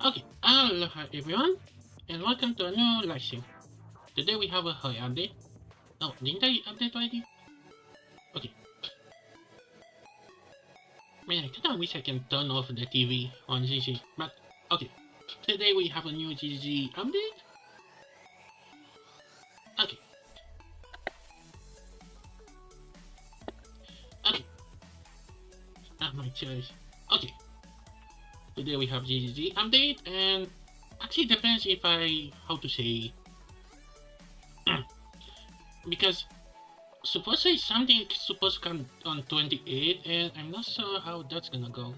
Okay, aloha everyone, and welcome to a new live stream. Today we have a high update. Oh, didn't I update already? Okay, man, I kinda wish I can turn off the TV on zZz, but okay. Today we have a new zZz update. Okay, okay, my choice. Okay, today we have zZz update, and actually depends if I, how to say, because supposedly something is supposed to come on 28, and I'm not sure how that's gonna go.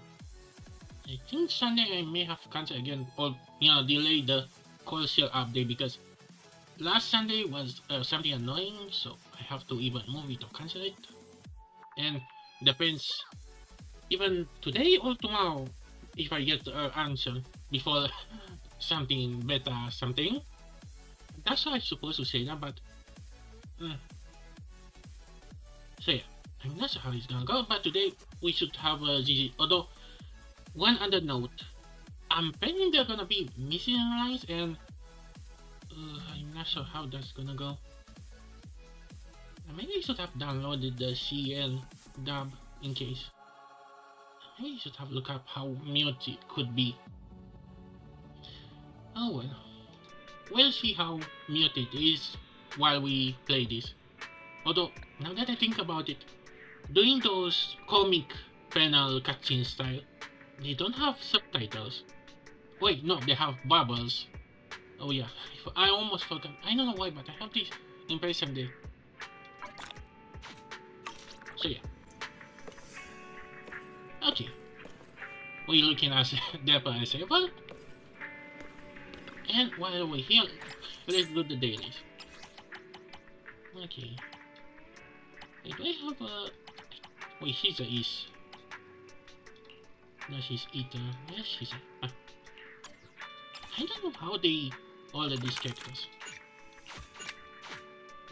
I think Sunday I may have to cancel again or delay the call shell update because last Sunday was something annoying, so I have to even move it or cancel it. And depends even today or tomorrow if I get an answer before something better something. That's what I'm supposed to say that, but uh, so yeah, I'm not sure how it's gonna go. But today we should have a ZZ. Although one other note, I'm betting they're gonna be missing lines and I'm not sure how that's gonna go. Maybe I should have downloaded the CN dub in case. Maybe I should have looked up how mute it could be. Oh well. We'll see how mute it is while we play this. Although, now that I think about it, doing those comic panel cutscene style, they don't have subtitles. Wait, no, they have bubbles. Oh yeah, I almost forgot. I don't know why, but I have this impression there. So yeah. Okay. We're looking at that and say, well, and while we're here, let's do the dailies. Okay. Wait, do I have a... Wait, she's a is. No, she's eater. Yes, she's a... I don't know how they order these characters.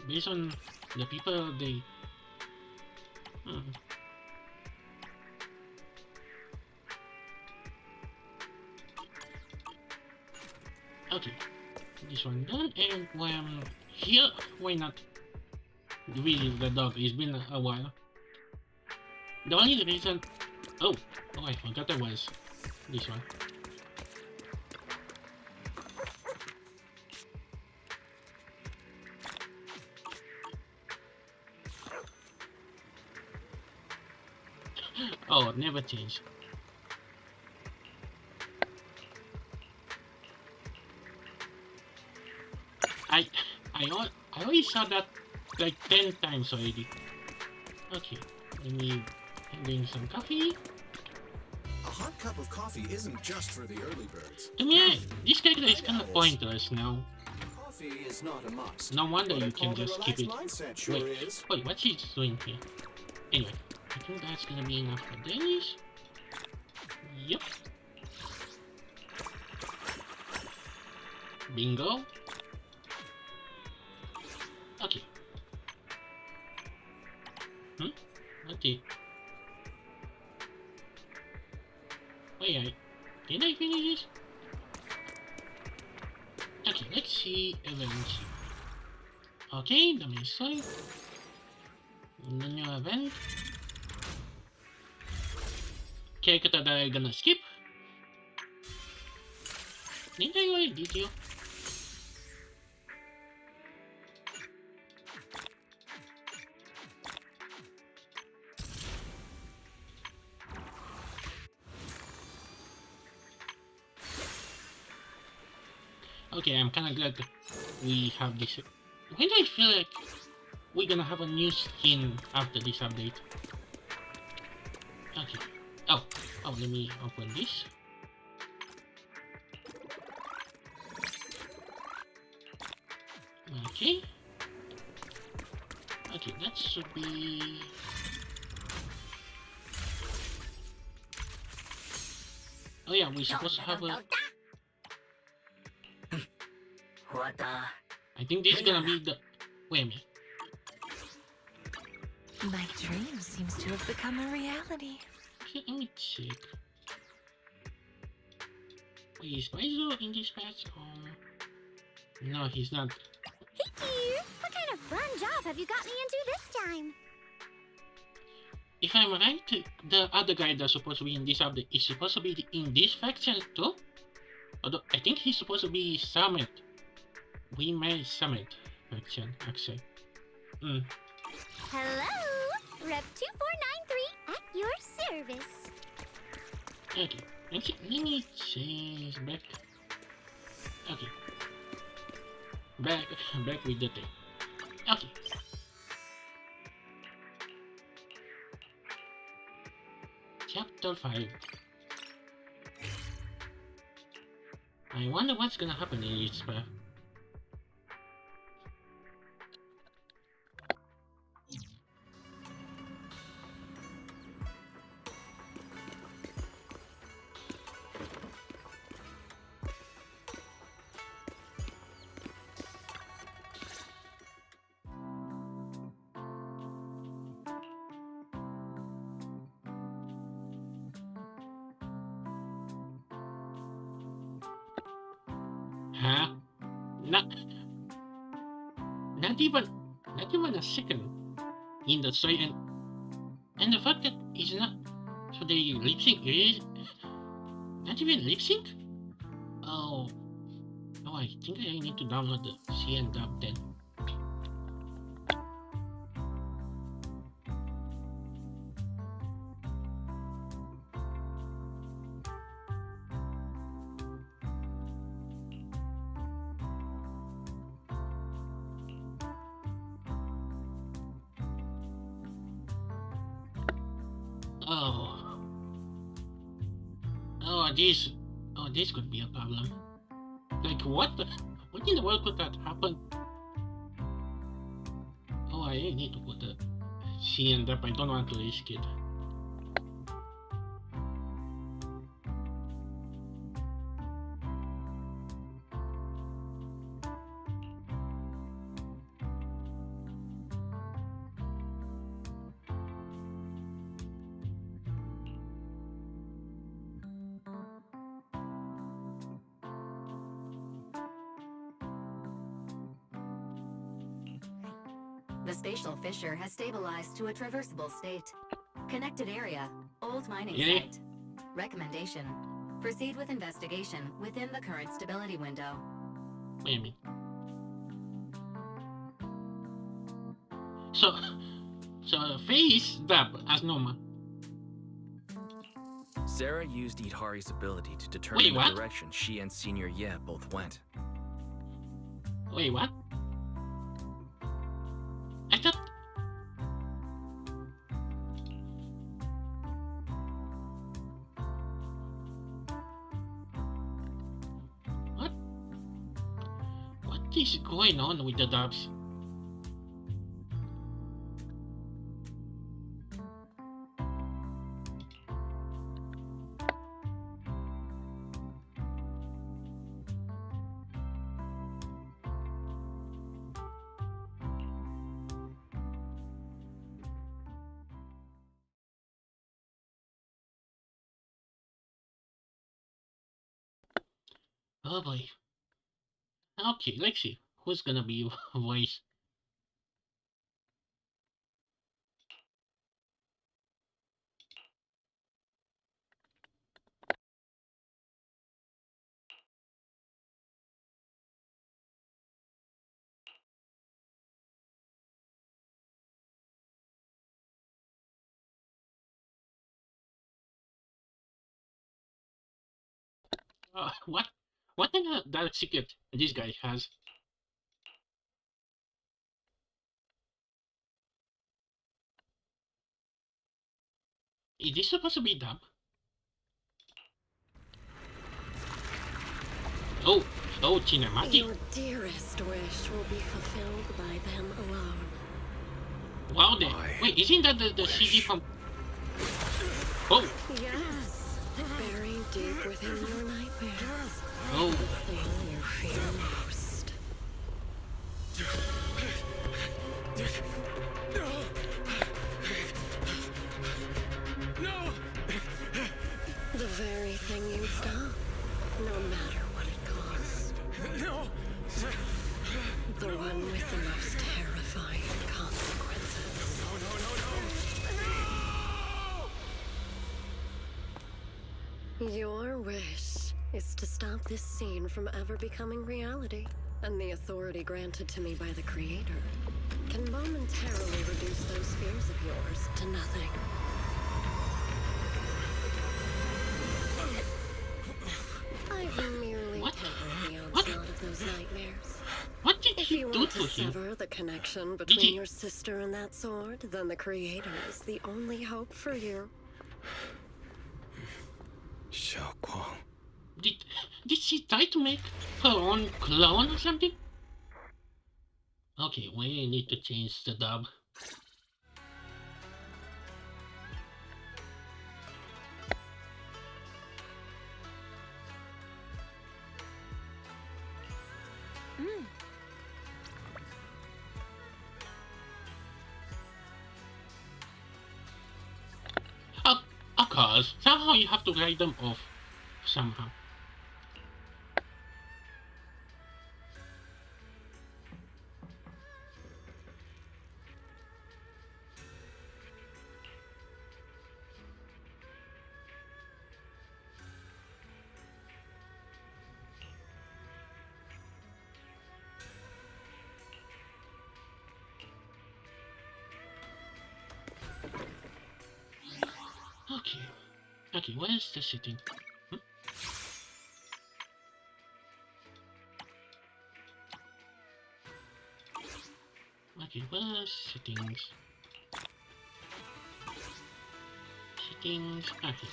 Based on the people they... Okay, this one done, and when here, why not visit the dog? It's been a while. The only reason... Oh, I forgot there was this one. Oh, never change. I I always saw that like 10 times already. Okay, let me drink some coffee. A hot cup of coffee isn't just for the early birds. I mean, this character is kind of pointless now. Coffee is not a must. No wonder you can just keep it. Sure wait, what's he doing here? Anyway, I think that's gonna be enough for this. Yep. Bingo. Okay. Okay. Wait, did I finish this? Okay, let's see events. Okay, the main story. The new event. Character that I'm gonna skip. Didn't I already did you? Okay, I'm kinda glad that we have this. When do I feel like we're gonna have a new skin after this update? Okay. Oh, let me open this. Okay. Okay, that should be... Oh yeah, we're supposed to have a... I think this is gonna be the... Wait a minute. My dream seems to have become a reality. Okay, let me check. Wait, is Paizo in this patch or... No, he's not. Hey dear, what kind of fun job have you got me into this time? If I'm right, the other guy that's supposed to be in this update is supposed to be in this faction too? Although, I think he's supposed to be Summit. We may Summit faction, actually. Hello, Rep 2493 at your service. Okay, let me change back. Okay. Back with the thing. Okay. Chapter 5. I wonder what's gonna happen in each path. Huh? Not even a second in the story, and the fact that it's not, so they lip sync is not even lip sync. Oh, I think I need to download the CN dub then. This could be a problem. Like, what in the world could that happen? Oh, I need to put the CN up. I don't want to risk it. The spatial fissure has stabilized to a traversable state. Connected area, old mining site. Recommendation: proceed with investigation within the current stability window. Wait a minute. So face dub as Noma. Sarah used Idhari's ability to determine the direction she and Senior Ye both went. Wait, what? I thought... What is going on with the dubs? Oh boy. Okay, let's see. Who's gonna be voice? What? What kind of dark secret this guy has? Is this supposed to be dub? Oh, cinematic. Your dearest wish will be fulfilled by them alone. Wow, then. Wait, isn't that the CD from... Oh! Yes, buried deep within your nightmares. Oh. The thing you fear most. The very thing you'd stop, no wish is to stop this scene from ever becoming reality, and the authority granted to me by the Creator can momentarily reduce those fears of yours to nothing. I've merely tempered the onslaught of those nightmares. What did If he you do want to to him? sever the connection he- between your sister and that sword, then the Creator is the only hope for you. CLaw. Did she try to make her own clone or something? Okay, we need to change the dub. Of course, somehow you have to write them off. Somehow. Okay. Okay, where is the sitting? Okay, where's settings? Settings. Okay.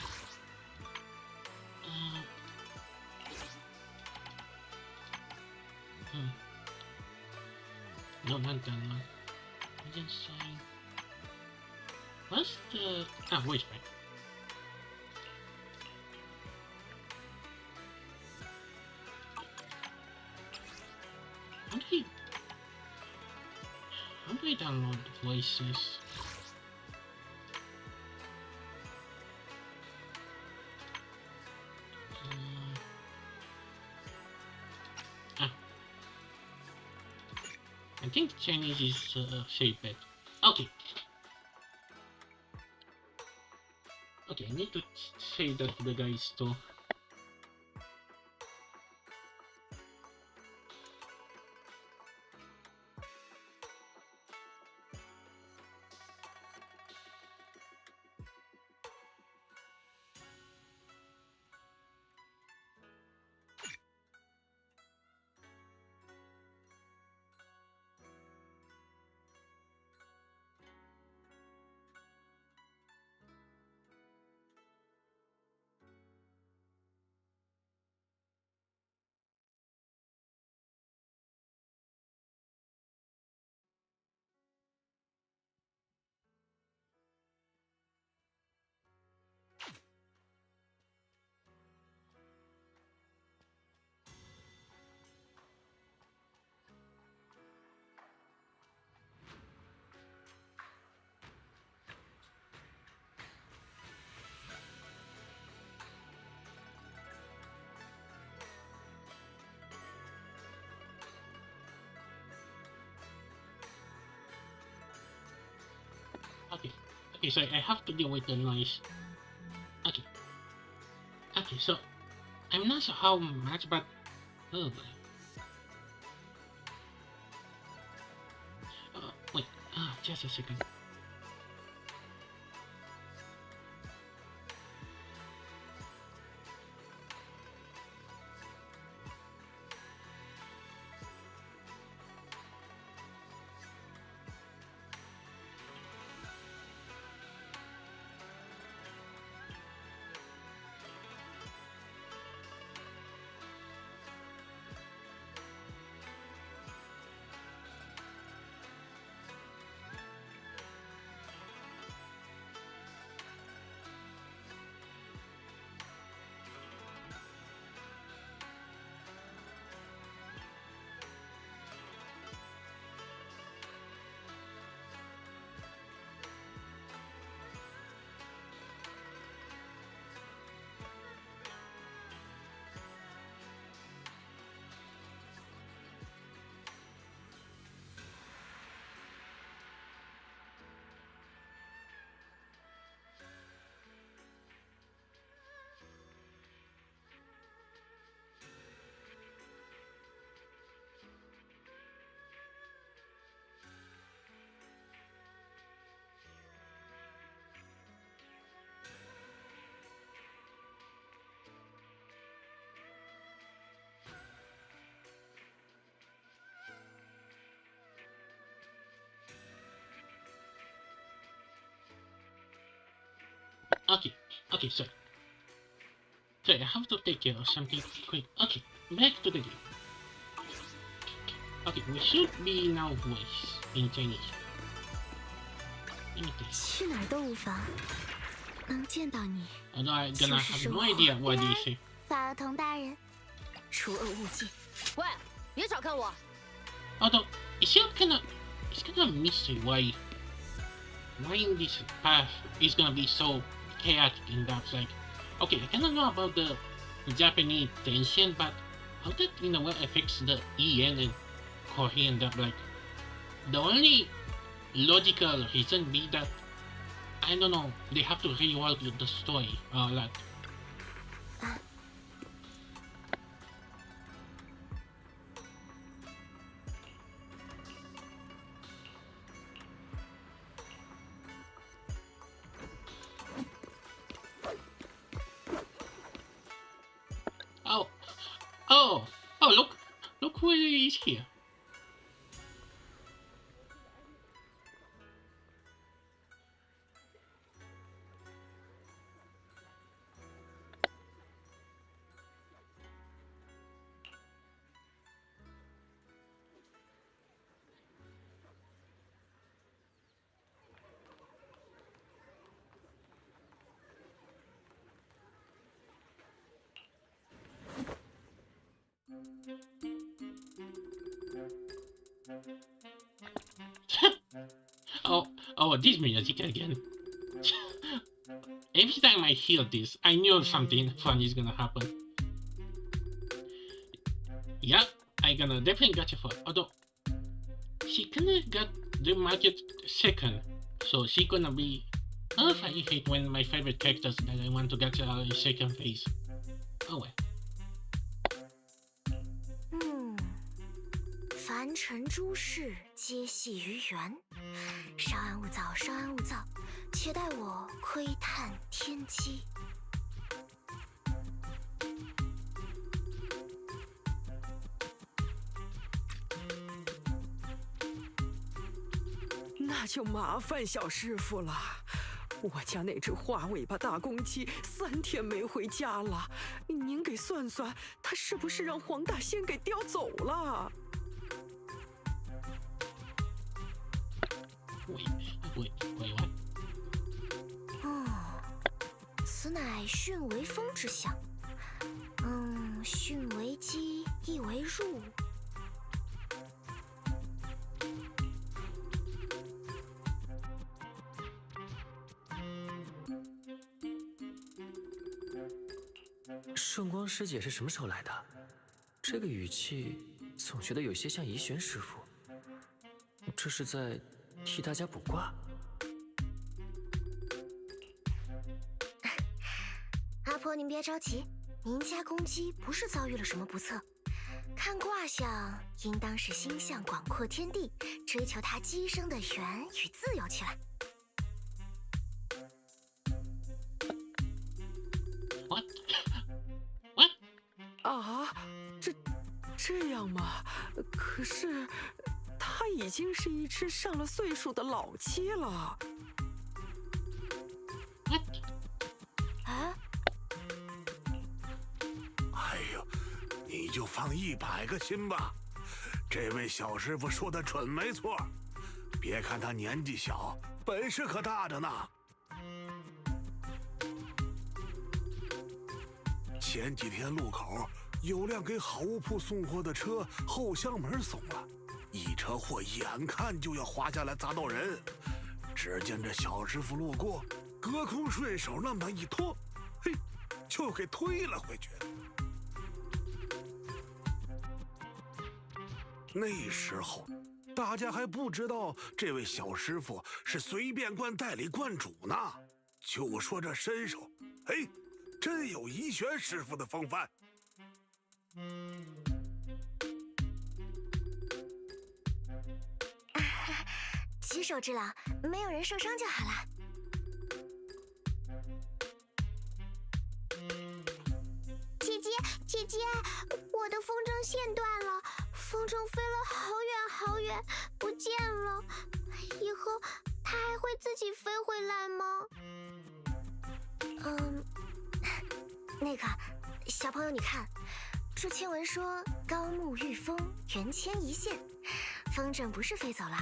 No, not that one. Agency. What's the... Ah, wait, right. How do we download the voices? I think Chinese is shaped. Okay. Okay, I need to say that to the guys too. Okay. Okay, so I have to deal with the noise. Okay. Okay, so I'm not sure how much, but oh boy. Wait. Just a second. Okay, so I have to take care of something quick. Okay, back to the game. Okay, we should be now voice in Chinese. Let me take. 去哪儿都无妨，能见到你。 Although I'm gonna have no idea what they say. 法尔同大人，除恶务尽。喂，别小看我。 Although it's kind of mystery why in this path is gonna be so chaotic in that like. Okay, I cannot know about the Japanese tension, but how that in a way affects the EN and Korean dub. Like the only logical reason be that I don't know, they have to rework the story like. Oh, look who is here. Oh, this music again. Every time I hear this, I knew something fun is gonna happen. Yeah, I gonna definitely got you for it. Although, she kinda got the market second, so she gonna be... I hate when my favorite characters that I want to get in second phase. Oh well. 凡尘诸事皆系于缘，稍安勿躁，稍安勿躁，且待我窥探天机。那就麻烦小师傅了。我家那只花尾巴大公鸡3天没回家了，您给算算，它是不是让黄大仙给叼走了？ Wait, what? 此乃巽为风之象。巽为鸡，亦为入。圣光师姐是什么时候来的？这个语气总觉得有些像怡璇师傅。这是在替大家卜卦？阿婆，您别着急，您家公鸡不是遭遇了什么不测，看卦象，应当是心向广阔天地，追求它鸡生的缘与自由去了。 啊，这样吗？可是，它已经是一只上了岁数的老鸡了。啊？哎呦，你就放100个心吧。这位小师傅说的准没错，别看他年纪小，本事可大着呢。 前几天路口有辆给好物铺送货的车后厢门松了，一车货眼看就要滑下来砸到人。只见这小师傅路过，隔空顺手那么一拖，嘿，就给推了回去。那时候大家还不知道这位小师傅是随便观代理观主呢，就说这身手，嘿。 真有怡璇师傅的风范。举手之劳，没有人受伤就好了。姐姐，我的风筝线断了，风筝飞了好远好远，不见了。以后它还会自己飞回来吗？那个小朋友，你看，这签文说高木遇风，缘牵一线。风筝不是飞走了，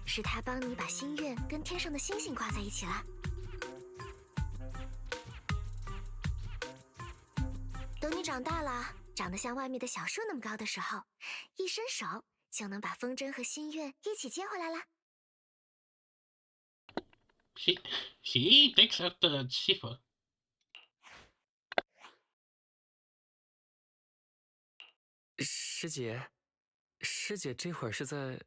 是他帮你把心愿跟天上的星星挂在一起了。等你长大了，长得像外面的小树那么高的时候，一伸手就能把风筝和心愿一起接回来了。She takes out the cipher. 师姐，师姐这会儿是在……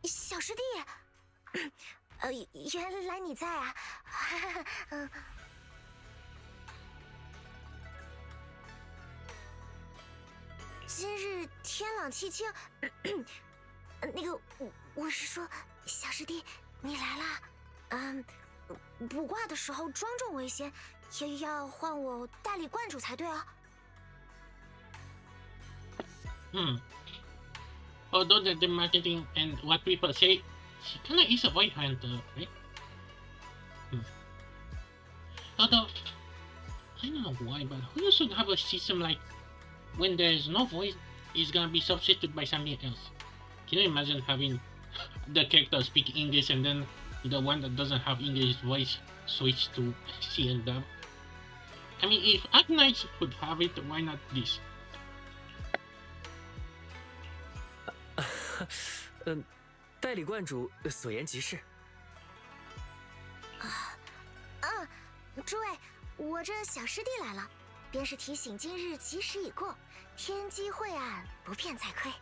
小师弟，原来你在啊！今日天朗气清，那个我是说，小师弟你来啦。卜卦的时候庄重为先，也要换我代理观主才对啊。Although the marketing and what people say, she kinda is a void hunter, right? Although, I don't know why, but who should have a system like when there's no voice, it's gonna be substituted by something else? Can you imagine having the character speak English and then the one that doesn't have English voice switch to CL dub? I mean, if Arknights could have it, why not this? 代理观主所言极是。诸位，我这小师弟来了，便是提醒今日吉时已过，天机晦暗，不便再窥。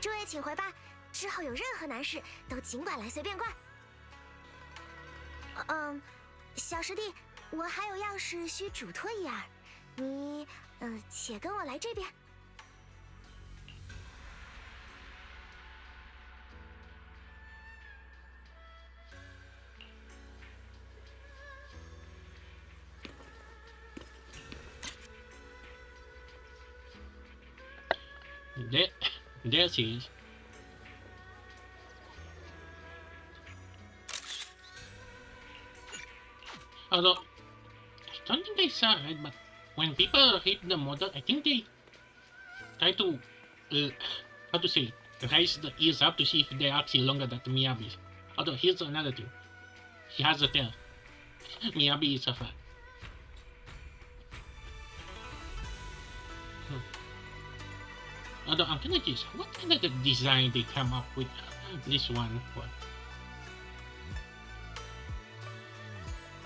诸位请回吧，之后有任何难事都尽管来随便灌。小师弟，我还有要事需嘱托一二，你且跟我来这边。There she is. Although, I don't think I saw it, but when people hit the model, I think they try to, how to say, raise the ears up to see if they're actually longer than Miyabi's. Although, here's another thing. She has a tail. Miyabi is a fan. Although I'm kinda curious, what kind of design they come up with this one for?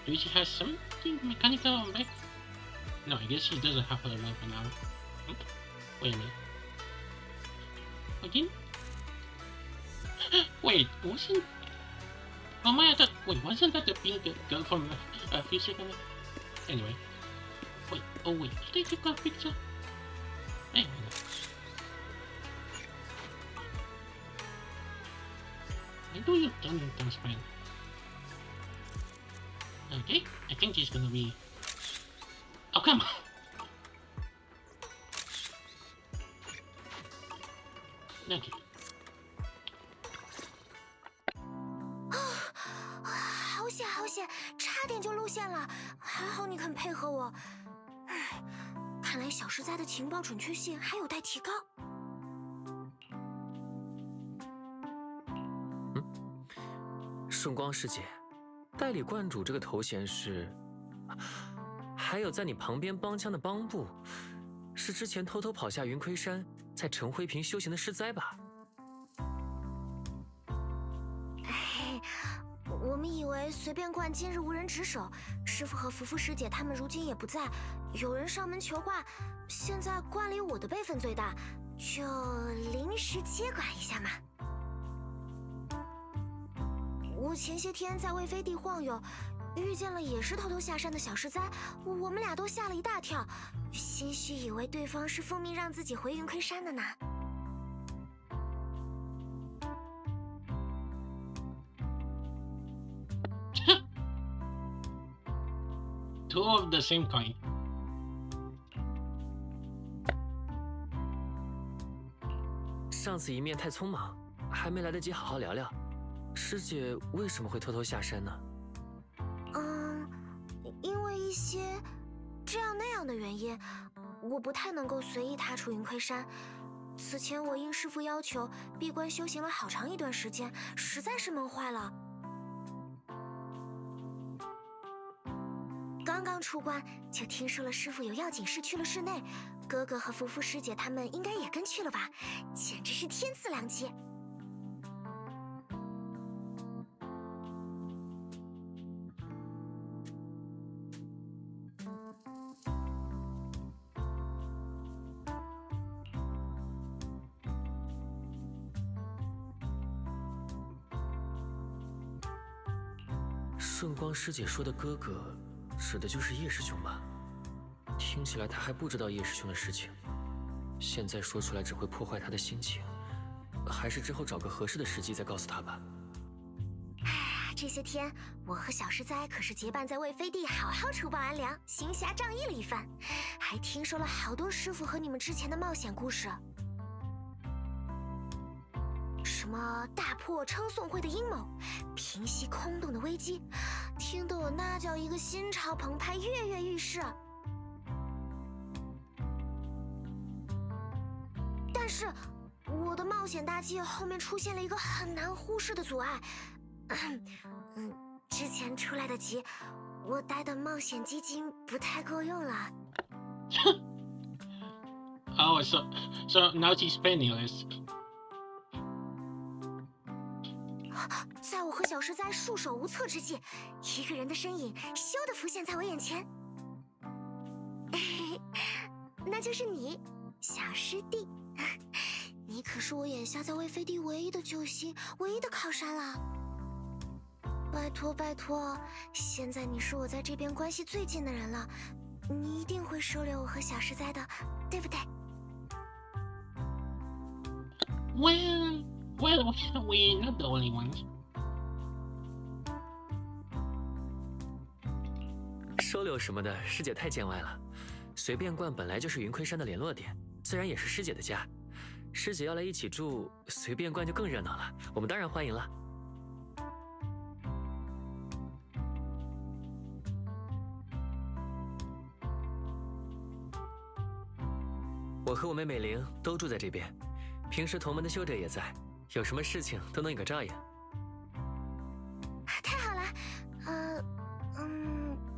Do she have something mechanical on back? No, I guess she doesn't have her weapon now. Wait a minute. Again? Wait, wasn't... Oh my, I thought... Wait, wasn't that the pink girl from a few seconds? Anyway. Wait, oh wait, did I take a picture? Hang on. Why do you turn into spine? Okay, I think he's gonna be... Oh, come on! Okay. 好险好险，差点就露馅了，还好你肯配合我。看来小师哉的情报准确性还有待提高。顺光师姐，代理观主这个头衔是，还有在你旁边帮腔的帮部，是之前偷偷跑下云窥山，在陈辉平修行的师哉吧？我们以为随便灌今日无人值守，师傅和福福师姐他们如今也不在，有人上门求卦，现在观里我的辈分最大，就临时接管一下嘛。我前些天在魏飞地晃悠，遇见了也是偷偷下山的小师哉，我们俩都吓了一大跳，些许以为对方是奉命让自己回云窥山的呢。Two of the same coin. 上次一面太匆忙，还没来得及好好聊聊。师姐为什么会偷偷下山呢？因为一些这样那样的原因，我不太能够随意踏出云窥山。此前我应师父要求闭关修行了好长一段时间，实在是闷坏了。刚刚出关就听说了师父有要紧事去了室内，哥哥和福福师姐他们应该也跟去了吧，简直是天赐良机。顺光师姐说的哥哥，指的就是叶师兄吧？听起来他还不知道叶师兄的事情，现在说出来只会破坏他的心情，还是之后找个合适的时机再告诉他吧。这些天我和小师哉可是结伴在魏飞地好好除暴安良，行侠仗义了一番，还听说了好多师傅和你们之前的冒险故事。什么大破称颂会的阴谋，平息空洞的危机，听得我那叫一个心潮澎湃，跃跃欲试。但是我的冒险大计后面出现了一个很难忽视的阻碍。之前出来的集，我带的冒险基金不太够用了。Oh, so now she's penniless. 在我和小师哉束手无策之际，一个人的身影咻地浮现在我眼前。那就是你，小师弟。你可是我眼下在魏飞地唯一的救星，唯一的靠山了。拜托拜托，现在你是我在这边关系最近的人了，你一定会收留我和小师哉的，对不对？ Well, we're not the only ones. 收留什么的，师姐太见外了。随便观本来就是云窥山的联络点，自然也是师姐的家。师姐要来一起住，随便观就更热闹了。我们当然欢迎了。我和我妹妹玲都住在这边，平时同门的修者也在，有什么事情都能有个照应。太好了，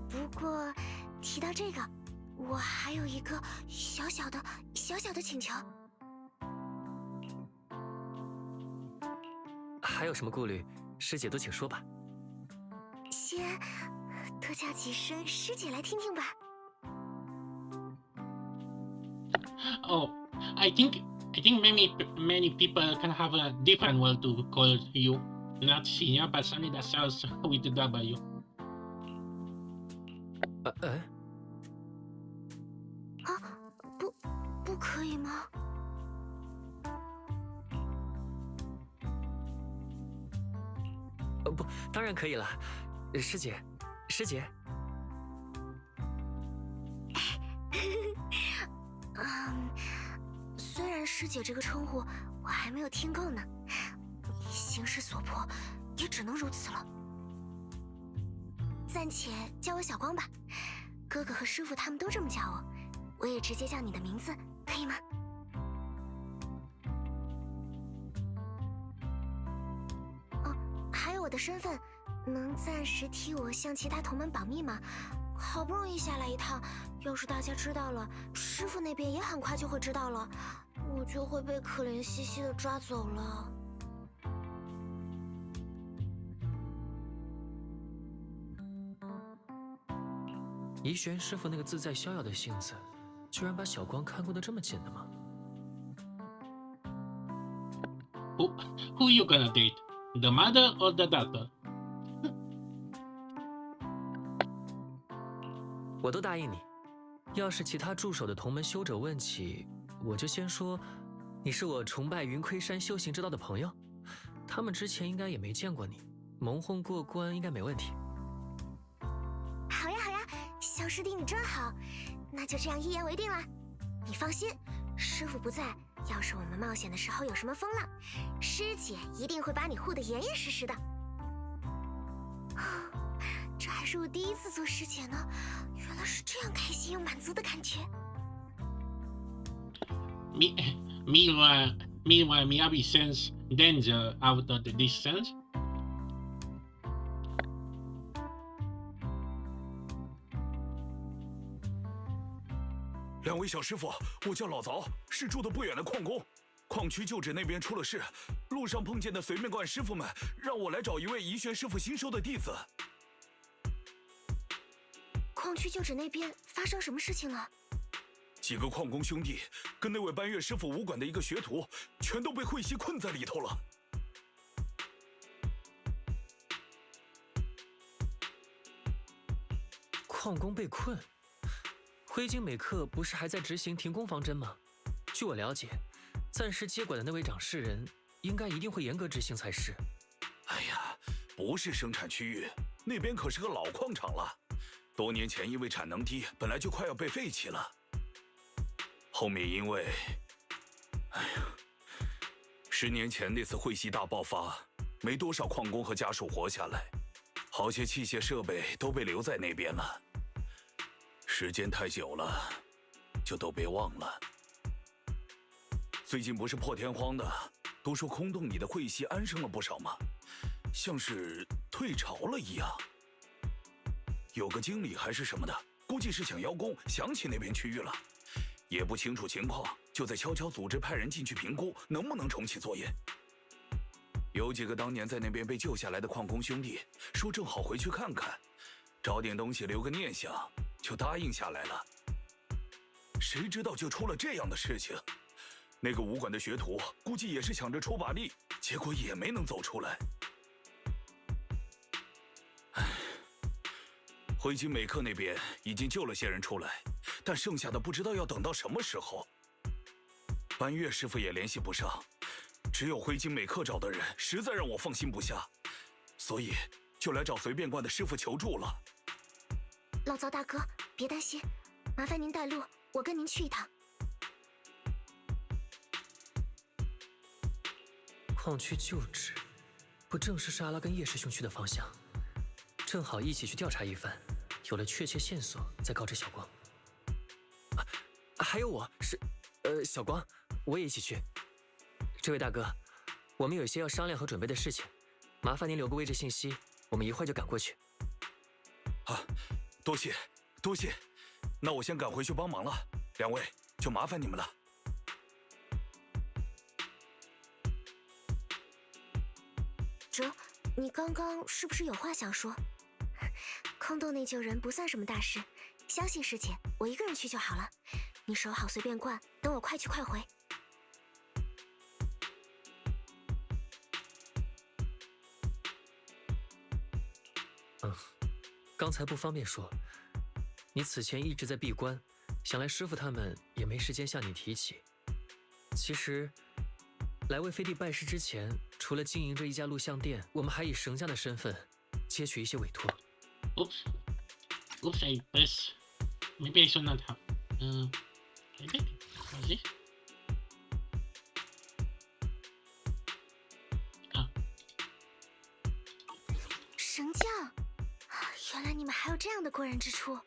不过提到这个，我还有一个小小的请求。还有什么顾虑，师姐都请说吧。先多叫几声师姐来听听吧。 Oh, I think many people can have a different word to call you. Not senior, but something that sounds with the W. 不可以吗？不，当然可以了，师姐。虽然师姐这个称呼我还没有听够呢，形势所迫，也只能如此了。暂且叫我小光吧，哥哥和师傅他们都这么叫我，我也直接叫你的名字，可以吗？哦，还有我的身份，能暂时替我向其他同门保密吗？ 好不容易下来一趟，要是大家知道了，师傅那边也很快就会知道了，我就会被可怜兮兮的抓走了。怡玄师傅那个自在逍遥的性子，居然把小光看顾得这么紧的吗？ Who you gonna date? The mother or the daughter? 我都答应你。要是其他驻守的同门修者问起，我就先说，你是我崇拜云窥山修行之道的朋友。他们之前应该也没见过你，蒙混过关应该没问题。好呀好呀，小师弟你真好，那就这样一言为定了。你放心，师傅不在，要是我们冒险的时候有什么风浪，师姐一定会把你护得严严实实的。这还是我第一次做师姐呢，原来是这样开心又满足的感觉。Meanwhile, Miyabi sense danger out of the distance. 两位小师傅，我叫老凿，是住得不远的矿工。矿区旧址那边出了事，路上碰见的随便观师傅们让我来找一位怡玄师傅新收的弟子。矿区旧址那边发生什么事情了？几个矿工兄弟跟那位搬月师傅武馆的一个学徒，全都被慧熙困在里头了。矿工被困，灰烬美克不是还在执行停工方针吗？据我了解，暂时接管的那位掌事人，应该一定会严格执行才是。哎呀，不是生产区域，那边可是个老矿场了，多年前因为产能低，本来就快要被废弃了。后面因为，哎呀，10年前那次会系大爆发，没多少矿工和家属活下来，好些器械设备都被留在那边了。时间太久了，就都被忘了。最近不是破天荒的，都说空洞里的会系安生了不少吗？像是退潮了一样。有个经理还是什么的，估计是想邀功，想起那边区域了。也不清楚情况，就在悄悄组织派人进去评估能不能重启作业。有几个当年在那边被救下来的矿工兄弟说正好回去看看，找点东西留个念想，就答应下来了。谁知道就出了这样的事情，那个武馆的学徒估计也是想着出把力，结果也没能走出来。唉，灰烬美克那边已经救了些人出来，但剩下的不知道要等到什么时候。搬月师傅也联系不上，只有灰烬美克找的人实在让我放心不下，所以就来找随便观的师傅求助了。老灶大哥，别担心，麻烦您带路，我跟您去一趟。矿区旧址，不正是沙拉跟叶师兄去的方向？正好一起去调查一番，有了确切线索再告知小光。还有我是，小光，我也一起去。这位大哥，我们有些要商量和准备的事情，麻烦您留个位置信息，我们一会儿就赶过去。啊，多谢，多谢。那我先赶回去帮忙了，两位就麻烦你们了。哲，你刚刚是不是有话想说？空洞内救人不算什么大事，相信师姐，我一个人去就好了。你守好随便观，等我快去快回。刚才不方便说，你此前一直在闭关，想来师傅他们也没时间向你提起。其实，来为飞地拜师之前，除了经营着一家录像店，我们还以绳匠的身份接取一些委托。Oops, I press. Maybe I should not have. Maybe. Was it? 绳匠，原来你们还有这样的过人之处，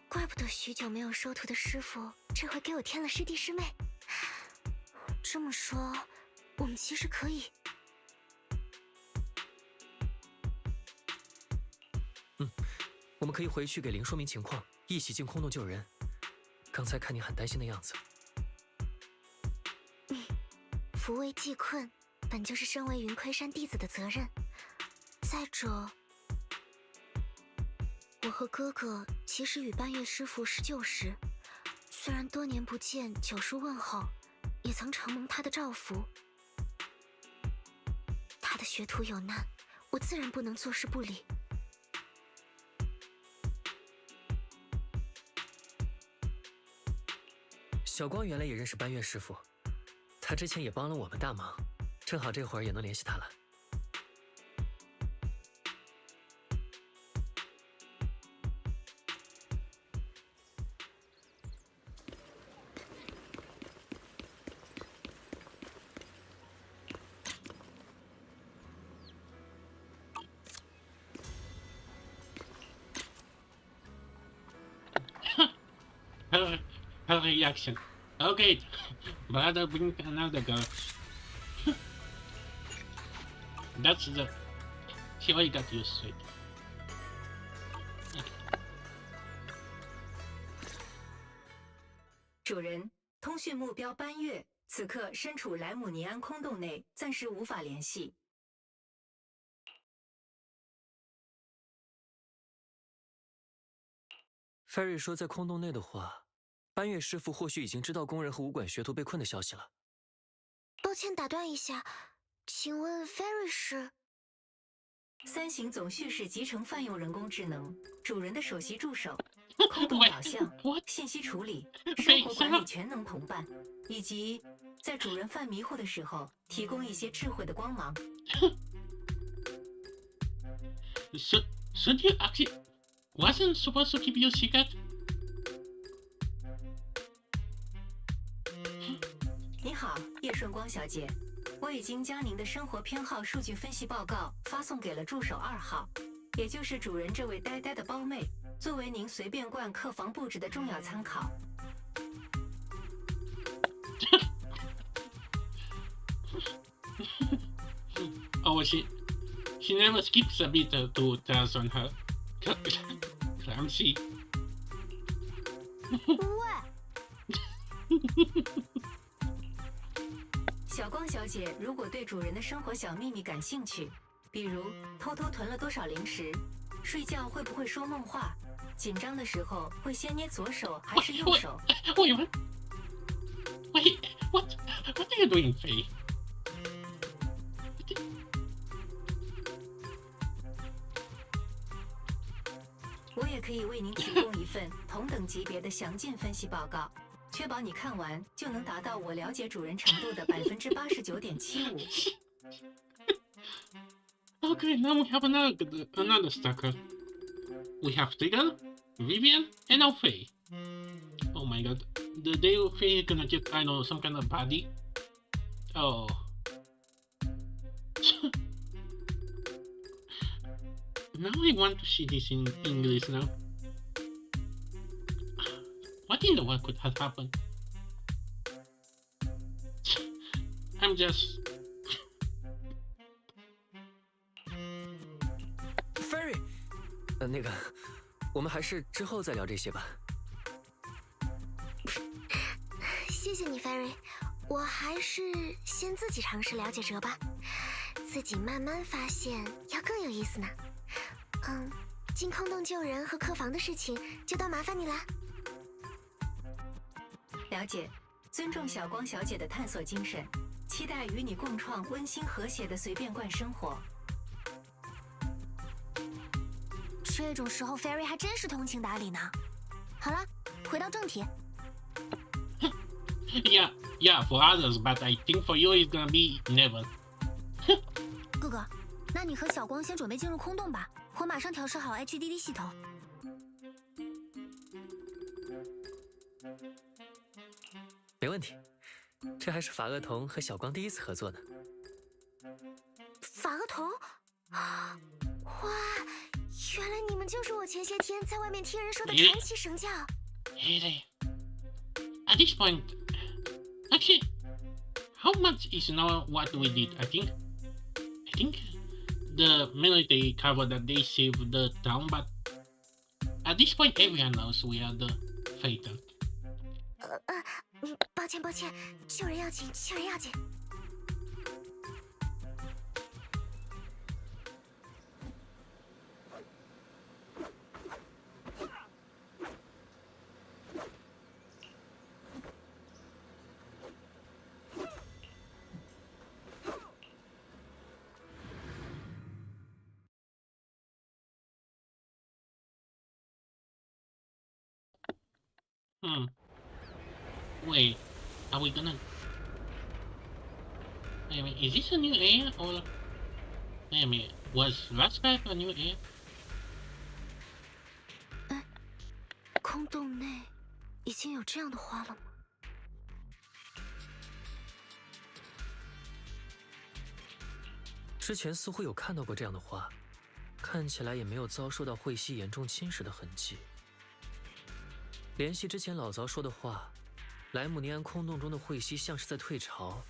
怪不得许久没有收徒的师傅这回给我添了师弟师妹。这么说，我们其实可以……我们可以回去给林说明情况，一起进空洞救人。刚才看你很担心的样子。扶危济困，本就是身为云亏山弟子的责任。再者，我和哥哥其实与半月师傅是旧识，虽然多年不见，久疏问候，也曾承蒙他的照拂。他的学徒有难，我自然不能坐视不理。小光原来也认识班月师傅，他之前也帮了我们大忙，正好这会儿也能联系他了。her reaction. Okay, brother, bring another girl. That's the. She already got used to it. Okay. 主人，通讯目标班月，此刻身处莱姆尼安空洞内，暂时无法联系。菲瑞说，在空洞内的话，班月师傅或许已经知道工人和武馆学徒被困的消息了。抱歉打断一下，请问 Fairy 是三型总叙事集成泛用人工智能，主人的首席助手，空洞导向、信息处理、生活管理全能同伴，以及在主人犯迷糊的时候提供一些智慧的光芒。Should you actually wasn't supposed to keep your secret? 你好，叶顺光小姐，我已经将您的生活偏好数据分析报告发送给了助手2号，也就是主人这位呆呆的胞妹，作为您随便灌客房布置的重要参考。Oh, she never skips a beat to tell on her. Clumsy. 小光小姐，如果对主人的生活小秘密感兴趣，比如偷偷囤了多少零食，睡觉会不会说梦话，紧张的时候会先捏左手还是右手？ Wait, what are you doing, Faye? 我也可以为您提供一份同等级别的详尽分析报告，确保你看完就能达到我了解主人程度的89.75%。Okay, now we have another stalker. We have Tigger, Vivian, and now Faye. Oh my god. The day Faye is gonna get, I know, some kind of body. Oh. Now I want to see this in English now. What in the world could have happened? I'm just... Fairy，那个，我们还是之后再聊这些吧。谢谢你 Fairy， 我还是先自己尝试了解哲吧，自己慢慢发现要更有意思呢。进空洞救人和客房的事情就当麻烦你啦。了解，尊重小光小姐的探索精神，期待与你共创温馨和谐的随便灌生活。这种时候 Fairy 还真是通情达理呢。好了，回到正题。Yeah, for others, but I think for you it's gonna be never. 哥哥，那你和小光先准备进入空洞吧，我马上调试好 HDD 系统。没问题，这还是法厄同和小光第一次合作呢。法厄同？哇，原来你们就是我前些天在外面听人说的传奇神教。Really? At this point, actually, how much is now what we did? I think the military covered that they saved the town, but at this point, everyone knows we are the Phaeton. 抱歉，救人要紧，救人要紧。Wait, are we gonna... Wait a minute, is this a new area or... Wait a minute, was last path a new area? 空洞内已经有这样的花了吗？之前似乎有看到过这样的花，看起来也没有遭受到彗吸严重侵蚀的痕迹。联系之前老曹说的话，莱姆尼安空洞中的彗蜥像是在退潮，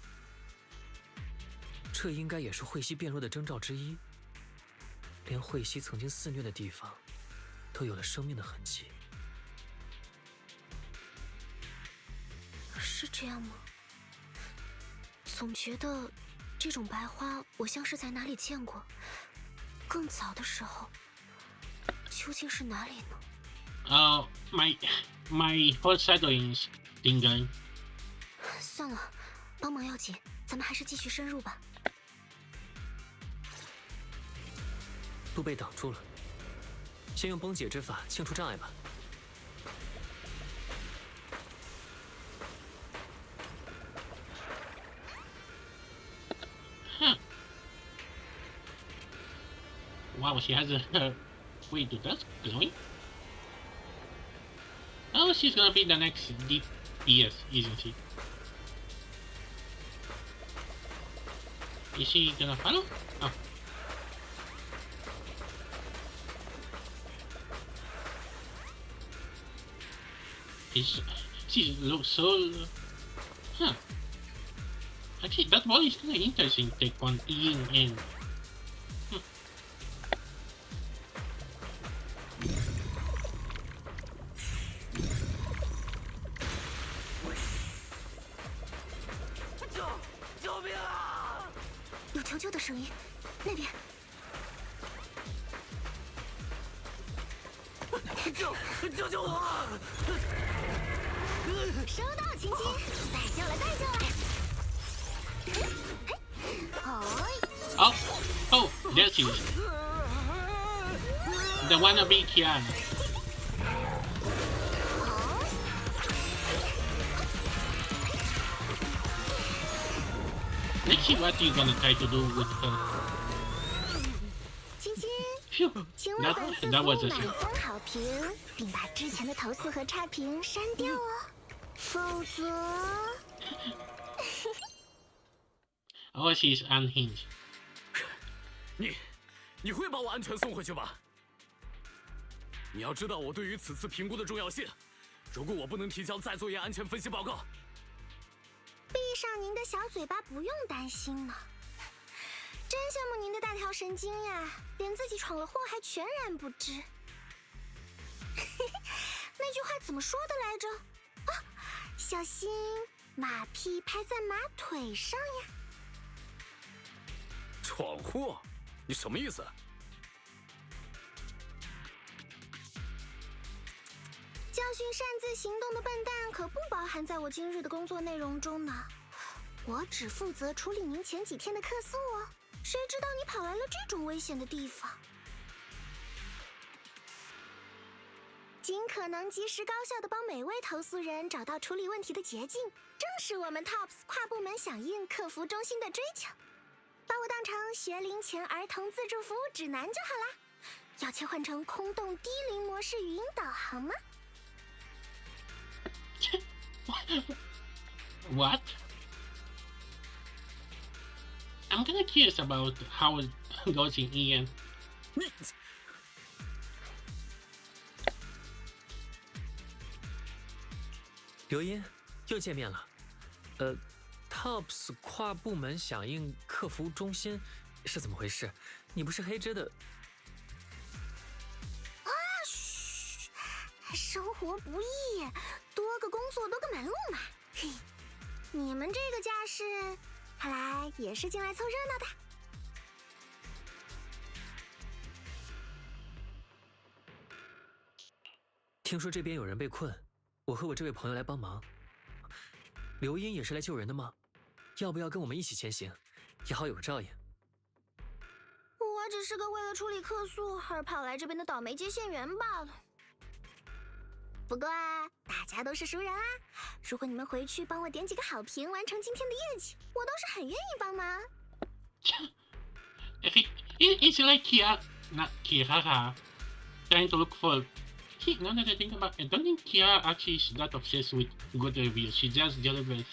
这应该也是彗蜥变弱的征兆之一。连彗蜥曾经肆虐的地方，都有了生命的痕迹。是这样吗？总觉得这种白花我像是在哪里见过，更早的时候，究竟是哪里呢my whole setting is tingling. 算了，帮忙要紧，咱们还是继续深入吧。路被挡住了，先用崩解之法清除障碍吧。Wow, she has a wait, that's glowing? Oh, she's gonna be the next DPS, isn't she? Is she gonna follow? Oh. She looks so... Huh. Actually, that ball is kinda interesting, take on Ian and...求救的声音，那边。救救我！收到，青青，再救了，再救了。Oh, there she is. The wannabe Kiana. Let's see what you're gonna try to do with her. 青青， Phew, 请为本次 that 服 was 务 a 满 shame. 分好评，并把之前的投诉和差评删掉哦，否则。Oh, she's unhinged. 你会把我安全送回去吧？你要知道我对于此次评估的重要性。如果我不能提交再作业安全分析报告，闭上您的小嘴巴，不用担心呢。真羡慕您的大条神经呀，连自己闯了祸还全然不知。那句话怎么说的来着？啊，小心马屁拍在马腿上呀！闯祸？你什么意思？教训擅自行动的笨蛋可不包含在我今日的工作内容中呢。我只负责处理您前几天的客诉哦。谁知道你跑来了这种危险的地方？尽可能及时高效地帮每位投诉人找到处理问题的捷径，正是我们 TOPS 跨部门响应客服中心的追求。把我当成学龄前儿童自助服务指南就好啦。要切换成空洞低龄模式语音导航吗？ What? I'm kinda curious about how it goes in Ian. 刘音，又见面了。TOPS 跨部门响应客服中心是怎么回事？你不是黑芝的？啊，嘘，生活不易，多个工作多个门路嘛。嘿，你们这个架势，看来也是进来凑热闹的。听说这边有人被困，我和我这位朋友来帮忙。刘音也是来救人的吗？要不要跟我们一起前行，也好有个照应。我只是个为了处理客诉而跑来这边的倒霉接线员罢了。不过大家都是熟人啦，如果你们回去帮我点几个好评，完成今天的业绩，我倒是很愿意帮忙。It's like Kia, not Kihaha, trying to look for. See, now that I think about it, I don't think Kia actually is that obsessed with good reviews. She just delivers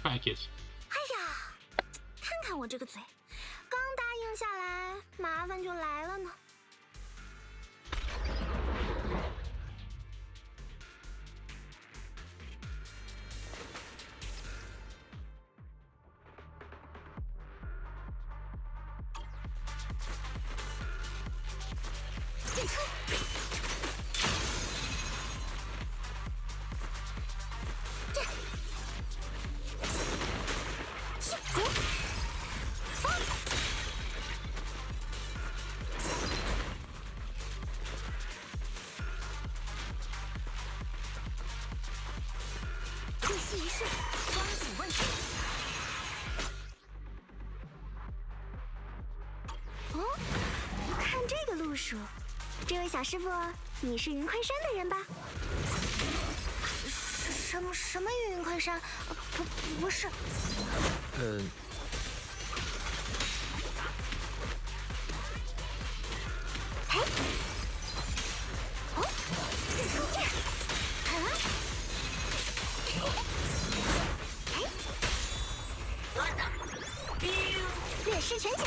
packets. 哎呀，看看我这个嘴，刚答应下来，麻烦就来了呢。数。这位小师傅，你是云昆山的人吧？什么云昆山？不是。嘿。哦，自出剑。掠噬拳甲。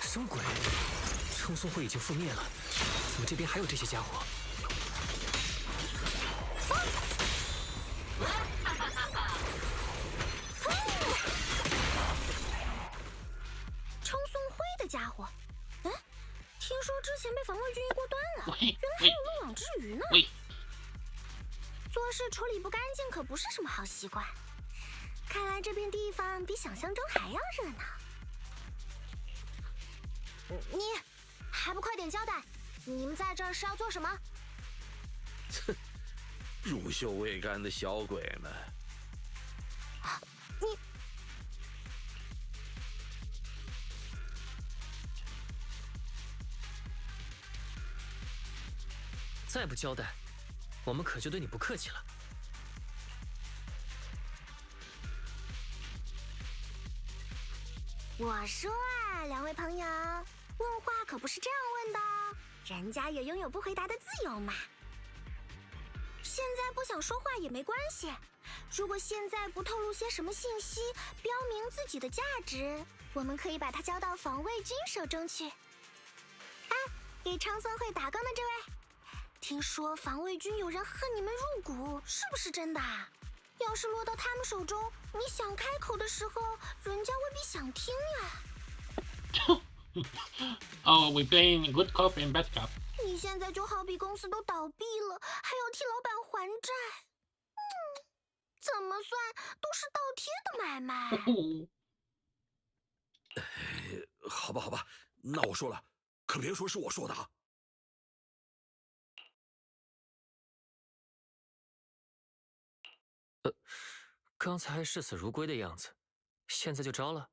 什么鬼？称颂会已经覆灭了，怎么这边还有这些家伙？称颂会的家伙，听说之前被防卫军一锅端了，原来还有漏网之鱼呢。做事处理不干净可不是什么好习惯。看来这片地方比想象中还要热闹。你还不快点交代，你们在这儿是要做什么？哼，乳臭未干的小鬼们！你再不交代，我们可就对你不客气了。我说啊，两位朋友，问话可不是这样问的哦，人家也拥有不回答的自由嘛。现在不想说话也没关系，如果现在不透露些什么信息，标明自己的价值，我们可以把它交到防卫军手中去。啊，给称颂会打工的这位，听说防卫军有人恨你们入骨，是不是真的啊？要是落到他们手中，你想开口的时候，人家未必想听啊。Oh, we playing good cop and bad cop. 你现在就好比公司都倒闭了，还要替老板还债，怎么算都是倒贴的买卖。好吧，好吧，那我说了，可别说是我说的啊。刚才视死如归的样子，现在就招了？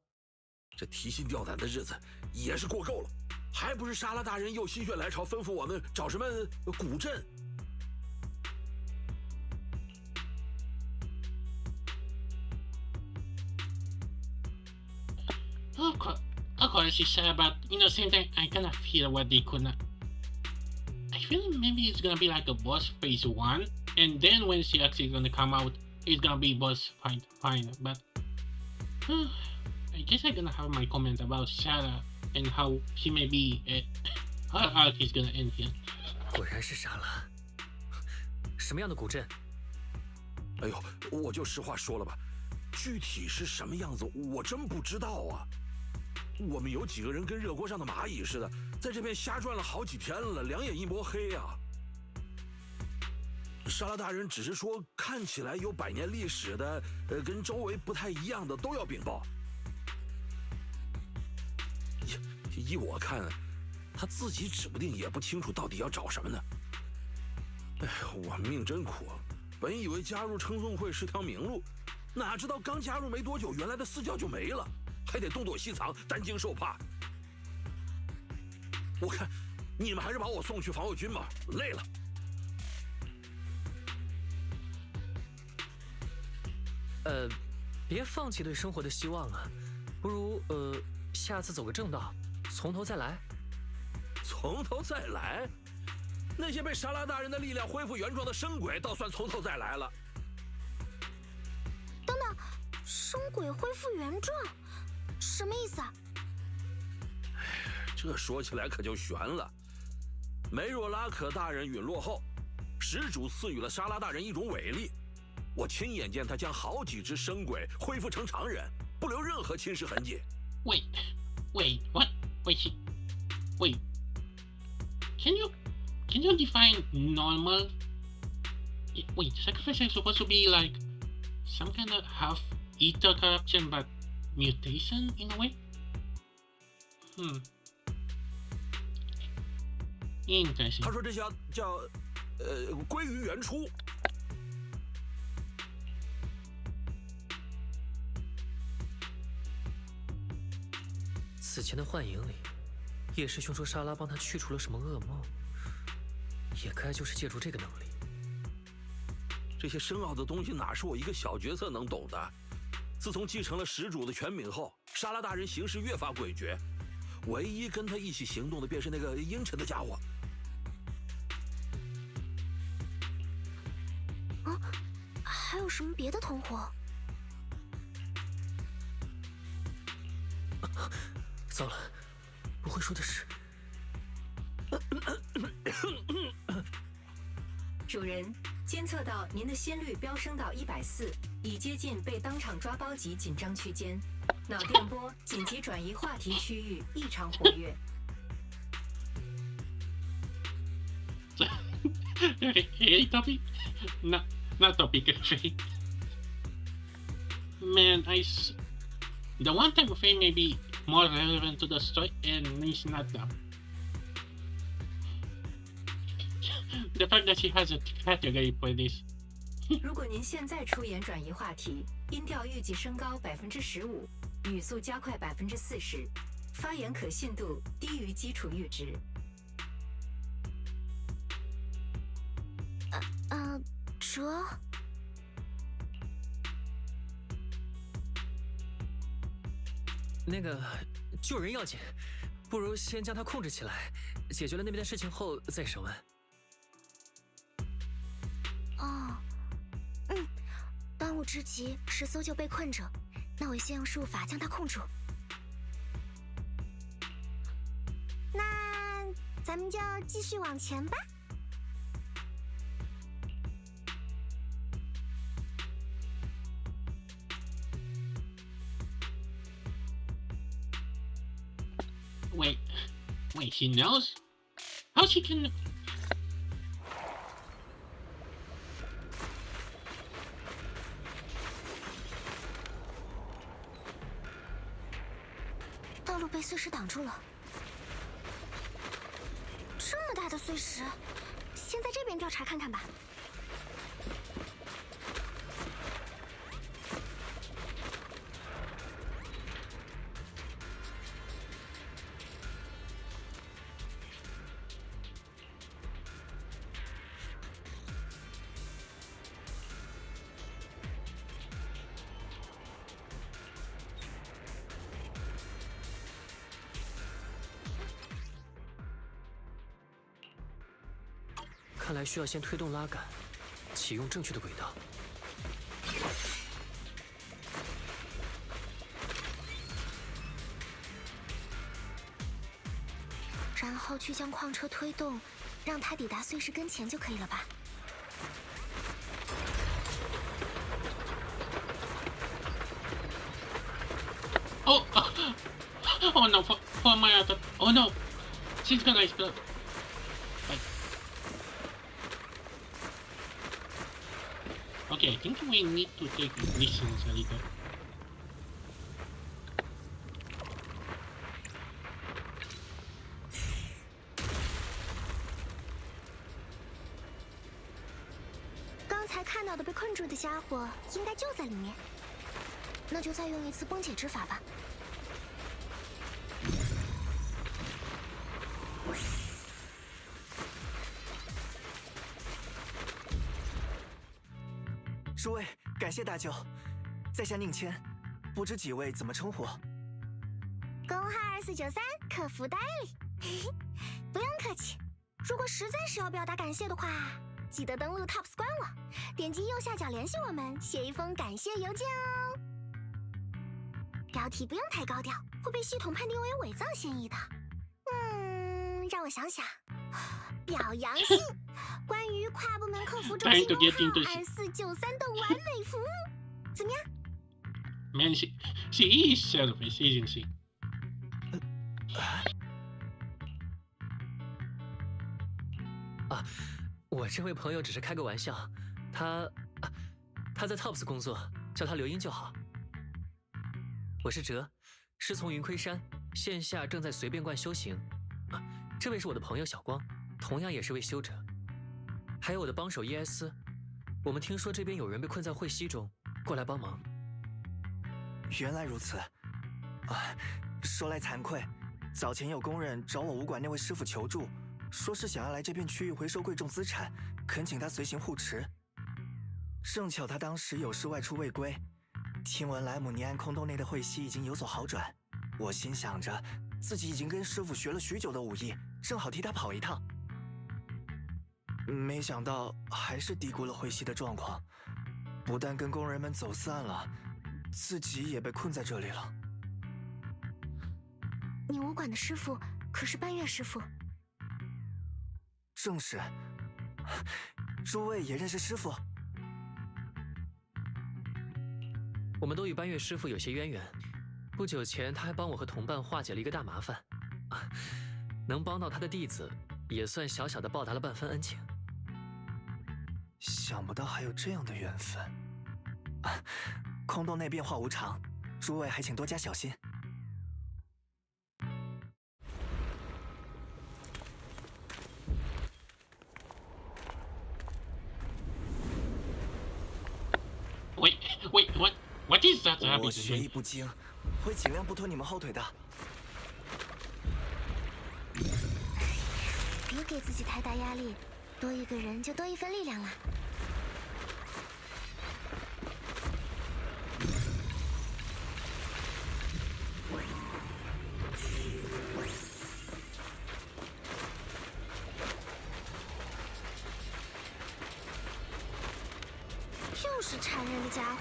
这提心吊胆的日子也是过够了，还不是沙拉大人又心血来潮吩咐我们找什么古镇？Of course, she said, but same time, I kind of feel what they could not. I feel maybe it's gonna be like a boss phase 1, and then when she actually gonna come out, it's gonna be boss fight fine. But I guess I'm gonna have my comment about Sarah and how she may be her arc is gonna end here. 果然是莎拉。什么样的古镇？哎呦，我就实话说了吧，具体是什么样子，我真不知道啊。我们有几个人跟热锅上的蚂蚁似的，在这边瞎转了好几天了，两眼一抹黑啊。沙拉大人只是说，看起来有100年历史的，跟周围不太一样的都要禀报。依我看，他自己指不定也不清楚到底要找什么呢。哎，我命真苦，本以为加入称颂会是条明路，哪知道刚加入没多久，原来的私教就没了，还得东躲西藏，担惊受怕。我看你们还是把我送去防卫军吧，累了。别放弃对生活的希望啊，不如下次走个正道，从头再来。从头再来？那些被沙拉大人的力量恢复原状的生鬼，倒算从头再来了。等等，生鬼恢复原状，什么意思啊？这说起来可就悬了。梅若拉可大人陨落后，始主赐予了沙拉大人一种伟力，我亲眼见他将好几只生鬼恢复成常人，不留任何侵蚀痕迹。Wait, what? Wait. Can you define normal? Wait, sacrifice is supposed to be like some kind of half ether corruption, but mutation in a way? Interesting. 他说这叫归于原初。此前的幻影里，叶师兄说莎拉帮他去除了什么噩梦，也该就是借助这个能力。这些深奥的东西哪是我一个小角色能懂的？自从继承了始主的权柄后，沙拉大人行事越发诡谲，唯一跟他一起行动的便是那个阴沉的家伙。还有什么别的同伙？糟了，不会说的是……主人，监测到您的心率飙升到140，已接近被当场抓包级紧张区间，脑电波紧急转移话题区域异常活跃。Hey, topic? Not topic, Faye. Man, the one time of Faye may be more relevant to the story, and it's not that. The fact that she has a category for this. 如果您现在出言转移话题，音调预计升高15%，语速加快40%，发言可信度低于基础阈值。哲，那个救人要紧，不如先将他控制起来，解决了那边的事情后再审问。当务之急是搜救被困者，那我先用术法将他控住。那咱们就继续往前吧。Wait, she knows? How she can... 道路被碎石挡住了，这么大的碎石，先在这边调查看看吧。看来需要先推动拉杆，启用正确的轨道。然后去将矿车推动，让它抵达碎石跟前就可以了吧？ Oh no, for my other. Oh no, she's gonna explode. But... Okay, I think we need to take distance a little.刚才看到的被困住的家伙应该就在里面，那就再用一次崩解之法吧。诸位，感谢搭救，在下宁谦，不知几位怎么称呼？工号2493，客服代理。不用客气，如果实在是要表达感谢的话，记得登录 TOPS 官网，点击右下角联系我们，写一封感谢邮件哦。标题不用太高调，会被系统判定为伪造嫌疑的。让我想想，表扬信，关于跨部门客服中心工号2493的完美服务，怎么样 ？Man, she is selfish, isn't she? 我这位朋友只是开个玩笑，他在 TOPS 工作，叫他留音就好。我是哲，师从云窥山，线下正在随便观修行。这位是我的朋友小光，同样也是位修者。还有我的帮手伊埃斯，我们听说这边有人被困在会息中，过来帮忙。原来如此，说来惭愧，早前有工人找我武馆那位师傅求助，说是想要来这片区域回收贵重资产，恳请他随行护持。正巧他当时有事外出未归，听闻莱姆尼安空洞内的会息已经有所好转，我心想着自己已经跟师傅学了许久的武艺，正好替他跑一趟。没想到还是低估了会息的状况，不但跟工人们走散了，自己也被困在这里了。你武馆的师傅可是半月师傅？正是。诸位也认识师傅？我们都与半月师傅有些渊源。不久前，他还帮我和同伴化解了一个大麻烦，能帮到他的弟子，也算小小的报答了半分恩情。想不到还有这样的缘分。空洞内变化无常，诸位还请多加小心。Wait, what is that? 我学艺不精，会尽量不拖你们后腿的。别给自己太大压力，多一个人就多一份力量啦。又是缠人的家伙。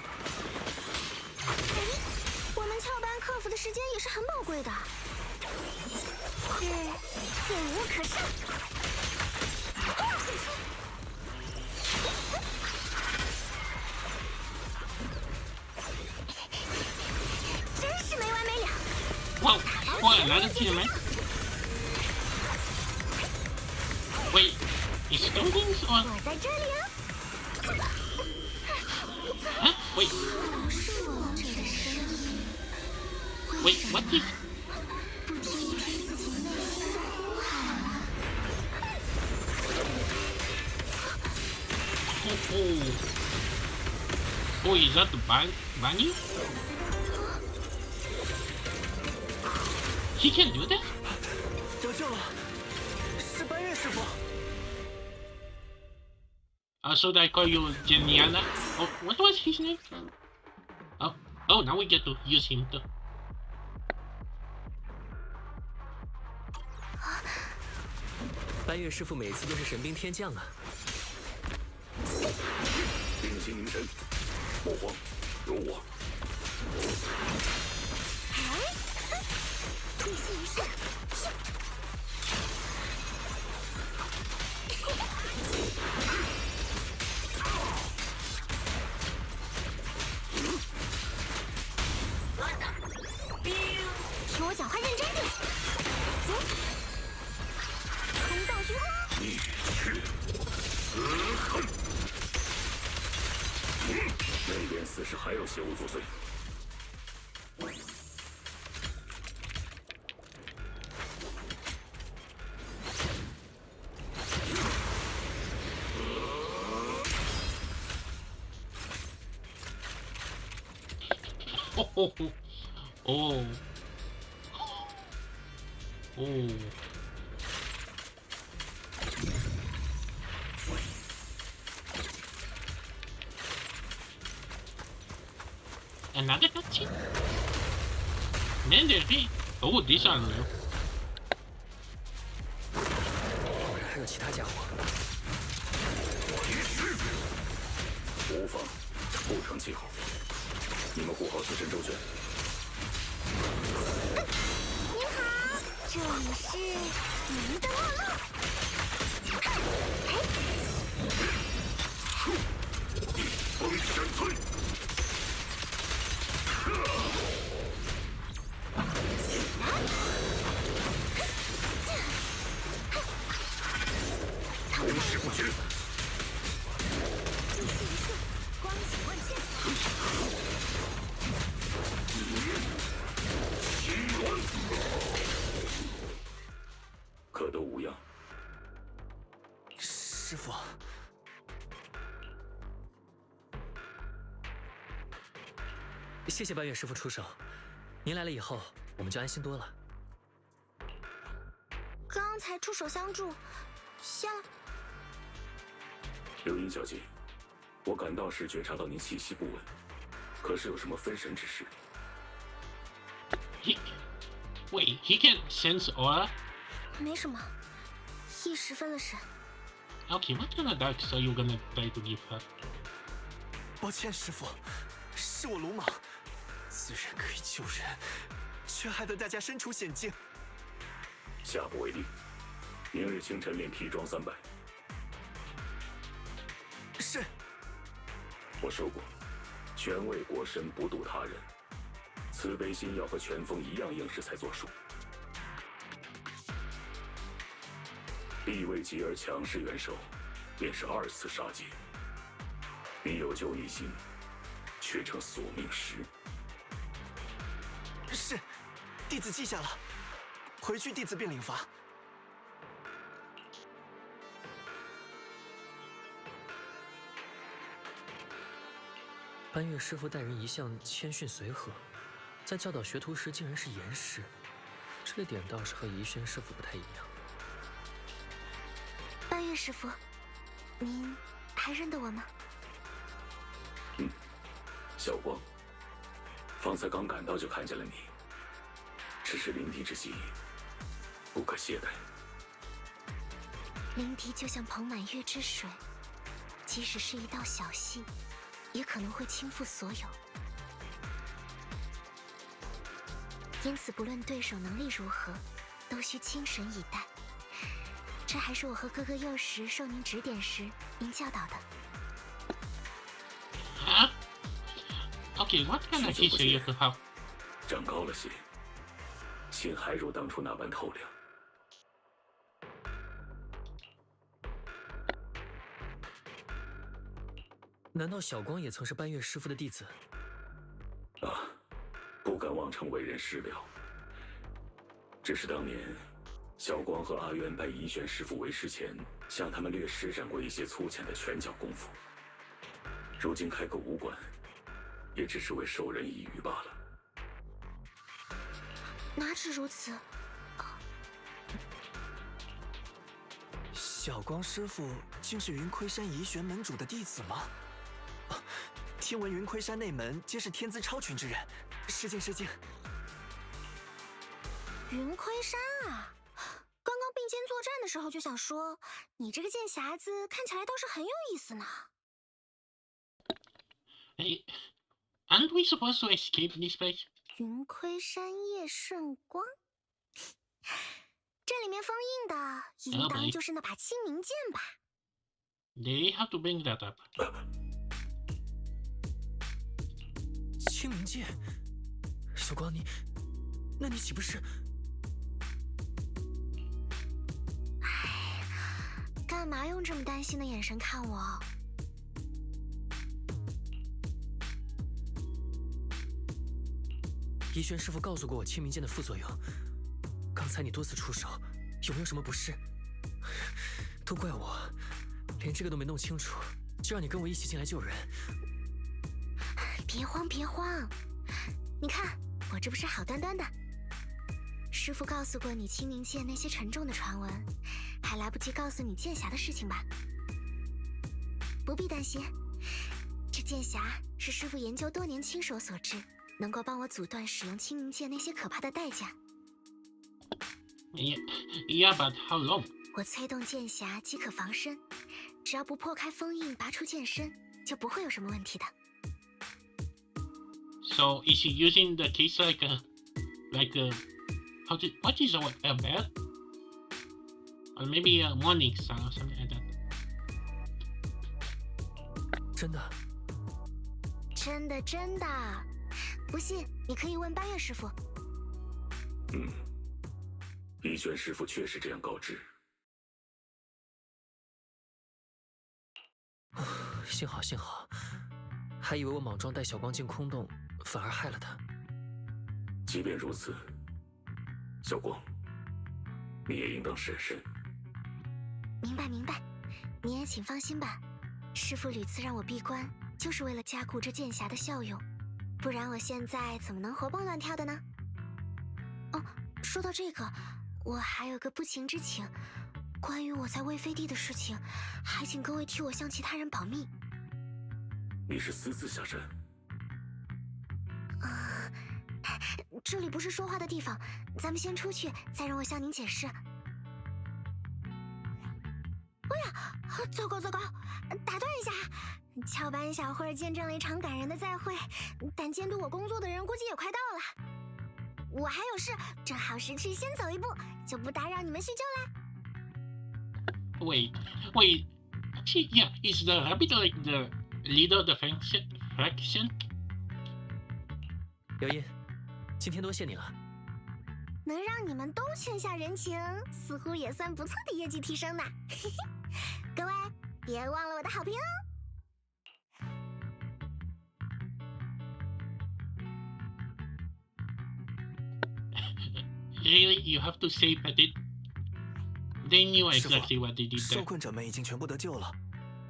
我们翘班克服的时间也是很宝贵的，是忍无可胜。真是没完没了。哇，来得及了没？ Wait, is Stones on? 我在这里啊。Huh? Wait, what is? Oh, is that the bunny? He can do that? 得救了，是半月师傅。So I call you Geniana. Oh, what was his name? Oh, now we get to use him too. 半月师傅每次都是神兵天降啊！屏息凝神，莫慌，容我。突袭一闪，听我讲话认真点。走，空荡虚空。逆去死恨。那边似是还有邪物作祟。哦。Another cutscene? Then there's me. Oh, these are new. 还有其他家伙。无妨，不成气候。你们护好自身周全。您好，这里是您的落落。逆风闪退。同时不绝。光启万千。可都无恙。师傅，谢谢半月师傅出手，您来了以后，我们就安心多了。刚才出手相助，谢了。刘英小姐，我赶到时觉察到您气息不稳，可是有什么分神之事？ Wait, he can sense aura? 没什么，一时分了神。 Okay, what kind of darks are you gonna try to give her? 抱歉，师傅，是我鲁莽。虽然可以救人，却害得大家身处险境。下不为例，明日清晨练皮装300。是。我说过，权为国身，不渡他人。慈悲心要和拳风一样硬实才作数。地位极而强势元首，便是2次杀劫。你有救一心，却成索命石。是，弟子记下了。回去弟子便领罚。班月师傅待人一向谦逊随和，在教导学徒时竟然是严师，这个点倒是和怡轩师傅不太一样。班月师傅，您还认得我吗？小光，方才刚赶到就看见了你，只是临敌之际，不可懈怠。临敌就像捧满月之水，即使是一道小溪，也可能会倾覆所有。因此，不论对手能力如何，都需清神以待。这还是我和哥哥幼时受您指点时您教导的。Huh? Okay, what kind of teacher you could have? 长高了些，心还如当初那般透亮。难道小光也曾是班月师傅的弟子？啊，不敢妄称为人师了。只是当年，小光和阿渊拜怡轩师傅为师前，向他们略施展过一些粗浅的拳脚功夫。如今开个武馆，也只是为授人以渔罢了。哪止如此？小光师傅竟是云亏山怡玄门主的弟子吗？听闻云亏山内门皆是天资超群之人，失敬失敬。云亏山啊，刚刚并肩作战的时候就想说，你这个贱匣子看起来倒是很有意思呢。Hey, aren't we supposed to escape this place? 云亏山叶顺光，这里面封印的应当就是那把清明剑吧？ They have to bring that up. 清明剑，小光你那你岂不是……哎，干嘛用这么担心的眼神看我？怡轩师傅告诉过我清明剑的副作用，刚才你多次出手，有没有什么不适？都怪我，连这个都没弄清楚，就让你跟我一起进来救人。别慌，别慌，你看我这不是好端端的。师傅告诉过你清明剑那些沉重的传闻，还来不及告诉你剑匣的事情吧？不必担心，这剑匣是师傅研究多年亲手所制，能够帮我阻断使用清明剑那些可怕的代价。Yeah, but how long? 我催动剑匣即可防身，只要不破开封印，拔出剑身，就不会有什么问题的。So is he using the case like a what is a bed? Or maybe a morning sun or something like that. 真的？真的真的，不信你可以问八月师傅。怡轩师傅确实这样告知。幸好幸好，还以为我莽撞带小光进空洞，反而害了他。即便如此，小光，你也应当审慎。明白明白，你也请放心吧。师傅屡次让我闭关，就是为了加固这剑匣的效用，不然我现在怎么能活蹦乱跳的呢？哦，说到这个，我还有个不情之请，关于我在魏飞地的事情，还请各位替我向其他人保密。你是私自下山？这里不是说话的地方，咱们先出去，再让我向您解释。哎呀，糟糕糟糕，打断一下，翘班小会见证了一场感人的再会，但监督我工作的人估计也快到了。我还有事，正好识趣，先走一步，就不打扰你们叙旧啦。Wait. Actually, yeah, is the rabbit like the leader of the faction? 刘音，今天多谢你了。能让你们都欠下人情，似乎也算不错的业绩提升呢。各位，别忘了我的好评哦。Really, you have to say that they knew exactly what they did there. 受困者们已经全部得救了，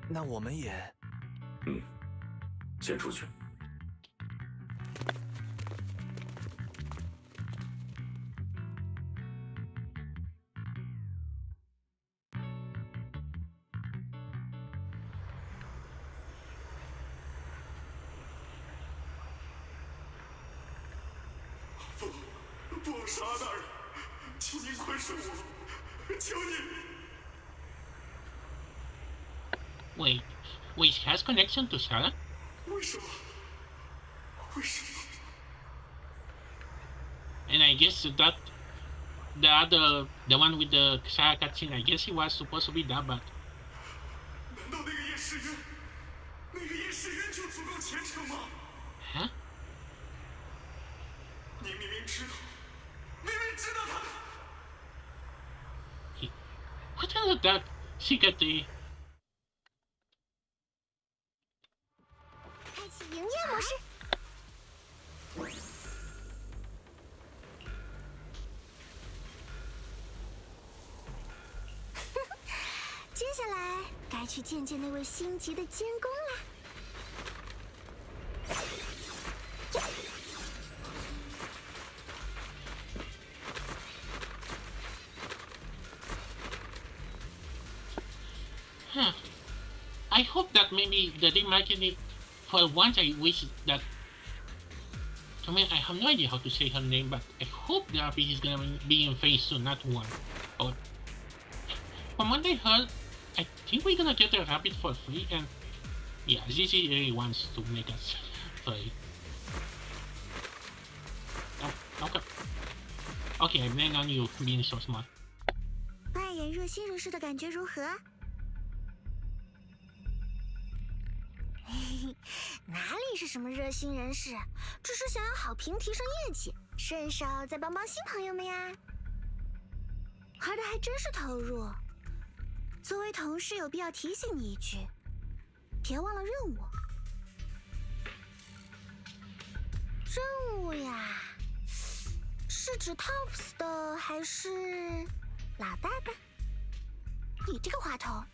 那我们也……先出去。不杀大人，请您宽恕我，求你。Wait, he has connection to Sarah? 为什么？ And I guess that the one with the Sarah cutscene, I guess he was supposed to be that, but 难道那个夜视渊就足够虔诚吗？ huh? 你明明知道他。What the hell is that secret? 开启营业模式。接下来该去见见那位星级的监工啦。Huh. I hope that maybe the remarketing for once I wish that I mean I have no idea how to say her name, but I hope the RPG is gonna be in phase 2, not 1. Or from what I heard, I think we're gonna get a rabbit for free, and yeah, zZz really wants to make us free. Oh, okay. Okay, I blame on you being so smart. 扮演热心人士的感觉如何？哪里你是什么热心人士，只是想要好评提升业绩，顺手再帮帮新朋友们呀。玩的还真是投入。作为同事，有必要提醒你一句，别忘了任务。任务呀，是指 Tops 的还是老大的？你这个话头，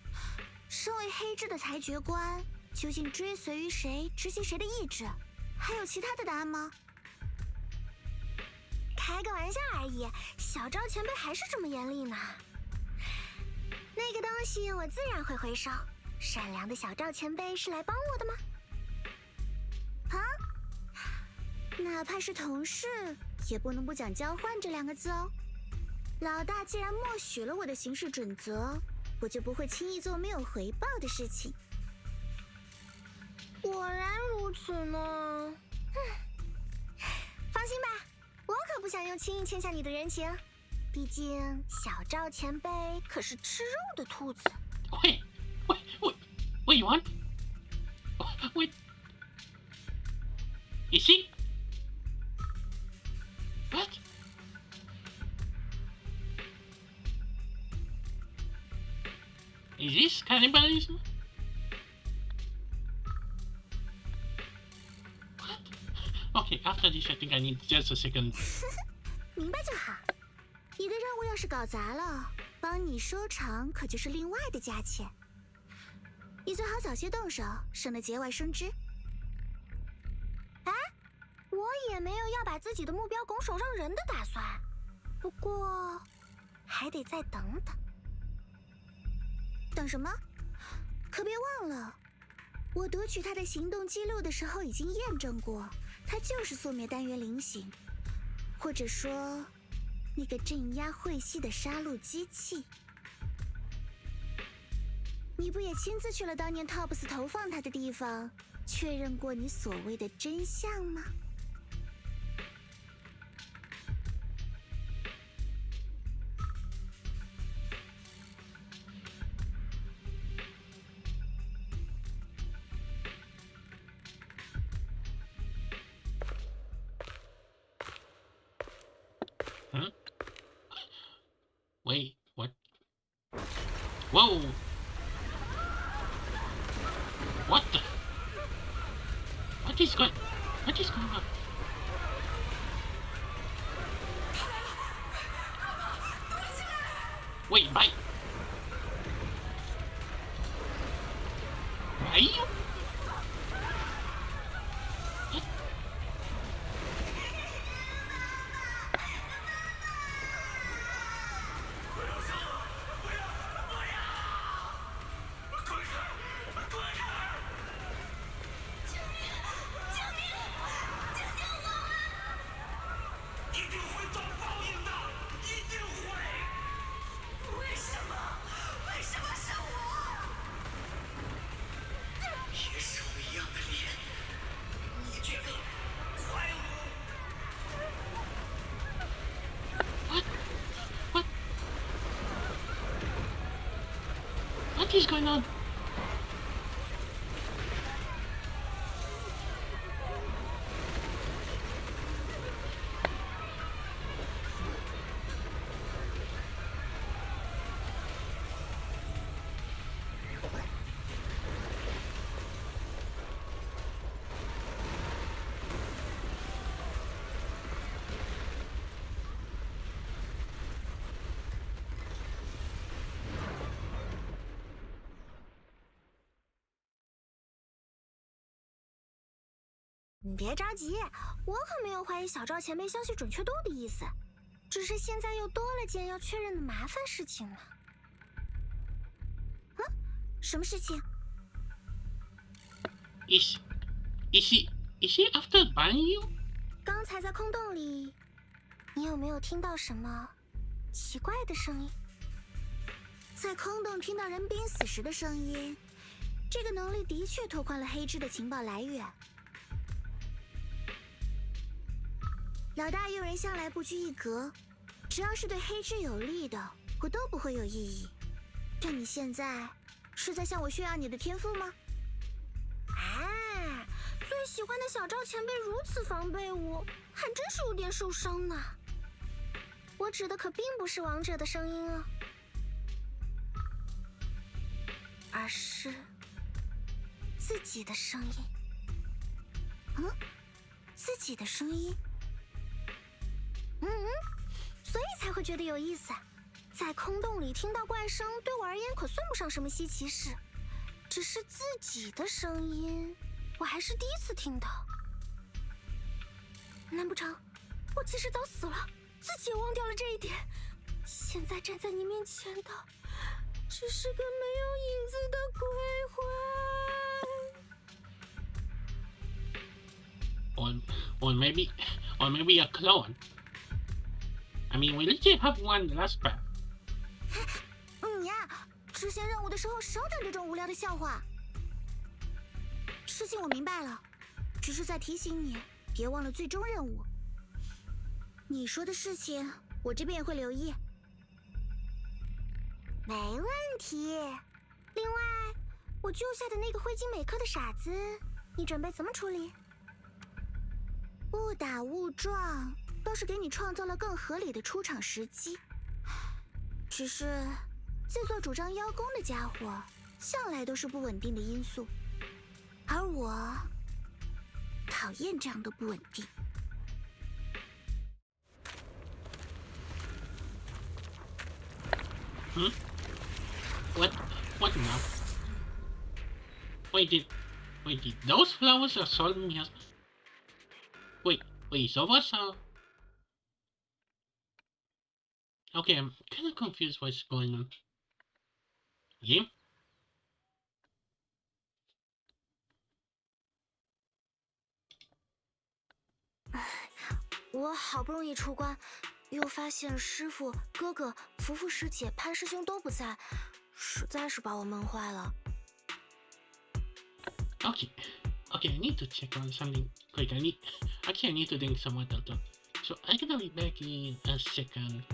身为黑制的裁决官，究竟追随于谁，执行谁的意志？还有其他的答案吗？开个玩笑而已，小赵前辈还是这么严厉呢。那个东西我自然会回收。善良的小赵前辈是来帮我的吗？啊？哪怕是同事，也不能不讲交换这2个字哦。老大既然默许了我的行事准则，我就不会轻易做没有回报的事情。果然如此呢。放心吧，我可不想用轻易欠下你的人情。毕竟小赵前辈可是吃肉的兔子。Wait, you want? Wait. Is he? What? Is this cannibalism? What? Okay, after this I think I need just a second. 明白就好。你的任务要是搞砸了，帮你收场可就是另外的价钱。你最好早些动手，省得节外生枝。哎，我也没有要把自己的目标拱手让人的打算，不过还得再等等。等什么？可别忘了，我读取他的行动记录的时候已经验证过，他就是宿灭单元菱形，或者说那个镇压晦系的杀戮机器。你不也亲自去了当年 Tops 投放他的地方，确认过你所谓的真相吗？Huh? Wait, what? Whoa! What the? What is going on? Wait, bye. Bye? What? What is going on?你别着急，我可没有怀疑小赵前辈消息准确度的意思，只是现在又多了件要确认的麻烦事情了。嗯，什么事情 Is he after banning you? 刚才在空洞里，你有没有听到什么奇怪的声音？在空洞听到人濒死时的声音，这个能力的确拓宽了黑制的情报来源。老大用人向来不拘一格，只要是对黑制有利的，我都不会有异议。但你现在是在向我炫耀你的天赋吗？啊，最喜欢的小赵前辈如此防备我，还真是有点受伤呢。我指的可并不是王者的声音啊，而是自己的声音。自己的声音。所以才会觉得有意思。在空洞里听到怪声，对我而言可算不上什么稀奇事。只是自己的声音，我还是第一次听到。难不成我其实早死了，自己也忘掉了这一点？现在站在你面前的，只是个没有影子的鬼魂。Or maybe a clone. I mean, we literally have one last path. 你呀，执行任务的时候少讲这种无聊的笑话。事情我明白了，只是在提醒你，别忘了最终任务。你说的事情，我这边也会留意。没问题。另外，我救下的那个灰烬美克的傻子，你准备怎么处理？误打误撞，倒是给你创造了更合理的出场时机。只是自作主张邀功的家伙，向来都是不稳定的因素，而我讨厌这样的不稳定。What now? Wait, did those flowers assault me as... Wait, so what's Okay, I'm kinda confused what's going on. Game? 我好不容易出关，又发现师傅、哥哥、福福师姐、潘师兄都不在，实在是把我闷坏了。Okay, I need to check on something quick. I need to drink some water too. So I'm gonna be back in a second.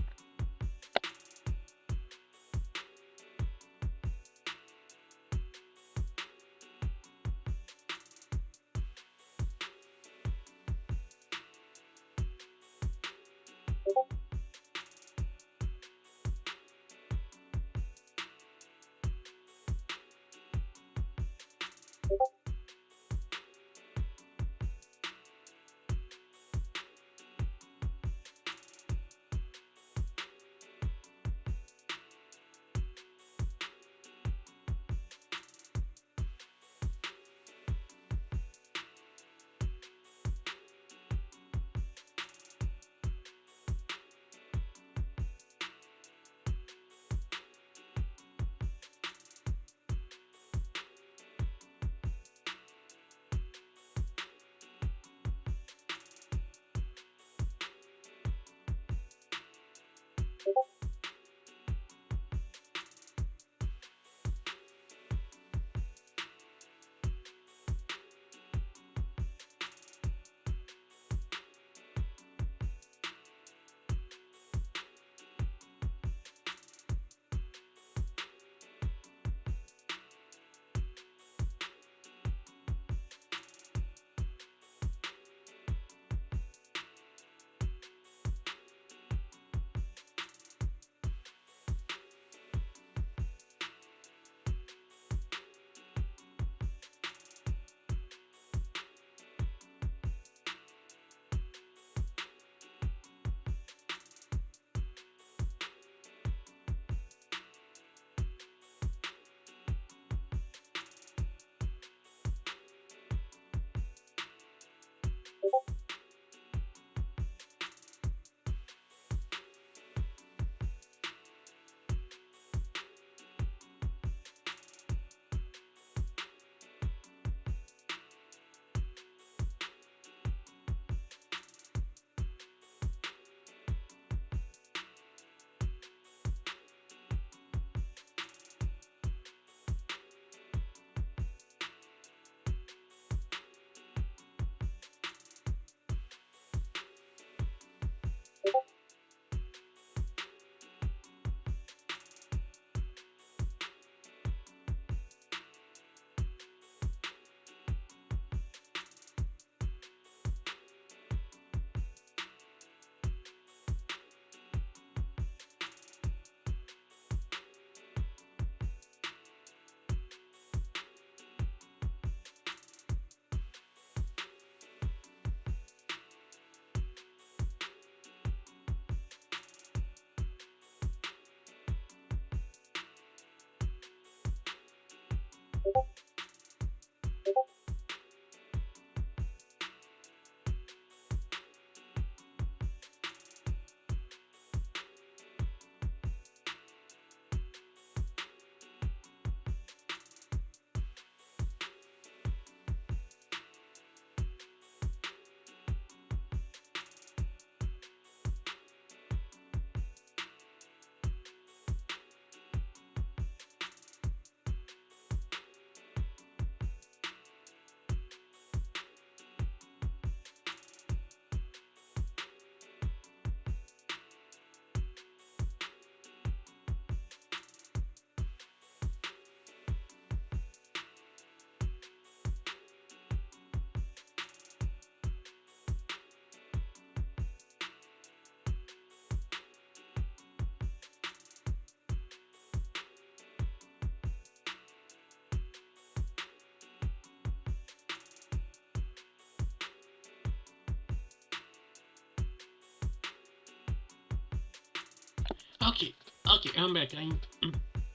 Okay, okay, I'm back.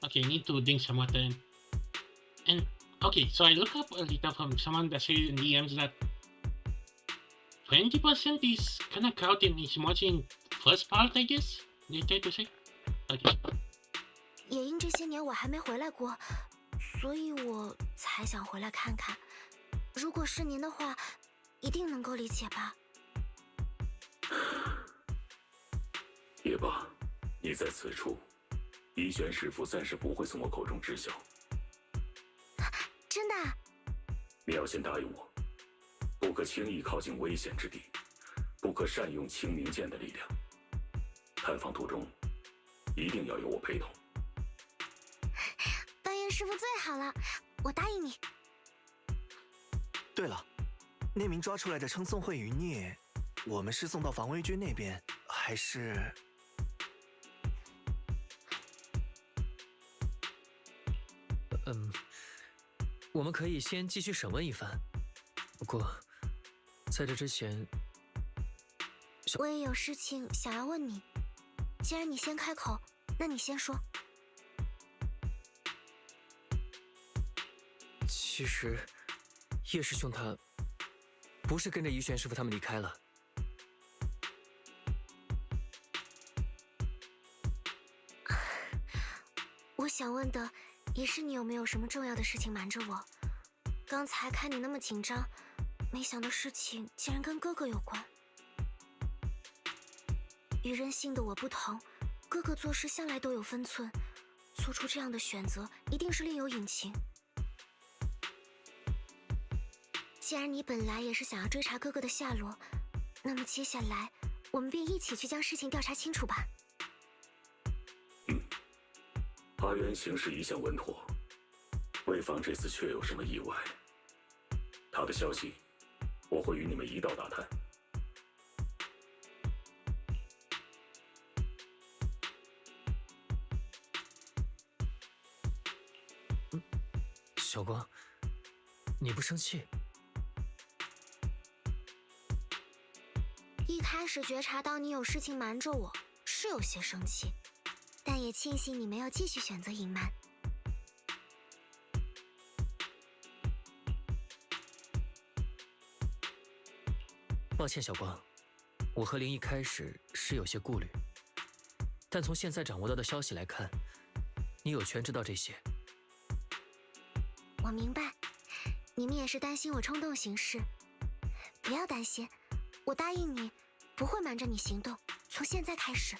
Okay, I need to drink some water. And okay, so I look up a little from someone that says in DMs that 20% is kind of crowded is watching first part, I guess. They try to say. Okay. 也因这些年我还没回来过，所以我才想回来看看。如果是您的话，一定能够理解吧？也罢，你在此处，怡轩师傅暂时不会从我口中知晓。真的？你要先答应我，不可轻易靠近危险之地，不可善用清明剑的力量。探访途中，一定要有我陪同。当然师傅最好了，我答应你。对了，那名抓出来的称宋慧余孽，我们是送到防卫军那边，还是？我们可以先继续审问一番。不过，在这之前，我也有事情想要问你。既然你先开口，那你先说。其实，叶师兄他不是跟着怡玄师傅他们离开了。我想问的也是你有没有什么重要的事情瞒着我？刚才看你那么紧张，没想到事情竟然跟哥哥有关。与任性的我不同，哥哥做事向来都有分寸，做出这样的选择一定是另有隐情。既然你本来也是想要追查哥哥的下落，那么接下来我们便一起去将事情调查清楚吧。阿元行事一向稳妥，为防这次确有什么意外，他的消息我会与你们一道打探。小光，你不生气？一开始觉察到你有事情瞒着我，是有些生气，但也庆幸你没有继续选择隐瞒。抱歉，小光，我和林一开始是有些顾虑，但从现在掌握到的消息来看，你有权知道这些。我明白，你们也是担心我冲动行事，不要担心，我答应你，不会瞒着你行动，从现在开始。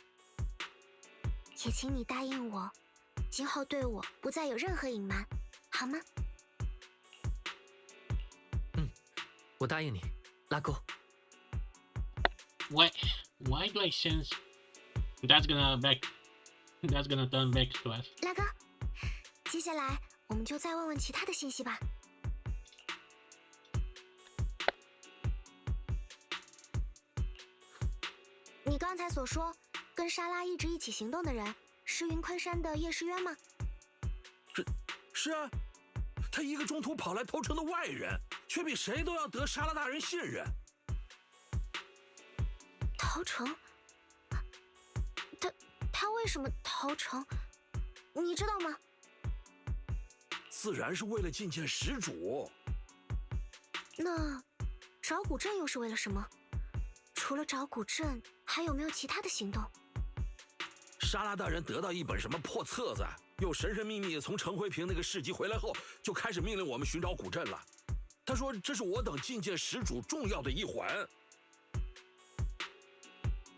也请你答应我，今后对我不再有任何隐瞒，好吗？我答应你，拉钩。Why do I sense that's gonna turn back to us? 拉钩。接下来我们就再问问其他的信息吧。你刚才所说跟莎拉一直一起行动的人是云昆山的叶诗渊吗？是啊，他一个中途跑来投诚的外人，却比谁都要得莎拉大人信任。投诚？他为什么投诚？你知道吗？自然是为了觐见始祖。那找古镇又是为了什么？除了找古镇，还有没有其他的行动？沙拉大人得到一本什么破册子，又神神秘秘从陈辉平那个市集回来后，就开始命令我们寻找古镇了。他说这是我等觐见始祖重要的一环。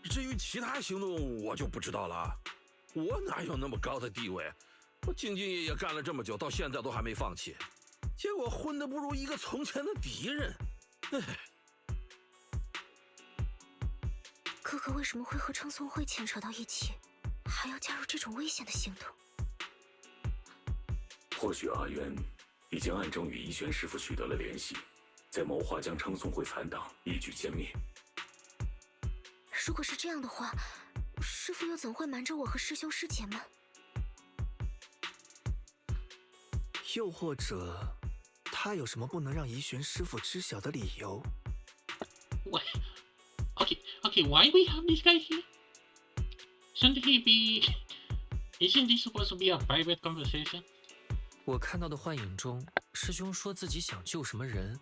至于其他行动，我就不知道了。我哪有那么高的地位？我兢兢业业干了这么久，到现在都还没放弃，结果混得不如一个从前的敌人。唉。哥哥为什么会和称颂会牵扯到一起，还要加入这种危险的行动？或许阿渊已经暗中与一玄师傅取得了联系，在谋划将称颂会残党一举歼灭。如果是这样的话，师父又怎会瞒着我和师兄师姐们？又或者，他有什么不能让怡玄师傅知晓的理由？喂。Okay, why we have this guy here? Shouldn't he be... Isn't this supposed to be a private conversation? 我看到的幻影中，师兄说自己想救什么人，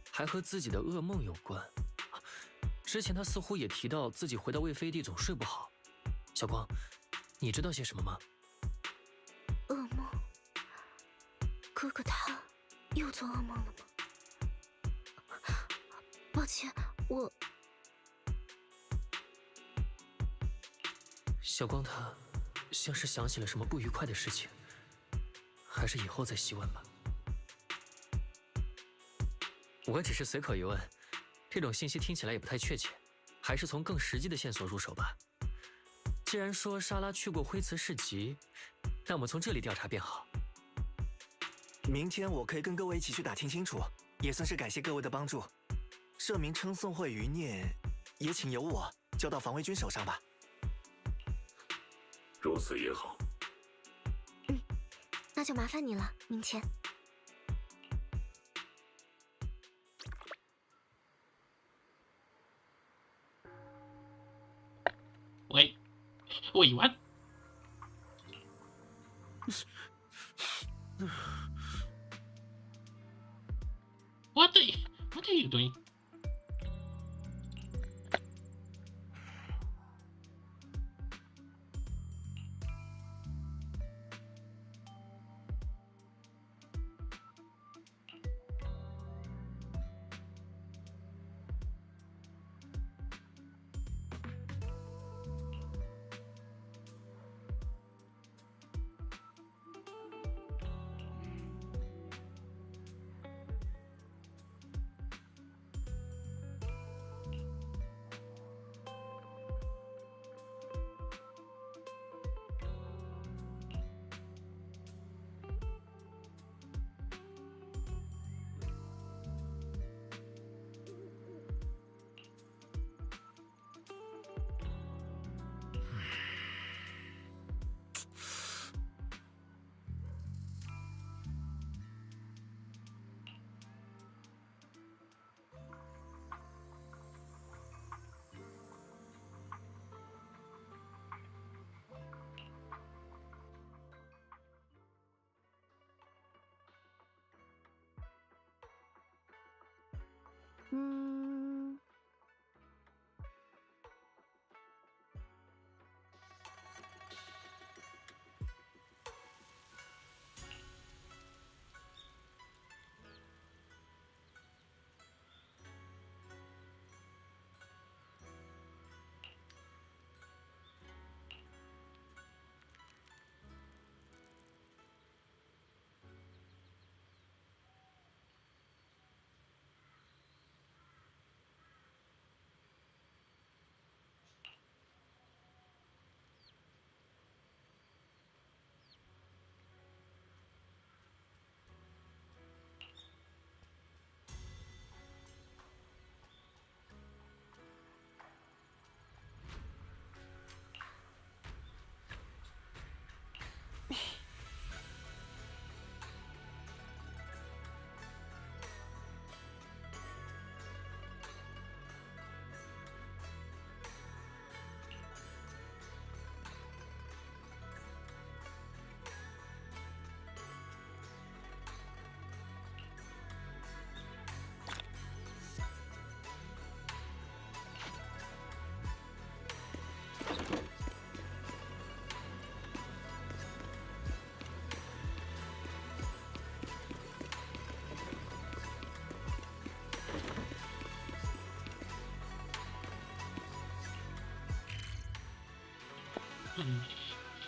还和自己的噩梦有关。之前他似乎也提到自己回到魏飞地总睡不好。小光，你知道些什么吗？噩梦？哥哥他又做噩梦了吗？抱歉，我……小光他像是想起了什么不愉快的事情，还是以后再细问吧。我只是随口一问，这种信息听起来也不太确切，还是从更实际的线索入手吧。既然说莎拉去过灰瓷市集，那我们从这里调查便好。明天我可以跟各位一起去打听清楚，也算是感谢各位的帮助。这名称颂会余孽，也请由我交到防卫军手上吧。如此也好。那就麻烦你了，明前。Wait, what? What are you doing?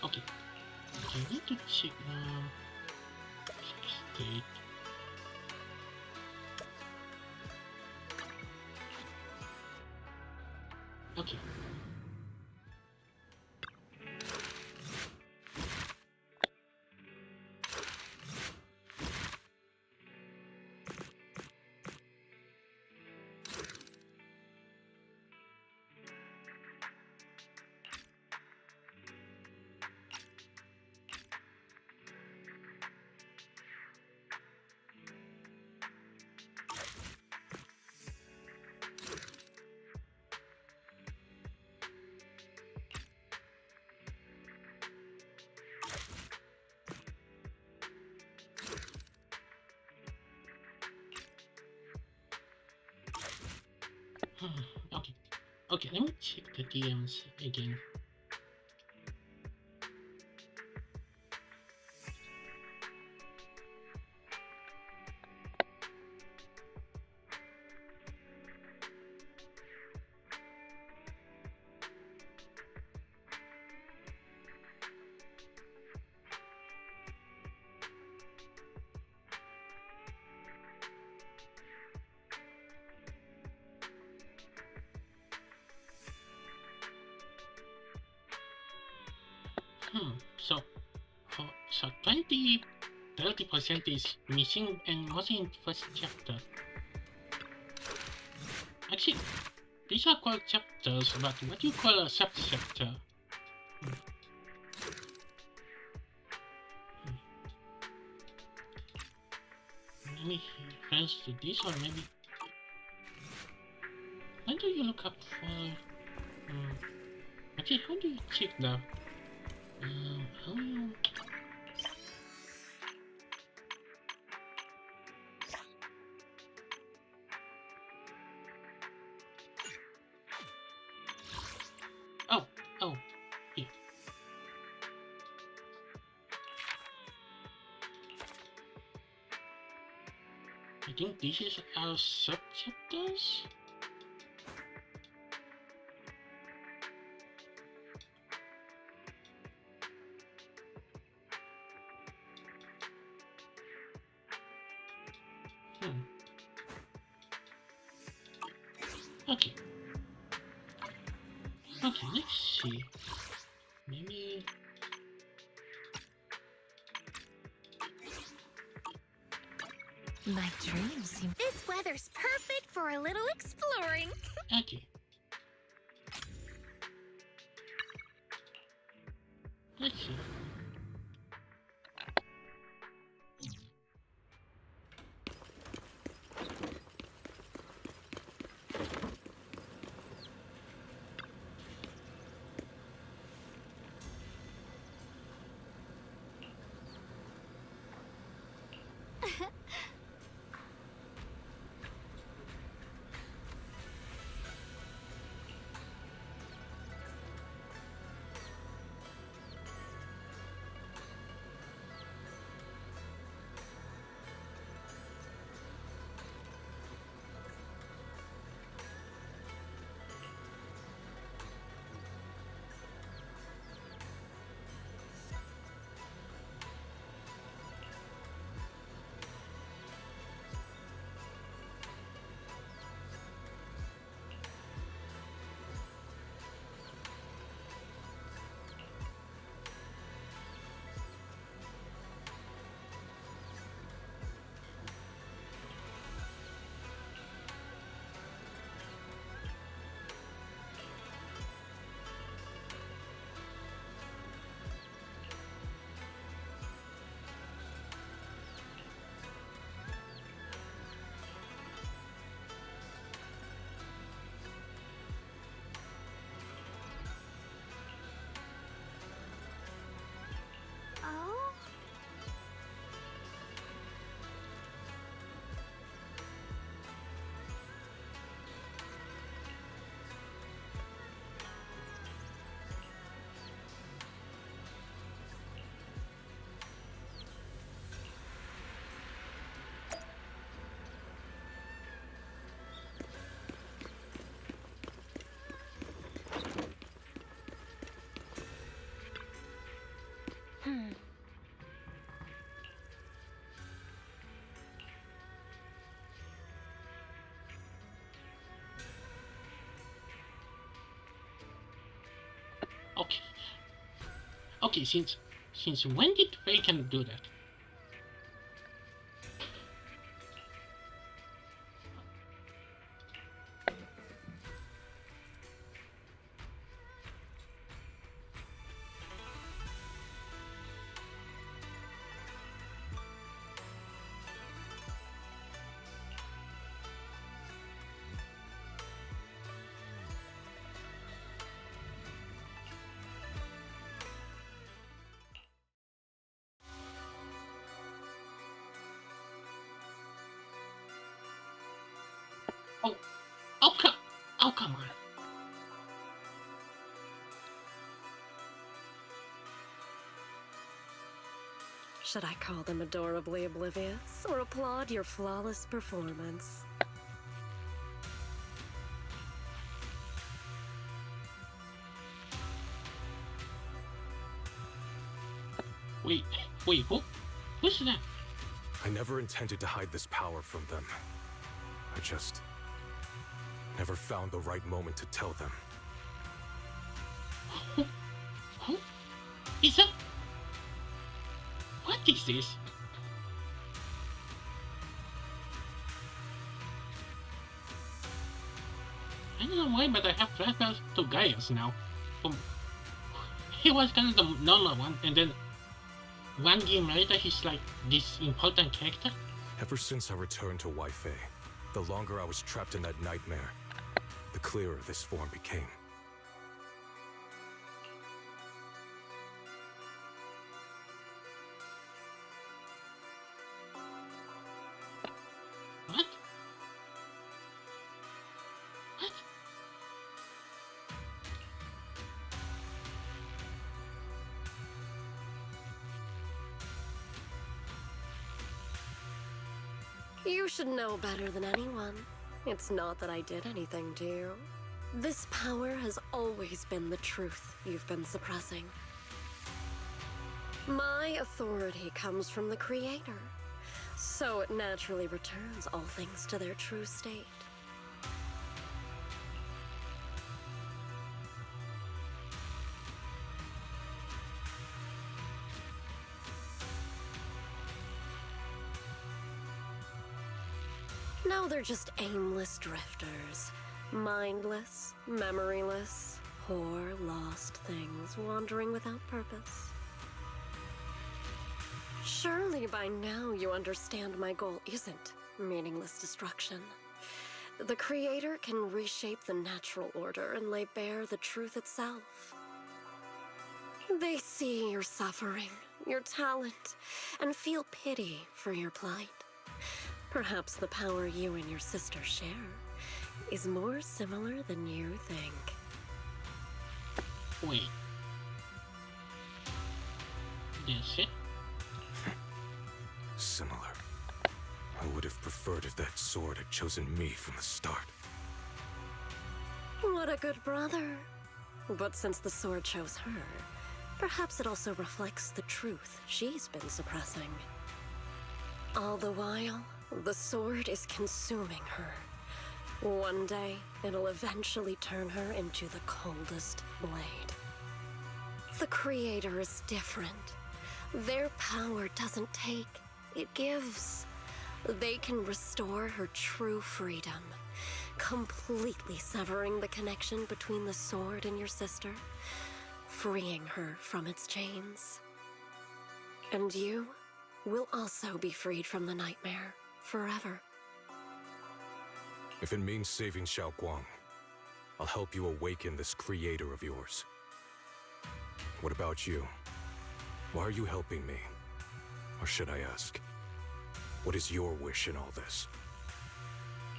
Okay. I need to check now. State. Okay. Okay. Okay, let me check the DMs again. So 30% is missing and wasn't in first chapter. Actually, these are called chapters, but what do you call a sub-chapter? Maybe refers to this, or maybe... How do you look up for... Actually, how do you check that? How do you... Oh, yeah. I think this is our sub-chapters? Okay. Okay, let's see. Maybe... My dreams seem... This weather's perfect for a little exploring. Okay. Let's see. Okay. Okay, since when did Faken do that? Oh, come on. Should I call them adorably oblivious or applaud your flawless performance? Wait, who's that? I never intended to hide this power from them. I just never found the right moment to tell them. Who? Is that? What is this? I don't know why, but I have flashbacks to Gaius now. He was kind of the normal one, and then one game later he's like this important character. Ever since I returned to Wi-Fi, the longer I was trapped in that nightmare, the clearer this form became. What? What? You should know better than anyone. It's not that I did anything to you. This power has always been the truth you've been suppressing. My authority comes from the Creator, so it naturally returns all things to their true state. Now they're just aimless drifters, mindless, memoryless, poor, lost things wandering without purpose. Surely by now you understand my goal isn't meaningless destruction. The Creator can reshape the natural order and lay bare the truth itself. They see your suffering, your talent, and feel pity for your plight. Perhaps the power you and your sister share is more similar than you think. Wait. That's it? Similar. I would have preferred if that sword had chosen me from the start. What a good brother. But since the sword chose her, perhaps it also reflects the truth she's been suppressing. All the while, the sword is consuming her. One day, it'll eventually turn her into the coldest blade. The Creator is different. Their power doesn't take, it gives. They can restore her true freedom, completely severing the connection between the sword and your sister, freeing her from its chains. And you will also be freed from the nightmare forever. If it means saving Xiaoguang, I'll help you awaken this creator of yours. What about you? Why are you helping me? Or should I ask, what is your wish in all this?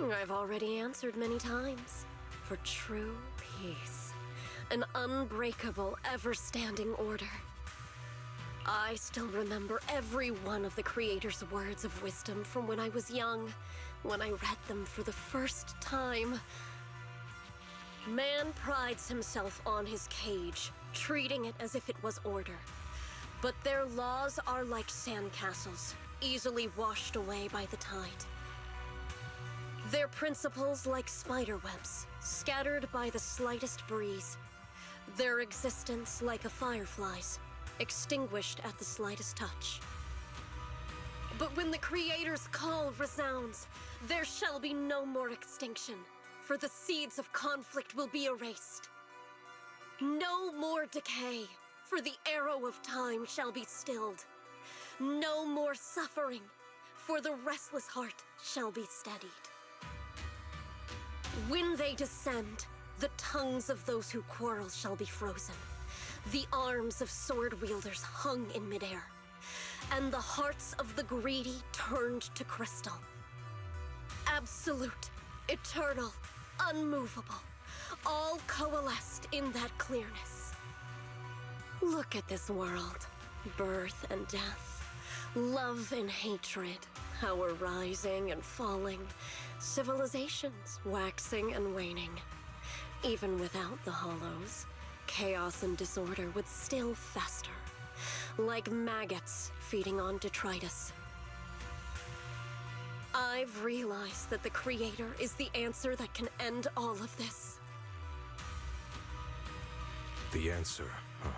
I've already answered many times. For true peace. An unbreakable, ever-standing order. I still remember every one of the Creator's words of wisdom from when I was young, when I read them for the first time. Man prides himself on his cage, treating it as if it was order. But their laws are like sandcastles, easily washed away by the tide. Their principles like spider webs, scattered by the slightest breeze. their existence like a firefly's, extinguished at the slightest touch. But when the Creator's call resounds, there shall be no more extinction, for the seeds of conflict will be erased. No more decay, for the arrow of time shall be stilled. No more suffering, for the restless heart shall be steadied. When they descend, the tongues of those who quarrel shall be frozen, the arms of sword wielders hung in midair, and the hearts of the greedy turned to crystal. Absolute, eternal, unmovable, all coalesced in that clearness. Look at this world, birth and death, love and hatred, our rising and falling, civilizations waxing and waning. Even without the hollows, chaos and disorder would still fester, like maggots feeding on detritus. I've realized that the Creator is the answer that can end all of this. The answer, huh?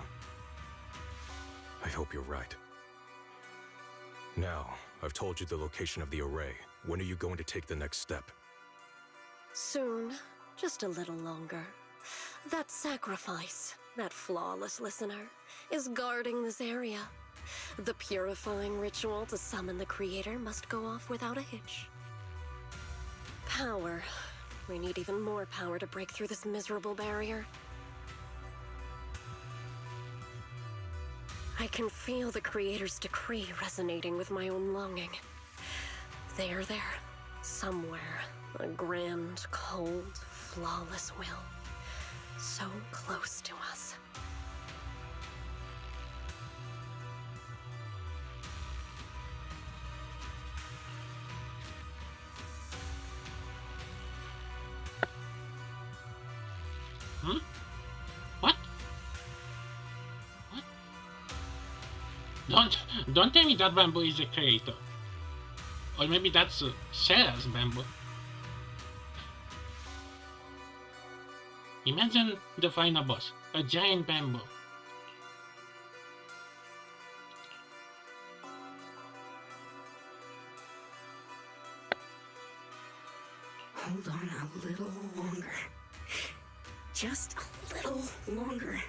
I hope you're right. Now, I've told you the location of the array. When are you going to take the next step? Soon, just a little longer. That sacrifice, that flawless listener, is guarding this area. The purifying ritual to summon the Creator must go off without a hitch. Power. We need even more power to break through this miserable barrier. I can feel the Creator's decree resonating with my own longing. They are there, somewhere. A grand, cold, flawless will. So close to us. Hmm? What? What? Don't tell me that Bamboo is a creator. Or maybe that's Sarah's Bamboo. Imagine the final boss, a giant bamboo. Hold on a little longer. Just a little longer.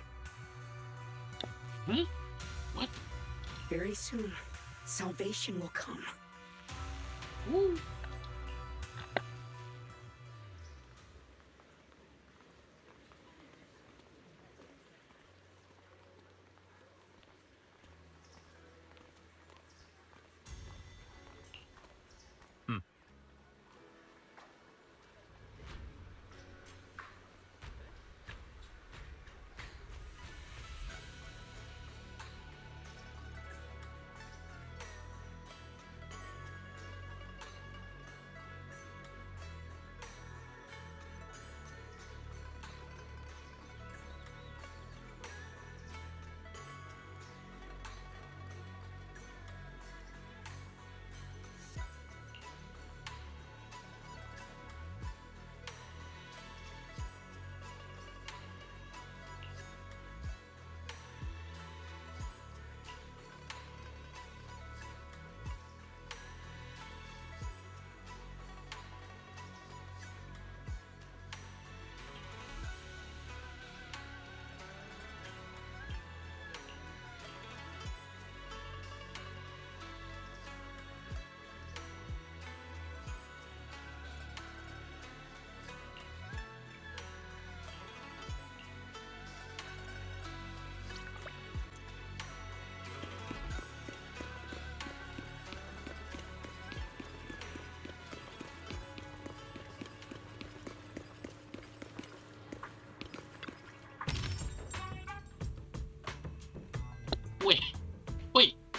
Hmm? What? Very soon, salvation will come. Ooh.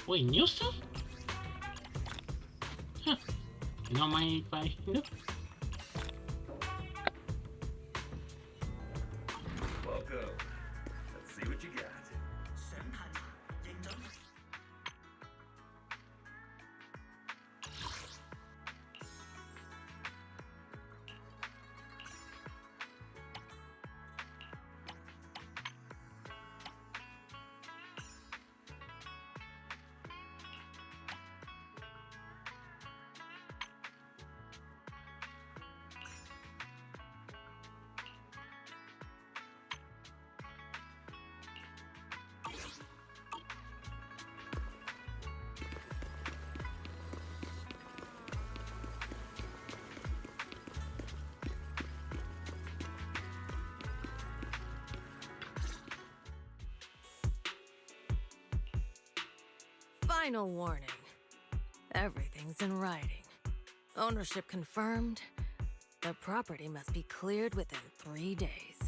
Wait, new stuff? Huh. You don't mind if I look? Welcome. Let's see what you got. Final warning. Everything's in writing. Ownership confirmed. The property must be cleared within 3 days.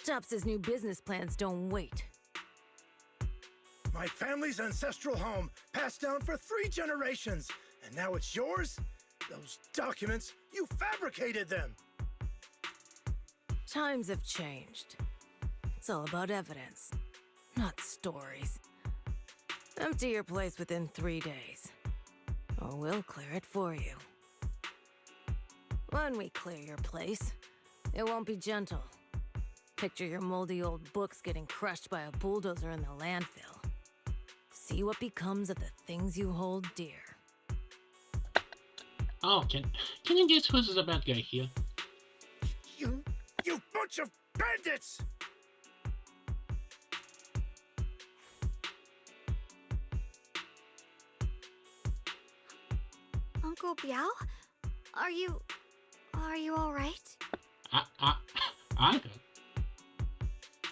Tubbs' new business plans don't wait. My family's ancestral home, passed down for 3 generations, and now it's yours? Those documents, you fabricated them! Times have changed. It's all about evidence, not stories. Empty your place within 3 days, or we'll clear it for you. When we clear your place, it won't be gentle. Picture your moldy old books getting crushed by a bulldozer in the landfill. See what becomes of the things you hold dear. Oh, can you guess who's the bad guy here? You bunch of bandits! Uncle Biao? Are you all right? Uncle?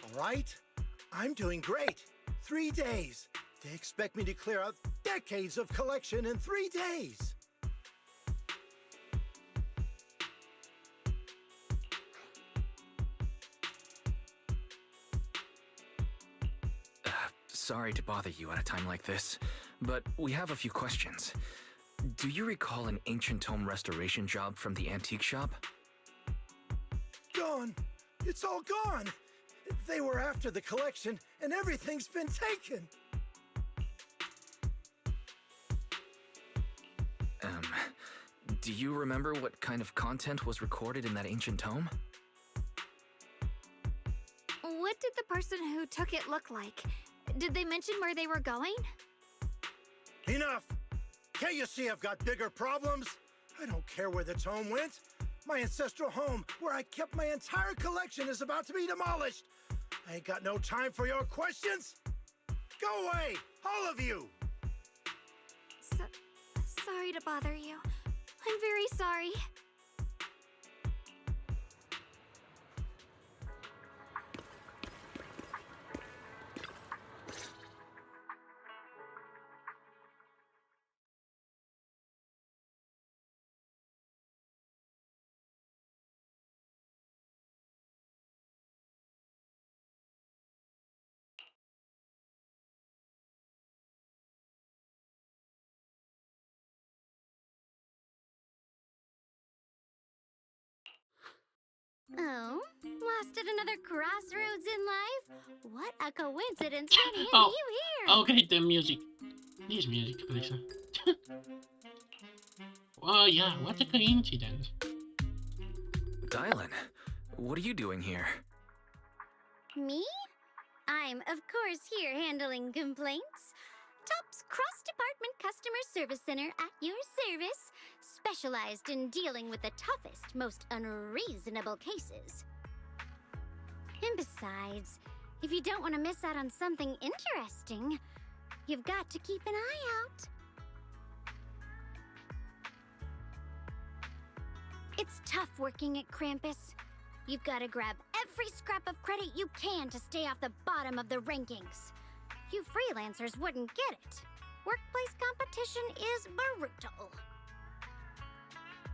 All right, I'm doing great. 3 days. They expect me to clear out decades of collection in 3 days. Sorry to bother you at a time like this, but we have a few questions. Do you recall an ancient tome restoration job from the antique shop? Gone. It's all gone. They were after the collection, and everything's been taken. Do you remember what kind of content was recorded in that ancient tome? What did the person who took it look like? Did they mention where they were going? Enough! Can't you see I've got bigger problems? I don't care where the tome went. My ancestral home, where I kept my entire collection, is about to be demolished. I ain't got no time for your questions. Go away, all of you! Sorry to bother you. I'm very sorry. Oh, lost at another crossroads in life? What a coincidence running into you here! Okay, the music. This music, please. Oh yeah, what a coincidence. Dylan, what are you doing here? Me? I'm, of course, here handling complaints. Top's cross-department customer service center at your service, specialized in dealing with the toughest, most unreasonable cases. And besides, if you don't want to miss out on something interesting, you've got to keep an eye out. It's tough working at Krampus. You've got to grab every scrap of credit you can to stay off the bottom of the rankings. You freelancers wouldn't get it. Workplace competition is brutal.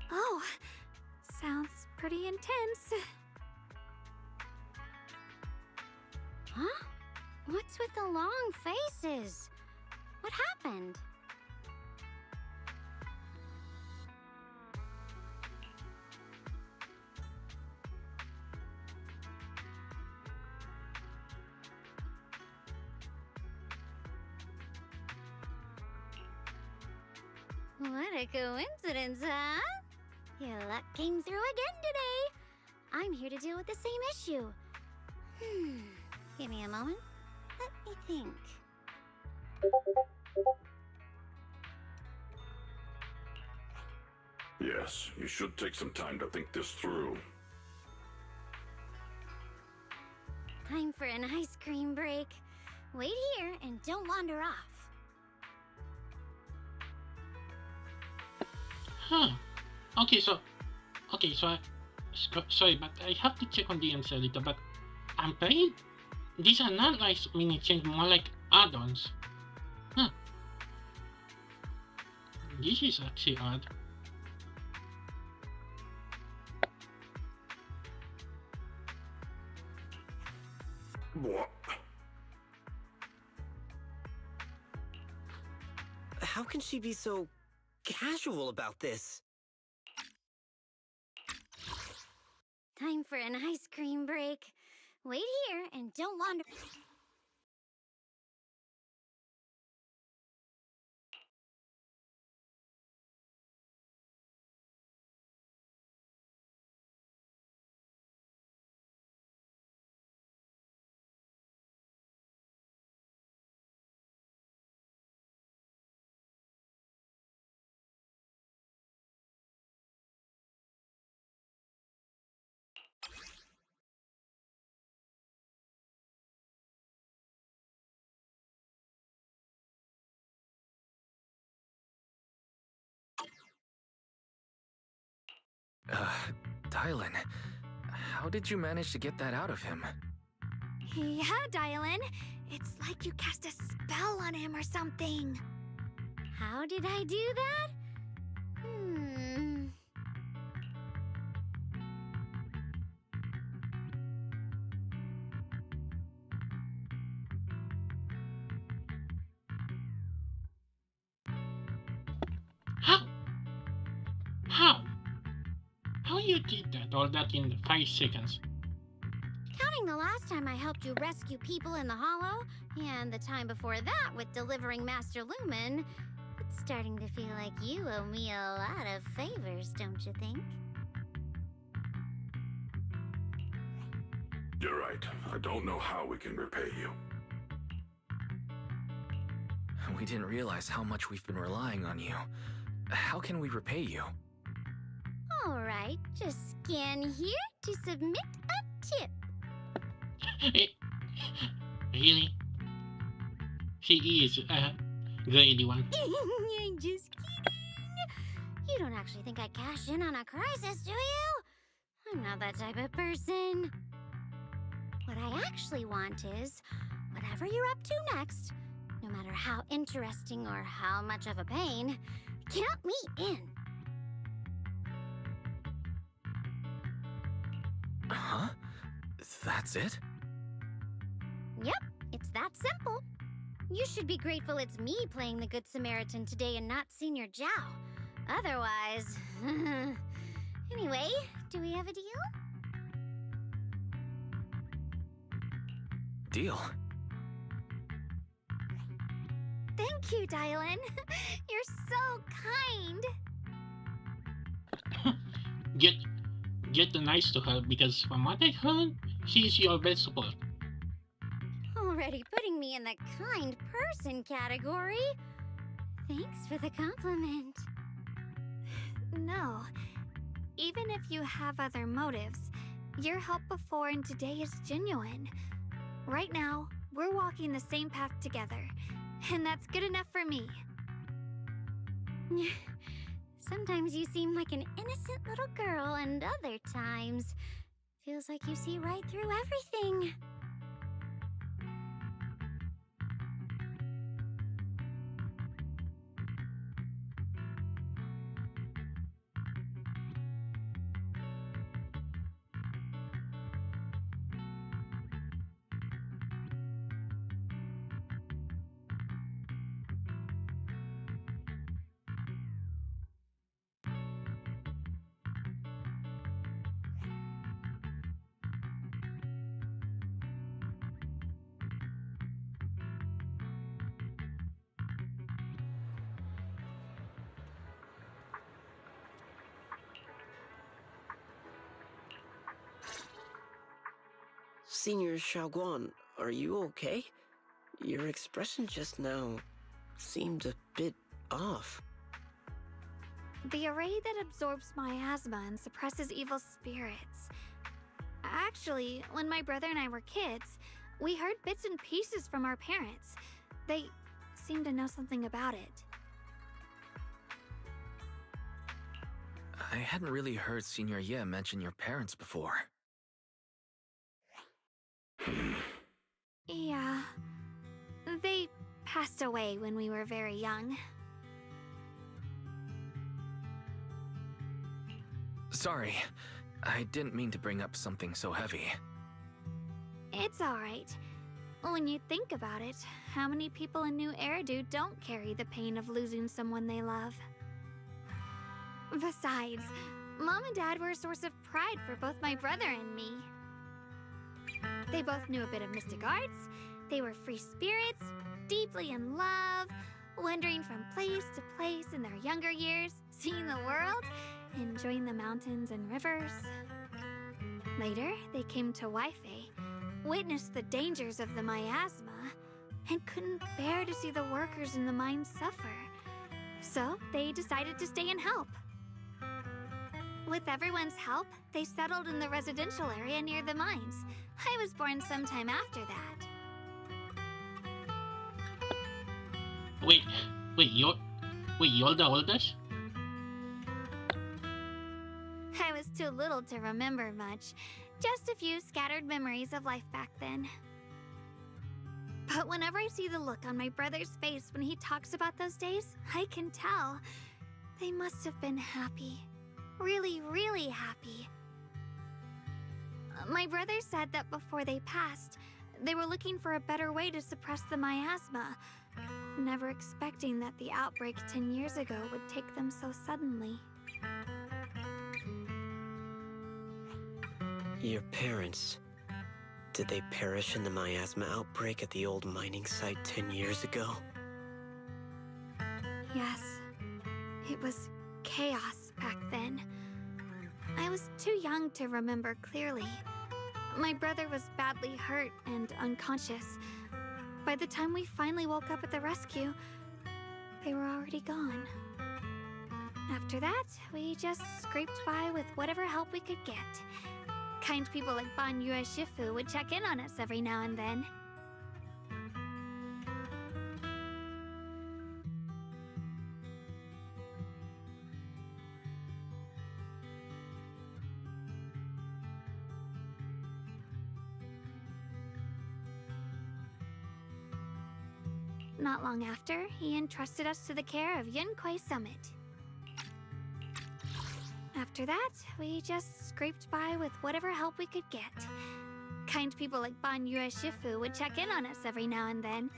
Oh, sounds pretty intense. Huh? What's with the long faces? What happened? What a coincidence, huh? Your luck came through again today. I'm here to deal with the same issue. Give me a moment. Let me think. Yes, you should take some time to think this through. Time for an ice cream break. Wait here and don't wander off. Huh. Okay, so sorry, but I have to check on the DMs a little, but I'm paying. These are not like mini change, more like add-ons. This is actually odd. What? How can she be so casual about this? Time for an ice cream break. Wait here and don't wander. Dylan, how did you manage to get that out of him? Yeah, Dylan. It's like you cast a spell on him or something. How did I do that? How you did that? All that in 5 seconds? Counting the last time I helped you rescue people in the Hollow, and the time before that with delivering Master Lumen, it's starting to feel like you owe me a lot of favors, don't you think? You're right. I don't know how we can repay you. We didn't realize how much we've been relying on you. How can we repay you? All right, just scan here to submit a tip. Really? She is a greedy one. I'm just kidding. You don't actually think I'd cash in on a crisis, do you? I'm not that type of person. What I actually want is, whatever you're up to next, no matter how interesting or how much of a pain, count me in. Huh? That's it? Yep, it's that simple. You should be grateful it's me playing the Good Samaritan today and not Senior Zhao. Otherwise... Anyway, do we have a deal? Deal? Thank you, Dylan. You're so kind. Get nice to her, because from what I heard, she's your best support. Already putting me in the kind person category. Thanks for the compliment. No. Even if you have other motives, your help before and today is genuine. Right now, we're walking the same path together, and that's good enough for me. Sometimes you seem like an innocent little girl, and other times, feels like you see right through everything. Senior Xiaoguan, are you okay? Your expression just now seemed a bit off. The array that absorbs miasma and suppresses evil spirits. Actually, when my brother and I were kids, we heard bits and pieces from our parents. They seemed to know something about it. I hadn't really heard Senior Ye mention your parents before. Yeah. They passed away when we were very young. Sorry. I didn't mean to bring up something so heavy. It's alright. When you think about it, how many people in New Eridu don't carry the pain of losing someone they love? Besides, Mom and Dad were a source of pride for both my brother and me. They both knew a bit of mystic arts, they were free spirits, deeply in love, wandering from place to place in their younger years, seeing the world, enjoying the mountains and rivers. Later, they came to Waifei, witnessed the dangers of the miasma, and couldn't bear to see the workers in the mine suffer. So they decided to stay and help. With everyone's help, they settled in the residential area near the mines. I was born sometime after that. Wait, you're the oldest? I was too little to remember much. Just a few scattered memories of life back then. But whenever I see the look on my brother's face when he talks about those days, I can tell. They must have been happy. Really, really happy. My brother said that before they passed, they were looking for a better way to suppress the miasma, never expecting that the outbreak 10 years ago would take them so suddenly. Your parents, did they perish in the miasma outbreak at the old mining site 10 years ago? Yes. It was chaos back then. I was too young to remember clearly. My brother was badly hurt and unconscious. By the time we finally woke up at the rescue, they were already gone. After that, we just scraped by with whatever help we could get. Kind people like Ban Yue Shifu would check in on us every now and then. Not long after, he entrusted us to the care of Yunquei Summit. After that, we just scraped by with whatever help we could get. Kind people like Ban Yue Shifu would check in on us every now and then.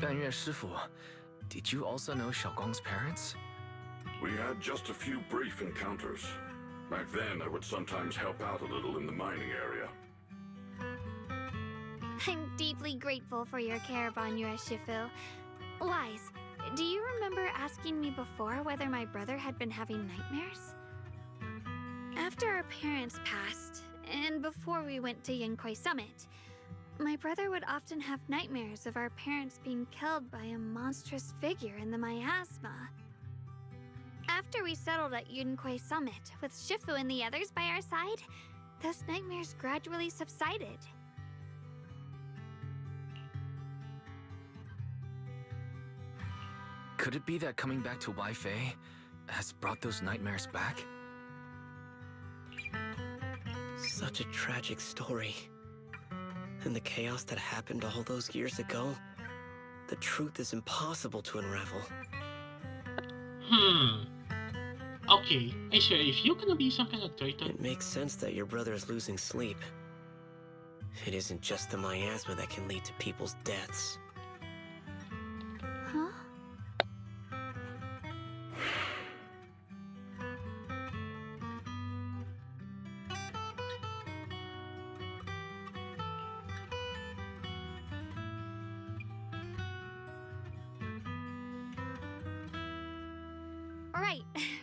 Ban Yue Shifu, did you also know Xiaoguang's parents? We had just a few brief encounters. Back then, I would sometimes help out a little in the mining area. I'm deeply grateful for your care, Ban Yue Shifu. Wise, do you remember asking me before whether my brother had been having nightmares? After our parents passed, and before we went to Yunquei Summit, my brother would often have nightmares of our parents being killed by a monstrous figure in the miasma. After we settled at Yunquei Summit, with Shifu and the others by our side, those nightmares gradually subsided. Could it be that coming back to Waifei has brought those nightmares back? Such a tragic story. And the chaos that happened all those years ago, the truth is impossible to unravel. Okay, I swear, if you're gonna be some kind of traitor... It makes sense that your brother is losing sleep. It isn't just the miasma that can lead to people's deaths. Huh?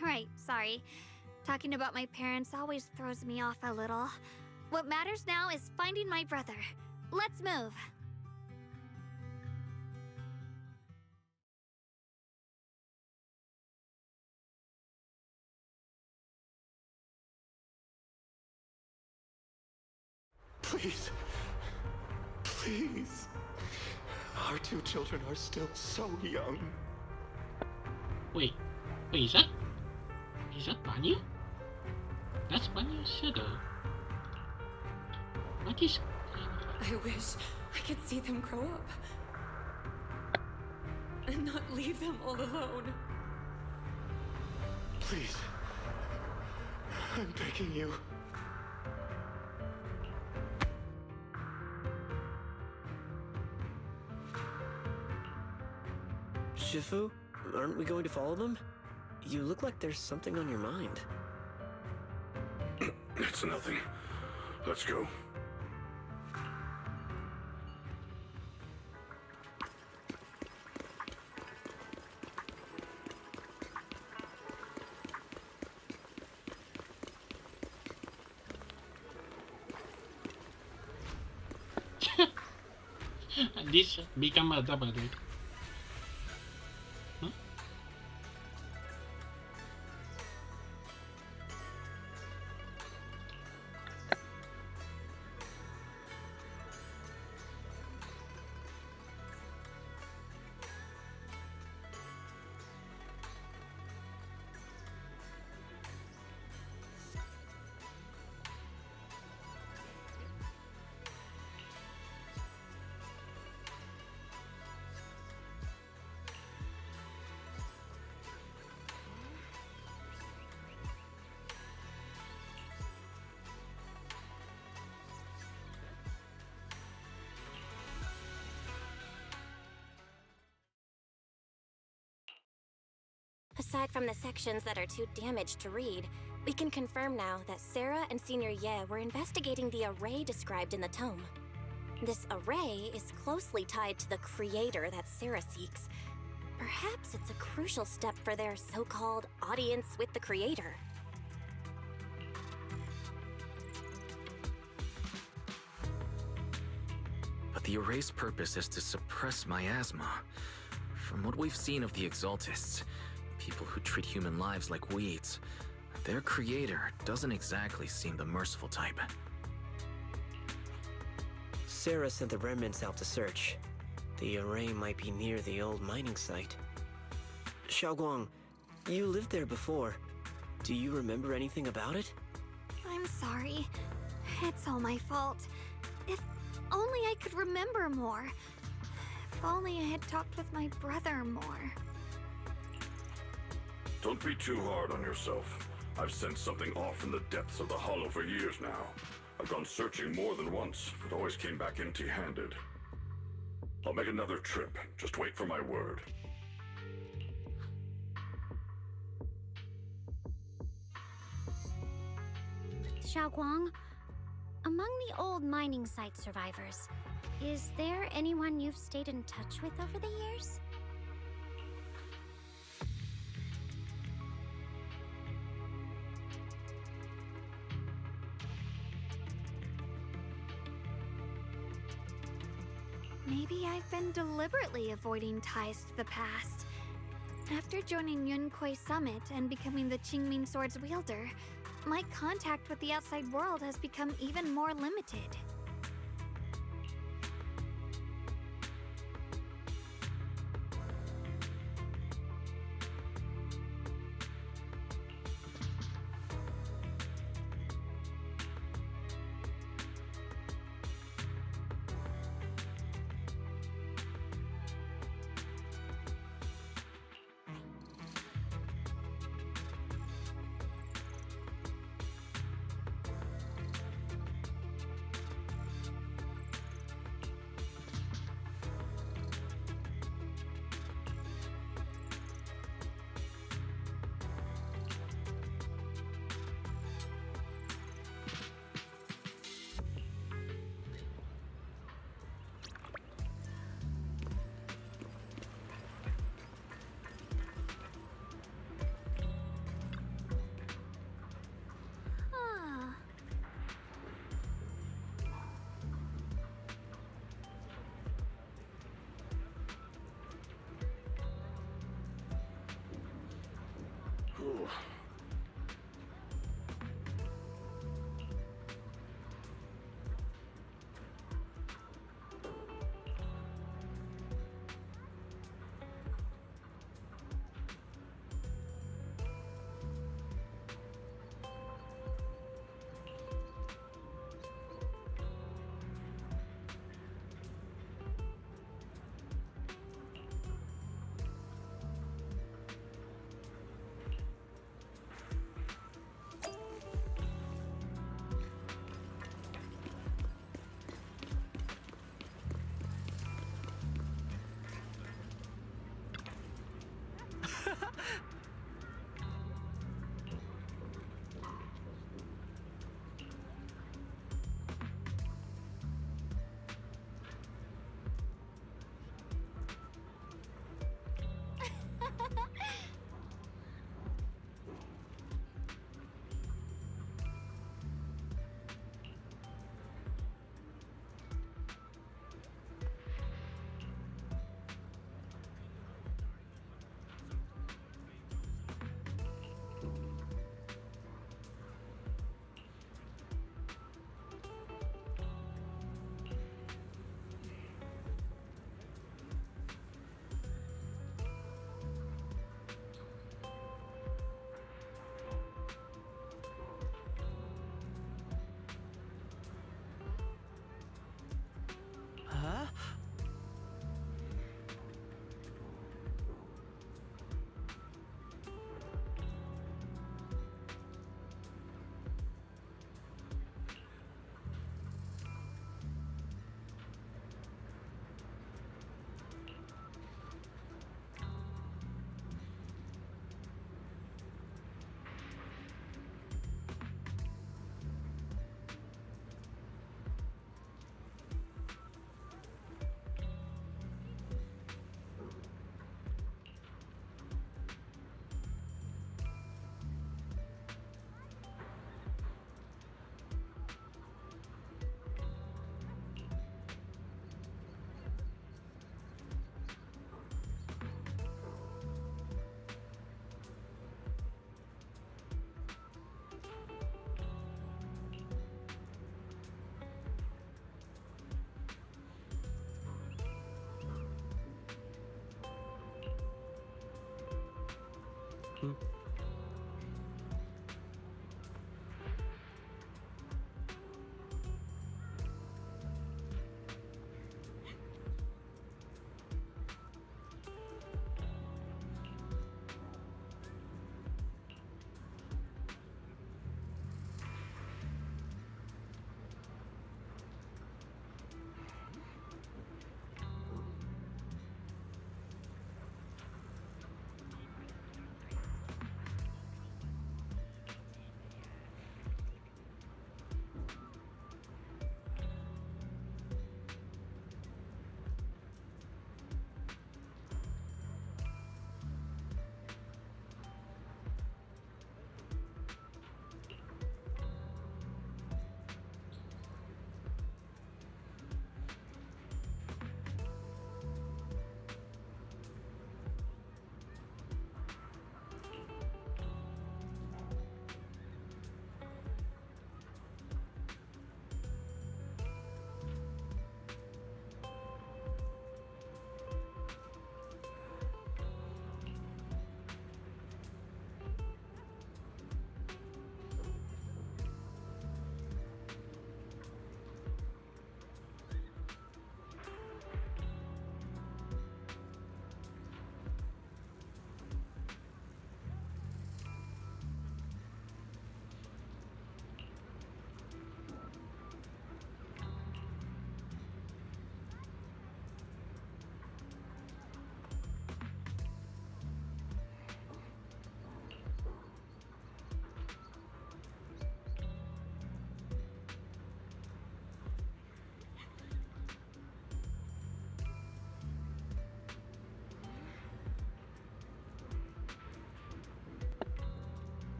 Right, sorry. Talking about my parents always throws me off a little. What matters now is finding my brother. Let's move. Please. Please. Our two children are still so young. Wait, is that Is that Banyu? That's Banyu's shadow. What is... I wish I could see them grow up. And not leave them all alone. Please. I'm begging you. Shifu, aren't we going to follow them? You look like there's something on your mind. It's nothing. Let's go. This become a double. Huh? Aside from the sections that are too damaged to read, we can confirm now that Sarah and Senior Ye were investigating the array described in the tome. This array is closely tied to the creator that Sarah seeks. Perhaps it's a crucial step for their so-called audience with the creator. But the array's purpose is to suppress miasma. From what we've seen of the Exaltists, people who treat human lives like weeds, their creator doesn't exactly seem the merciful type. Sarah sent the remnants out to search. The array might be near the old mining site. Xiaoguang, you lived there before. Do you remember anything about it? I'm sorry. It's all my fault. If only I could remember more. If only I had talked with my brother more. Don't be too hard on yourself. I've sensed something off in the depths of the hollow for years now. I've gone searching more than once, but always came back empty-handed. I'll make another trip. Just wait for my word. Xiaoguang, among the old mining site survivors, is there anyone you've stayed in touch with over the years? Maybe I've been deliberately avoiding ties to the past. After joining Yunkuei Summit and becoming the Qingming Sword's wielder, my contact with the outside world has become even more limited.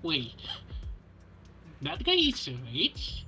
Wait, that guy is rich?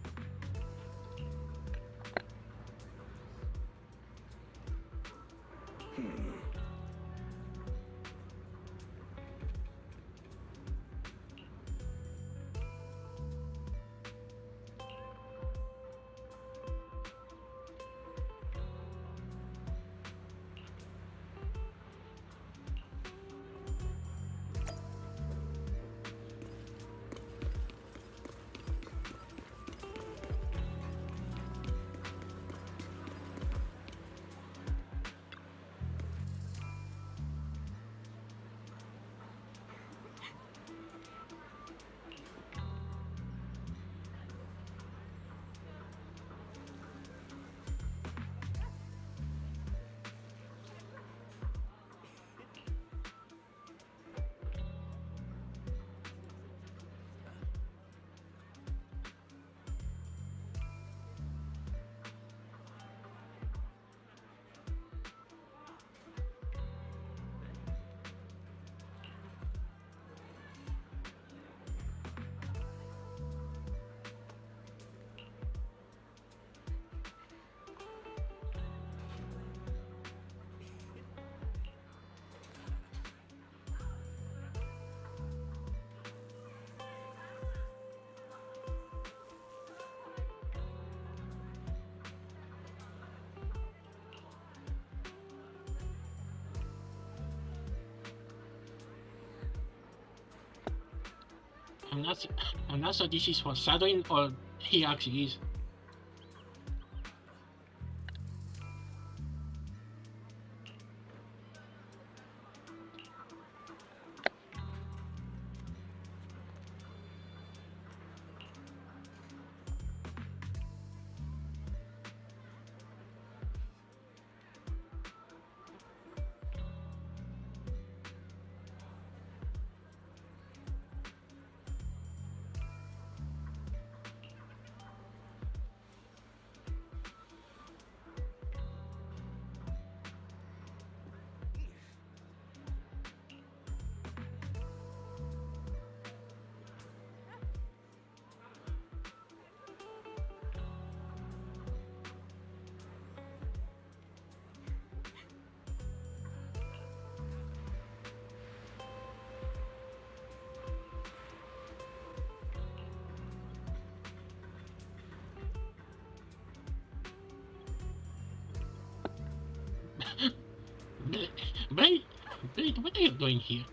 I'm not sure this is foreshadowing or he actually is. Blade, what are you doing here?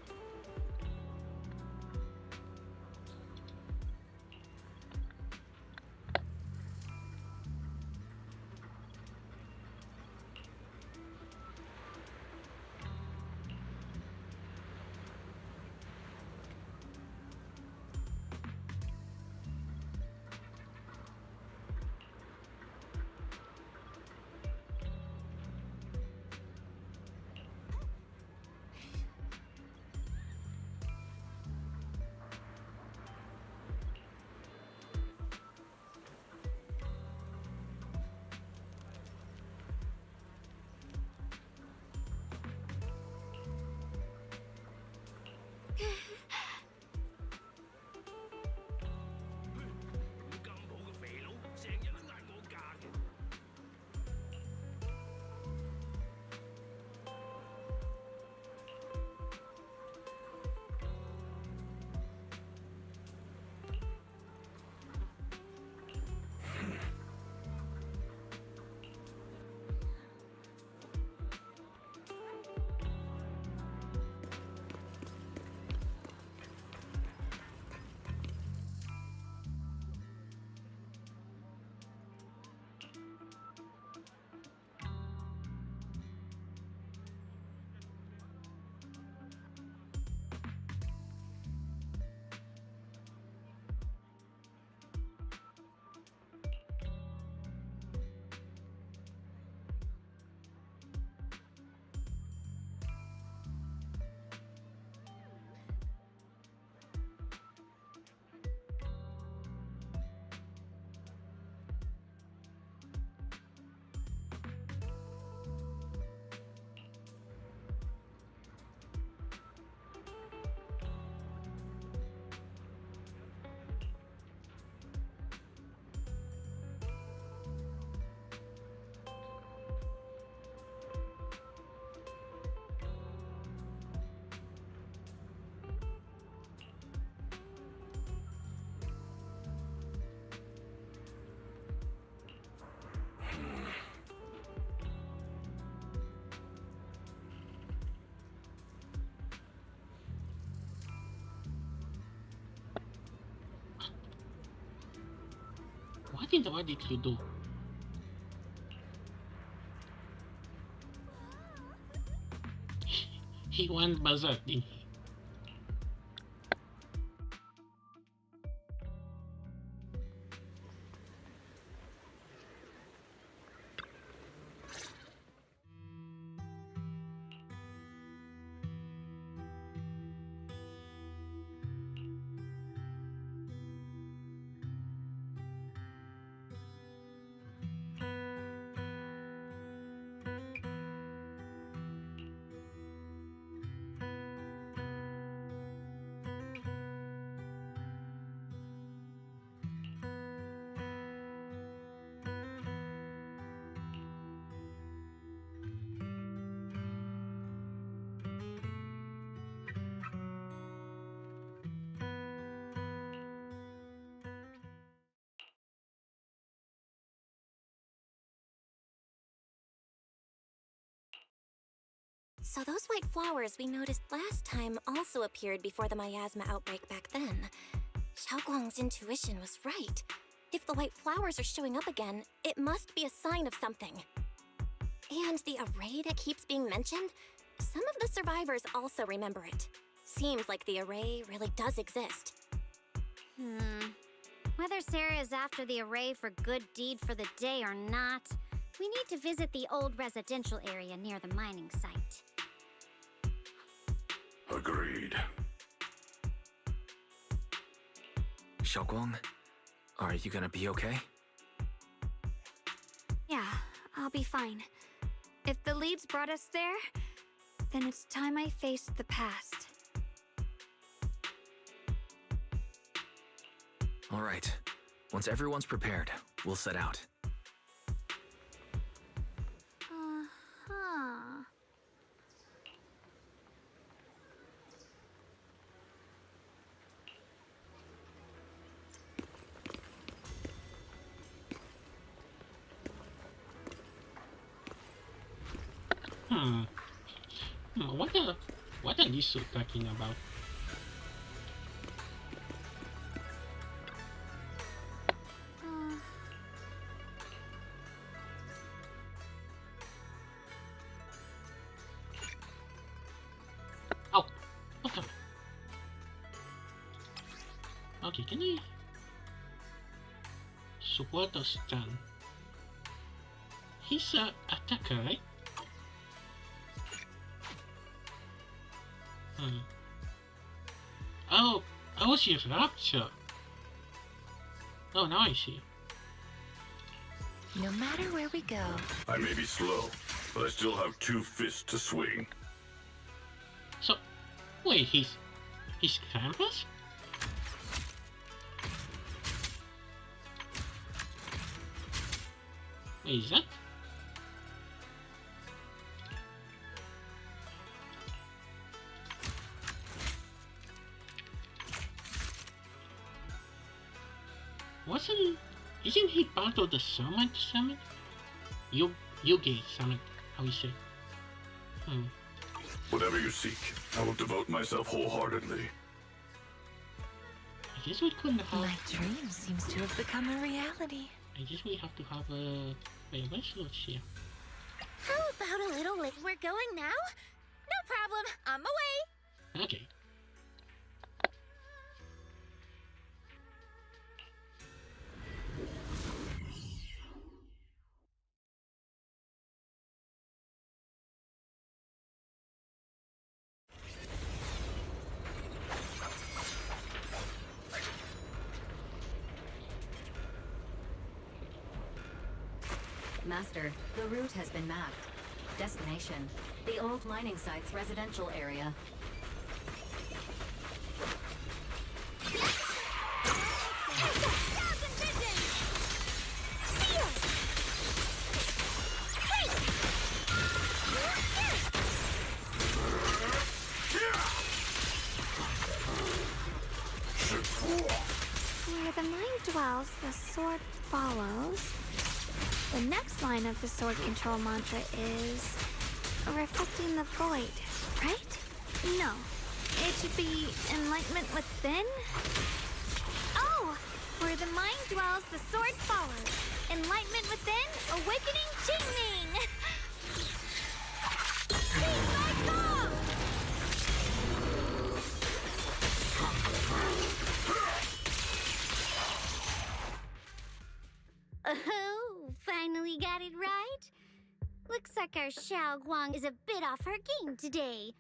What did you do? He went berserk, didn't he? So those white flowers we noticed last time also appeared before the miasma outbreak back then. Xiaoguang's intuition was right. If the white flowers are showing up again, it must be a sign of something. And the array that keeps being mentioned? Some of the survivors also remember it. Seems like the array really does exist. Whether Sarah is after the array for good deed for the day or not, we need to visit the old residential area near the mining site. Agreed. Xiaoguang, are you gonna be okay? Yeah, I'll be fine. If the leads brought us there, then it's time I faced the past. All right. Once everyone's prepared, we'll set out. What are these two talking about? Oh, okay. Okay, can I support or stun? He's a attacker, right? Oh, she's Rapture. Oh, now I see. No matter where we go. I may be slow, but I still have 2 fists to swing. So, wait, he's Krampus? Wait, is that? Isn't he part of the summit? Yugi summit, how you say? Whatever you seek, I will devote myself wholeheartedly. I guess we couldn't have... My dream seems to have become a reality. I guess we have to have a... Wait, where's Lucia? How about a little late? We're going now? No problem, on my way. Okay. Master, the route has been mapped. Destination, the old mining site's residential area. Where the mind dwells, the sword follows. The next line of the sword control mantra is reflecting the void, right? No, it should be enlightenment within. Oh, where the mind dwells, the sword follows. Enlightenment within, awakening Jingming. Oh, finally got it right. Looks like our Xiaoguang is a bit off her game today.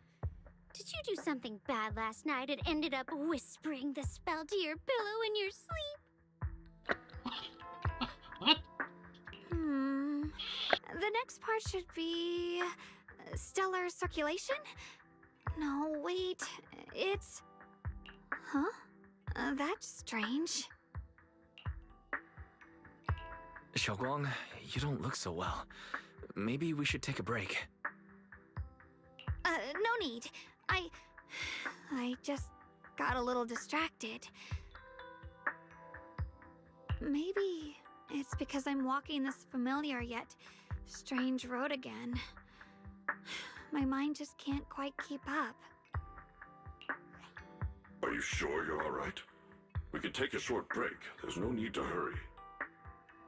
Did you do something bad last night and ended up whispering the spell to your pillow in your sleep? What? The next part should be... stellar circulation? No, wait. It's... Huh? That's strange. Xiaoguang, you don't look so well. Maybe we should take a break. No need. I just got a little distracted. Maybe it's because I'm walking this familiar yet strange road again. My mind just can't quite keep up. Are you sure you're all right? We can take a short break. There's no need to hurry.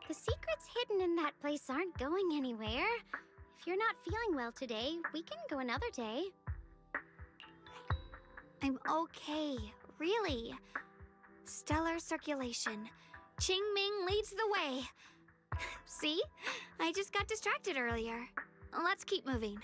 The secrets hidden in that place aren't going anywhere. If you're not feeling well today, we can go another day. I'm okay, really. Stellar circulation. Qingming leads the way. See? I just got distracted earlier. Let's keep moving.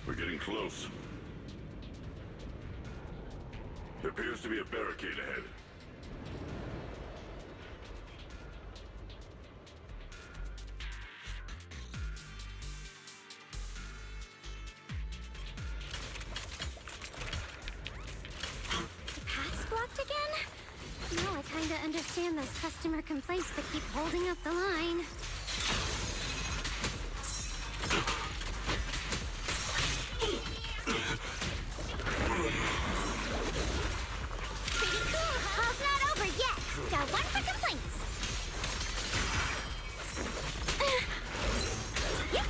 We're getting close. There appears to be a barricade ahead. The path's blocked again? No, I kinda understand those customer complaints that keep holding up the line. Pretty cool! Call's not over yet! Got one for complaints! Yep.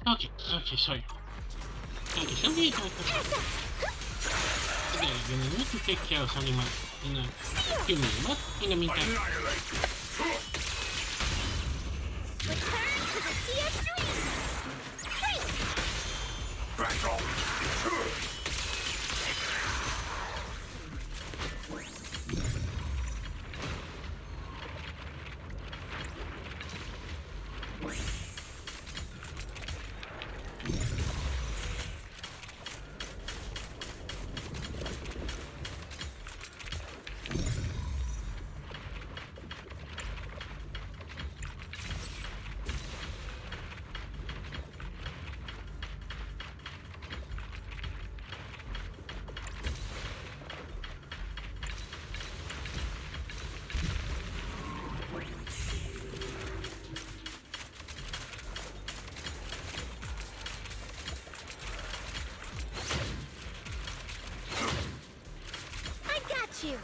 Okay, sorry. Okay, somebody okay, you need to take care of something in a few minutes, but in the meantime. Return to the CS3! You.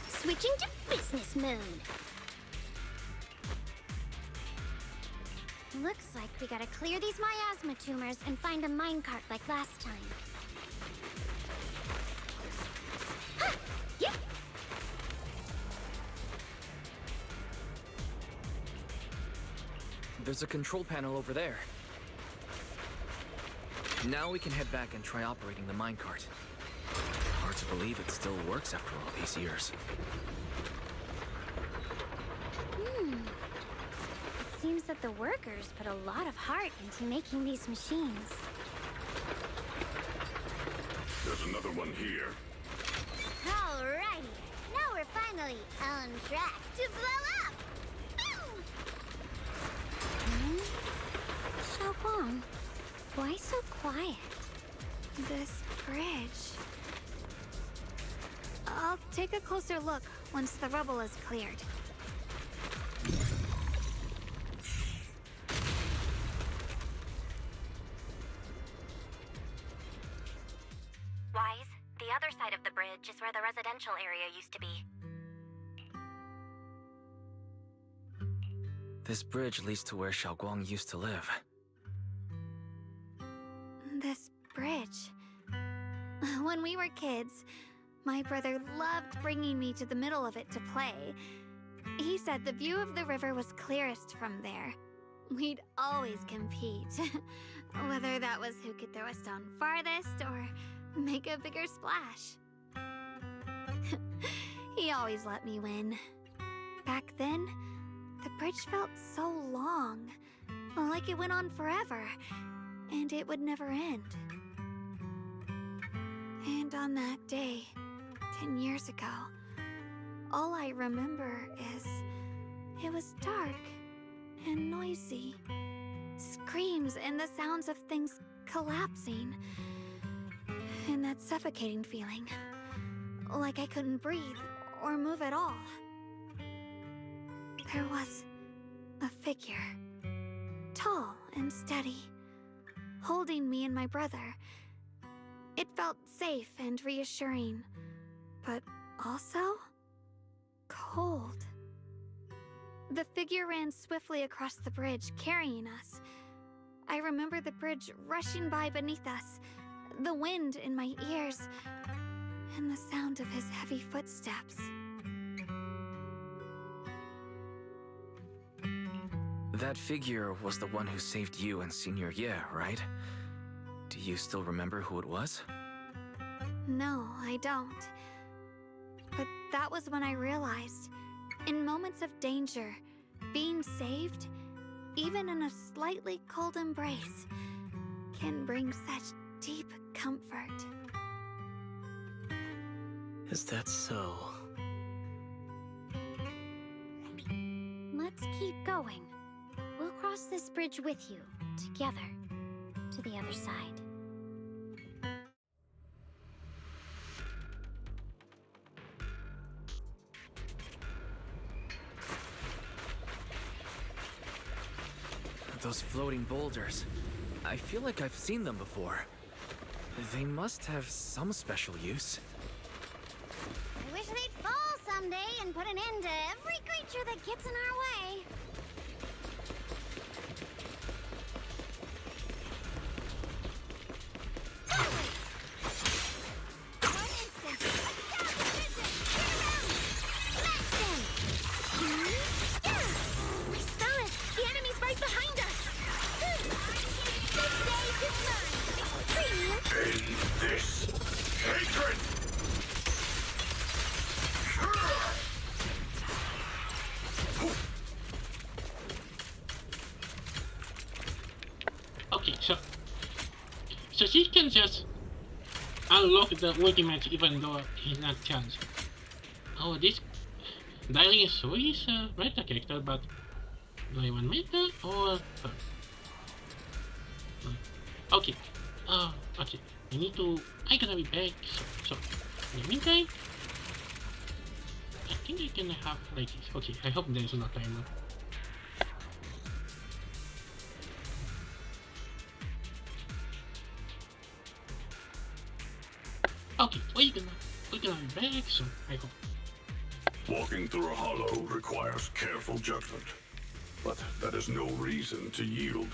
Switching to business mode. Looks like we gotta clear these miasma tumors and find a minecart like last time. Huh! Yep. There's a control panel over there. Now we can head back and try operating the minecart. Hard to believe it still works after all these years. It seems that the workers put a lot of heart into making these machines. There's another one here. Alrighty, now we're finally on track to blow up! Xiaoguang, why so quiet? This bridge. I'll take a closer look once the rubble is cleared. Wise, the other side of the bridge is where the residential area used to be. This bridge leads to where Xiaoguang used to live. This bridge. When we were kids, my brother loved bringing me to the middle of it to play. He said the view of the river was clearest from there. We'd always compete, whether that was who could throw a stone farthest or make a bigger splash. He always let me win. Back then, the bridge felt so long, like it went on forever, and it would never end. And on that day, 10 years ago, all I remember is it was dark and noisy, screams and the sounds of things collapsing. And that suffocating feeling. Like I couldn't breathe or move at all. There was a figure. Tall and steady. Holding me and my brother. It felt safe and reassuring. But also cold. The figure ran swiftly across the bridge, carrying us. I remember the bridge rushing by beneath us, the wind in my ears, and the sound of his heavy footsteps. That figure was the one who saved you and Senior Ye, right? Do you still remember who it was? No, I don't. But that was when I realized, in moments of danger, being saved, even in a slightly cold embrace, can bring such deep comfort. Is that so? Let's keep going. We'll cross this bridge with you, together, to the other side. Those floating boulders. I feel like I've seen them before. They must have some special use. I wish they'd fall someday and put an end to every creature that gets in our way. Okay, so she can just unlock the ultimate even though he's not charged. Oh, this Diary Sui is a meta character, but do I want meta or her? Okay. Okay. I need to. I'm gonna be back. So in the meantime, I think I can have like this. Okay. I hope there's no timer. Okay, we're gonna be back, so I hope. Walking through a hollow requires careful judgment, but that is no reason to yield.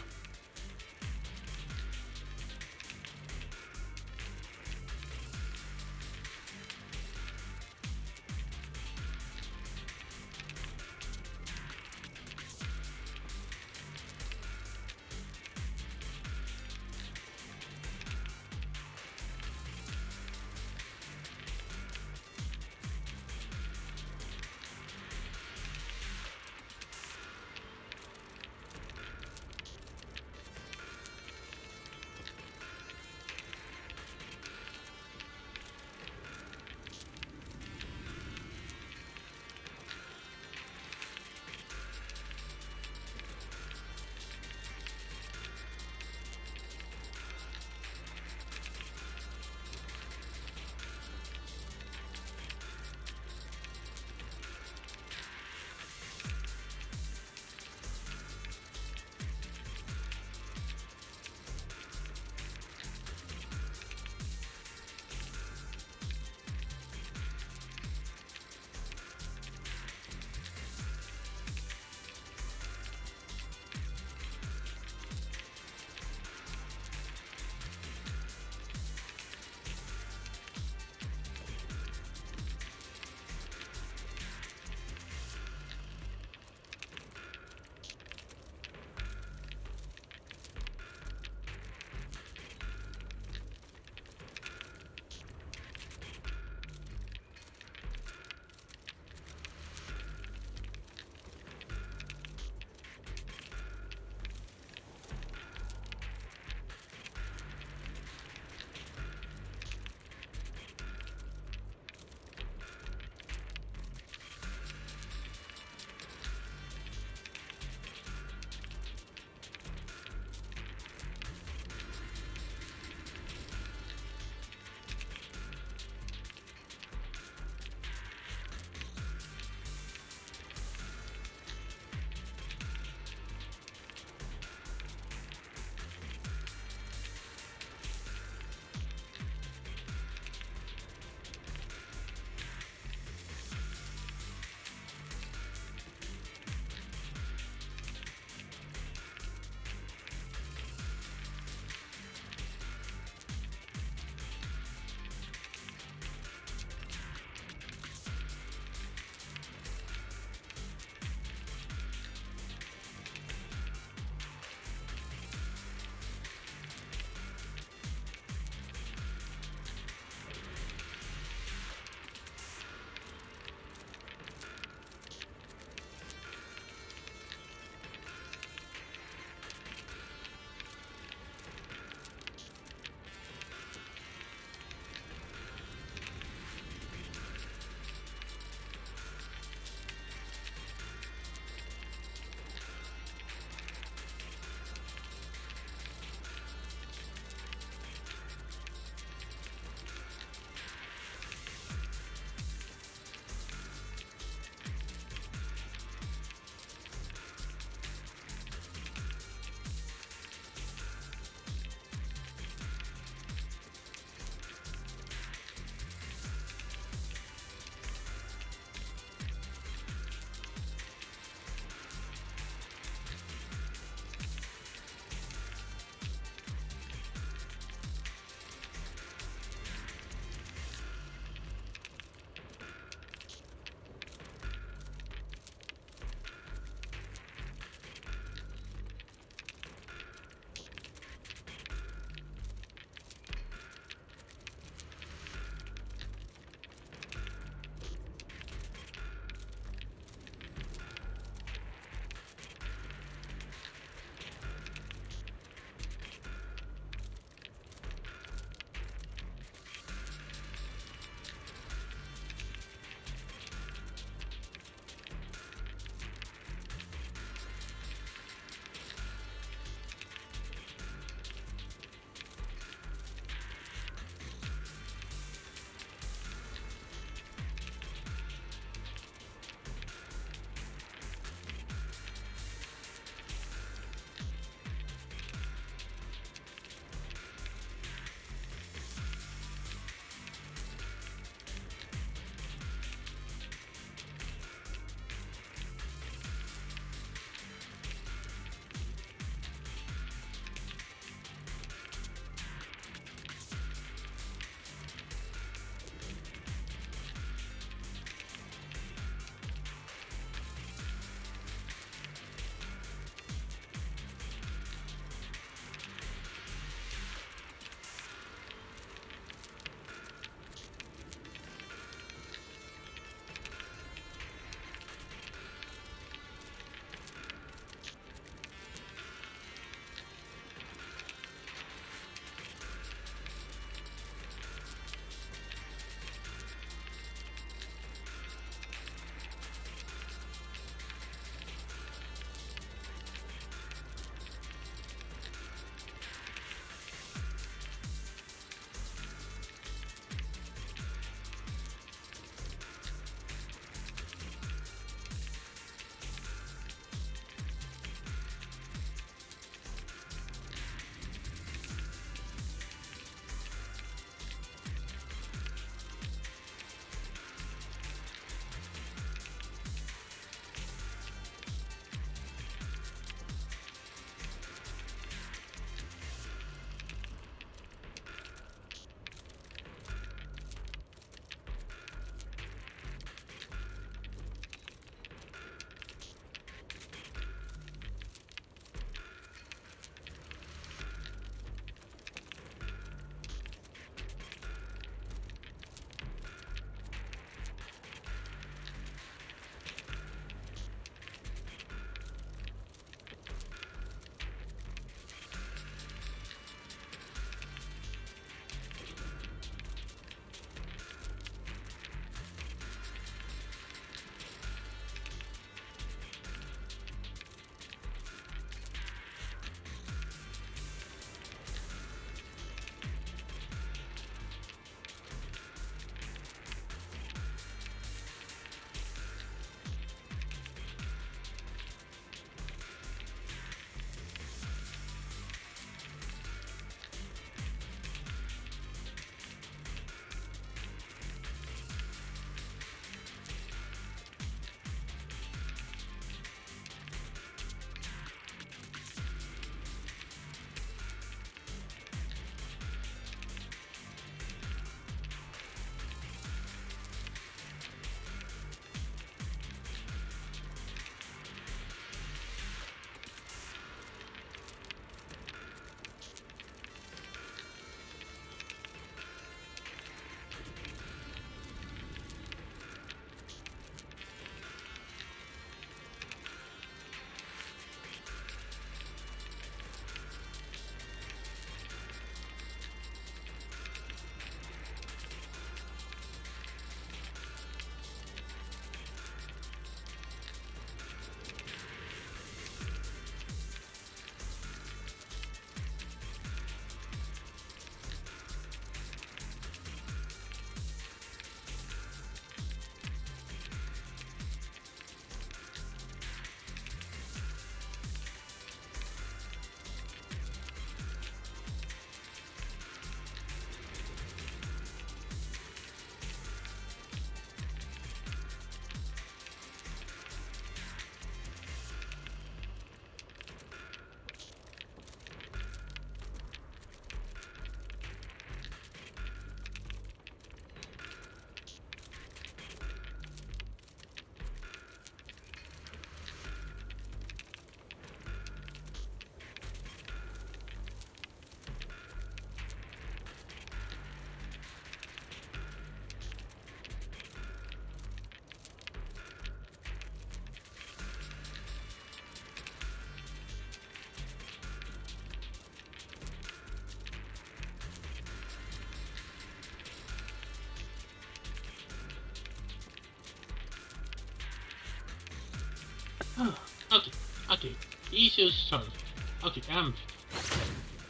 issues solved. Okay,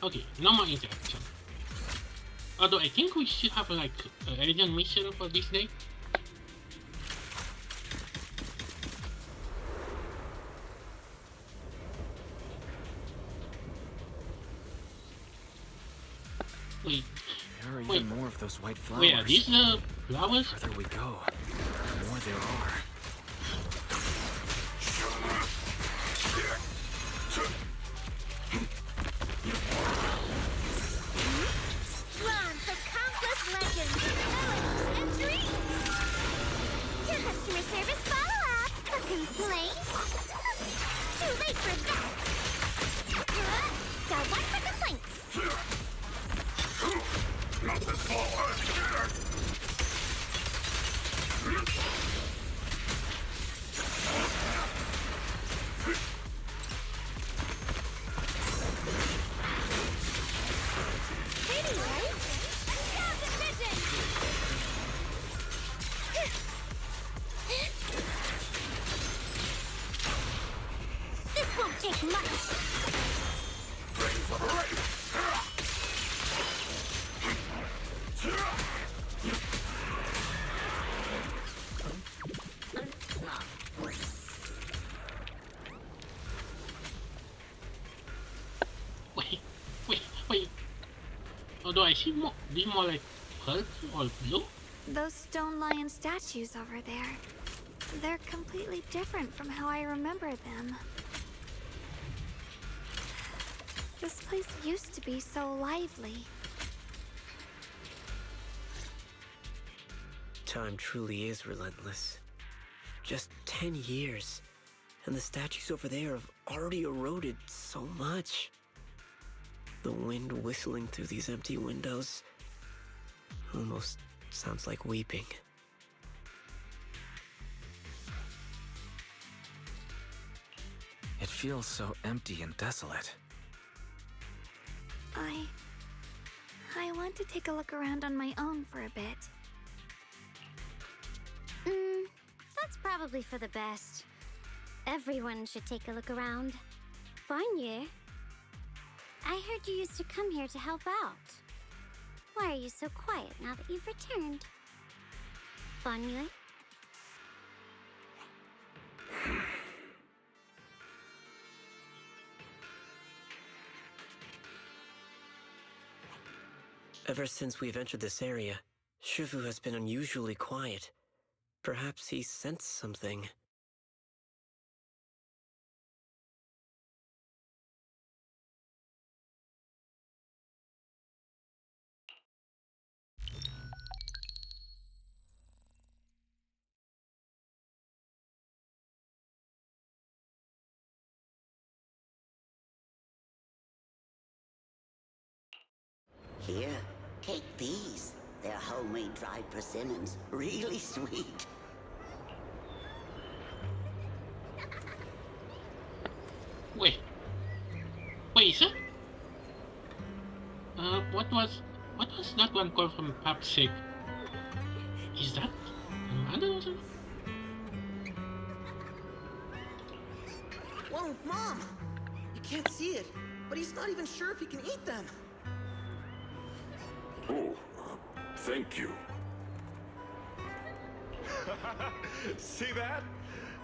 okay, no more interaction. Although I think we should have like a alien mission for this day. Wait. There are even more of those white flowers. Wait, are these the flowers? The further we go, the more there are. Drawn from countless legends, melodies, and dreams. Your customer service follow-up. A complaint? Too late for that. Got one for complaints. Nothing forward here! Pretty, right? Down division! This won't take much. Ready for the race! Wait. Although I see more, these more like purple or blue. Those stone lion statues over there. They're completely different from how I remember them. This place used to be so lively. Time truly is relentless. Just 10 years, and the statues over there have already eroded so much. The wind whistling through these empty windows almost sounds like weeping. It feels so empty and desolate. I want to take a look around on my own for a bit. That's probably for the best. Everyone should take a look around. Bonnier, I heard you used to come here to help out. Why are you so quiet now that you've returned? Bonnier? Ever since we've entered this area, Shifu has been unusually quiet. Perhaps he sensed something. Here, take these. They're homemade dried persimmons. Really sweet. Wait, is it? What was that one called from Papsic? Is that Amanda or something? Whoa, Mom! You can't see it, but he's not even sure if he can eat them. Oh, thank you. See that?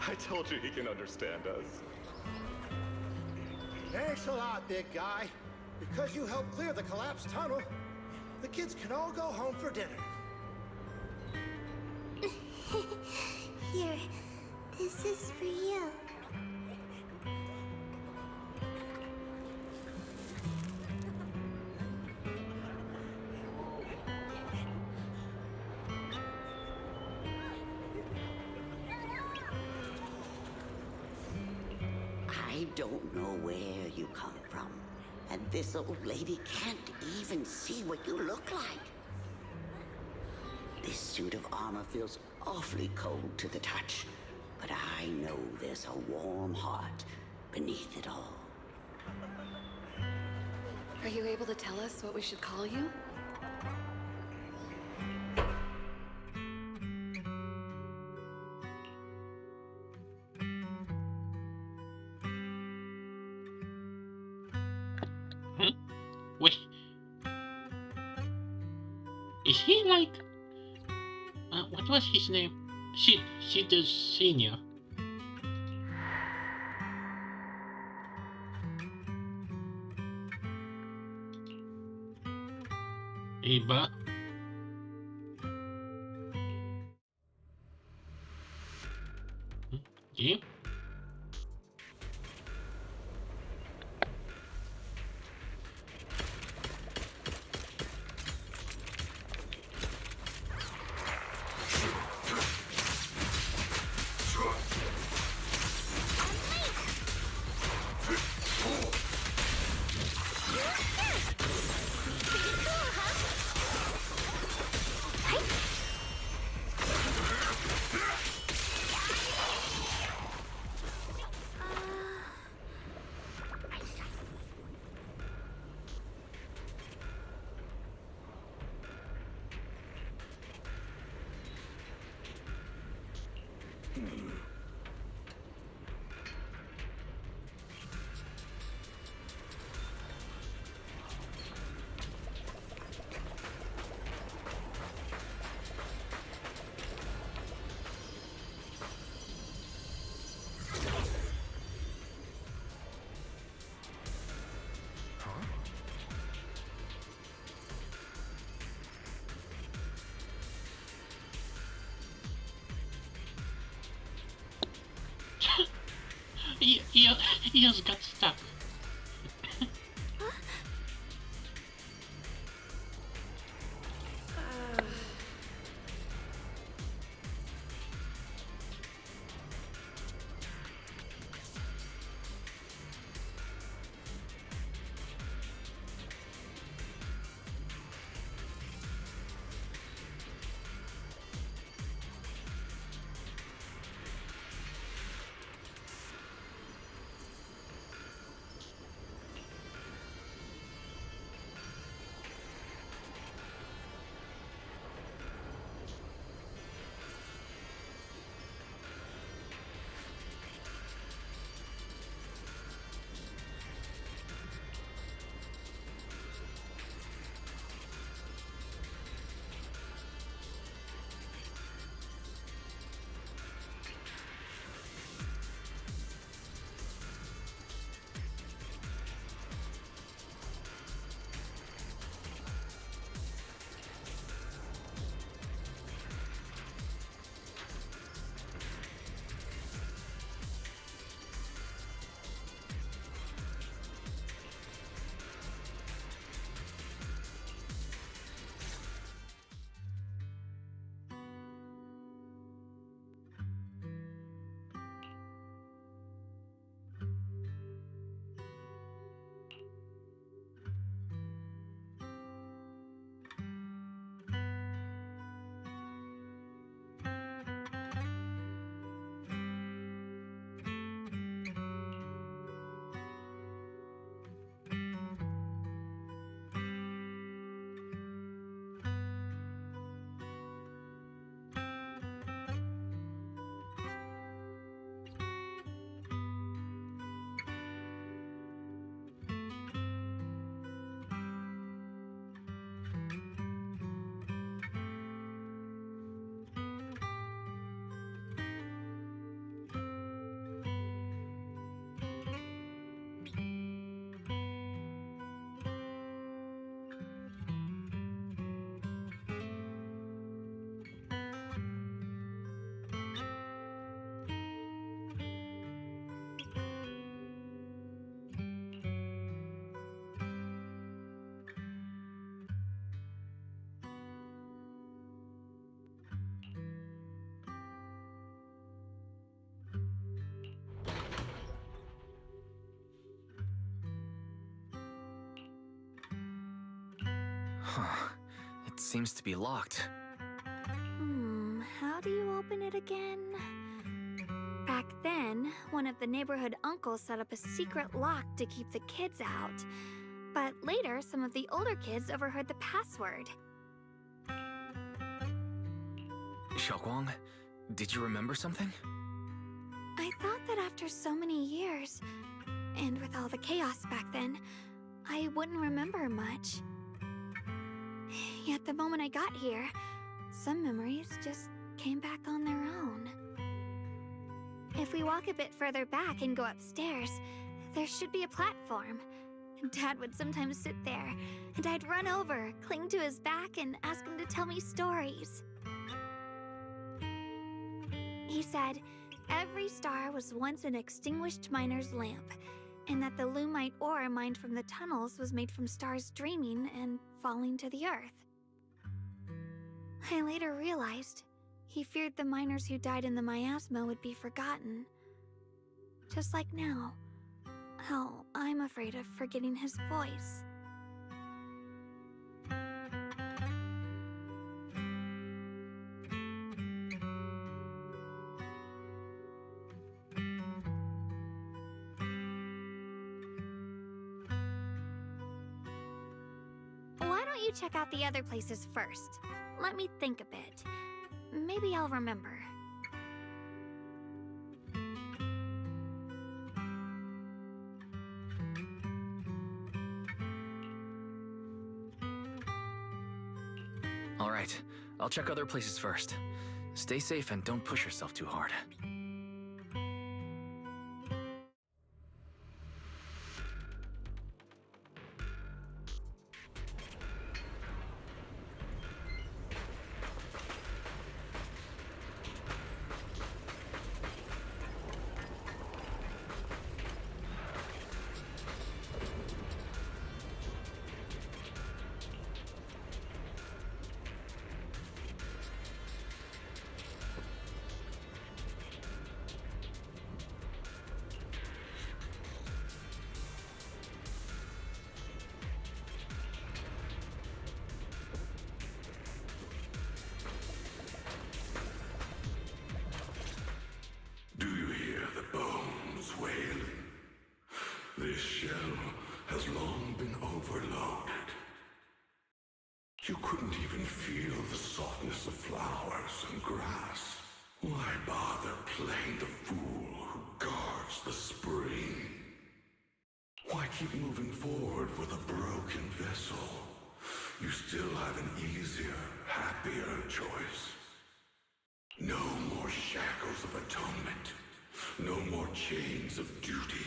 I told you he can understand us. Thanks a lot, big guy. Because you helped clear the collapsed tunnel, the kids can all go home for dinner. Here, this is for you. I don't know where you come from, and this old lady can't even see what you look like. This suit of armor feels awfully cold to the touch, but I know there's a warm heart beneath it all. Are you able to tell us what we should call you? Is he like... what was his name? zZz Senior. Iba. Okay. He just got stuck. Huh. It seems to be locked. How do you open it again? Back then, one of the neighborhood uncles set up a secret lock to keep the kids out. But later, some of the older kids overheard the password. Xiaoguang, did you remember something? I thought that after so many years, and with all the chaos back then, I wouldn't remember much. Yet the moment I got here, some memories just came back on their own. If we walk a bit further back and go upstairs, there should be a platform. Dad would sometimes sit there, and I'd run over, cling to his back, and ask him to tell me stories. He said every star was once an extinguished miner's lamp, and that the Lumite ore mined from the tunnels was made from stars dreaming and falling to the earth. I later realized he feared the miners who died in the miasma would be forgotten. Just like now. Hell, I'm afraid of forgetting his voice. Why don't you check out the other places first? Let me think a bit. Maybe I'll remember. All right, I'll check other places first. Stay safe and don't push yourself too hard. This shell has long been overloaded. You couldn't even feel the softness of flowers and grass. Why bother playing the fool who guards the spring? Why keep moving forward with a broken vessel? You still have an easier, happier choice. No more shackles of atonement. No more chains of duty.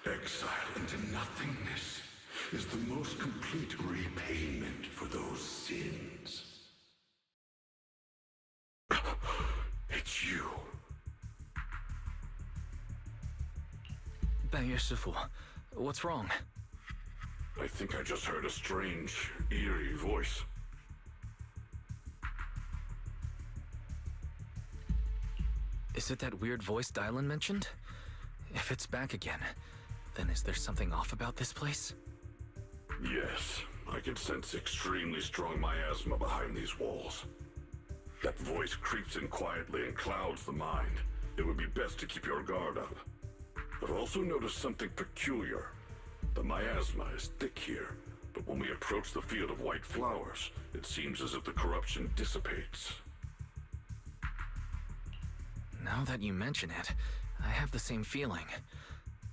Exile into nothingness is the most complete repayment for those sins. It's you. 半月师傅, what's wrong? I think I just heard a strange, eerie voice. Is it that weird voice Dylan mentioned? If it's back again, then is there something off about this place? Yes, I can sense extremely strong miasma behind these walls. That voice creeps in quietly and clouds the mind. It would be best to keep your guard up. I've also noticed something peculiar. The miasma is thick here, but when we approach the field of white flowers, it seems as if the corruption dissipates. Now that you mention it, I have the same feeling.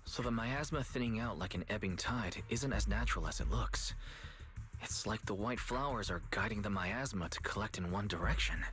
So the miasma thinning out like an ebbing tide isn't as natural as it looks. It's like the white flowers are guiding the miasma to collect in one direction.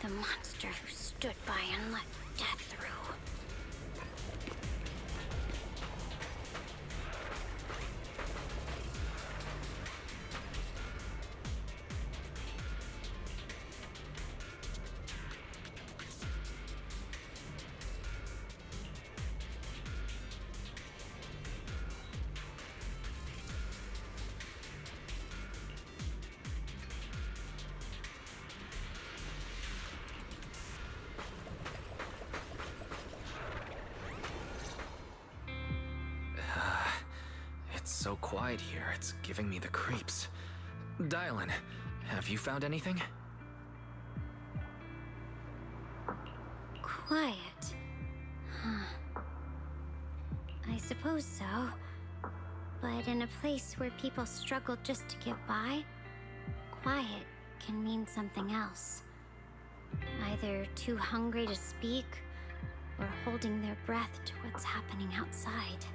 The monster who stood by and let death through. so quiet here, it's giving me the creeps. Dylan, have you found anything? Quiet. Huh. I suppose so. But in a place where people struggle just to get by, quiet can mean something else. Either too hungry to speak, or holding their breath to what's happening outside.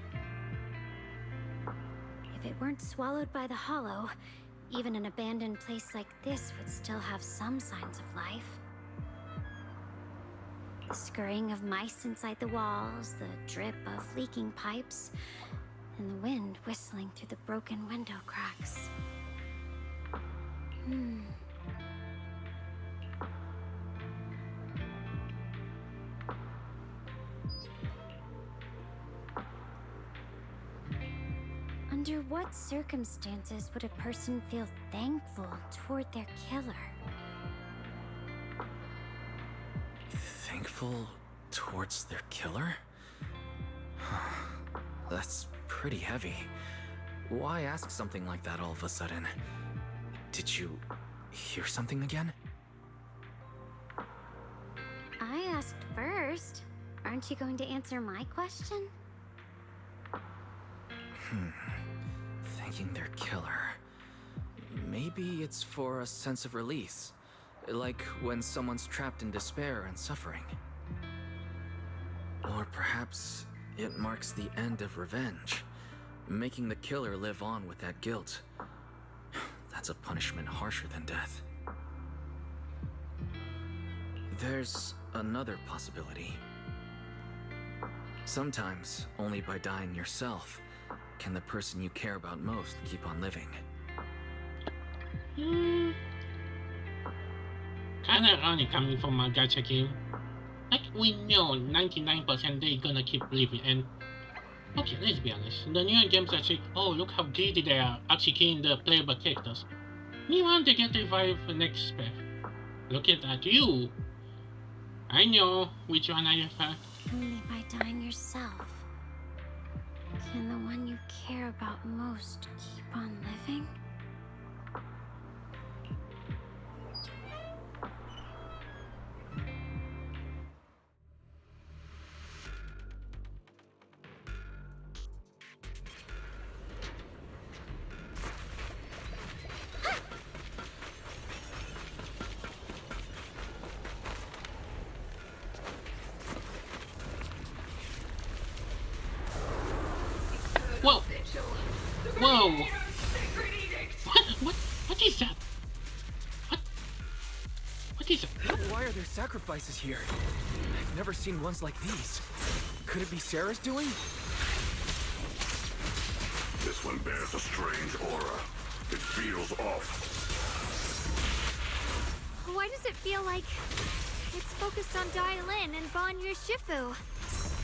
If it weren't swallowed by the hollow, even an abandoned place like this would still have some signs of life. The scurrying of mice inside the walls, the drip of leaking pipes, and the wind whistling through the broken window cracks. Under what circumstances would a person feel thankful toward their killer? Thankful towards their killer? That's pretty heavy. Why ask something like that all of a sudden? Did you hear something again? I asked first. Aren't you going to answer my question? Thanking their killer. Maybe it's for a sense of release. Like when someone's trapped in despair and suffering. Or perhaps it marks the end of revenge, making the killer live on with that guilt. That's a punishment harsher than death. There's another possibility. Sometimes, only by dying yourself, can the person you care about most keep on living. Kinda ironic coming from a gacha game. Like, we know 99% they're gonna keep living, and okay, let's be honest, the newer games are saying, oh, look how greedy they are, actually killing the playable characters. Meanwhile, they get revived the next spell. Look at you. I know which one I prefer. Only by dying yourself can the one you care about most keep on living? Whoa! Whoa! What is that? What is it? Why are there sacrifices here? I've never seen ones like these. Could it be Sarah's doing? This one bears a strange aura. It feels off. Why does it feel like it's focused on Dylan and Banyu Shifu?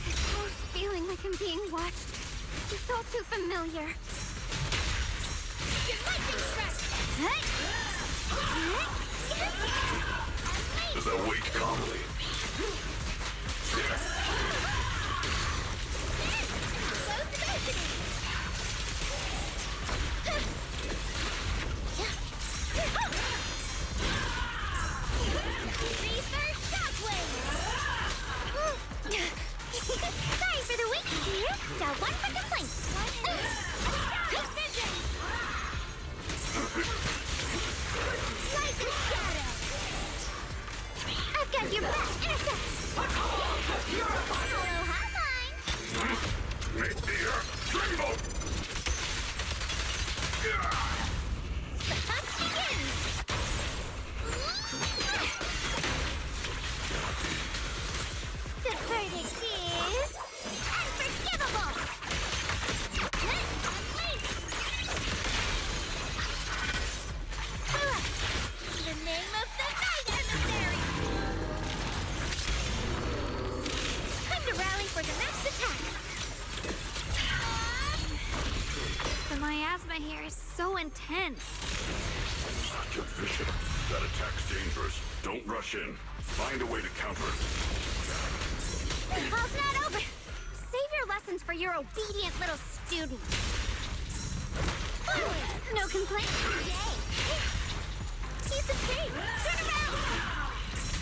This whole feeling like I'm being watched. It's all too familiar. Awake calmly. Sorry for the weak here. Got one for complaints. Light and shadow. I've got your back. Intercept. Hello, hotline. Make the earth tremble. The hunt begins. The verdict is unforgivable. In the name of the night emissary. Time to rally for the next attack. The miasma here is so intense. Such a vision. That attack's dangerous. Don't rush in. Find a way to counter it. The call's not over. Save your lessons for your obedient little student. No complaints. Yay. Piece of cake. Turn around.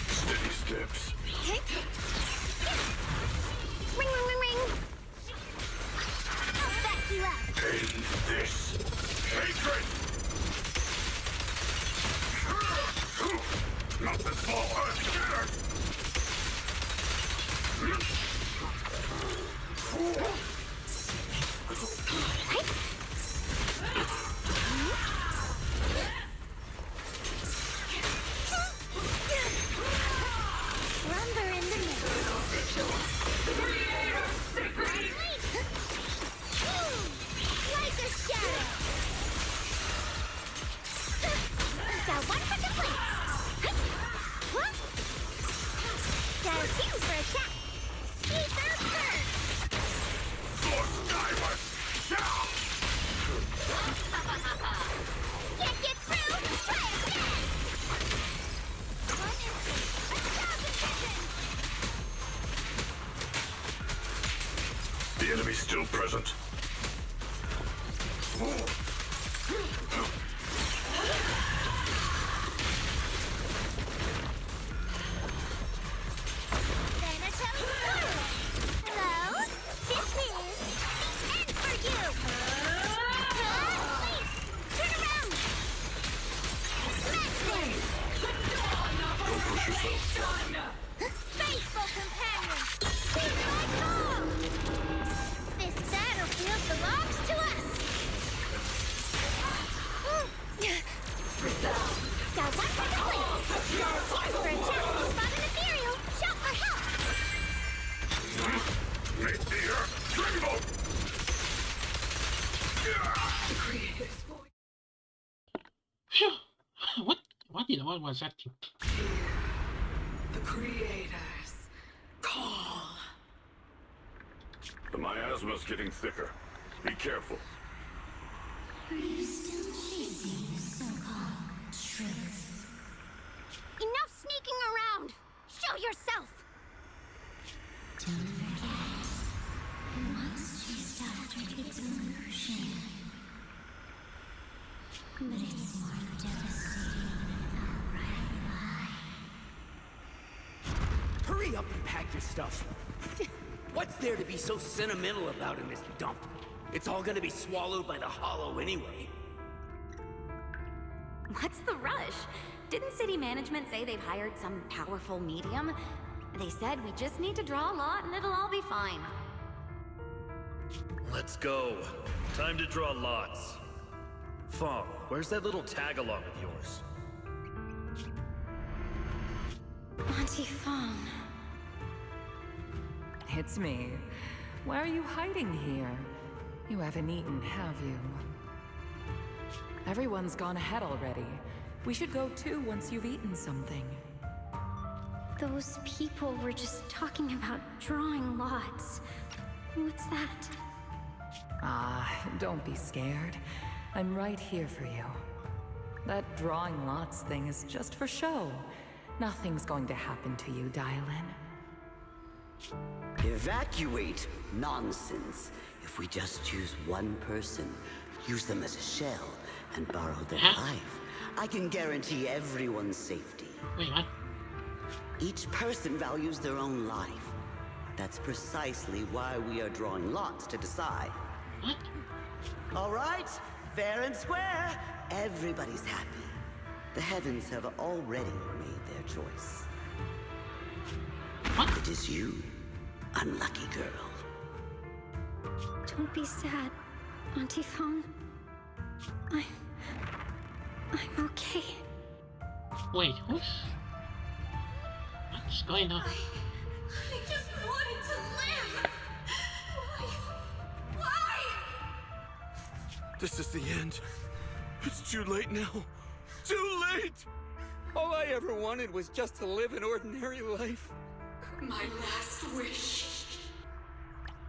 Steady steps. Ring, ring, ring, ring. I'll back you up. End this hatred! Nothing fall together! Lumber in the middle. Like a shadow. Got one for complaints. Got a few for a shot. Keep them first. Can't get through? Try again. One instinct, 1,000 visions. The enemy's still present. Hello? This is the end for you! Wait! Turn around! Smash them! Don't push yourself. Faithful companion! Keep my calm! This battlefield belongs to us! Got one for the place! For a chance to spot an ethereal, shout for help! Make the earth tremble! Phew. What was that thing? The creators call. The miasma's getting thicker. Be careful. Are you still chasing the so-called truth? Enough sneaking around! Show yourself! Don't forget, who once chased after its illusion. But it's more devastating than an outright lie. Hurry up and pack your stuff. What's there to be so sentimental about in this dump? It's all gonna be swallowed by the hollow anyway. What's the rush? Didn't city management say they've hired some powerful medium? They said we just need to draw a lot and it'll all be fine. Let's go. Time to draw lots. Fong, where's that little tag-along of yours? Auntie Fong. It's me. Why are you hiding here? You haven't eaten, have you? Everyone's gone ahead already. We should go too once you've eaten something. Those people were just talking about drawing lots. What's that? Ah, don't be scared. I'm right here for you. That drawing lots thing is just for show. Nothing's going to happen to you, Dylan. Evacuate? Nonsense. If we just choose one person, use them as a shell, and borrow their life, I can guarantee everyone's safety. Wait, what? Each person values their own life. That's precisely why we are drawing lots to decide. What? All right, fair and square. Everybody's happy. The heavens have already made their choice. What? It is you, unlucky girl. Don't be sad, Auntie Fong. I'm okay. Wait, what's going on? I just wanted to live! Why? This is the end. It's too late now. Too late! All I ever wanted was just to live an ordinary life. My last wish.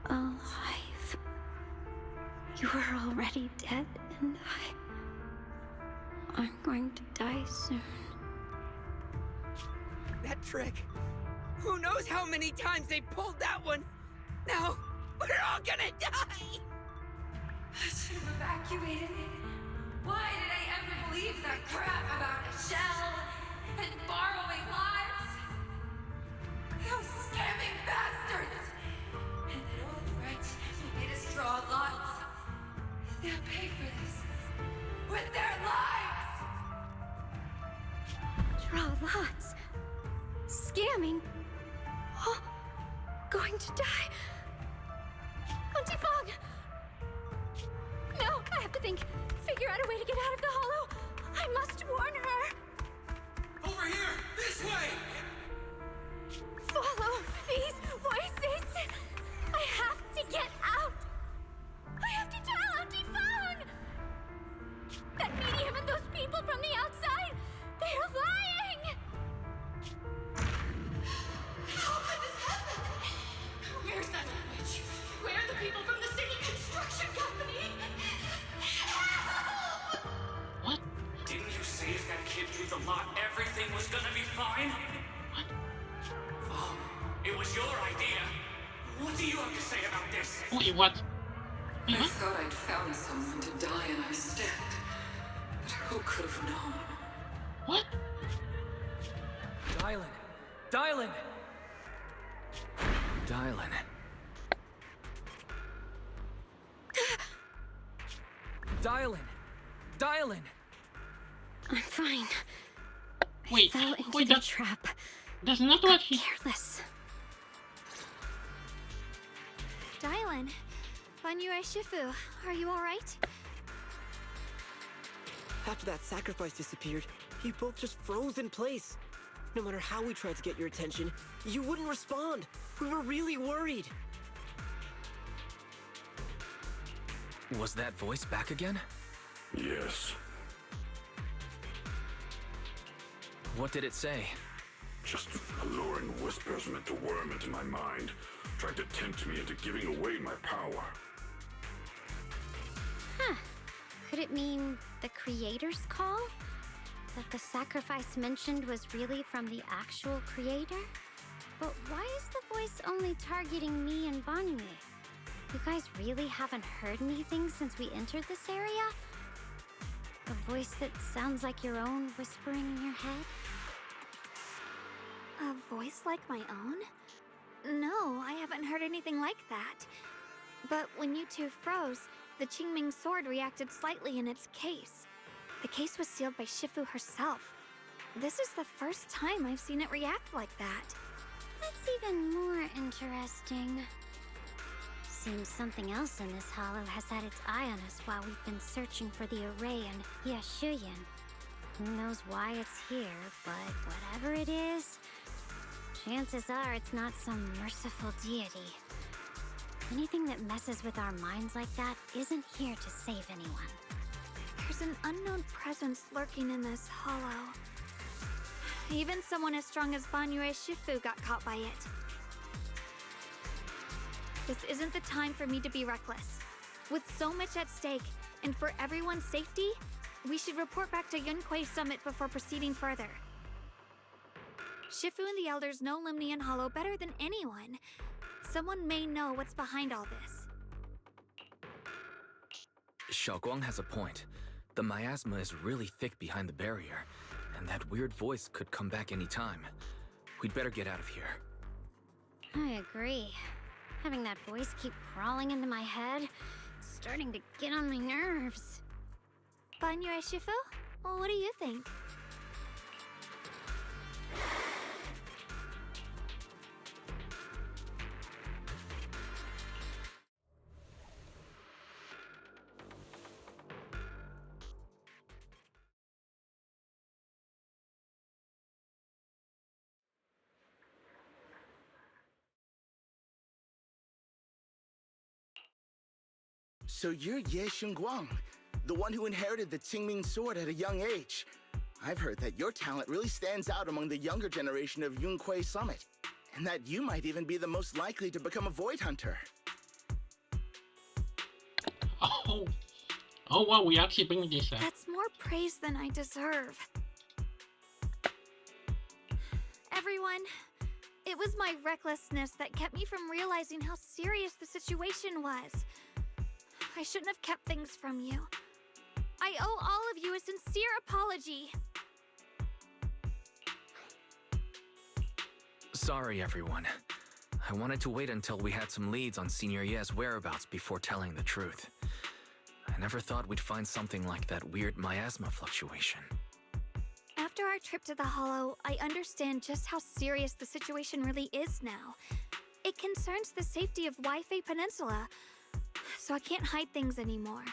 Alive. You are already dead, and I'm going to die soon. That trick. Who knows how many times they pulled that one? Now, we're all gonna die! I should have evacuated. Why did I ever believe that crap about a shell and borrowing lives? Those scamming bastards! And that old wretch who made us draw lots. They'll pay for this with their lives! Draw lots. Scamming. Oh, going to die. Auntie Fong! No, I have to think. Figure out a way to get out of the hollow. I must warn her. Over here! This way! Follow these voices. I have to get out. I have to tell Auntie Fong. That medium and those people from the outside, they're lying. How could this happen? Where's that witch? Where are the people from the city construction company? What? Didn't you say if that kid drew the lot, everything was gonna be fine? What? Oh, it was your idea. What do you have to say about this? Wait, what? Wait, I what? thought I'd found someone to die in our stead. But who could have known? What? Dylan! Dylan! Dylan. Dylan! Dylan! I'm fine. Wait, I fell into wait, the that's trap. That's not what she. Careless. Dylan, Banyue Shifu, are you alright? After that sacrifice disappeared, you both just froze in place. No matter how we tried to get your attention, you wouldn't respond. We were really worried. Was that voice back again? Yes. What did it say? Just alluring whispers meant to worm into my mind, trying to tempt me into giving away my power. Huh. Could it mean the creator's call? That the sacrifice mentioned was really from the actual creator? But why is the voice only targeting me and Banyue? You guys really haven't heard anything since we entered this area? A voice that sounds like your own whispering in your head? A voice like my own? No, I haven't heard anything like that. But when you two froze, the Qingming sword reacted slightly in its case. The case was sealed by Shifu herself. This is the first time I've seen it react like that. That's even more interesting. Seems something else in this hollow has had its eye on us while we've been searching for the array in Yashuyan. Who knows why it's here, but whatever it is, chances are it's not some merciful deity. Anything that messes with our minds like that isn't here to save anyone. There's an unknown presence lurking in this hollow. Even someone as strong as Banyue Shifu got caught by it. This isn't the time for me to be reckless. With so much at stake, and for everyone's safety, we should report back to Yunquei Summit before proceeding further. Shifu and the Elders know Limnian Hollow better than anyone. Someone may know what's behind all this. Xiaoguang has a point. The miasma is really thick behind the barrier, and that weird voice could come back any time. We'd better get out of here. I agree. Having that voice keep crawling into my head, it's starting to get on my nerves. Banyue Shifu? Well, what do you think? So you're Ye Xingguang, the one who inherited the Qingming sword at a young age. I've heard that your talent really stands out among the younger generation of Yunquei Summit, and that you might even be the most likely to become a Void Hunter. Oh wow, we actually bring this up. That's more praise than I deserve. Everyone, it was my recklessness that kept me from realizing how serious the situation was. I shouldn't have kept things from you. I owe all of you a sincere apology. Sorry, everyone. I wanted to wait until we had some leads on Senior Ye's whereabouts before telling the truth. I never thought we'd find something like that weird miasma fluctuation. After our trip to the Hollow, I understand just how serious the situation really is now. It concerns the safety of Waifei Peninsula, so I can't hide things anymore.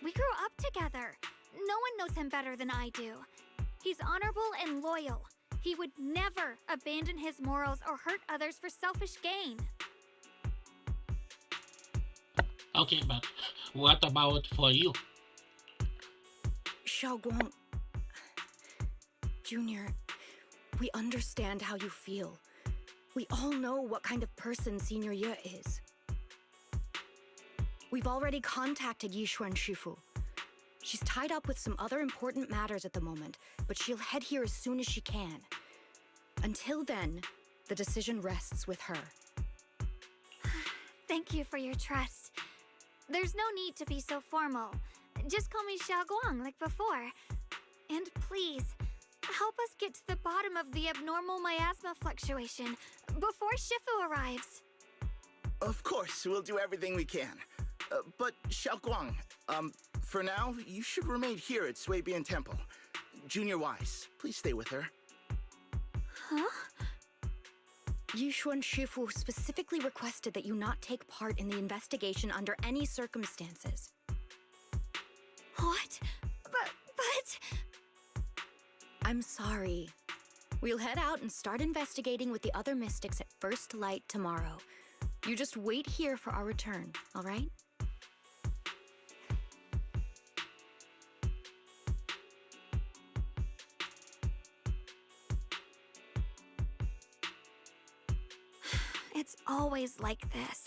We grew up together. No one knows him better than I do. He's honorable and loyal. He would never abandon his morals or hurt others for selfish gain. Okay, but what about for you? Xiaoguang... Junior, we understand how you feel. We all know what kind of person Senior Ye is. We've already contacted Yishuan Shifu. She's tied up with some other important matters at the moment, but she'll head here as soon as she can. Until then, the decision rests with her. Thank you for your trust. There's no need to be so formal. Just call me Xiaoguang like before. And please, help us get to the bottom of the abnormal miasma fluctuation before Shifu arrives. Of course, we'll do everything we can. But Xiaoguang, for now, you should remain here at Suibian Temple. Junior Wise, please stay with her. Huh? Yishuan Shifu specifically requested that you not take part in the investigation under any circumstances. What? But... I'm sorry. We'll head out and start investigating with the other mystics at first light tomorrow. You just wait here for our return, all right? It's always like this.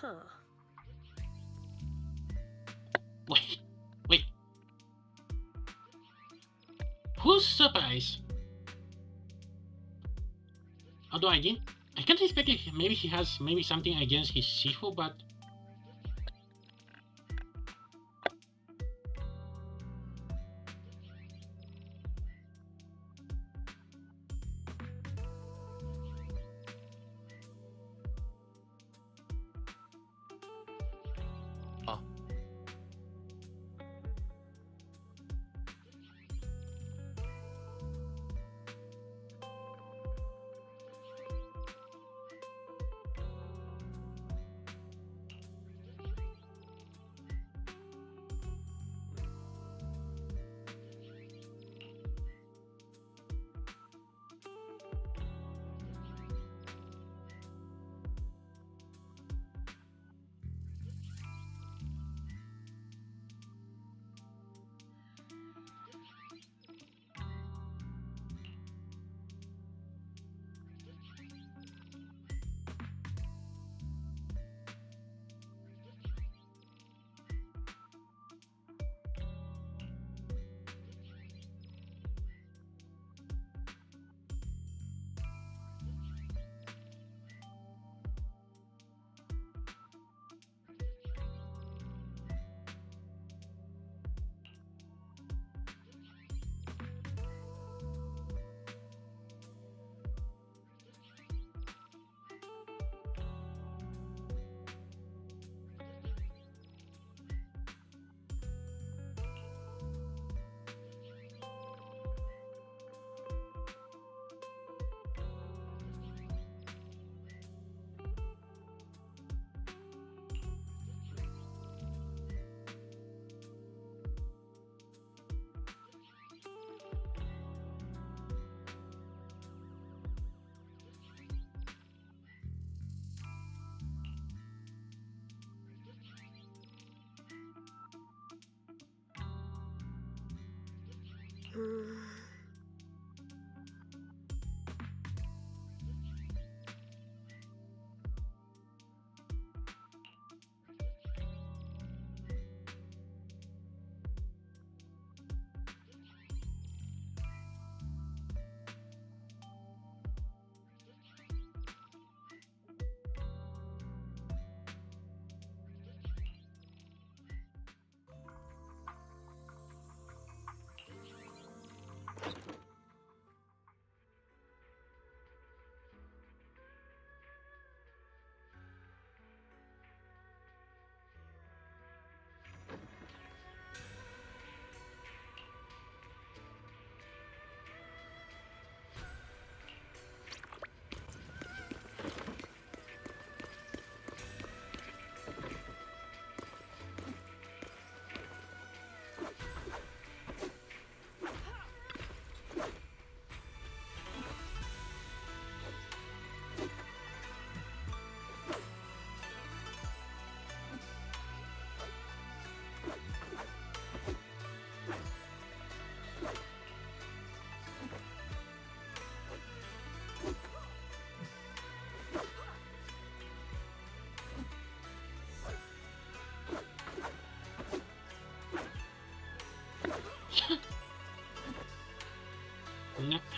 Huh. Wait. Who's surprised? Although I can't expect it. Maybe he has something against his Shifu, but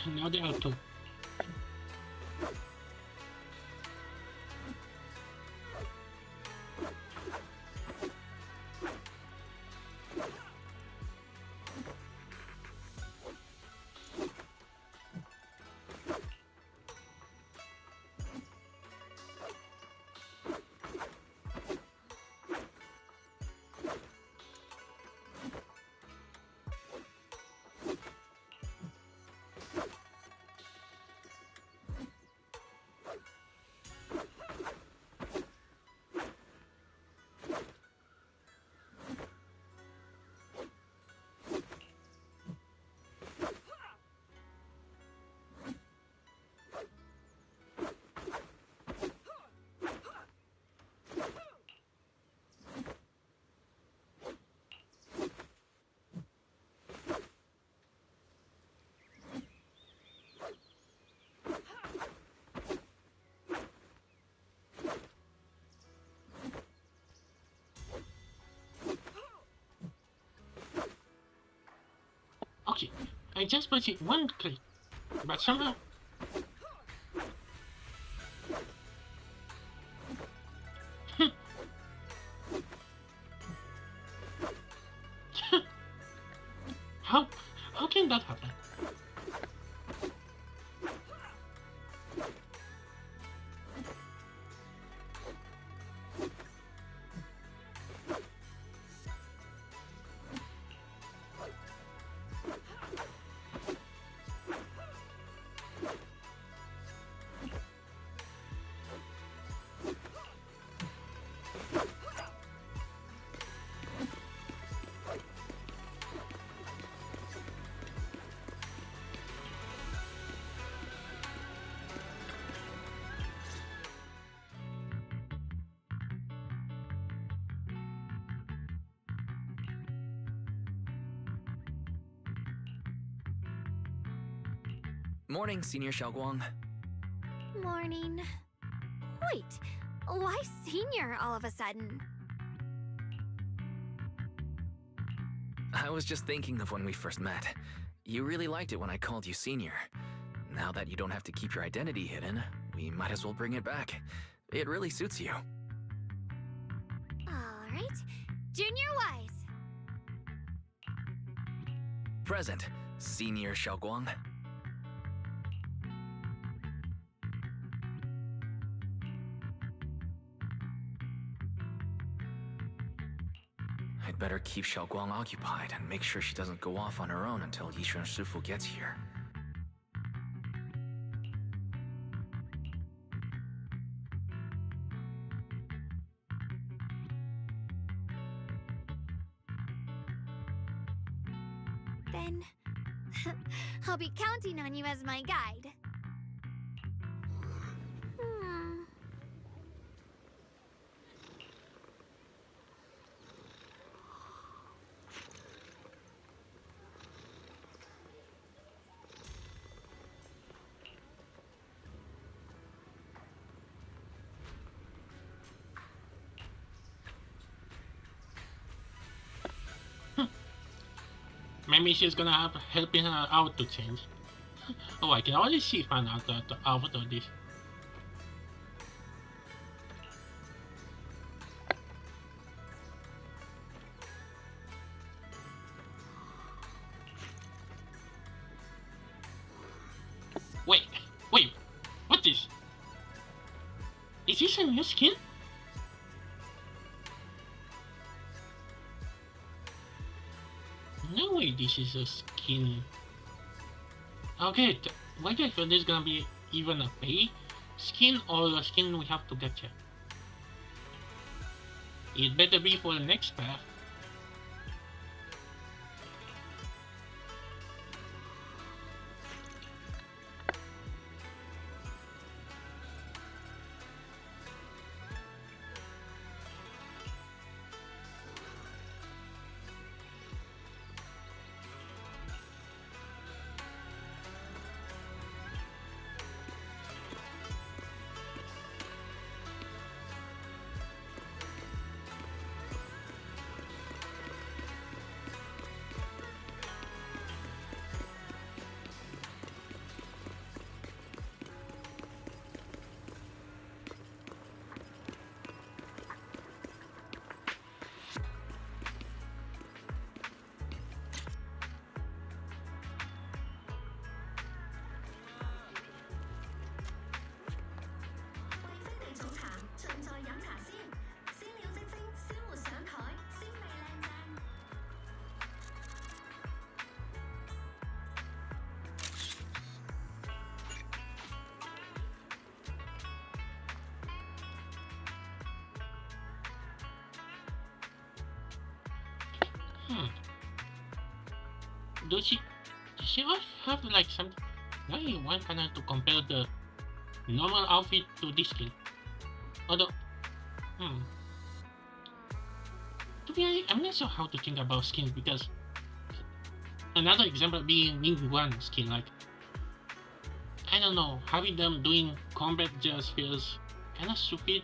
Now the auto. Okay, I just pressed it one click, but somehow. How can that happen? Morning, Senior Xiaoguang. Morning. Wait, why senior all of a sudden? I was just thinking of when we first met. You really liked it when I called you senior. Now that you don't have to keep your identity hidden, we might as well bring it back. It really suits you. All right. Junior Wise. Present, Senior Xiaoguang. I'd better keep Xiaoguang occupied and make sure she doesn't go off on her own until Yishuan Shifu gets here. Then I'll be counting on you as my guide. maybe she's gonna have helping her out to change. Oh, I can already see find out the output of this. Wait, what is? Is this a new skin? No way this is a skin. Okay, whether I feel this is gonna be even a pay skin or a skin we have to get here. It better be for the next path. Does she also have like something? Maybe one kind of to compare the normal outfit to this skin. Although, to be honest, I'm not sure how to think about skins because another example being Ning-Guan skin, like I don't know, having them doing combat just feels kind of stupid.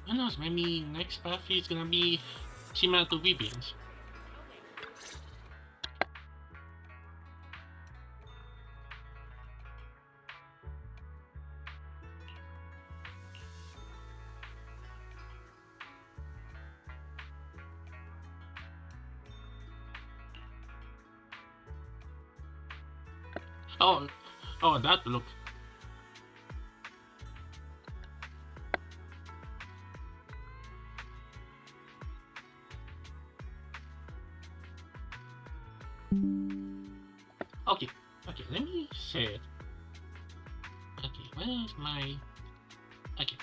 Who knows, maybe next path is gonna be similar to Vivian's. Oh, that look. Okay, let me say it. Okay, where's my... Okay.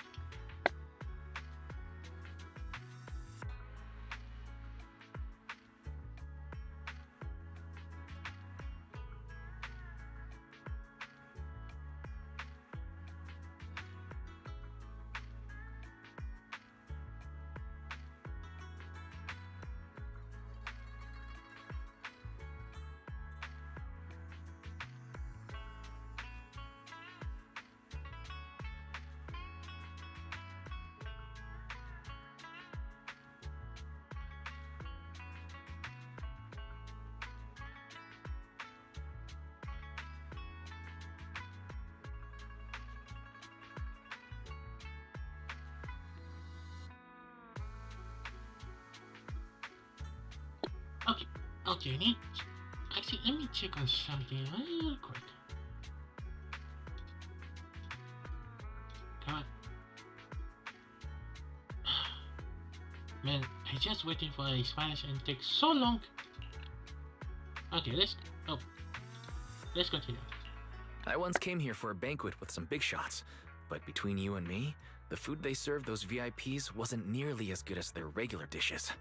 Okay, actually, let me check on something real quick. Come on. Man, I just waiting for his Spanish and take so long. Okay, let's continue. I once came here for a banquet with some big shots, but between you and me, the food they served those VIPs wasn't nearly as good as their regular dishes.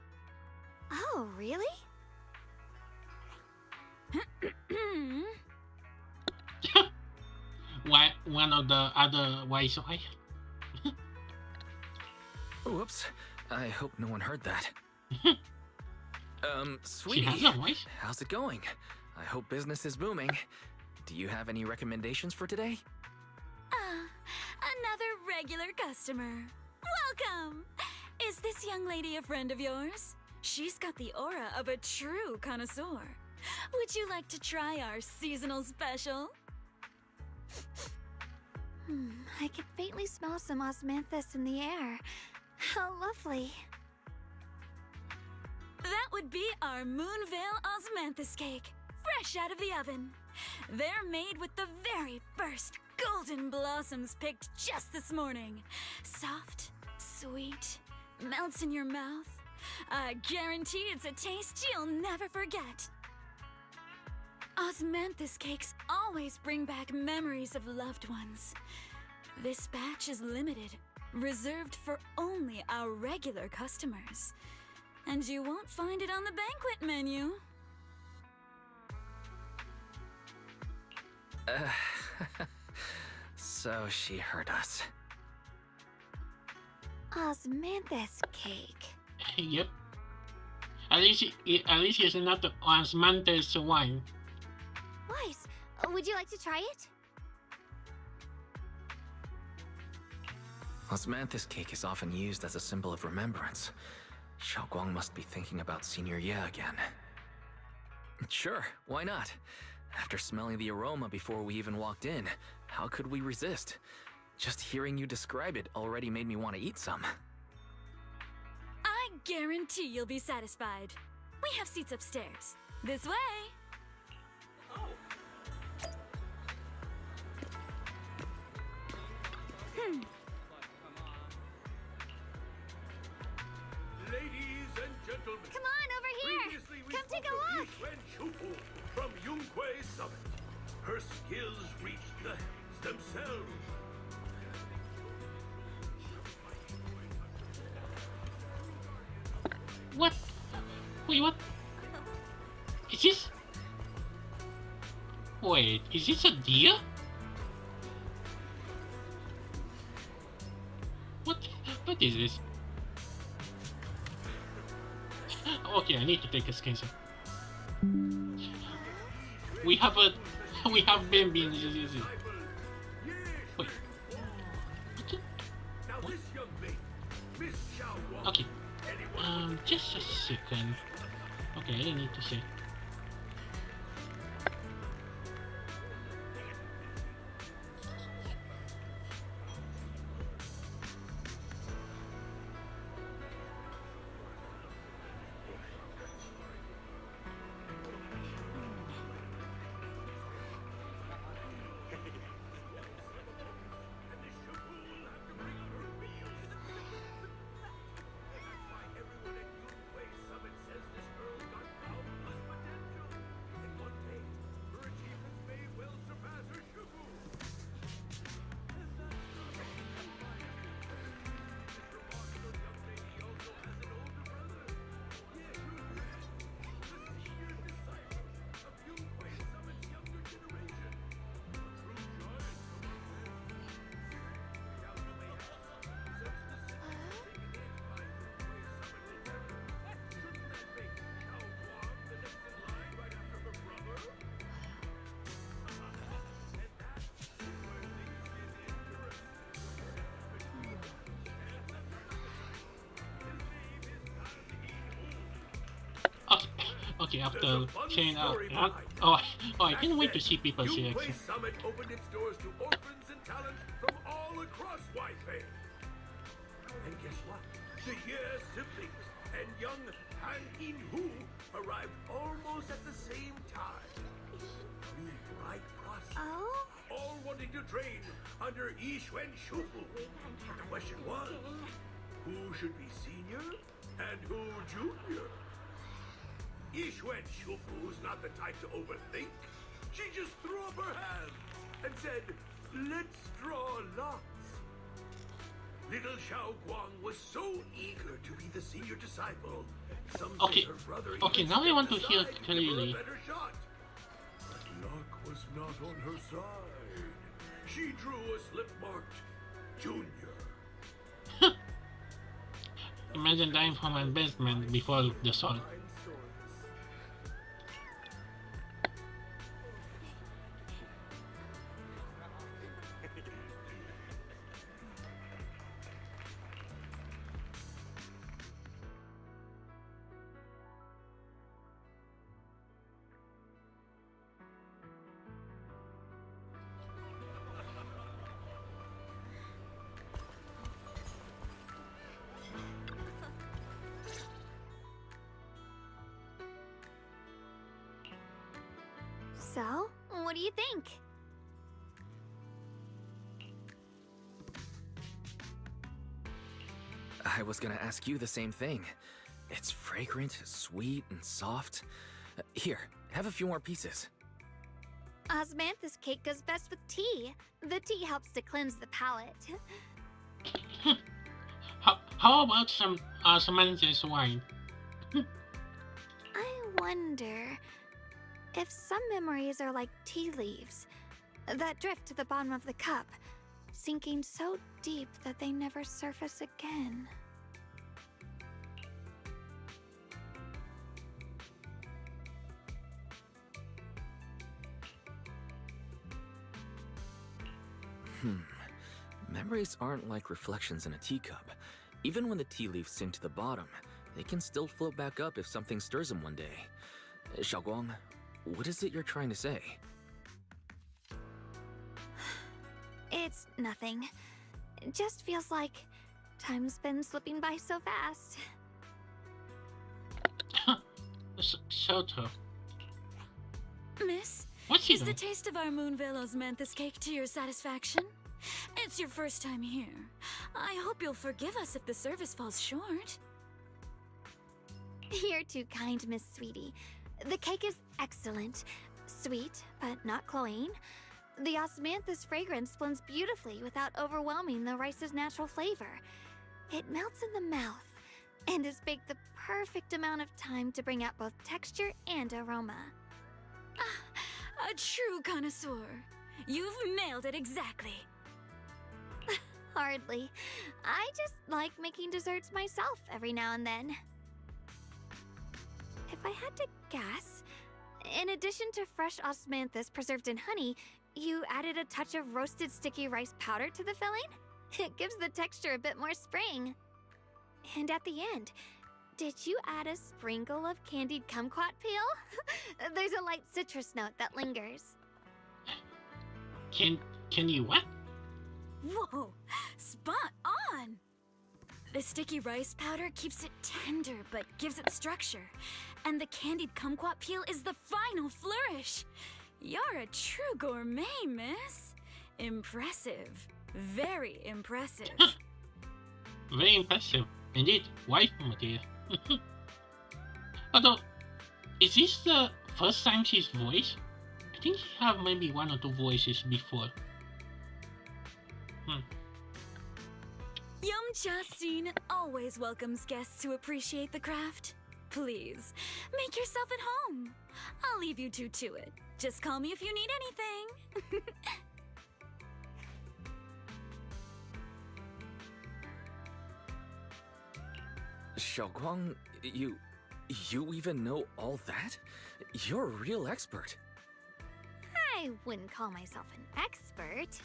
Oh, really? Why one of the other wise why? Whoops. I hope no one heard that. Sweetie, She has a voice? how's it going? I hope business is booming. Do you have any recommendations for today? Another regular customer. Welcome! Is this young lady a friend of yours? She's got the aura of a true connoisseur. Would you like to try our seasonal special? I can faintly smell some osmanthus in the air. How lovely. That would be our Moonvale Osmanthus cake, fresh out of the oven. They're made with the very first golden blossoms picked just this morning. Soft, sweet, melts in your mouth. I guarantee it's a taste you'll never forget. Osmanthus cakes always bring back memories of loved ones. This batch is limited, reserved for only our regular customers. And you won't find it on the banquet menu. So she heard us. Osmanthus cake. Yep. At least it's not the osmanthus wine. Weiss, would you like to try it? Osmanthus cake is often used as a symbol of remembrance. Xiaoguang must be thinking about Senior Ye again. Sure, why not? After smelling the aroma before we even walked in, how could we resist? Just hearing you describe it already made me want to eat some. I guarantee you'll be satisfied. We have seats upstairs. This way. Ladies and gentlemen, come on over here. Come take a look. Shufu from Yunkwei Summit. Her skills reached the heavens themselves. What? Wait, what? Is this? Wait, is this a deer? What is this? Okay, I need to take a screenshot. We have been being zZz. Wait. What? Okay. Just a second. Okay, I need to say. Okay, after saying I can't wait to see people's reaction. Summit opened its doors to orphans and talents from all across Waifei. And guess what? The Ye siblings and young Han In Hu arrived almost at the same time. Three bright prospects, all wanting to train under Yixuan Shufu. The question was, who should be senior and who junior? Yixuan Shufu's not the type to overthink. She just threw up her hands and said, "Let's draw lots." Little Xiaoguang was so eager to be the senior disciple. Some say her brother Okay, now I want to hear clearly. But luck was not on her side. She drew a slip marked Junior. Imagine dying from embezzlement before the sol. So, what do you think? I was gonna ask you the same thing. It's fragrant, sweet, and soft. Here, have a few more pieces. Osmanthus cake goes best with tea. The tea helps to cleanse the palate. How about some Samantha's wine? I wonder if some memories are like tea leaves that drift to the bottom of the cup, sinking so deep that they never surface again. Memories aren't like reflections in a teacup. Even when the tea leaves sink to the bottom, they can still float back up if something stirs them one day. Xiaoguang, what is it you're trying to say? It's nothing. It just feels like time's been slipping by so fast. So true. Miss, What's is he the doing? taste of our Moonvale Osmanthus cake to your satisfaction? It's your first time here. I hope you'll forgive us if the service falls short. You're too kind, Miss Sweetie. The cake is excellent. Sweet, but not cloying. The osmanthus fragrance blends beautifully without overwhelming the rice's natural flavor. It melts in the mouth and is baked the perfect amount of time to bring out both texture and aroma. A true connoisseur. You've nailed it exactly. Hardly. I just like making desserts myself every now and then. If I had to guess, in addition to fresh osmanthus preserved in honey, you added a touch of roasted sticky rice powder to the filling? It gives the texture a bit more spring. And at the end, did you add a sprinkle of candied kumquat peel? There's a light citrus note that lingers. Can you what? Whoa, spot on! The sticky rice powder keeps it tender but gives it structure. And the candied kumquat peel is the final flourish. You're a true gourmet, miss. Impressive. Very impressive. Very impressive. Indeed, wife material. Although, is this the first time she's voiced? I think she have maybe one or two voices before. Yum-Cha Scene always welcomes guests who appreciate the craft. Please, make yourself at home. I'll leave you two to it. Just call me if you need anything. Xiaoguang, you even know all that? You're a real expert. I wouldn't call myself an expert.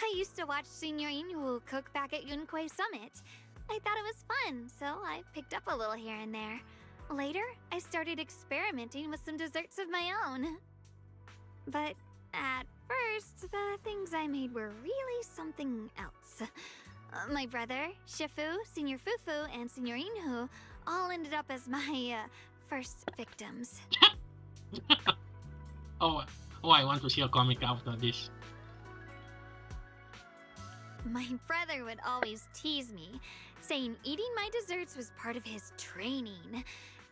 I used to watch Senior Inhu cook back at Yunquay Summit. I thought it was fun, so I picked up a little here and there. Later, I started experimenting with some desserts of my own. But at first, the things I made were really something else. My brother, Shifu, Senior Fufu, and Senior Inhu all ended up as my first victims. Oh, I want to see a comic after this. My brother would always tease me, saying eating my desserts was part of his training,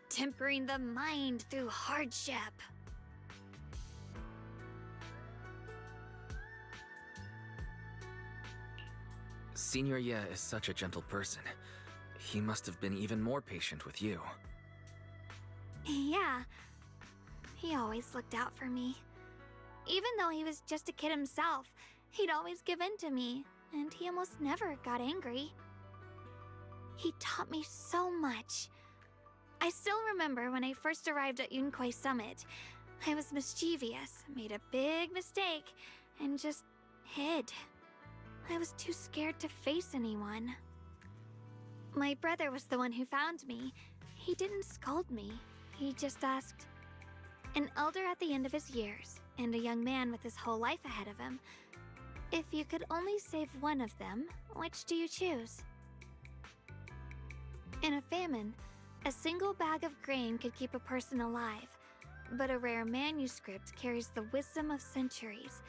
tempering the mind through hardship. Senior Ye is such a gentle person. He must have been even more patient with you. Yeah, he always looked out for me. Even though he was just a kid himself, he'd always give in to me, and he almost never got angry. He taught me so much. I still remember when I first arrived at Yunquay Summit. I was mischievous, made a big mistake, and just hid. I was too scared to face anyone. My brother was the one who found me. He didn't scold me. He just asked, an elder at the end of his years, and a young man with his whole life ahead of him, if you could only save one of them, which do you choose? In a famine, a single bag of grain could keep a person alive, but a rare manuscript carries the wisdom of centuries.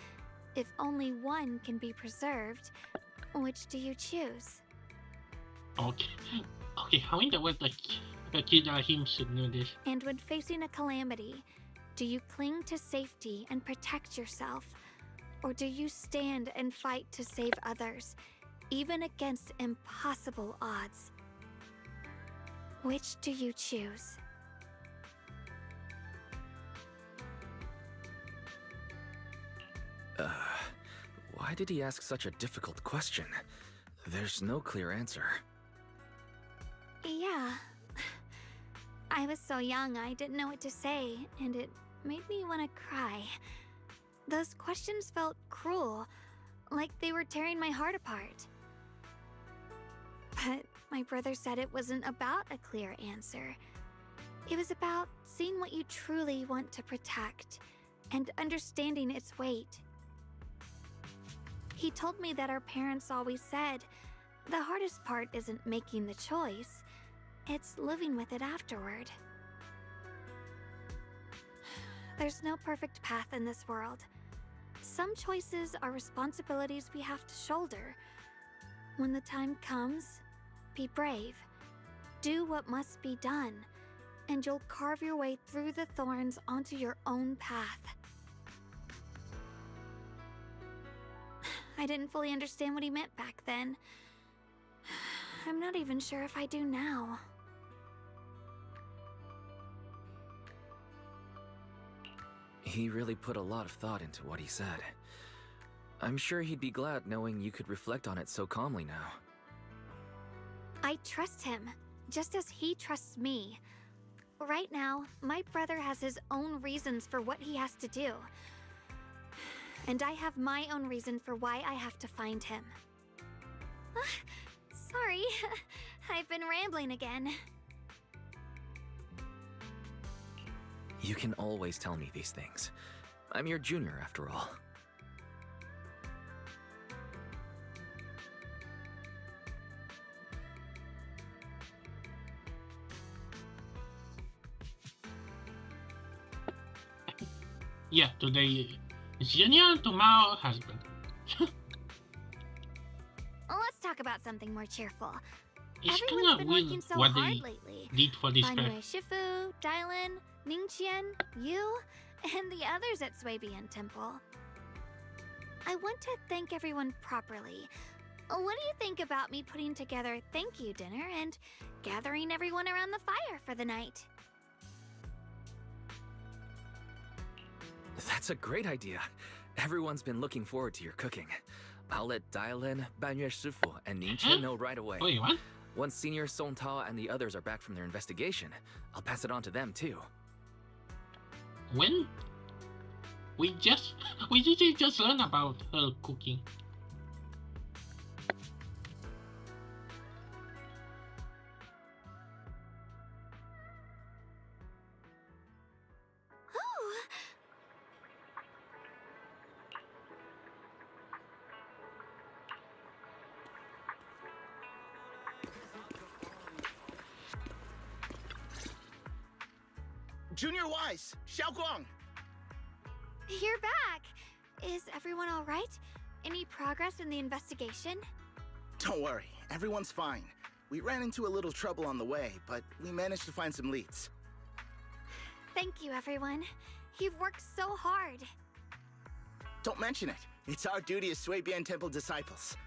If only one can be preserved, which do you choose? Okay. Okay, how in the world the kid him should know this? And when facing a calamity, do you cling to safety and protect yourself? Or do you stand and fight to save others, even against impossible odds? Which do you choose? Why did he ask such a difficult question? There's no clear answer. Yeah. I was so young, I didn't know what to say, and it made me want to cry. Those questions felt cruel, like they were tearing my heart apart. But my brother said it wasn't about a clear answer. It was about seeing what you truly want to protect and understanding its weight. He told me that our parents always said, the hardest part isn't making the choice, it's living with it afterward. There's no perfect path in this world. Some choices are responsibilities we have to shoulder. When the time comes, be brave. Do what must be done, and you'll carve your way through the thorns onto your own path. I didn't fully understand what he meant back then. I'm not even sure if I do now. He really put a lot of thought into what he said. I'm sure he'd be glad knowing you could reflect on it so calmly now. I trust him, just as he trusts me. Right now, my brother has his own reasons for what he has to do. And I have my own reason for why I have to find him. Sorry, I've been rambling again. You can always tell me these things. I'm your junior, after all. Yeah, today is junior, tomorrow husband. Let's talk about something more cheerful. It's Everyone's kinda been weird working so what hard they lately. did for this Banwei guy. Shifu, Dylan, Ningqian, you, and the others at Swabian Temple. I want to thank everyone properly. What do you think about me putting together thank you dinner and gathering everyone around the fire for the night? That's a great idea. Everyone's been looking forward to your cooking. I'll let Dylan, Banwei Shifu, and Ningqian know right away. Wait, what? Once Senior Song Tao and the others are back from their investigation, I'll pass it on to them too. When? We literally just learned about her cooking. Junior Wise, Xiaoguang! You're back! Is everyone alright? Any progress in the investigation? Don't worry, everyone's fine. We ran into a little trouble on the way, but we managed to find some leads. Thank you, everyone. You've worked so hard. Don't mention it. It's our duty as Swabian Temple disciples.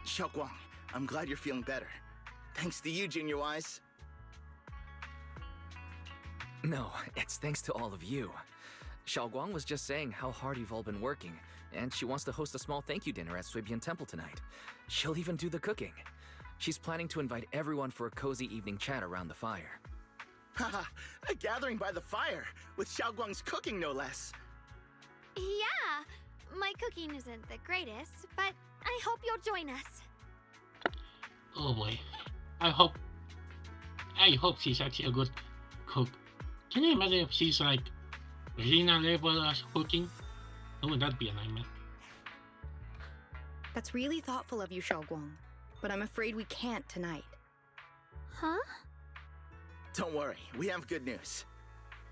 Xiaoguang, I'm glad you're feeling better. Thanks to you, Junior Wise. No, it's thanks to all of you. Xiaoguang was just saying how hard you've all been working, and she wants to host a small thank you dinner at Swabian Temple tonight. She'll even do the cooking. She's planning to invite everyone for a cozy evening chat around the fire. Haha, a gathering by the fire, with Xiaoguang's cooking no less. Yeah, my cooking isn't the greatest, but I hope you'll join us. Oh boy. I hope she's actually a good cook. Can you imagine if she's like Rina level as cooking? Oh, that'd be a nightmare. That's really thoughtful of you, Xiaoguang, but I'm afraid we can't tonight. Huh? Don't worry, we have good news.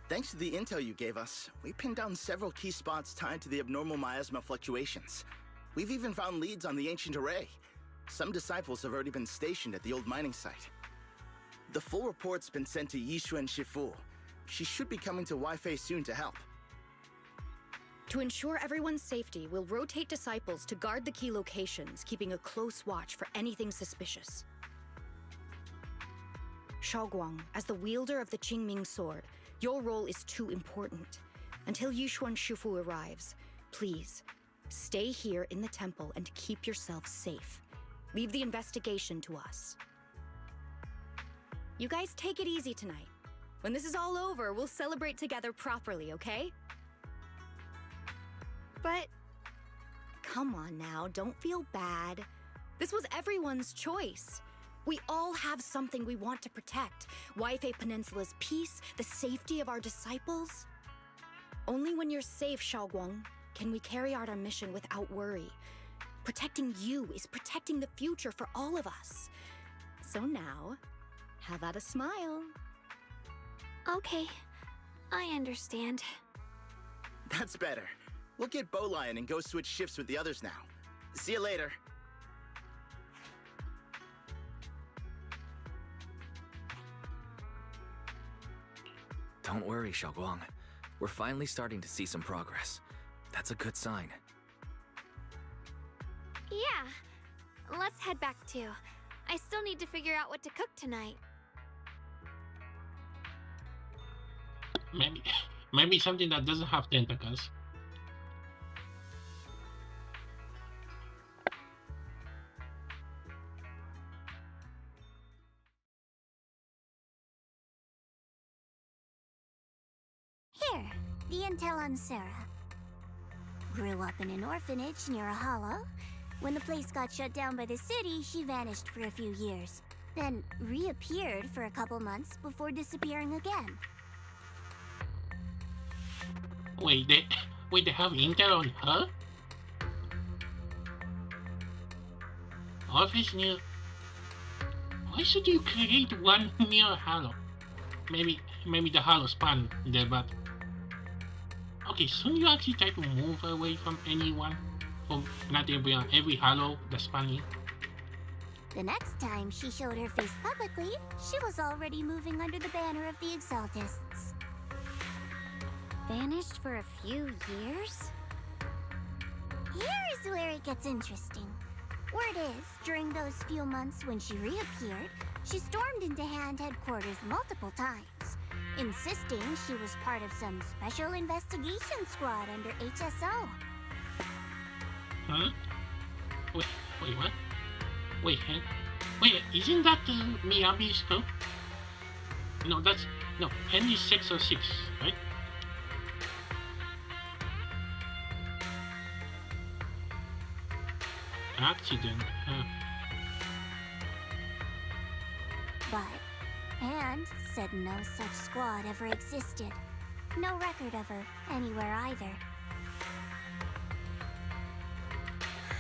Thanks to the intel you gave us, we pinned down several key spots tied to the abnormal miasma fluctuations. We've even found leads on the ancient array. Some disciples have already been stationed at the old mining site. The full report's been sent to Yixuan Shifu. She should be coming to Waifei soon to help. To ensure everyone's safety, we'll rotate disciples to guard the key locations, keeping a close watch for anything suspicious. Shaoguang, as the wielder of the Qingming sword, your role is too important. Until Yixuan Shifu arrives, please, stay here in the temple and keep yourself safe. Leave the investigation to us. You guys take it easy tonight. When this is all over, we'll celebrate together properly, okay? But... Come on now, don't feel bad. This was everyone's choice. We all have something we want to protect. Waifei Peninsula's peace, the safety of our disciples. Only when you're safe, Shaoguang, can we carry out our mission without worry. Protecting you is protecting the future for all of us. So now, have at a smile. Okay, I understand. That's better. We'll get Bowlion and go switch shifts with the others now. See you later. Don't worry, Shaoguang. We're finally starting to see some progress. That's a good sign. Yeah, let's head back too. I still need to figure out what to cook tonight. Maybe something that doesn't have tentacles. Here, the intel on Sarah. Grew up in an orphanage near a hollow. When the place got shut down by the city, she vanished for a few years. Then reappeared for a couple months before disappearing again. Wait, they have intel on her? Office near... Why should you create one near a hollow? Maybe the hollow spawned there, but... Okay, so you actually try to move away from anyone? From not every hollow that's spawning? The next time she showed her face publicly, she was already moving under the banner of the Exaltists. Vanished for a few years? Here's where it gets interesting. Word is, during those few months when she reappeared, she stormed into Hand headquarters multiple times, insisting she was part of some special investigation squad under HSO. Huh? Wait, what? Wait, isn't that Miyabi's crew? No, Hen is 606, right? Accident, huh? But Hand said no such squad ever existed. No record of her anywhere either.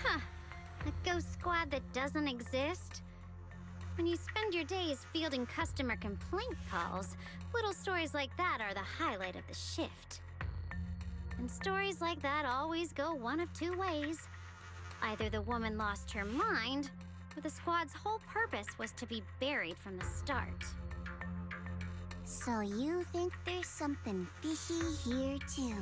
Huh. A ghost squad that doesn't exist? When you spend your days fielding customer complaint calls, little stories like that are the highlight of the shift. And stories like that always go one of two ways. Either the woman lost her mind, or the squad's whole purpose was to be buried from the start. So you think there's something fishy here too?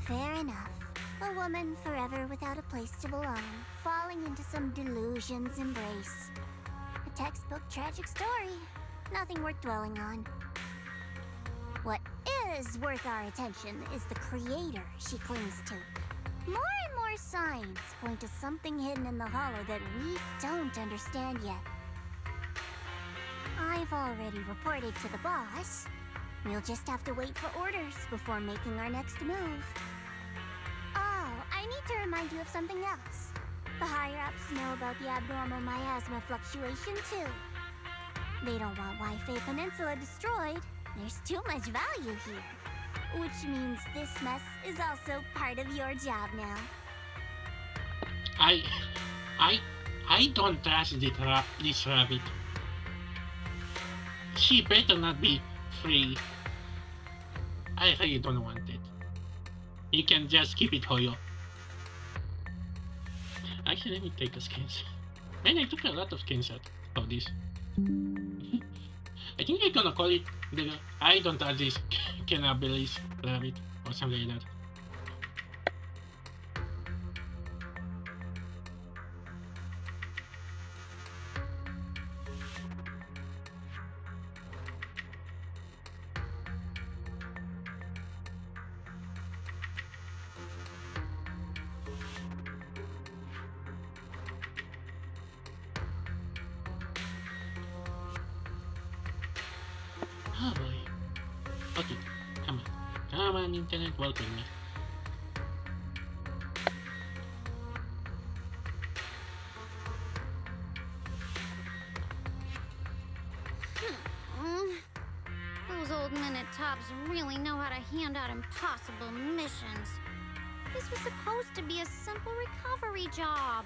Fair enough. A woman forever without a place to belong, falling into some delusion's embrace. A textbook tragic story. Nothing worth dwelling on. What is worth our attention is the creator she clings to. More and more signs point to something hidden in the hollow that we don't understand yet. I've already reported to the boss. We'll just have to wait for orders before making our next move. Oh, I need to remind you of something else. The higher-ups know about the abnormal miasma fluctuation, too. They don't want Waifei Peninsula destroyed. There's too much value here. Which means this mess is also part of your job now. I don't trust this rabbit. She better not be free. I really don't want it. You can just keep it, Hoyo. Actually, let me take the skins. Man, I took a lot of skins out of this. I think I'm gonna call it the I don't touch this cannabis rabbit or something like that. Oh boy. Okay, come on. Come on, internet, welcome me. Those old men at Tops really know how to hand out impossible missions. This was supposed to be a simple recovery job.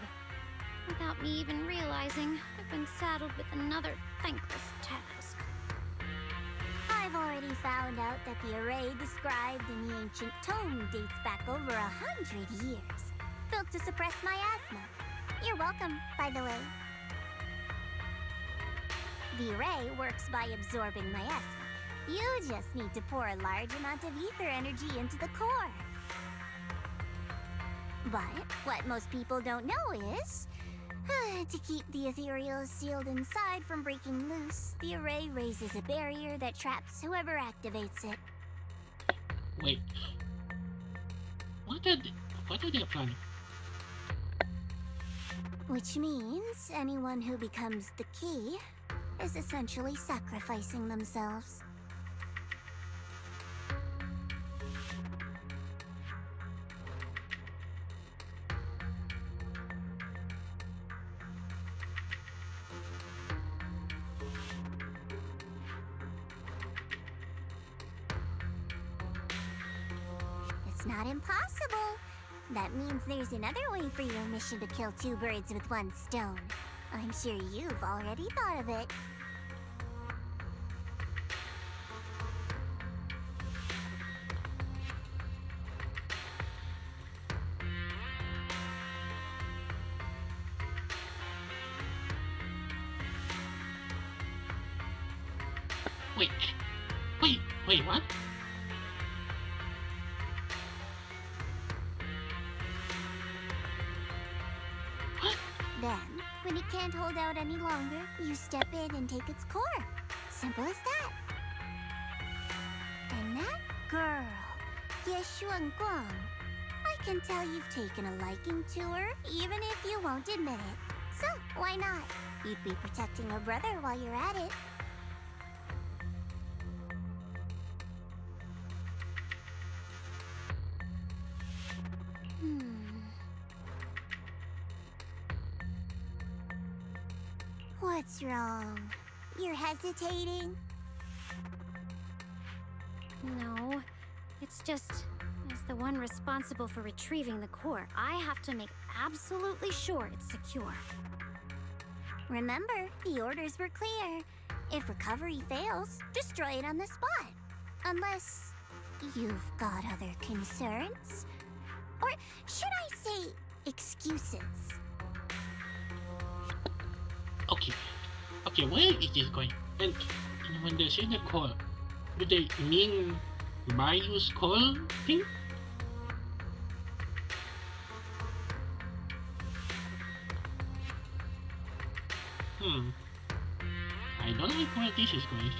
Without me even realizing, I've been saddled with another thankless task. I've already found out that the array described in the ancient tome dates back over 100 years. Built to suppress my asthma. You're welcome, by the way. The array works by absorbing my asthma. You just need to pour a large amount of ether energy into the core. But what most people don't know is, to keep the ethereal sealed inside from breaking loose, the array raises a barrier that traps whoever activates it. Wait. What are they planning? Which means anyone who becomes the key is essentially sacrificing themselves. It's not impossible. That means there's another way for your mission to kill two birds with one stone. I'm sure you've already thought of it. Wait, what? Then, when it can't hold out any longer, you step in and take its core. Simple as that. And that girl, Yeshuan Guang, I can tell you've taken a liking to her, even if you won't admit it. So, why not? You'd be protecting her brother while you're at it. What's wrong? You're hesitating? No, it's just, as the one responsible for retrieving the core, I have to make absolutely sure it's secure. Remember, the orders were clear. If recovery fails, destroy it on the spot. Unless you've got other concerns? Or should I say excuses? Okay, where is this going? And when they say the core, do they mean Bayu's core thing? I don't like where this is going.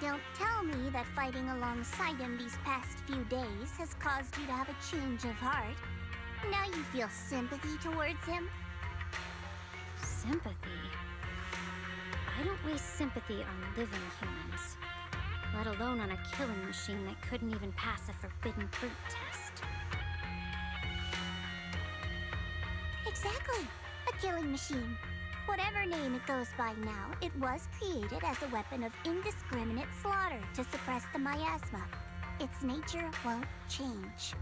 Don't tell me that fighting alongside him these past few days has caused you to have a change of heart. Now you feel sympathy towards him? Sympathy? I don't waste sympathy on living humans, let alone on a killing machine that couldn't even pass a forbidden fruit test. Exactly, a killing machine. Whatever name it goes by now, it was created as a weapon of indiscriminate slaughter to suppress the miasma. its nature won't change.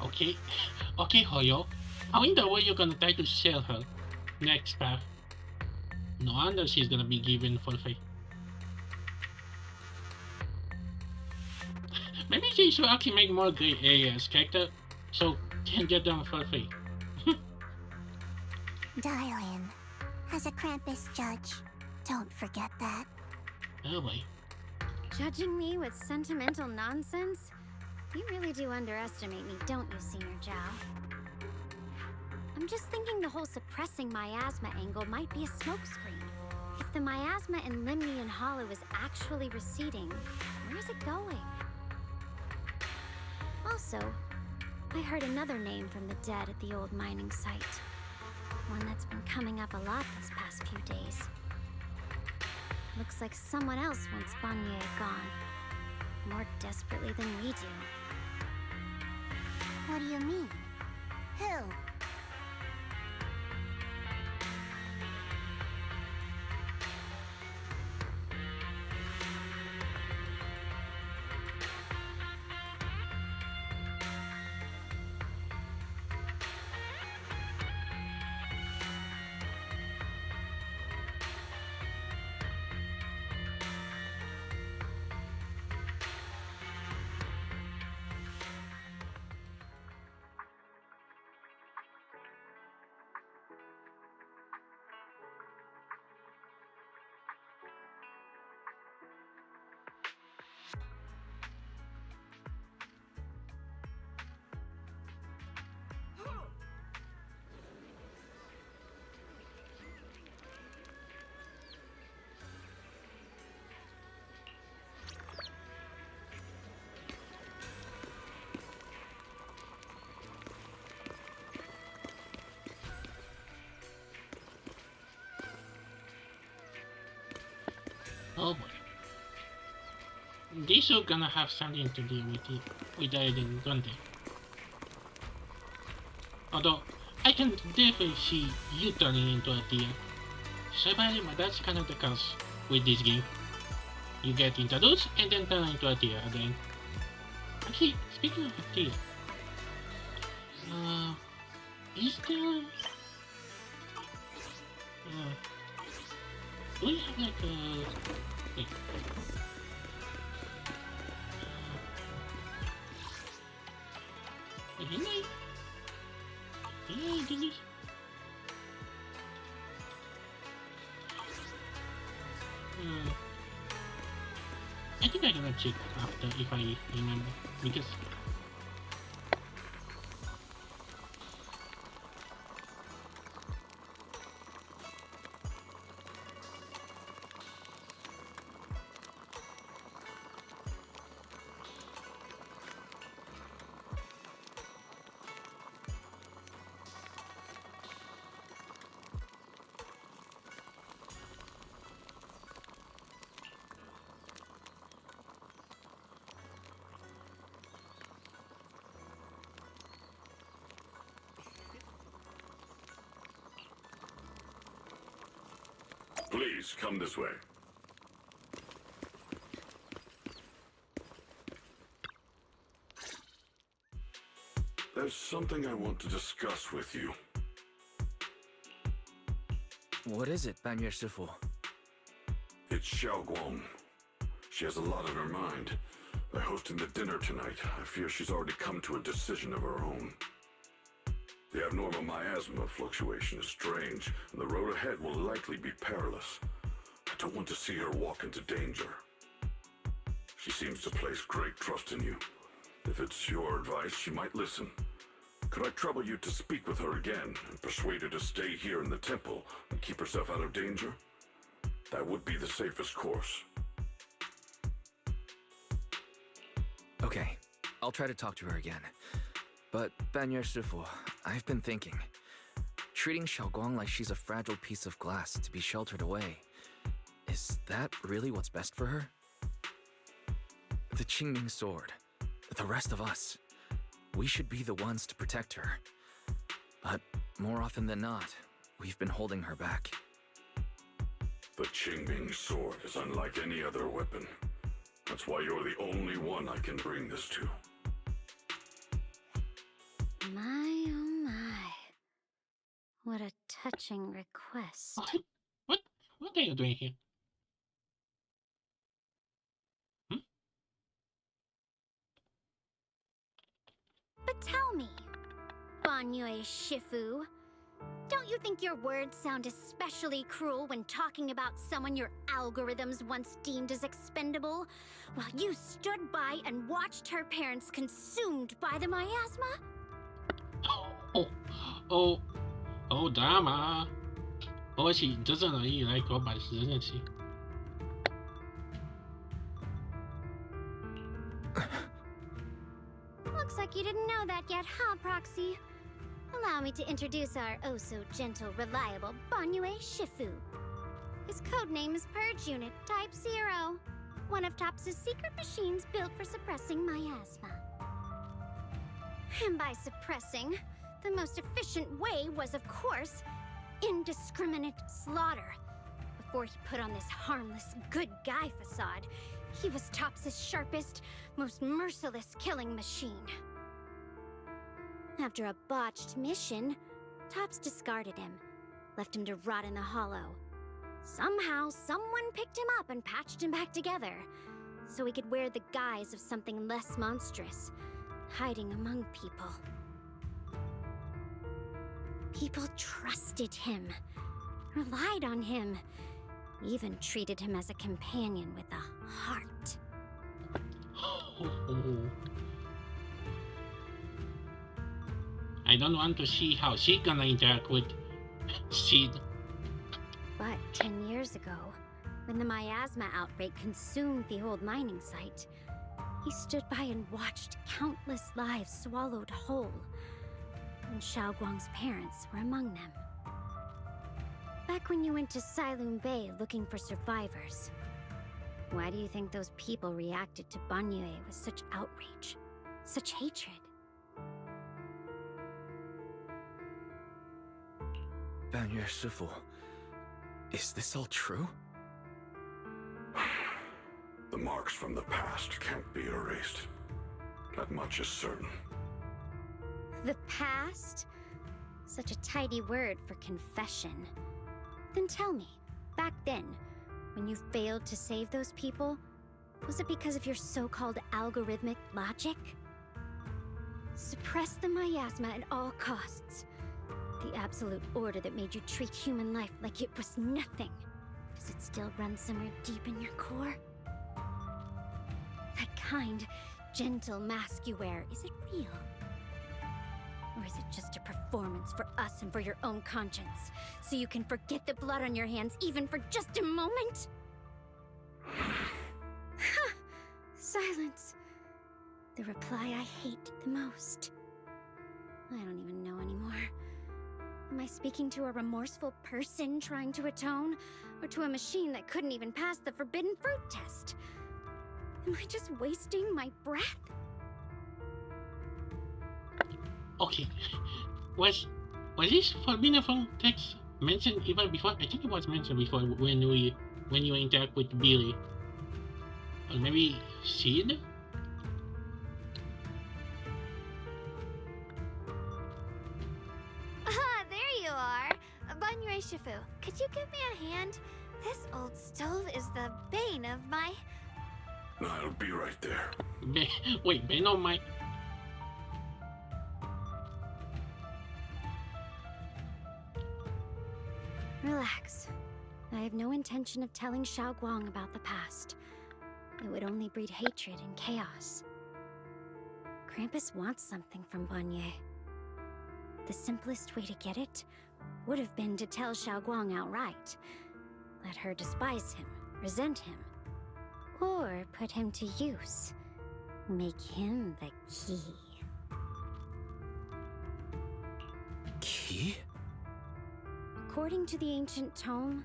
Okay, okay, Hoyo. I wonder where you're gonna try to sell her next path. No wonder she's gonna be given full faith. Maybe she should actually make more gray areas character so can get them full faith. Darling, as a Krampus judge, don't forget that. Oh boy. Judging me with sentimental nonsense? You really do underestimate me, don't you, Senior Zhao? I'm just thinking the whole suppressing miasma angle might be a smokescreen. If the miasma in Limnian Hollow is actually receding, where is it going? Also, I heard another name from the dead at the old mining site. One that's been coming up a lot these past few days. Looks like someone else wants Banye gone. More desperately than we do. What do you mean? Who? Oh boy. These are gonna have something to do with Aiden, don't they? Although, I can definitely see you turning into a deer. Surprisingly, that's kind of the case with this game. You get introduced and then turn into a deer again. Actually, speaking of a deer, is there... do we have like a... wait. Didn't I do this? I think I'm gonna check after if I remember, because Please, come this way. There's something I want to discuss with you. What is it, Banye Shifu? It's Xiaoguang. She has a lot on her mind. By hosting the dinner tonight, I fear she's already come to a decision of her own. The abnormal miasma fluctuation is strange, and the road ahead will likely be perilous. I don't want to see her walk into danger. She seems to place great trust in you. If it's your advice, she might listen. Could I trouble you to speak with her again and persuade her to stay here in the temple and keep herself out of danger? That would be the safest course. Okay, I'll try to talk to her again. But, Banye Shifu, I've been thinking. Treating Xiaoguang like she's a fragile piece of glass to be sheltered away. Is that really what's best for her? The Qingming sword, the rest of us, we should be the ones to protect her. But more often than not, we've been holding her back. The Qingming sword is unlike any other weapon. That's why you're the only one I can bring this to. My, oh my. What a touching request. What are you doing here? But tell me, Banyue Shifu, don't you think your words sound especially cruel when talking about someone your algorithms once deemed as expendable, while you stood by and watched her parents consumed by the miasma? Oh, drama. Oh, she doesn't really like robots, doesn't she? Looks like you didn't know that yet, huh, Proxy? Allow me to introduce our oh-so-gentle, reliable Banyue Shifu. His codename is Purge Unit Type 0, one of TOPS' secret machines built for suppressing miasma. And by suppressing, the most efficient way was, of course, indiscriminate slaughter. Before he put on this harmless, good guy facade, he was TOPS' sharpest, most merciless killing machine. After a botched mission, TOPS discarded him, left him to rot in the hollow. Somehow, someone picked him up and patched him back together, so he could wear the guise of something less monstrous, hiding among people. People trusted him, relied on him, even treated him as a companion with a heart. I don't want to see how she's gonna interact with Sid. But 10 years ago, when the miasma outbreak consumed the old mining site, he stood by and watched countless lives swallowed whole, and Xiaoguang's parents were among them. Back when you went to Silum Bay looking for survivors, why do you think those people reacted to Banyue with such outrage, such hatred? Banyue Shifu, is this all true? The marks from the past can't be erased. That much is certain. The past? Such a tidy word for confession. Then tell me, back then, when you failed to save those people, was it because of your so-called algorithmic logic? Suppress the miasma at all costs. The absolute order that made you treat human life like it was nothing. Does it still run somewhere deep in your core? That kind, gentle mask you wear, is it real? Or is it just a performance for us and for your own conscience, so you can forget the blood on your hands even for just a moment? Silence. The reply I hate the most. I don't even know anymore. Am I speaking to a remorseful person trying to atone, or to a machine that couldn't even pass the forbidden fruit test? Am I just wasting my breath? Okay, was this forbidden fruit text mentioned even before? I think it was mentioned before when you interact with Billy, or maybe Sid. There you are. Banyue Shifu, could you give me a hand? This old stove is the bane of my... I'll be right there. Wait, bane of my... Relax. I have no intention of telling Xiaoguang about the past. It would only breed hatred and chaos. Krampus wants something from Banyue. The simplest way to get it would have been to tell Xiaoguang outright. Let her despise him, resent him, or put him to use. Make him the key. Key? According to the ancient tome,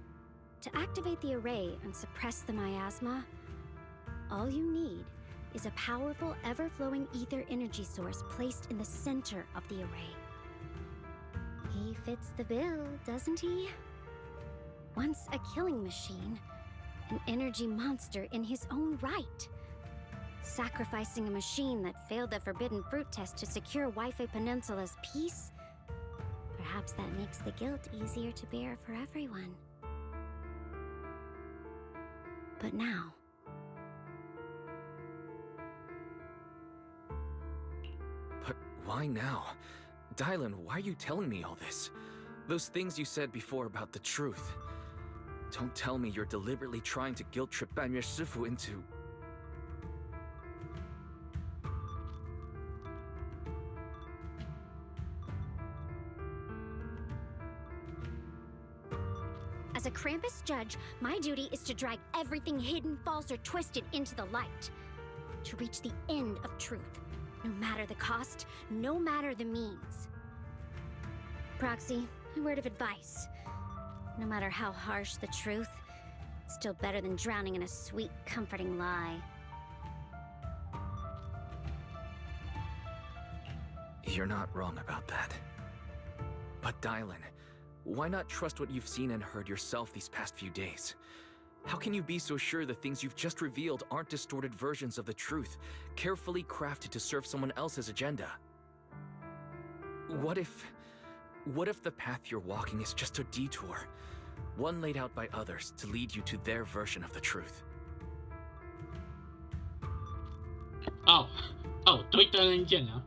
to activate the array and suppress the miasma, all you need is a powerful, ever-flowing ether energy source placed in the center of the array. He fits the bill, doesn't he? Once a killing machine, an energy monster in his own right. Sacrificing a machine that failed the forbidden fruit test to secure Wi-Fi Peninsula's peace? Perhaps that makes the guilt easier to bear for everyone. But now... But why now? Dylan, why are you telling me all this? Those things you said before about the truth. Don't tell me you're deliberately trying to guilt-trip Banyue Shifu into... As a Krampus judge, my duty is to drag everything hidden, false, or twisted into the light. To reach the end of truth. No matter the cost, no matter the means. Proxy, a word of advice. No matter how harsh the truth, it's still better than drowning in a sweet, comforting lie. You're not wrong about that. But Dylan, why not trust what you've seen and heard yourself these past few days? How can you be so sure the things you've just revealed aren't distorted versions of the truth, carefully crafted to serve someone else's agenda? What if the path you're walking is just a detour, one laid out by others to lead you to their version of the truth? Oh, 推单人剑啊。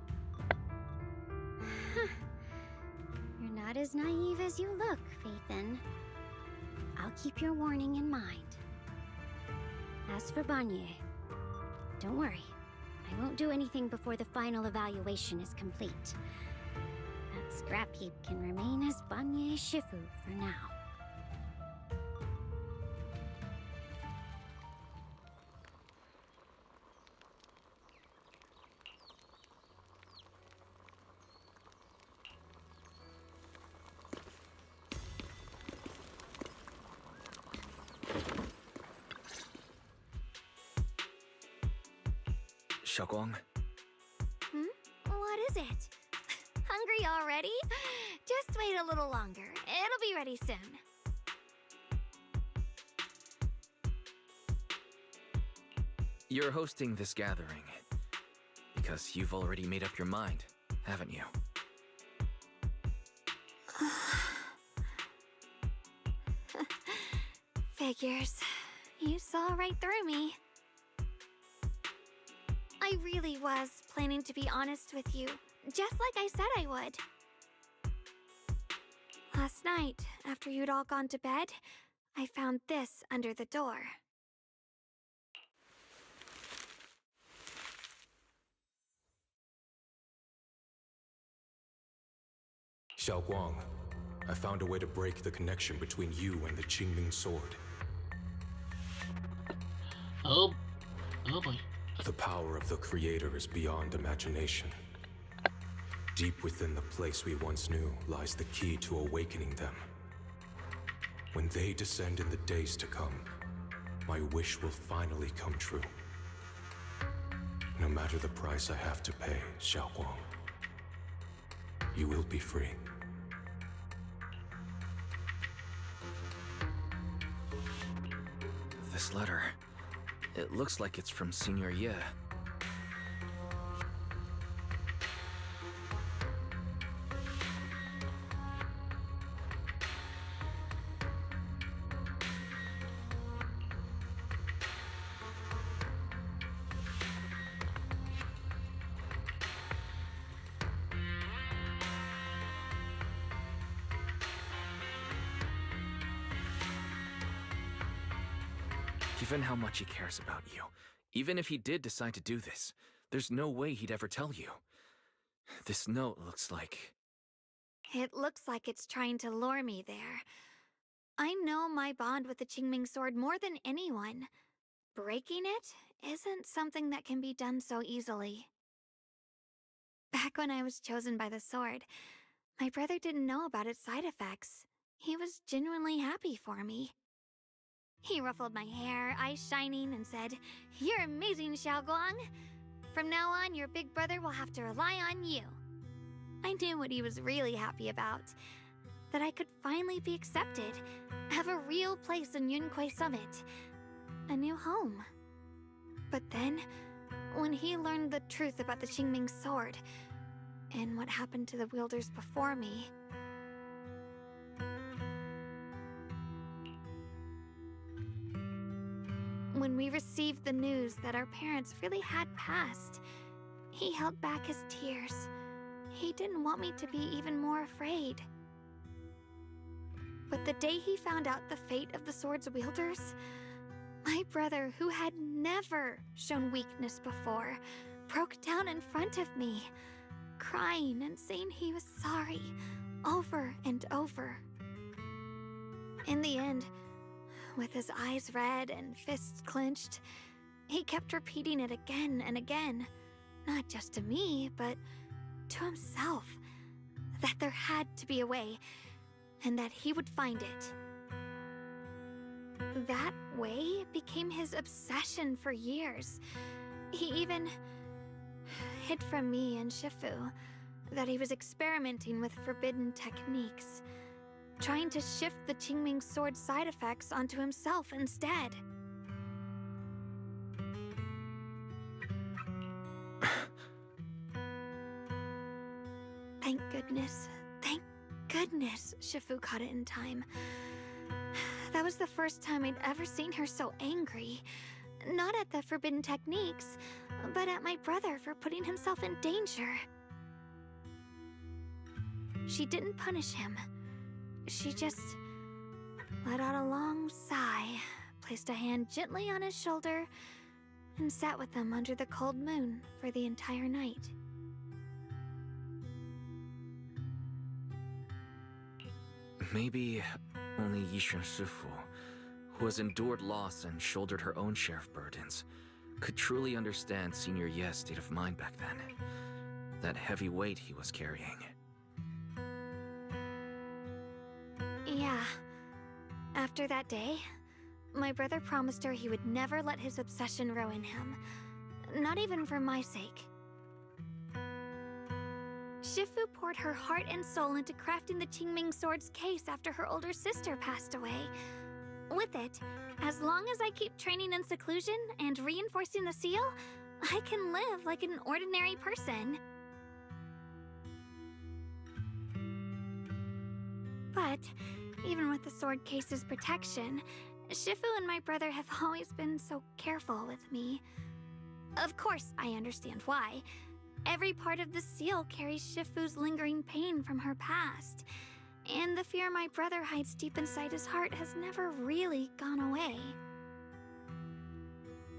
You're not as naive as you look, Phaethon. I'll keep your warning in mind. As for Banyue, don't worry. I won't do anything before the final evaluation is complete. That scrap heap can remain as Banyue Shifu for now. Xiaoguang? What is it? Hungry already? Just wait a little longer. It'll be ready soon. You're hosting this gathering because you've already made up your mind, haven't you? Figures. You saw right through me. I really was planning to be honest with you, just like I said I would. Last night, after you'd all gone to bed, I found this under the door. Xiaoguang, I found a way to break the connection between you and the Qingming sword. Oh boy. The power of the Creator is beyond imagination. Deep within the place we once knew lies the key to awakening them. When they descend in the days to come, my wish will finally come true. No matter the price I have to pay, Xiaoguang, you will be free. This letter... it looks like it's from Senior Ye. Given how much he cares about you, even if he did decide to do this, there's no way he'd ever tell you. This note looks like... It looks like it's trying to lure me there. I know my bond with the Qingming sword more than anyone. Breaking it isn't something that can be done so easily. Back when I was chosen by the sword, my brother didn't know about its side effects. He was genuinely happy for me. He ruffled my hair, eyes shining, and said, "You're amazing, Xiaoguang. From now on, your big brother will have to rely on you." I knew what he was really happy about. That I could finally be accepted, have a real place in Yunquei Summit. A new home. But then, when he learned the truth about the Qingming sword, and what happened to the wielders before me... When we received the news that our parents really had passed, he held back his tears. He didn't want me to be even more afraid. But the day he found out the fate of the sword's wielders, my brother, who had never shown weakness before, broke down in front of me, crying and saying he was sorry, over and over. In the end, with his eyes red and fists clenched, he kept repeating it again and again, not just to me, but to himself, that there had to be a way, and that he would find it. That way became his obsession for years. He even hid from me and Shifu that he was experimenting with forbidden techniques, trying to shift the Qingming sword side effects onto himself instead. Thank goodness Shifu caught it in time. That was the first time I'd ever seen her so angry. Not at the forbidden techniques, but at my brother for putting himself in danger. She didn't punish him. She just let out a long sigh, placed a hand gently on his shoulder, and sat with him under the cold moon for the entire night. Maybe only Yixuan Shifu, who has endured loss and shouldered her own share of burdens, could truly understand Senior Ye's state of mind back then. That heavy weight he was carrying. Yeah. After that day, my brother promised her he would never let his obsession ruin him. Not even for my sake. Shifu poured her heart and soul into crafting the Qingming sword's case after her older sister passed away. With it, as long as I keep training in seclusion and reinforcing the seal, I can live like an ordinary person. But, even with the sword case's protection, Shifu and my brother have always been so careful with me. Of course, I understand why. Every part of the seal carries Shifu's lingering pain from her past, and the fear my brother hides deep inside his heart has never really gone away.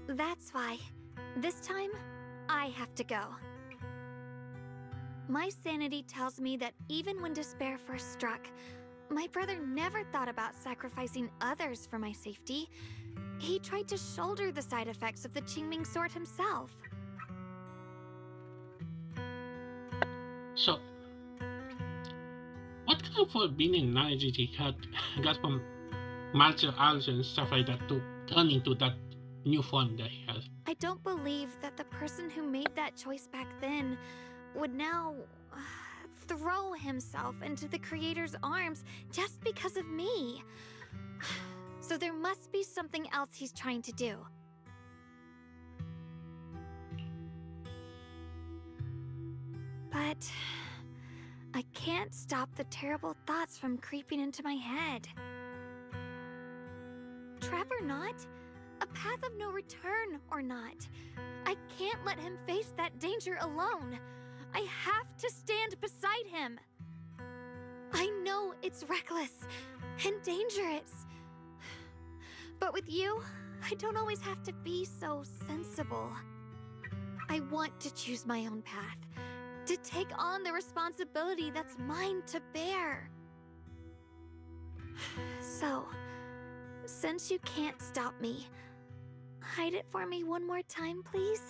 That's why, this time, I have to go. My sanity tells me that even when despair first struck, my brother never thought about sacrificing others for my safety. He tried to shoulder the side effects of the Qingming sword himself. So, what kind of forbidden knowledge did he got from martial arts and stuff like that to turn into that new form that he has? I don't believe that the person who made that choice back then would now throw himself into the Creator's arms just because of me. So there must be something else he's trying to do. But I can't stop the terrible thoughts from creeping into my head. Trap or not, a path of no return or not, I can't let him face that danger alone. I have to stand beside him. I know it's reckless and dangerous. But with you, I don't always have to be so sensible. I want to choose my own path, to take on the responsibility that's mine to bear. So, since you can't stop me, hide it for me one more time, please?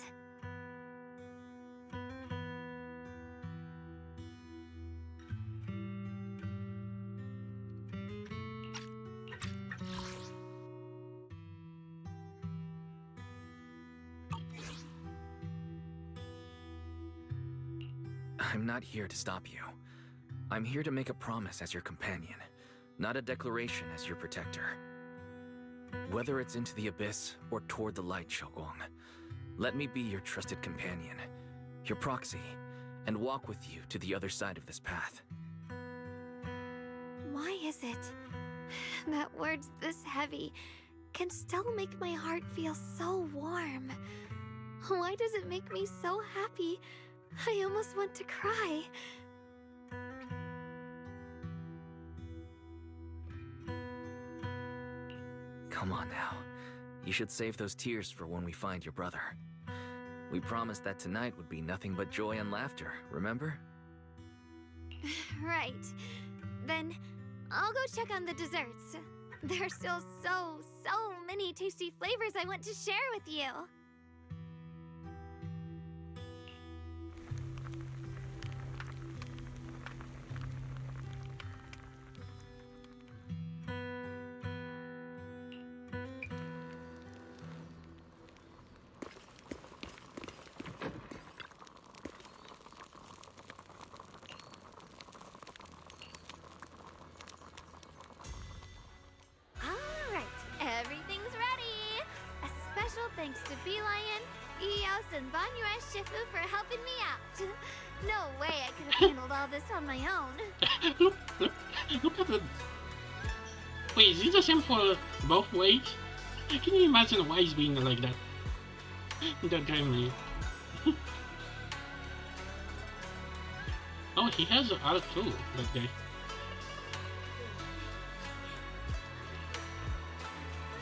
I'm not here to stop you. I'm here to make a promise as your companion. not a declaration as your protector. Whether it's into the abyss or toward the light, Xiaoguang, let me be your trusted companion, your proxy, and walk with you to the other side of this path. Why is it that words this heavy can still make my heart feel so warm? Why does it make me so happy? I almost want to cry. Come on now. You should save those tears for when we find your brother. We promised that tonight would be nothing but joy and laughter, remember? Right. Then I'll go check on the desserts. There's still so many tasty flavors I want to share with you. Everything's ready! A special thanks to Bee Lion, Eos, and Banyue Shifu for helping me out. No way I could have handled all this on my own. Look at it. Wait, is it the same for both ways? Can you imagine why he's being like that? That guy, man. Oh, he has an art too, that guy.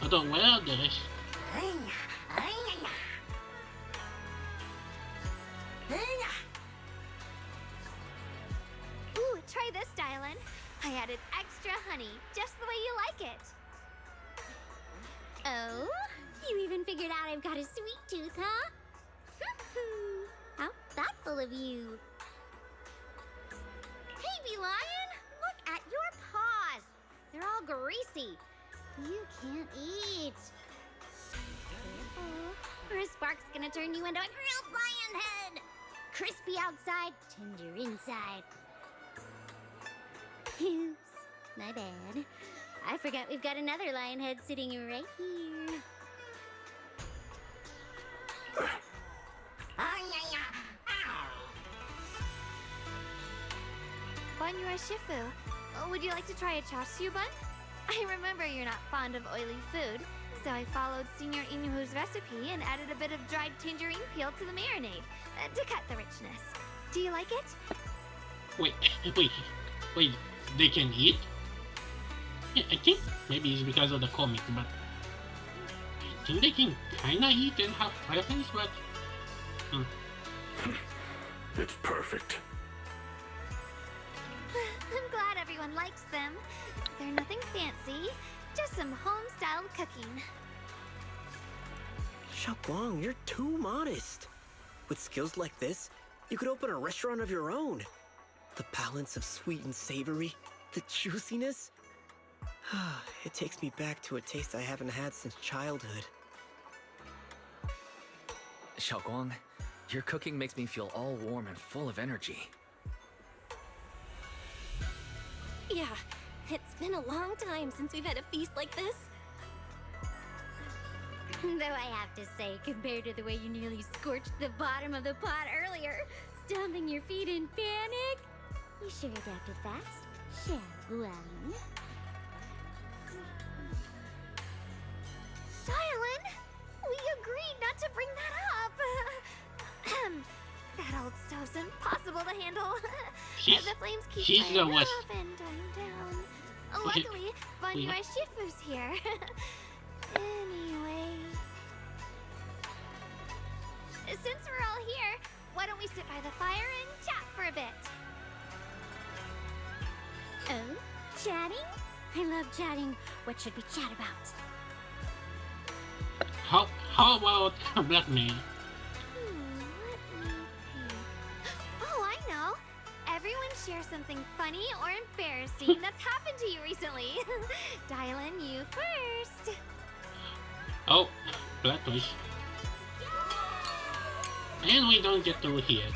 Although, well, this. Ooh, try this, Dylan. I added extra honey, just the way you like it. Oh? You even figured out I've got a sweet tooth, huh? How thoughtful of you. Hey, Bee Lion! Look at your paws! They're all greasy. You can't eat. Careful, or a spark's gonna turn you into a grilled lion head! Crispy outside, tender inside. Oops, my bad. I forgot we've got another lion head sitting right here. Banyue Shifu, would you like to try a chashu bun? I remember you're not fond of oily food, so I followed Senior Inuhu's recipe and added a bit of dried tangerine peel to the marinade to cut the richness. Do you like it? Wait, they can eat? Yeah, I think maybe it's because of the comic, but I think they can kinda eat and have preference, but... It's perfect. I'm glad everyone likes them. They're nothing fancy, just some home-styled cooking. Xiaoguang, you're too modest. With skills like this, you could open a restaurant of your own. The balance of sweet and savory, the juiciness. It takes me back to a taste I haven't had since childhood. Xiaoguang, your cooking makes me feel all warm and full of energy. Yeah, it's been a long time since we've had a feast like this. Though I have to say, compared to the way you nearly scorched the bottom of the pot earlier, stomping your feet in panic, you sure adapted fast, Xiaoguang. Dylan, we agreed not to bring that up. That old stove's impossible to handle. The flames keep flaring up and dying down. Luckily, Banyue Shifu's here. Anyway, since we're all here, why don't we sit by the fire and chat for a bit? Oh, chatting? I love chatting. What should we chat about? How about blackmail? Oh, I know. Everyone share something funny or embarrassing that's happened to you recently. Dylan, you first. Oh, plot twist. And we don't get to hear it.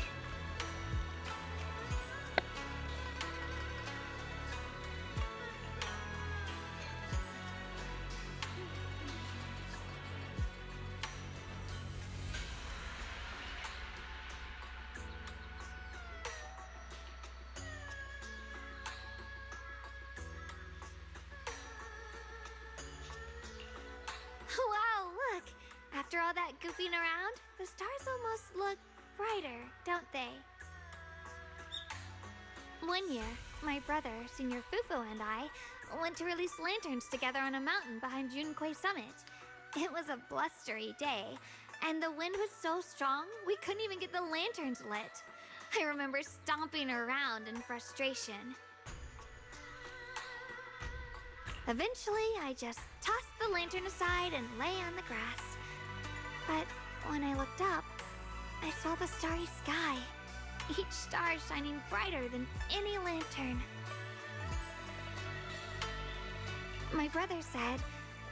all that goofing around, the stars almost look brighter, don't they? One year, my brother, Senior Fufu, and I went to release lanterns together on a mountain behind Junquei Summit. It was a blustery day, and the wind was so strong we couldn't even get the lanterns lit. I remember stomping around in frustration. Eventually, I just tossed the lantern aside and lay on the grass. But when I looked up, I saw the starry sky, each star shining brighter than any lantern. My brother said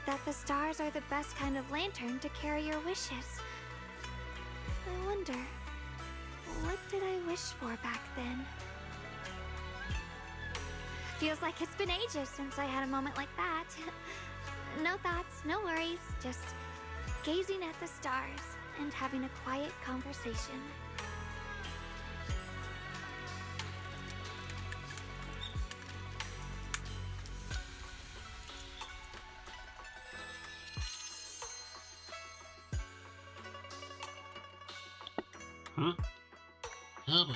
that the stars are the best kind of lantern to carry your wishes. I wonder, what did I wish for back then? Feels like it's been ages since I had a moment like that. No thoughts, no worries, just gazing at the stars and having a quiet conversation. Huh? Oh boy.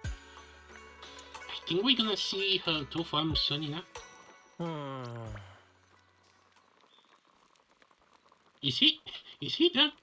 I think we're gonna see her two forms soon enough. Is he? Is he done?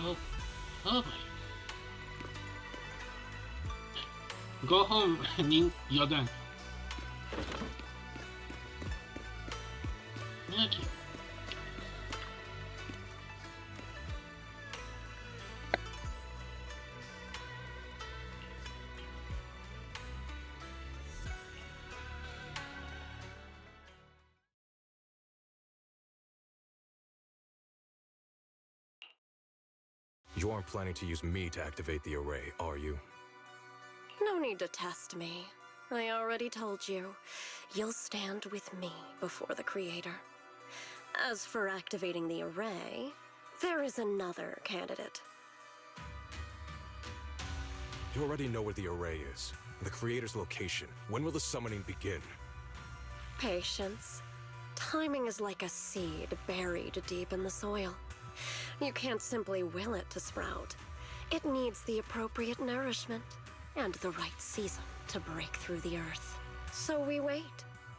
Oh, oh boy. Go home, Ning. You're done. Okay. You aren't planning to use me to activate the array, are you? No need to test me. I already told you. You'll stand with me before the Creator. As for activating the array, there is another candidate. You already know where the array is. The Creator's location. When will the summoning begin? Patience. Timing is like a seed buried deep in the soil. You can't simply will it to sprout. It needs the appropriate nourishment and the right season to break through the earth. So we wait,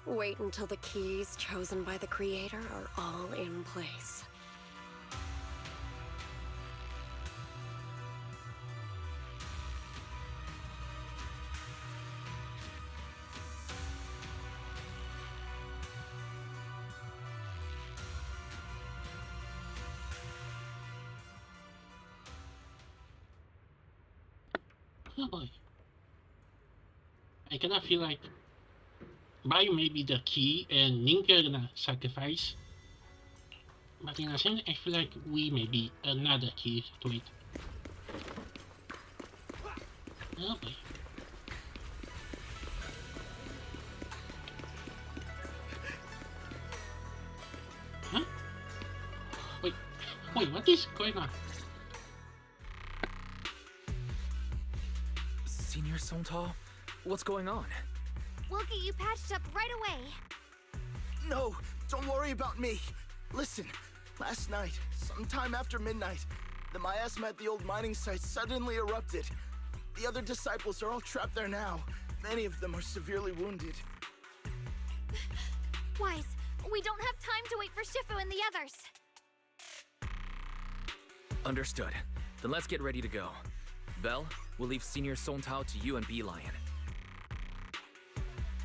Wait until the keys chosen by the Creator are all in place. Oh boy. I kinda feel like Bio may be the key and Ninja are gonna sacrifice. But in a sense, I feel like we may be another key to it. Oh boy. Huh? Wait, what is going on? Senior Sontal, what's going on? We'll get you patched up right away. No, don't worry about me. Listen, last night, sometime after midnight, the miasma at the old mining site suddenly erupted. The other disciples are all trapped there now. Many of them are severely wounded. Wise, we don't have time to wait for Shifu and the others. Understood. Then let's get ready to go. Belle, we'll leave Senior Sontal to you and Bee-Lion.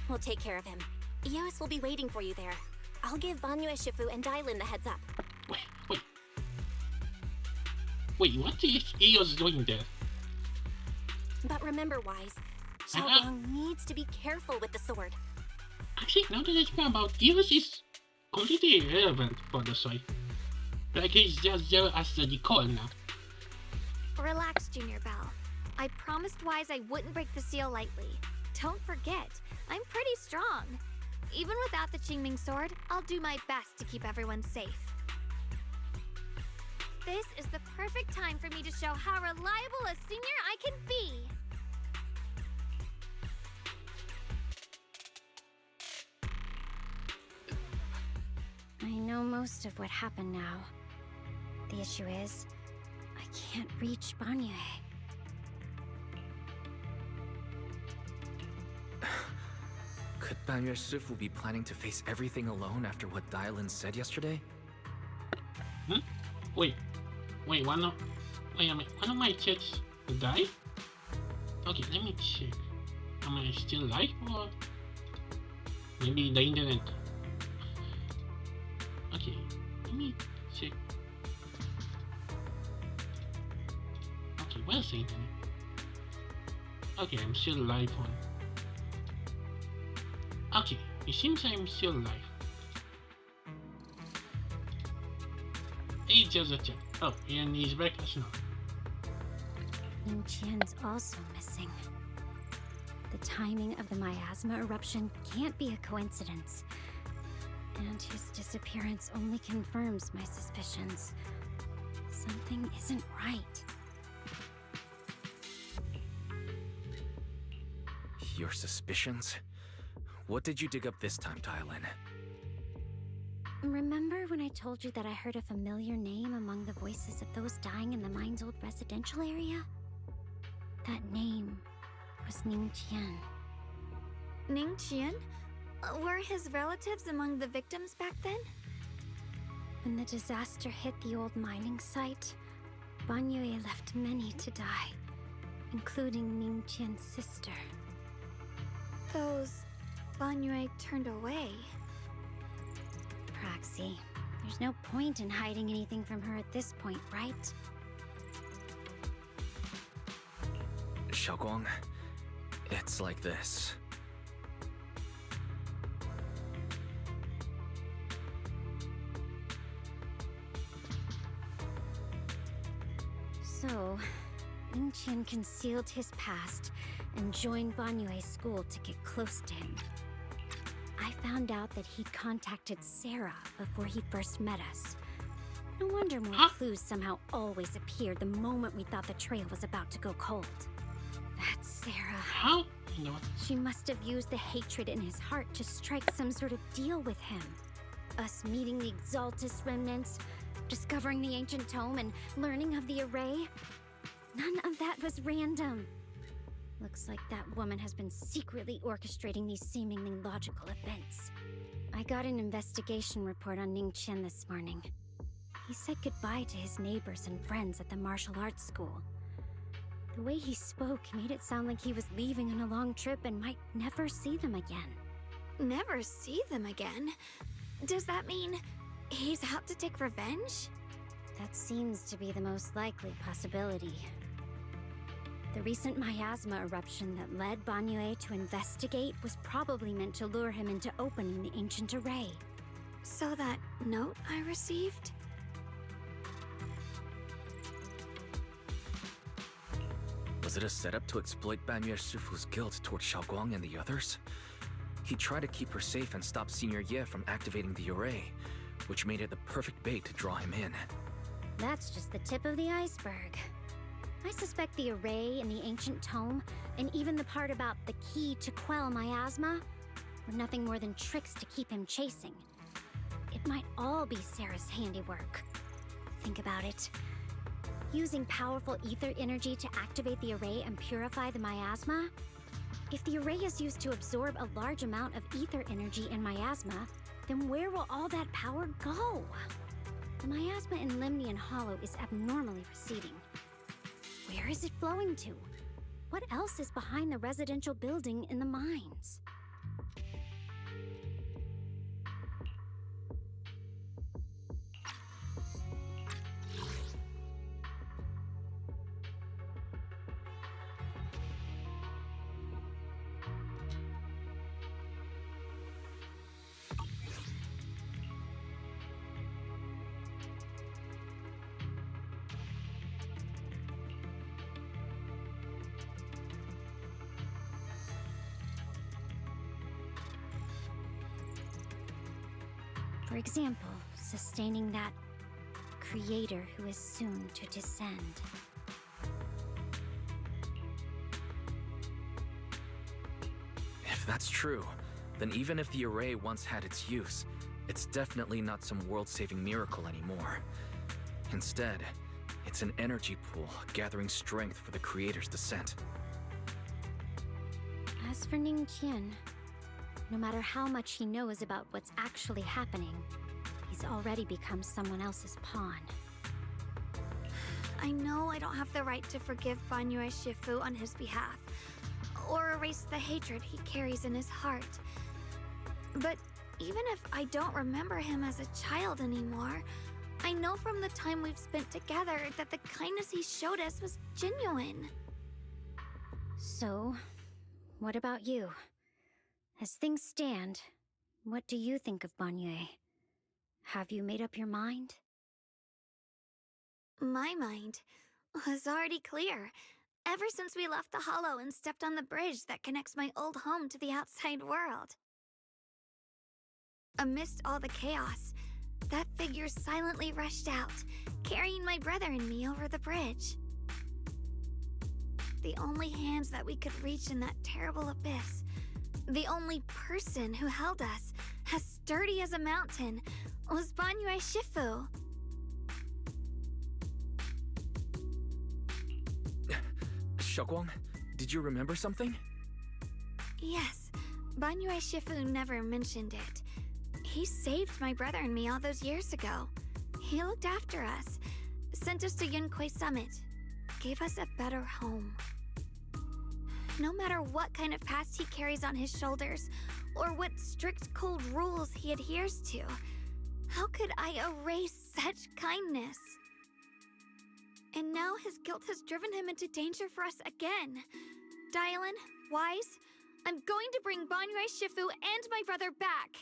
We'll take care of him. Eos will be waiting for you there. I'll give Banyue, Shifu, and Dylan the heads up. Wait, what is Eos doing there? But remember, Wise, Xiaolong needs to be careful with the sword. Actually, now that I think about Eos is completely irrelevant for the story. Like he's just there as the decoy now. Relax, Junior Belle. I promised Wise I wouldn't break the seal lightly. Don't forget, I'm pretty strong. Even without the Qingming sword, I'll do my best to keep everyone safe. This is the perfect time for me to show how reliable a senior I can be. I know most of what happened now. The issue is, I can't reach Banyue. Could Banyue Shifu be planning to face everything alone after what Dylan said yesterday? Hmm? Wait, one of my chats died? Okay, let me check. Am I still alive or maybe the internet? Okay, let me check. Okay, where's the internet? Okay, I'm still alive on. Okay, it seems I'm still alive. It's just a chat. Oh, and he's back as now. Ning Qian's also missing. The timing of the miasma eruption can't be a coincidence. And his disappearance only confirms my suspicions. Something isn't right. Your suspicions? What did you dig up this time, Dylan? Remember when I told you that I heard a familiar name among the voices of those dying in the mine's old residential area? That name was Ning Qian. Ning Qian? Were his relatives among the victims back then? When the disaster hit the old mining site, Banyue left many to die, including Ning Qian's sister. Those Banyue turned away. Praxi, there's no point in hiding anything from her at this point, right? Xiaoguang, it's like this. So, Ning Qian concealed his past and joined Banyue's school to get close to him. I found out that he'd contacted Sarah before he first met us. No wonder more clues somehow always appeared the moment we thought the trail was about to go cold. That's Sarah. How? No. She must have used the hatred in his heart to strike some sort of deal with him. Us meeting the Exaltus remnants, discovering the ancient tome, and learning of the array. None of that was random. Looks like that woman has been secretly orchestrating these seemingly logical events. I got an investigation report on Ning Qian this morning. He said goodbye to his neighbors and friends at the martial arts school. The way he spoke made it sound like he was leaving on a long trip and might never see them again. Never see them again? Does that mean he's out to take revenge? That seems to be the most likely possibility. The recent miasma eruption that led Banyue to investigate was probably meant to lure him into opening the ancient array. So that note I received? Was it a setup to exploit Banyue Shifu's guilt toward Xiaoguang and the others? He tried to keep her safe and stop Senior Ye from activating the array, which made it the perfect bait to draw him in. That's just the tip of the iceberg. I suspect the array and the ancient tome, and even the part about the key to quell miasma, were nothing more than tricks to keep him chasing. It might all be Sarah's handiwork. Think about it. Using powerful ether energy to activate the array and purify the miasma? If the array is used to absorb a large amount of ether energy and miasma, then where will all that power go? The miasma in Limnian Hollow is abnormally receding. Where is it flowing to? What else is behind the residential building in the mines? For example, sustaining that creator who is soon to descend. If that's true, then even if the array once had its use, it's definitely not some world-saving miracle anymore. Instead, it's an energy pool gathering strength for the creator's descent. As for Ning Qian, no matter how much he knows about what's actually happening, he's already become someone else's pawn. I know I don't have the right to forgive Banyue Shifu on his behalf, or erase the hatred he carries in his heart. But even if I don't remember him as a child anymore, I know from the time we've spent together that the kindness he showed us was genuine. So, what about you? As things stand, what do you think of Banyue? Have you made up your mind? My mind was already clear, ever since we left the Hollow and stepped on the bridge that connects my old home to the outside world. Amidst all the chaos, that figure silently rushed out, carrying my brother and me over the bridge. The only hands that we could reach in that terrible abyss, the only person who held us, as sturdy as a mountain, was Banyue Shifu. Xiaoguang, did you remember something? Yes, Banyue Shifu never mentioned it. He saved my brother and me all those years ago. He looked after us, sent us to Yunquay Summit, gave us a better home. No matter what kind of past he carries on his shoulders, or what strict cold rules he adheres to, how could I erase such kindness? And now his guilt has driven him into danger for us again. Dialin, Wise, I'm going to bring Banyue Shifu and my brother back.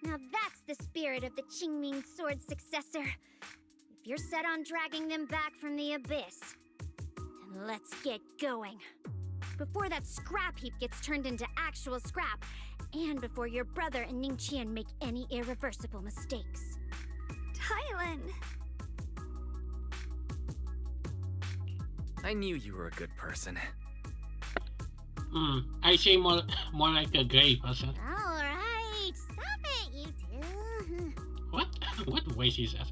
Now that's the spirit of the Qingming Sword successor. If you're set on dragging them back from the abyss, then let's get going. Before that scrap heap gets turned into actual scrap, and before your brother and Ning Qian make any irreversible mistakes. Dialin! I knew you were a good person. I say more like a gay person. Alright, stop it, you two. What? What voice is that?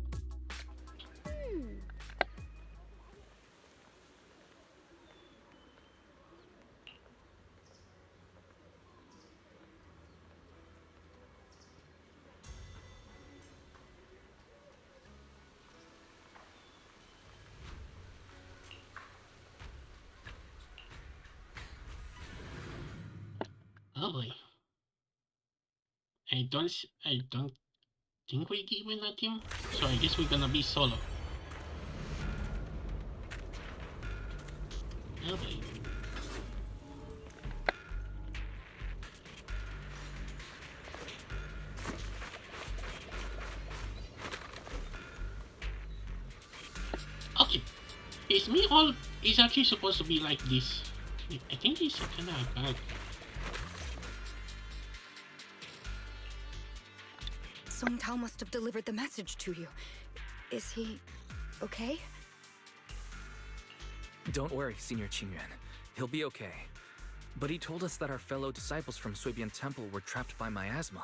Oh boy. I don't think we win a team, so I guess we're gonna be solo. Oh boy. Okay, is actually supposed to be like this. I think he's kinda bad. Song Tao must have delivered the message to you. Is he okay? Don't worry, Senior Qingyuan. He'll be okay. But he told us that our fellow disciples from Suibian Temple were trapped by miasma.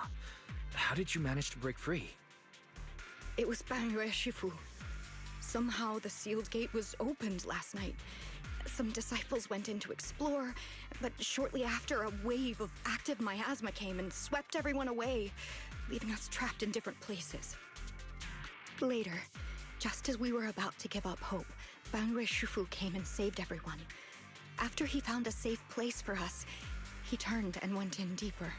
How did you manage to break free? It was Bangyue Shifu. Somehow the sealed gate was opened last night. Some disciples went in to explore, but shortly after, a wave of active miasma came and swept everyone away, leaving us trapped in different places. Later, just as we were about to give up hope, Bangyue Shifu came and saved everyone. After he found a safe place for us, he turned and went in deeper.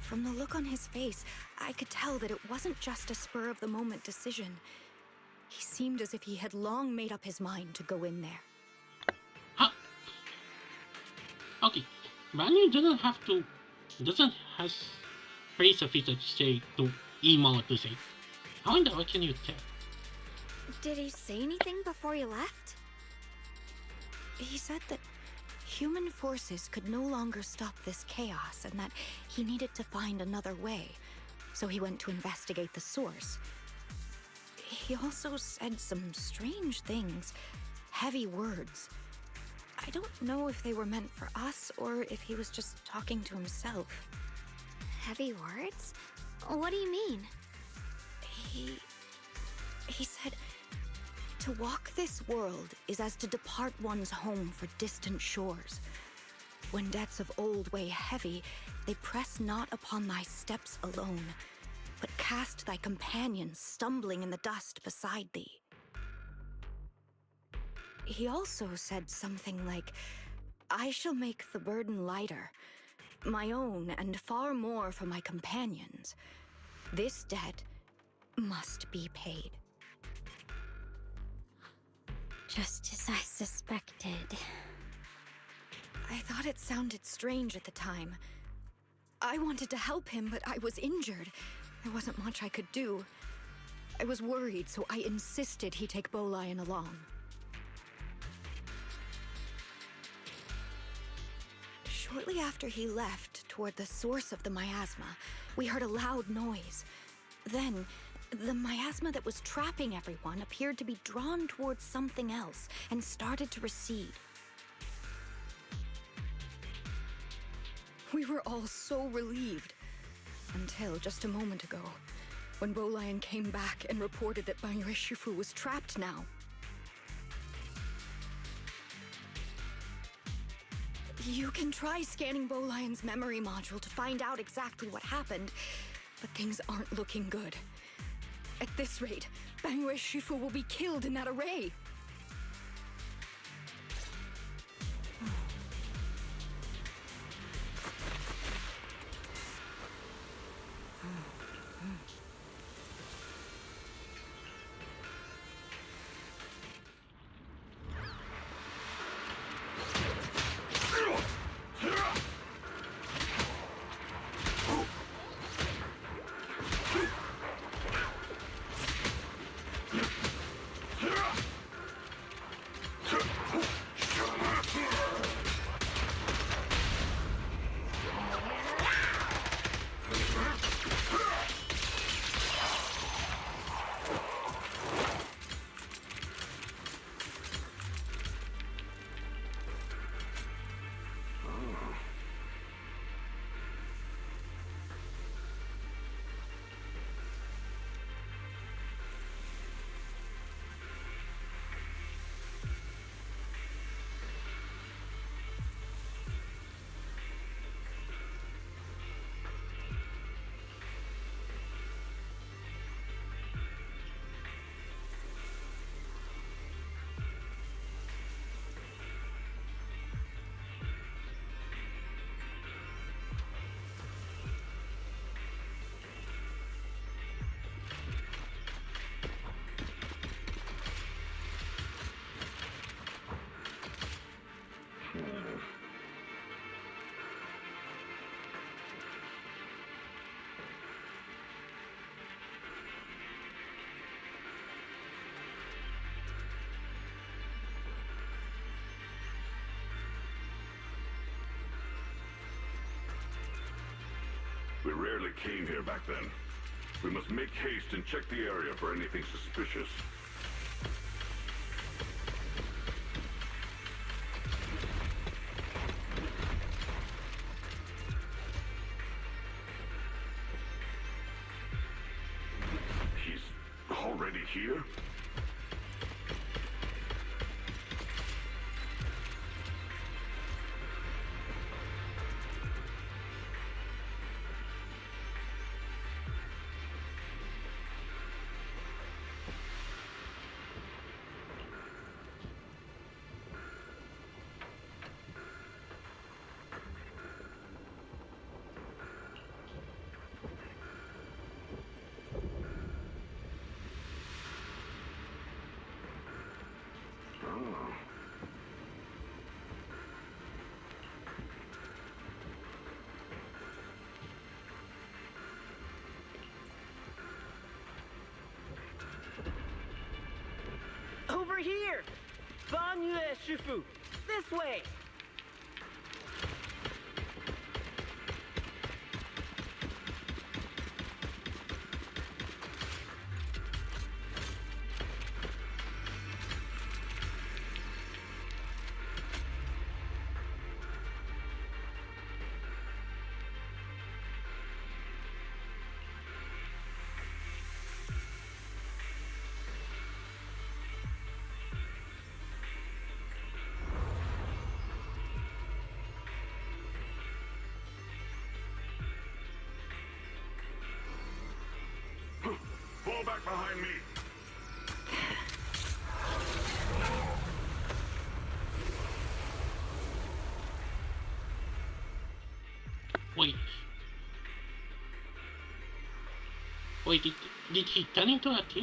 From the look on his face, I could tell that it wasn't just a spur-of-the-moment decision. He seemed as if he had long made up his mind to go in there. Huh? Okay, Banyu doesn't has phrase of it to say to emo to say. I wonder what can you tell? Did he say anything before he left? He said that human forces could no longer stop this chaos and that he needed to find another way, so he went to investigate the source. He also said some strange things, heavy words. I don't know if they were meant for us or if he was just talking to himself. Heavy words? What do you mean? He said, to walk this world is as to depart one's home for distant shores. When debts of old weigh heavy, they press not upon thy steps alone, but cast thy companions stumbling in the dust beside thee. He also said something like, I shall make the burden lighter, my own and far more for my companions. This debt must be paid. Just as I suspected. I thought it sounded strange at the time. I wanted to help him, but I was injured. There wasn't much I could do. I was worried, so I insisted he take Bolian along. Shortly after he left, toward the source of the miasma, we heard a loud noise. Then, the miasma that was trapping everyone appeared to be drawn towards something else and started to recede. We were all so relieved. Until just a moment ago, when Bolian came back and reported that Bangyue Shifu was trapped now. You can try scanning Bolian's memory module to find out exactly what happened, but things aren't looking good. At this rate, Bangyue Shifu will be killed in that array. We rarely came here back then. We must make haste and check the area for anything suspicious. He's already here? Over here! Ban Yue Shifu! This way! Fall back behind me! Wait. Wait, did he turn into a tear?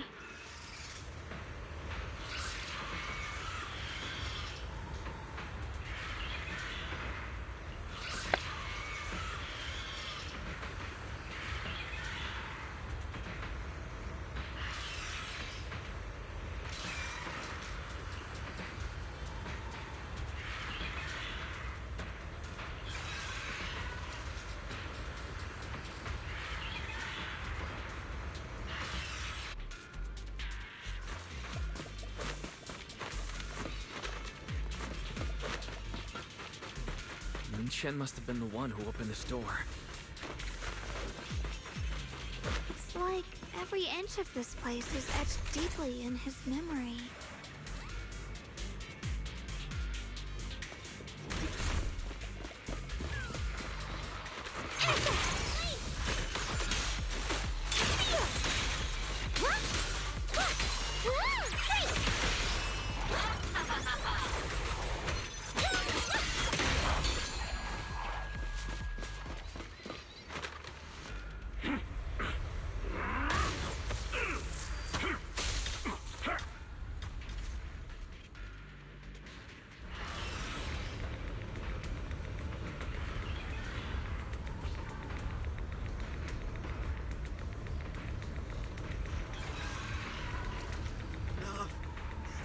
Chen must have been the one who opened this door. It's like every inch of this place is etched deeply in his memory.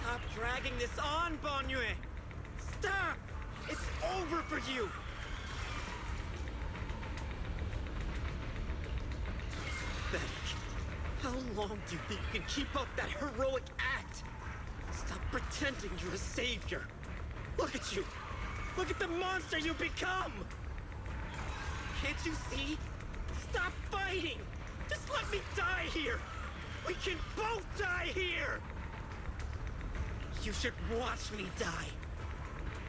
Stop dragging this on, Ban Yue! Stop! It's over for you! Pathetic. How long do you think you can keep up that heroic act? Stop pretending you're a savior. Look at you! Look at the monster you become! Can't you see? Stop fighting! Just let me die here! We can both die here! You should watch me die.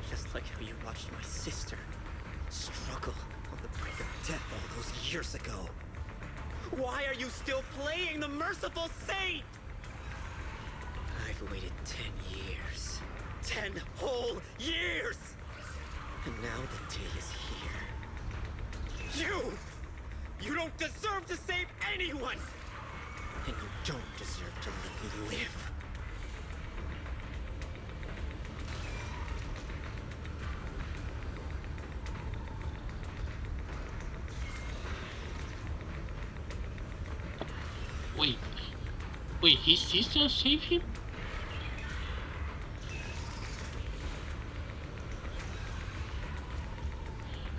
Just like how you watched my sister struggle on the brink of death all those years ago. Why are you still playing the merciful saint? I've waited 10 years. 10 whole years! And now the day is here. You don't deserve to save anyone! And you don't deserve to let me live. Wait, his sister saved him?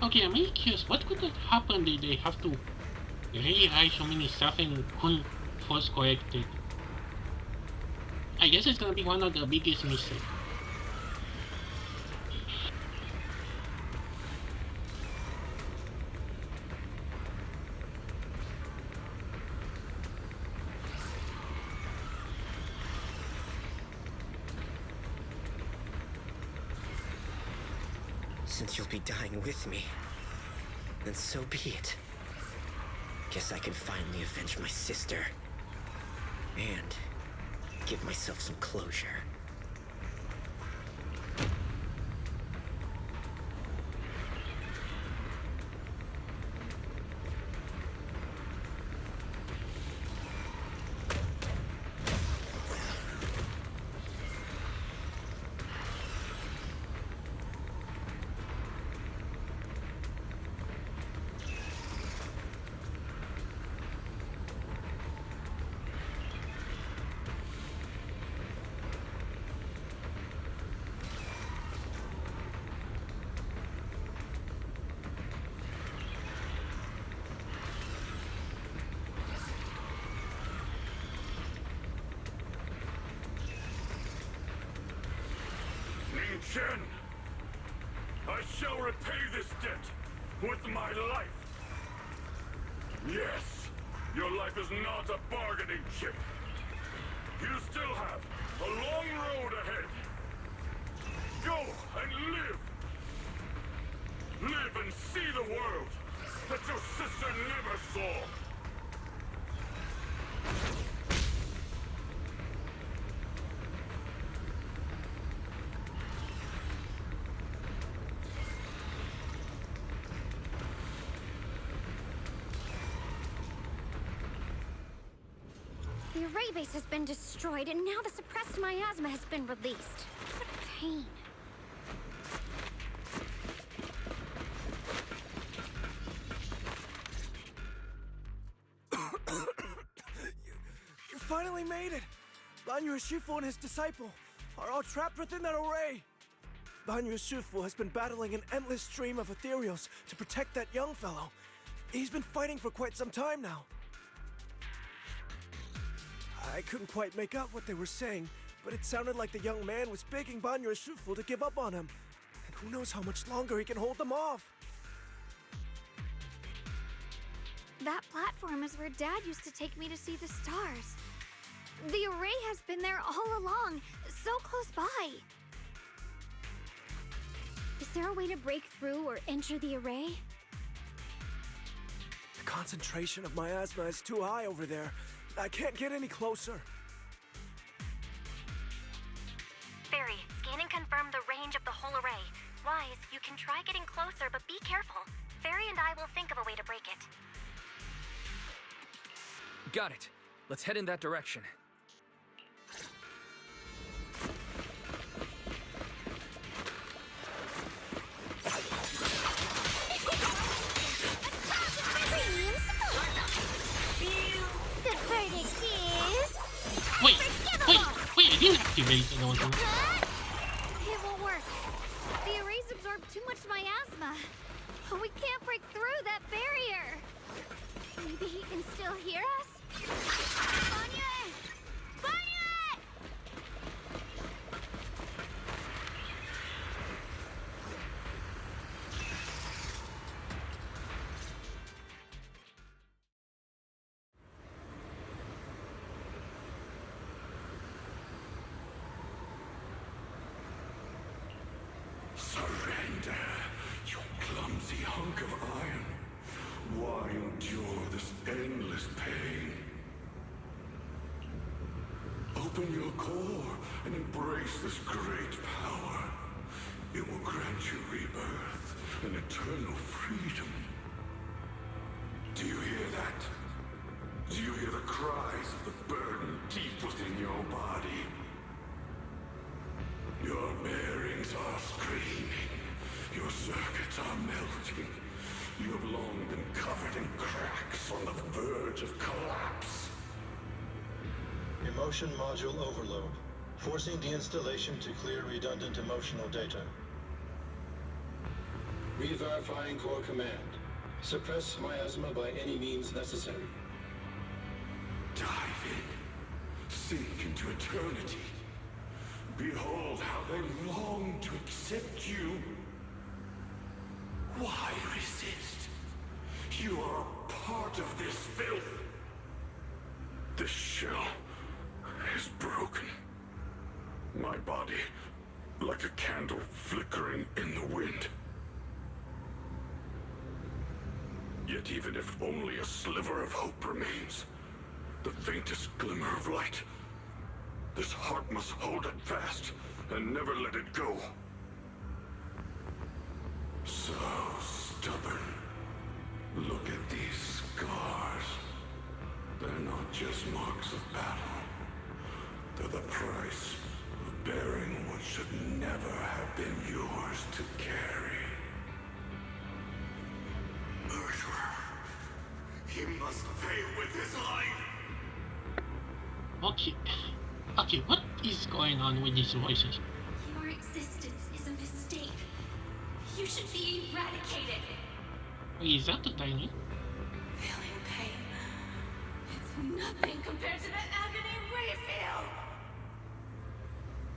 Okay, I'm really curious, what could have happened? Did they have to They really hide so many stuff and couldn't force correct it. I guess it's gonna be one of the biggest mistakes. Since you'll be dying with me, then so be it. Guess I can finally avenge my sister. And give myself some closure. Chen, I shall repay this debt with my life. Yes, your life is not a bargaining chip. You still have a long road ahead. Go and live. Live and see the world that your sister never saw. The array base has been destroyed, and now the suppressed miasma has been released. What pain. You finally made it! Banyu Shifu and his disciple are all trapped within that array. Banyu Shifu has been battling an endless stream of ethereals to protect that young fellow. He's been fighting for quite some time now. I couldn't quite make out what they were saying, but it sounded like the young man was begging Banyu Shifu to give up on him. And who knows how much longer he can hold them off. That platform is where Dad used to take me to see the stars. The array has been there all along, so close by. Is there a way to break through or enter the array? The concentration of miasma is too high over there. I can't get any closer. Fairy, scan and confirm the range of the whole array. Wise, you can try getting closer, but be careful. Fairy and I will think of a way to break it. Got it. Let's head in that direction. Wait, I didn't activate it also. It won't work. The arrays absorb too much miasma. We can't break through that barrier. Maybe he can still hear us? Vanya! Vanya! Surrender, you clumsy hunk of iron. Why endure this endless pain? Open your core and embrace this great power. It will grant you rebirth and eternal freedom. Do you hear that? Do you hear the cries of the burden deep within your body? Your bearings are screaming. Your circuits are melting. You have long been covered in cracks on the verge of collapse. Emotion module overload. Forcing deinstallation to clear redundant emotional data. Re-verifying core command. Suppress miasma by any means necessary. Dive in. Sink into eternity. Behold how they long to accept you. Why resist? You are a part of this filth. This shell is broken. My body, like a candle flickering in the wind. Yet even if only a sliver of hope remains, the faintest glimmer of light, this heart must hold it fast and never let it go. So stubborn. Look at these scars. They're not just marks of battle. They're the price of bearing what should never have been yours to carry. Murderer. He must pay with his life. Okay, what is going on with these voices? Your existence is a mistake. You should be eradicated. Is that the tiny? Feeling pain. It's nothing compared to the agony we feel.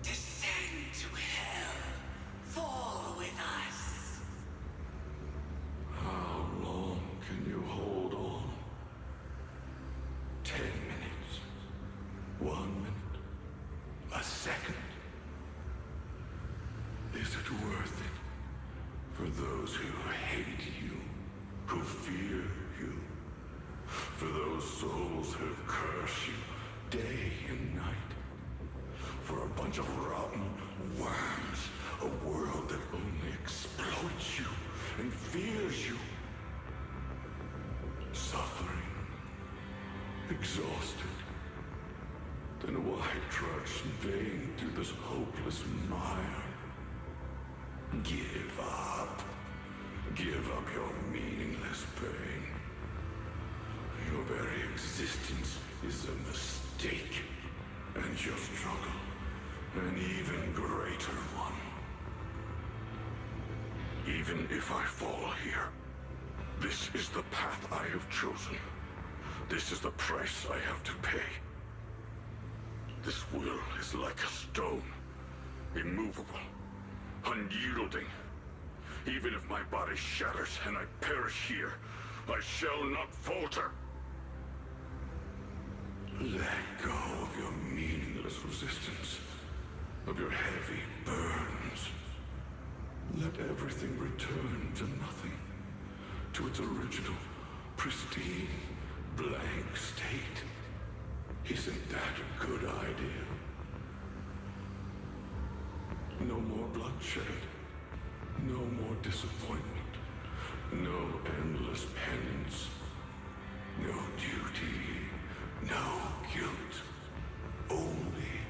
Descend to hell. Fall with us. How long can you hold on? 10 minutes. 1 minute. A second. Is it worth it? For those who hate you, who fear you, for those souls who curse you day and night, for a bunch of rotten worms, a world that only exploits you and fears you, suffering, exhausted, then why trudge in vain through this hopeless mire? Give up. Give up your meaningless pain. Your very existence is a mistake, and your struggle, an even greater one. Even if I fall here, this is the path I have chosen. This is the price I have to pay. This will is like a stone, immovable, unyielding. Even if my body shatters and I perish here, I shall not falter. Let go of your meaningless resistance, of your heavy burdens. Let everything return to nothing, to its original, pristine, blank state. Isn't that a good idea? No more bloodshed. No more disappointment. No endless penance. No duty. No guilt. Only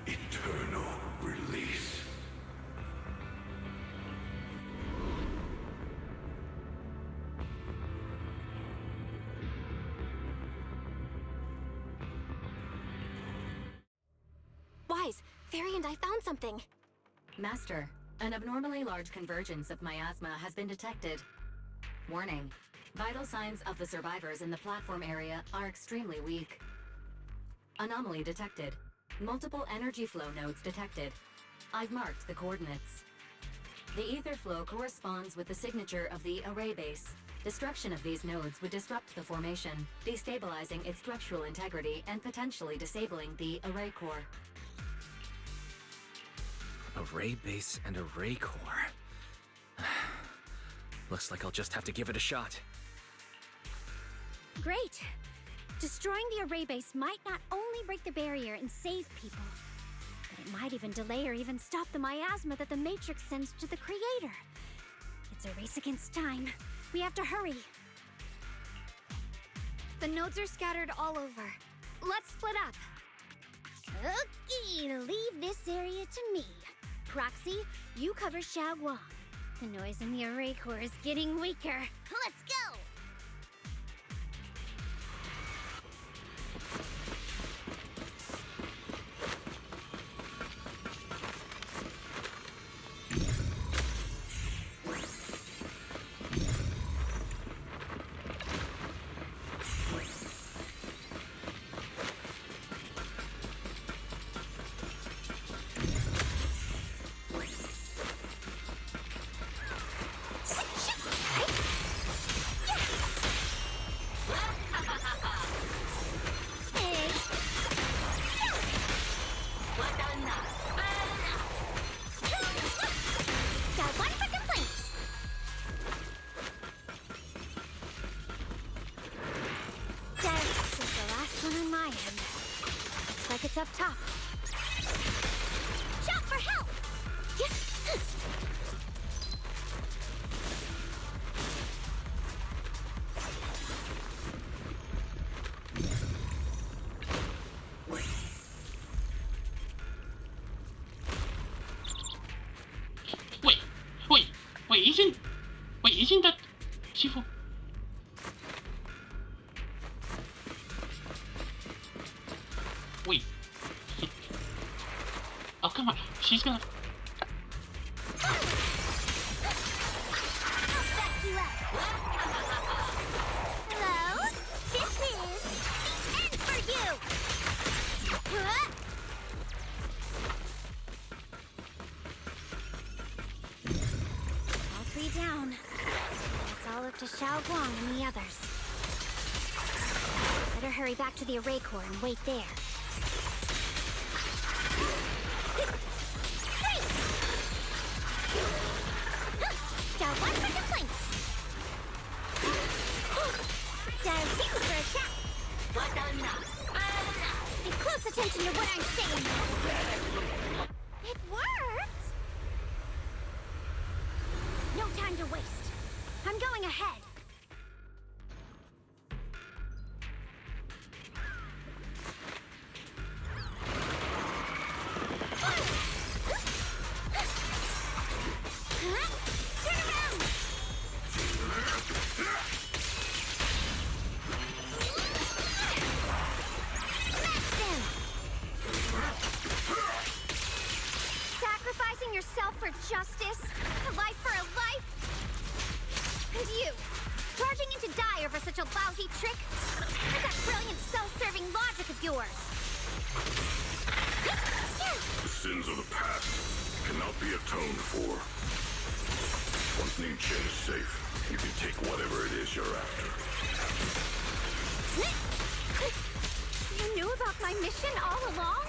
eternal release. Wise, Fairy and I found something. Master, an abnormally large convergence of miasma has been detected. Warning. Vital signs of the survivors in the platform area are extremely weak. Anomaly detected. Multiple energy flow nodes detected. I've marked the coordinates. The ether flow corresponds with the signature of the array base. Destruction of these nodes would disrupt the formation, destabilizing its structural integrity and potentially disabling the array core. Array base and array core. Looks like I'll just have to give it a shot. Great! Destroying the array base might not only break the barrier and save people, but it might even delay or even stop the miasma that the Matrix sends to the Creator. It's a race against time. We have to hurry. The nodes are scattered all over. Let's split up. Okay, leave this area to me. Proxy, you cover Xiaoguang. The noise in the array core is getting weaker. Let's go! like it's up top. Shout for help! Wait, isn't that Shifu? Wait. Oh, come on. She's gonna... Hello? This is the end for you! All three down. It's all up to Xiaoguang and the others. Better hurry back to the array core and wait there. Xiaoguang for complaints! Dial 2 for a shot! Pay close attention to what I'm saying! It worked! No time to waste. I'm going ahead. Turn around! Smash them! Sacrificing yourself for justice? A life for a life? And you, charging in to die over such a lousy trick? Where's that brilliant self-serving logic of yours? The sins of the past cannot be atoned for. Once Ningchen is safe, you can take whatever it is you're after. You knew about my mission all along?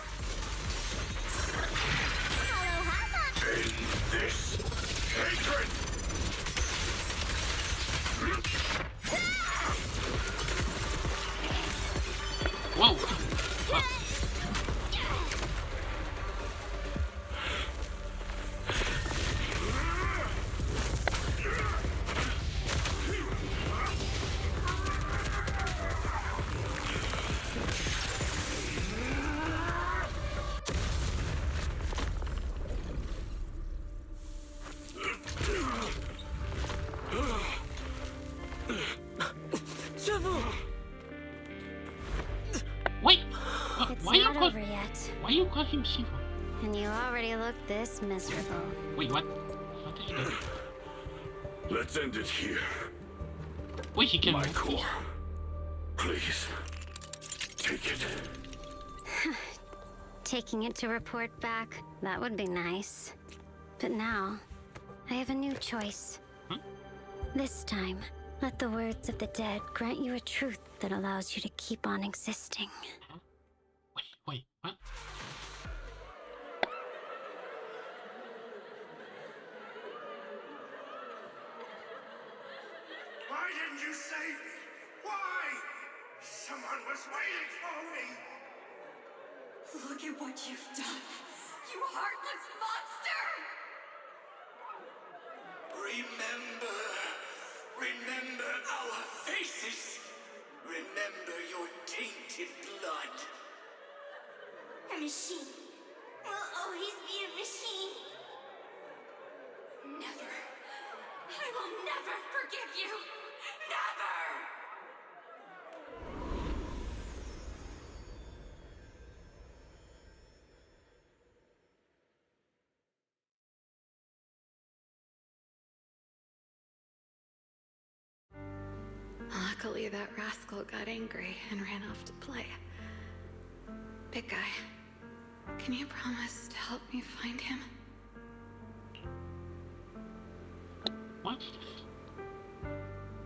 Aloha! End this hatred! Whoa! Wait! It's Why not over yet. Why you call him Shifu? And you already look this miserable. Wait, what? What did you do? Let's end it here. Wait, he can My move core. this? Please. Take it. Taking it to report back, that would be nice. But now, I have a new choice. This time, let the words of the dead grant you a truth that allows you to keep on existing. Wait, what? Why didn't you save me? Why? Someone was waiting for me. Look at what you've done, you heartless monster! Remember our faces. Remember your tainted blood. A machine will always be a machine. Never. I will never forgive you. Never! Luckily, that rascal got angry and ran off to play. Big guy, can you promise to help me find him? What?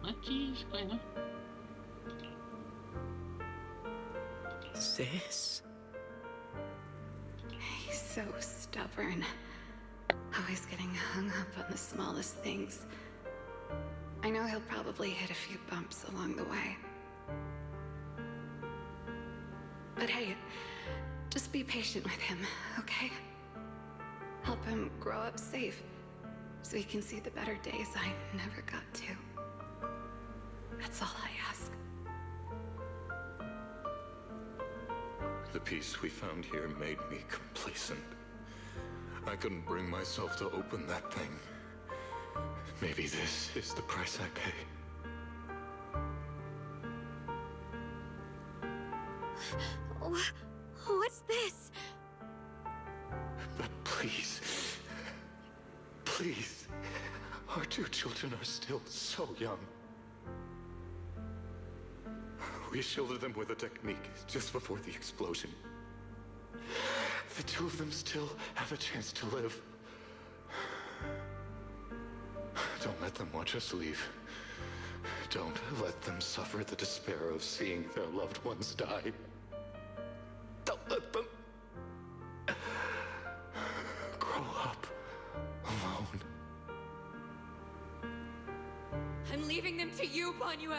What is going on? Sis? He's so stubborn. Always getting hung up on the smallest things. I know he'll probably hit a few bumps along the way. But hey, just Just be patient with him, okay? Help him grow up safe, so he can see the better days I never got to. That's all I ask. The peace we found here made me complacent. I couldn't bring myself to open that thing. Maybe this is the price I pay. What's this? But please, please, our two children are still so young. We shielded them with a technique just before the explosion. The two of them still have a chance to live. Don't let them watch us leave. Don't let them suffer the despair of seeing their loved ones die. Don't let them grow up alone. I'm leaving them to you, Banyue.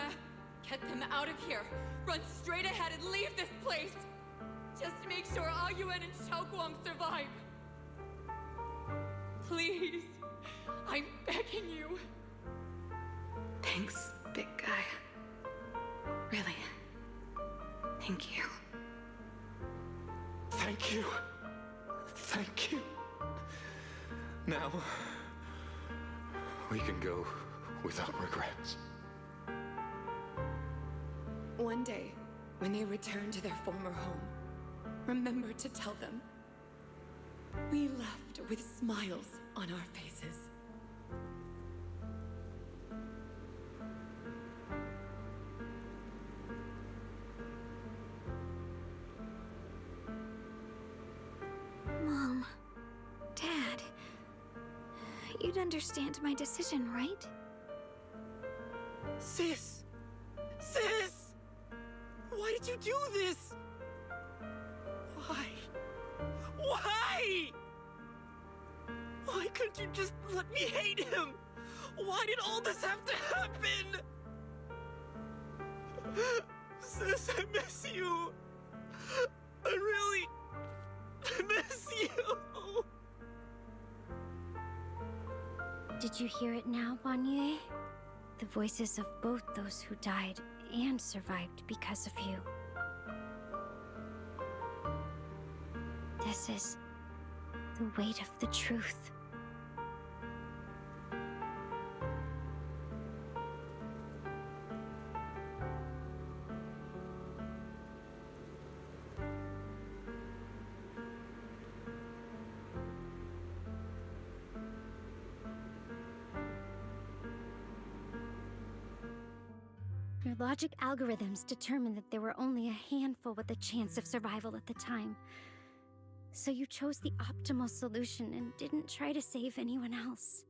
Get them out of here. Run straight ahead and leave this place. Just to make sure Ayuan and Xiaoguang survive. Please. I'm begging you. Thanks, big guy. Really. Thank you. Thank you. Thank you. Now, we can go without regrets. One day, when they return to their former home, remember to tell them we left with smiles on our faces. Mom, Dad, you'd understand my decision, right? Sis! Sis! Why did you do this? Why? Why? Why couldn't you just let me hate him? Why did all this have to happen? Sis, I miss you. I really miss you. Did you hear it now, Banyue? The voices of both those who died and survived because of you. This is the weight of the truth. Your logic algorithms determined that there were only a handful with a chance of survival at the time. So you chose the optimal solution and didn't try to save anyone else.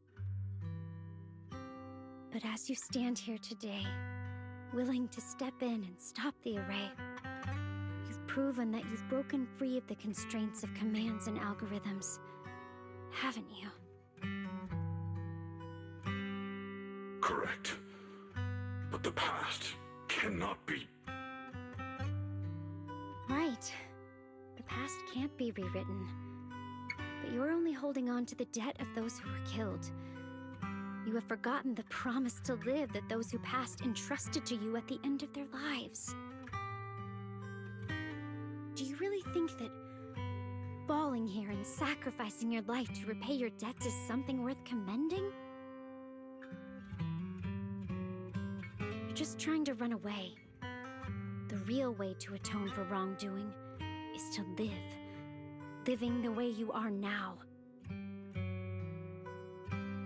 But as you stand here today, willing to step in and stop the array, you've proven that you've broken free of the constraints of commands and algorithms, haven't you? Correct. But the past cannot be... Right. The past can't be rewritten. But you're only holding on to the debt of those who were killed. You have forgotten the promise to live that those who passed entrusted to you at the end of their lives. Do you really think that falling here and sacrificing your life to repay your debts is something worth commending? You're just trying to run away. The real way to atone for wrongdoing is to live. Living the way you are now.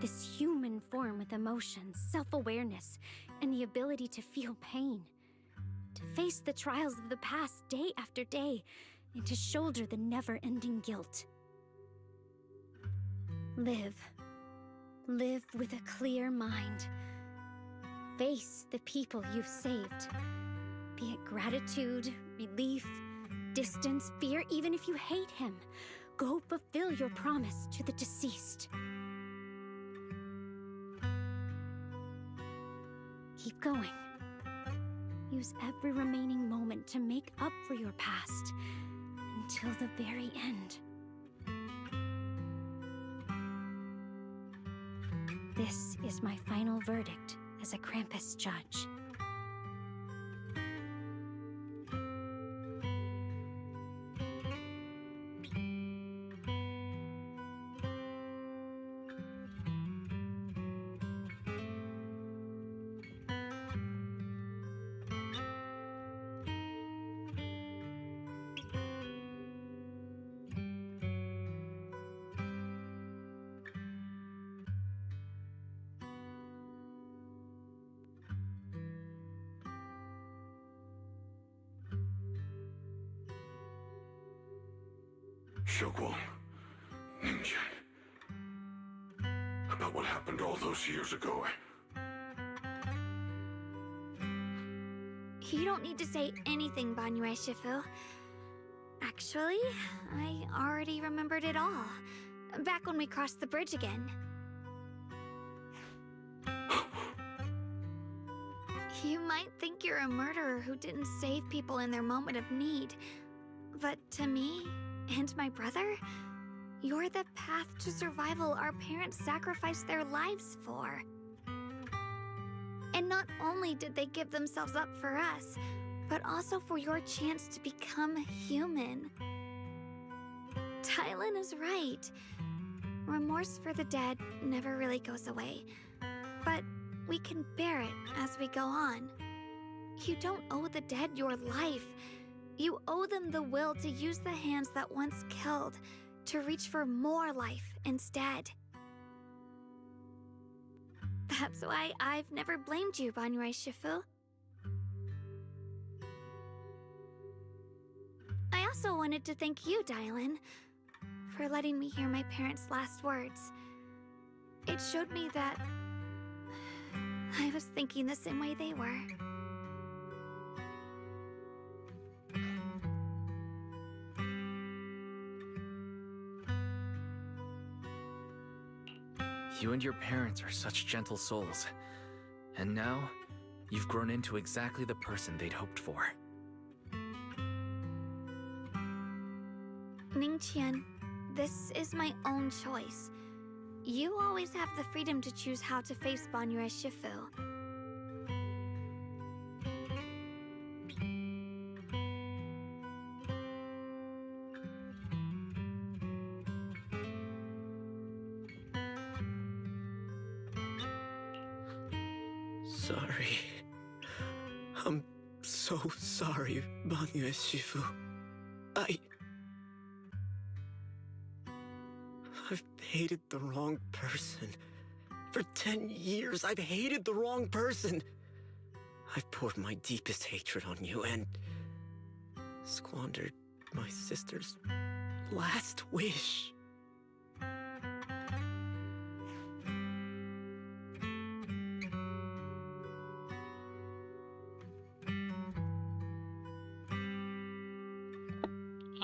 This human form with emotions, self-awareness, and the ability to feel pain. To face the trials of the past day after day, and to shoulder the never-ending guilt. Live. Live with a clear mind. Face the people you've saved. Be it gratitude, relief, distance, fear, even if you hate him. Go fulfill your promise to the deceased. Keep going. Use every remaining moment to make up for your past and until the very end. This is my final verdict as a Krampus judge. Xiaoguang, Ningqian. About what happened all those years ago. You don't need to say anything, Banyue Shifu. Actually, I already remembered it all. Back when we crossed the bridge again. You might think you're a murderer who didn't save people in their moment of need. But to me, and my brother, you're the path to survival our parents sacrificed their lives for. And not only did they give themselves up for us, but also for your chance to become human. Tylan is right. Remorse for the dead never really goes away. But we can bear it as we go on. You don't owe the dead your life. You owe them the will to use the hands that once killed to reach for more life instead. That's why I've never blamed you, Banyue Shifu. I also wanted to thank you, Dylan, for letting me hear my parents' last words. It showed me that I was thinking the same way they were. You and your parents are such gentle souls. And now, you've grown into exactly the person they'd hoped for. Ningqian, this is my own choice. You always have the freedom to choose how to face Banyue Shifu. Sorry. I'm so sorry, Banyue Shifu. I've hated the wrong person. For 10 years, I've hated the wrong person. I've poured my deepest hatred on you and squandered my sister's last wish.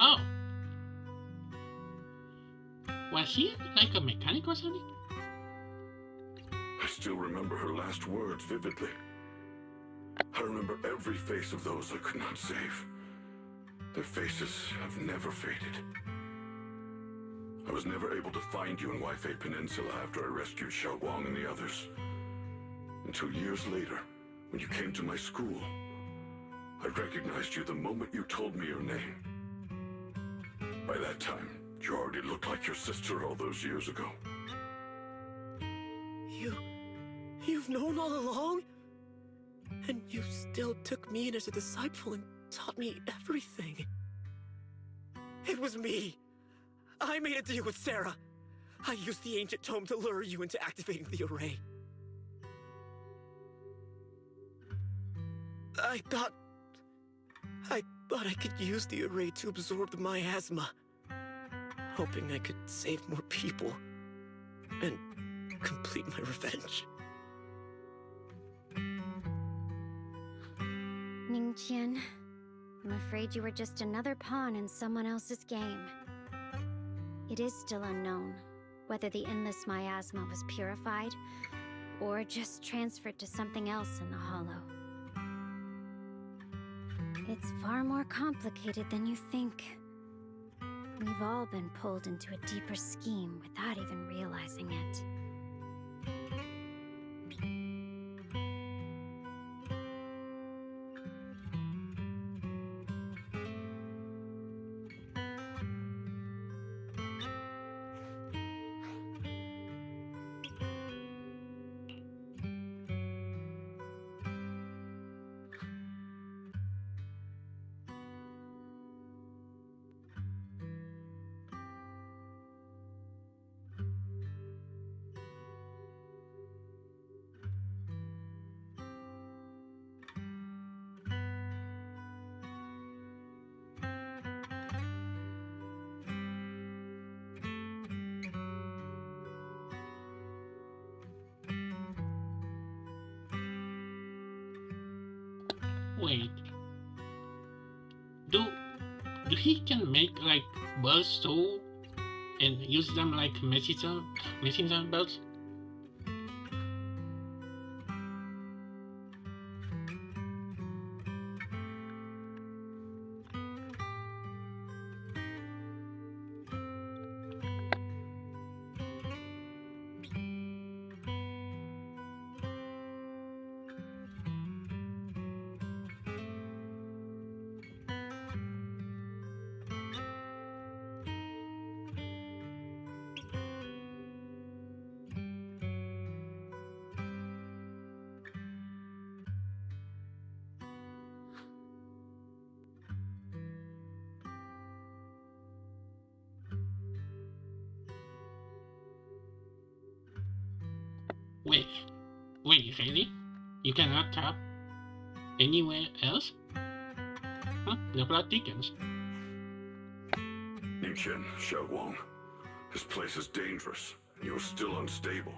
Oh. Was he like a mechanic or something? I still remember her last words vividly. I remember every face of those I could not save. Their faces have never faded. I was never able to find you in Waifei Peninsula after I rescued Xiaoguang and the others. Until years later, when you came to my school, I recognized you the moment you told me your name. By that time, you already looked like your sister all those years ago. You've known all along? And you still took me in as a disciple and taught me everything. It was me. I made a deal with Sarah. I used the ancient tome to lure you into activating the array. I thought I could use the array to absorb the miasma, hoping I could save more people and complete my revenge. Ningqian, I'm afraid you were just another pawn in someone else's game. It is still unknown whether the endless miasma was purified or just transferred to something else in the hollow. It's far more complicated than you think. We've all been pulled into a deeper scheme without even realizing it. Wait. Do he can make like bells too and use them like messenger bells? Wait, really? You cannot tap anywhere else? Huh? The plot thickens. Nichen, Xiaoguang. This place is dangerous, and you're still unstable.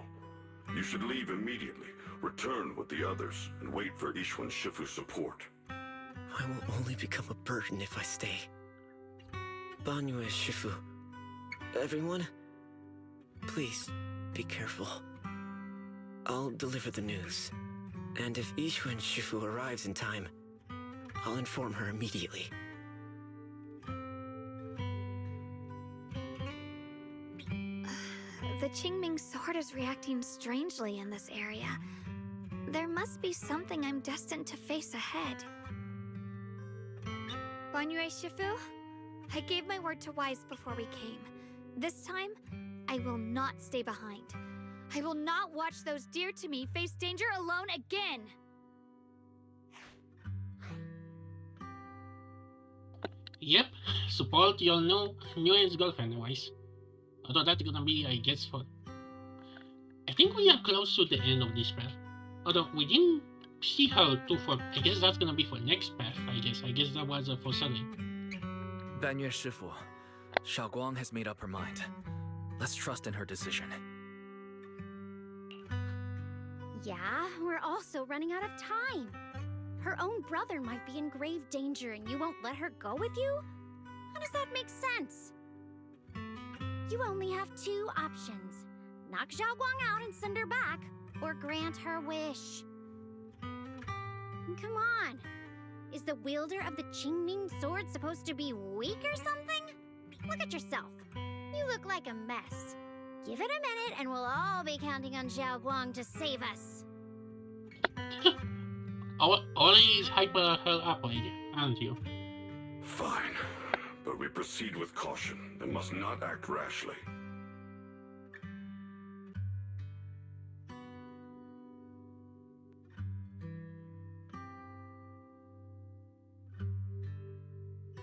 You should leave immediately, return with the others, and wait for Yixuan Shifu's support. I will only become a burden if I stay. Banyue Shifu. Everyone, please be careful. I'll deliver the news. And if Yixuan Shifu arrives in time, I'll inform her immediately. The Qingming sword is reacting strangely in this area. There must be something I'm destined to face ahead. Banyue Shifu, I gave my word to Wise before we came. This time, I will not stay behind. I will not watch those dear to me face danger alone again! Yep, support your new girlfriend, Wise. Although that's gonna be, I guess, for... I think we are close to the end of this path. Although we didn't see her too far. I guess that's gonna be for next path, I guess. I guess that was for Sunny. Banyue Shifu, Xiaoguang has made up her mind. Let's trust in her decision. Yeah, we're also running out of time. Her own brother might be in grave danger and you won't let her go with you? How does that make sense? You only have two options. Knock Xiaoguang out and send her back, or grant her wish. Come on. Is the wielder of the Qingming sword supposed to be weak or something? Look at yourself. You look like a mess. Give it a minute and we'll all be counting on Xiaoguang to save us. Always hyper her up, lady, aren't you? Fine, but we proceed with caution and must not act rashly.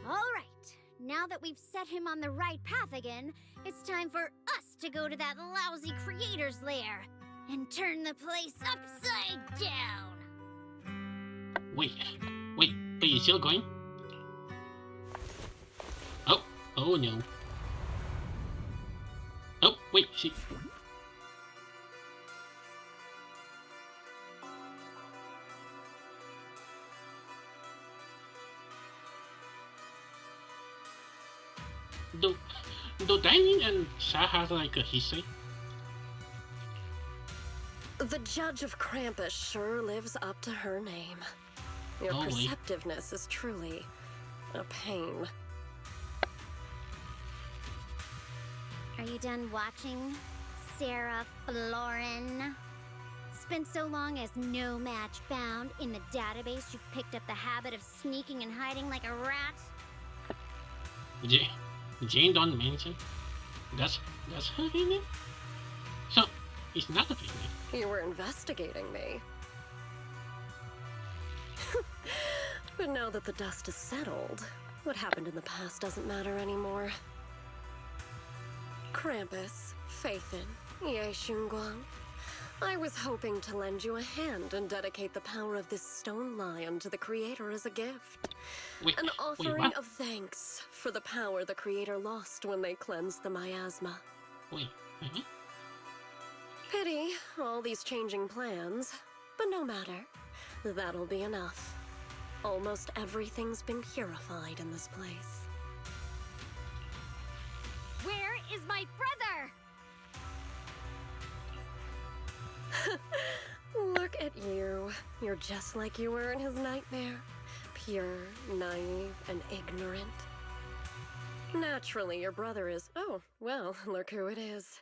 All right, now that we've set him on the right path again, it's time for us to go to that lousy creator's lair and turn the place upside down. Wait, are you still going? Oh no. Oh, wait, she... Do Dining and Sha have like a history? The Judge of Krampus sure lives up to her name. Your Holy. perceptiveness is truly a pain. Are you done watching, Sarah Florin? Spent so long as no match found in the database, you've picked up the habit of sneaking and hiding like a rat? Jane don't mention. That's her name? So, it's not a fake name. You were investigating me. But now that the dust is settled, what happened in the past doesn't matter anymore. Krampus, Faithin, Ye Xunguang, I was hoping to lend you a hand and dedicate the power of this stone lion to the Creator as a gift. An offering of thanks for the power the Creator lost when they cleansed the miasma. Pity, all these changing plans, but no matter. That'll be enough. Almost everything's been purified in this place. Where is my brother? Look at you. You're just like you were in his nightmare. Pure, naive, and ignorant. Naturally, your brother is... Oh, well, look who it is.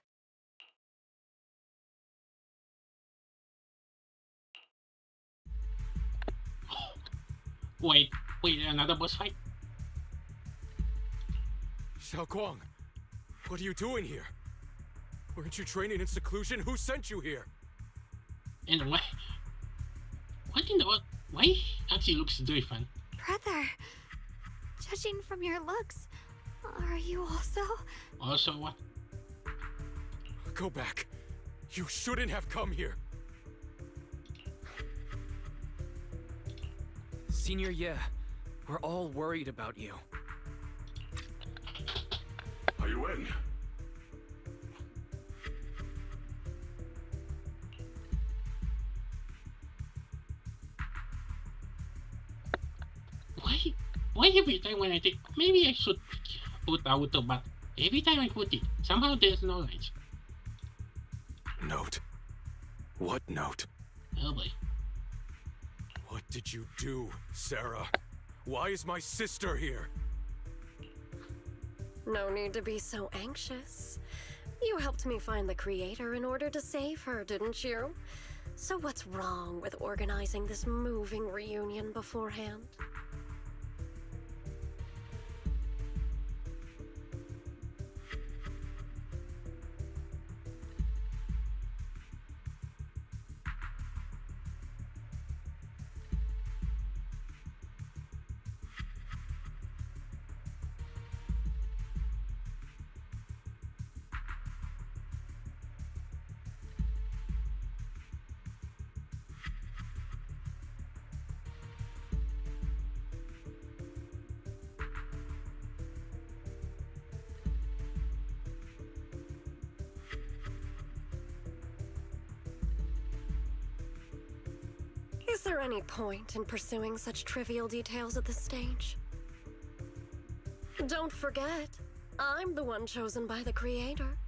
Wait, another boss fight? Xiaoguang, what are you doing here? Weren't you training in seclusion? Who sent you here? And why? What in the world? Why he actually looks different? Brother, judging from your looks, are you also? Also what? Go back. You shouldn't have come here. Senior Ye, we're all worried about you. Are you in? Why every time when I take... Maybe I should put auto, but every time I put it, somehow there's no lines. Note? What note? Oh boy. What did you do, Sarah? Why is my sister here? No need to be so anxious. You helped me find the Creator in order to save her, didn't you? So what's wrong with organizing this moving reunion beforehand? Is there any point in pursuing such trivial details at this stage? Don't forget, I'm the one chosen by the Creator.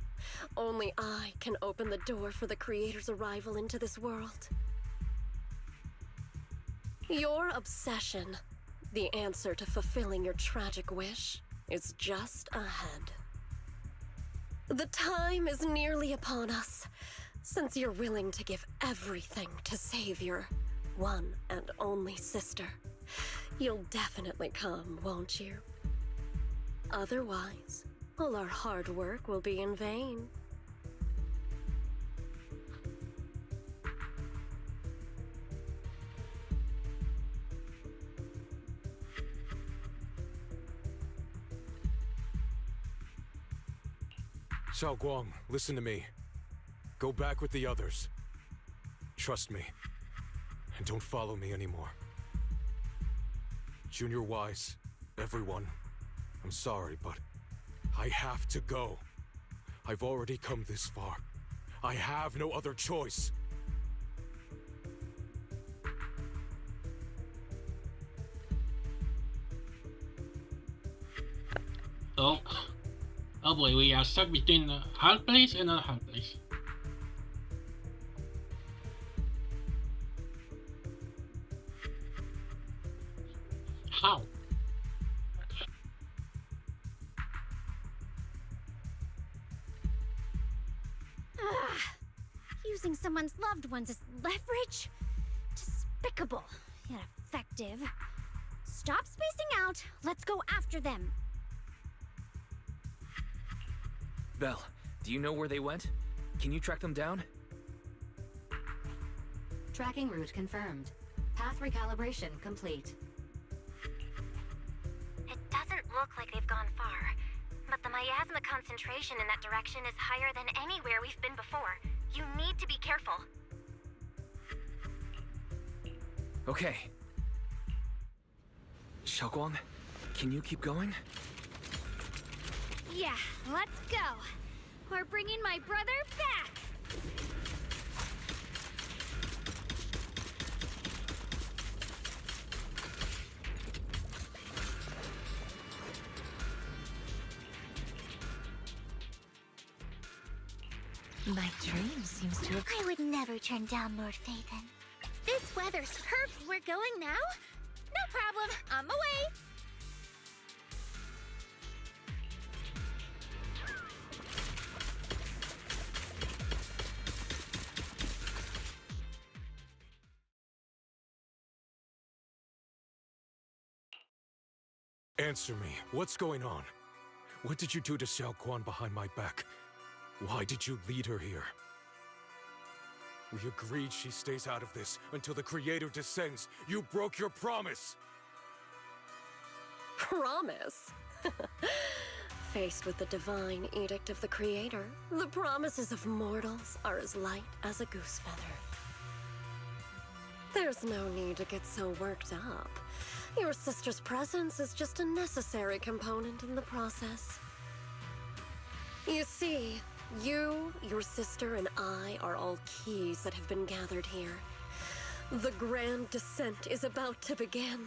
Only I can open the door for the Creator's arrival into this world. Your obsession, the answer to fulfilling your tragic wish, is just ahead. The time is nearly upon us, since you're willing to give everything to save your one and only sister. You'll definitely come, won't you? Otherwise, all our hard work will be in vain. Xiaoguang, listen to me. Go back with the others. Trust me. And don't follow me anymore. Junior Wise, everyone, I'm sorry, but I have to go. I've already come this far. I have no other choice. Oh boy, we are stuck between a hard place and a hard place. How? Using someone's loved ones as leverage? Despicable, yet effective. Stop spacing out. Let's go after them. Belle, do you know where they went? Can you track them down? Tracking route confirmed. Path recalibration complete. It doesn't look like they've gone far, but the miasma concentration in that direction is higher than anywhere we've been before. You need to be careful. Okay. Xiaoguang, can you keep going? Yeah, let's go. We're bringing my brother back. My dream seems to have... I would never turn down Lord Phaethon. This weather's perfect. We're going now? No problem. On my way. Answer me. What's going on? What did you do to Xiao Quan behind my back? Why did you lead her here? We agreed she stays out of this until the Creator descends. You broke your promise! Promise? Faced with the divine edict of the Creator, the promises of mortals are as light as a goose feather. There's no need to get so worked up. Your sister's presence is just a necessary component in the process. You see, you, your sister, and I are all keys that have been gathered here. The grand descent is about to begin.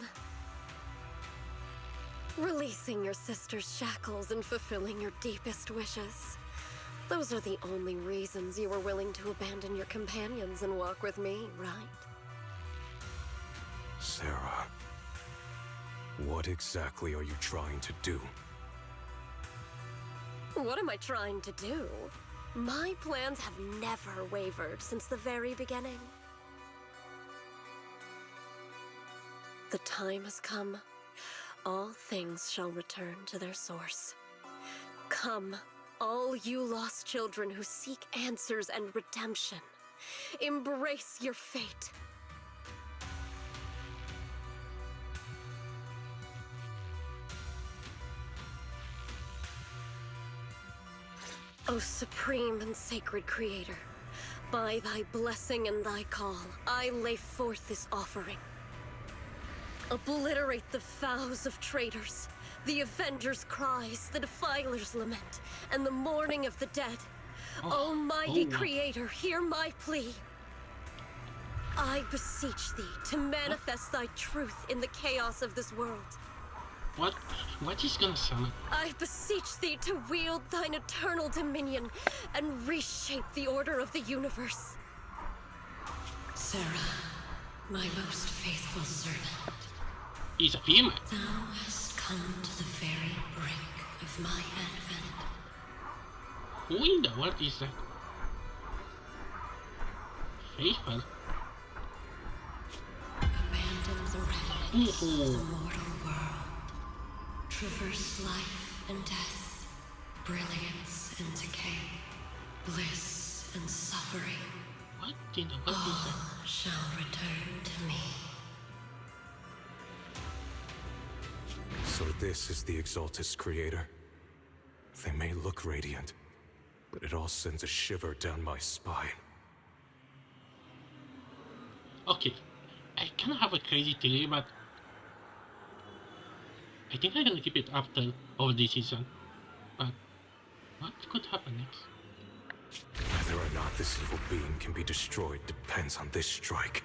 Releasing your sister's shackles and fulfilling your deepest wishes. Those are the only reasons you were willing to abandon your companions and walk with me, right? Sarah, what exactly are you trying to do? What am I trying to do? My plans have never wavered since the very beginning. The time has come. All things shall return to their source. Come, all you lost children who seek answers and redemption. Embrace your fate. O supreme and sacred Creator, by thy blessing and thy call, I lay forth this offering. Obliterate the vows of traitors, the avengers' cries, the defilers' lament, and the mourning of the dead. Almighty Creator, hear my plea. I beseech thee to manifest thy truth in the chaos of this world. What is gonna summon? I beseech thee to wield thine eternal dominion and reshape the order of the universe. Sarah, my most faithful servant. He's a female. Thou hast come to the very brink of my advent. Who in the world is that? Faithful. Abandon the remnants of the mortal world. Traverse life and death, brilliance and decay, bliss and suffering. What in the world is that? All shall return to me. So this is the Exaltus Creator. They may look radiant, but it all sends a shiver down my spine. Okay, I kind of have a crazy theory, but I think I'm gonna keep it after all this season. But what could happen next? Whether or not this evil being can be destroyed depends on this strike.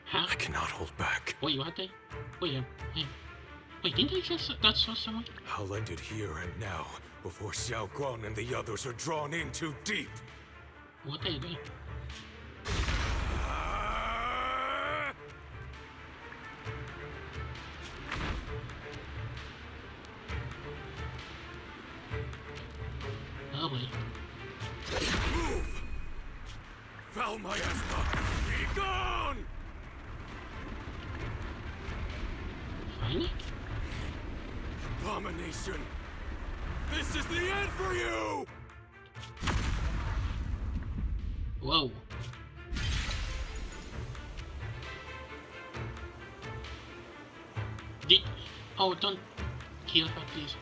Huh? I cannot hold back. Wait, what? Wait, didn't I just saw someone? I'll end it here and now, before Xiao Guang and the others are drawn in too deep. What are you doing? Oh boy. Foul miasma! Be gone! Finally? Abomination! This is the end for you! Whoa. Oh, don't kill her, please.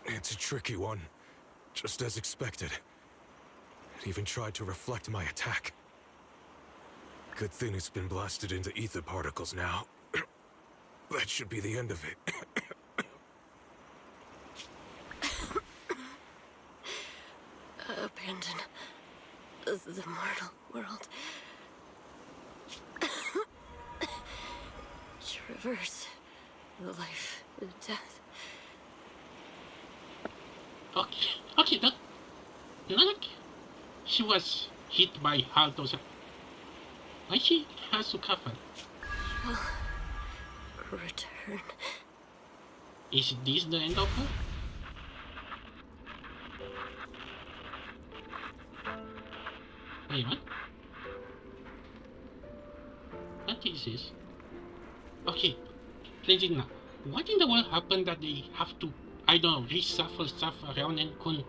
It's a tricky one. Just as expected. It even tried to reflect my attack. Good thing it's been blasted into ether particles now. That should be the end of it. Abandon the mortal world. Traverse the life and death. Okay, not like she was hit by Halto's. Why she has to cover? Return. Is this the end of her? Wait, what? What is this? Okay, Legend now. What in the world happened that they have to, I don't know, reshuffle stuff around and couldn't?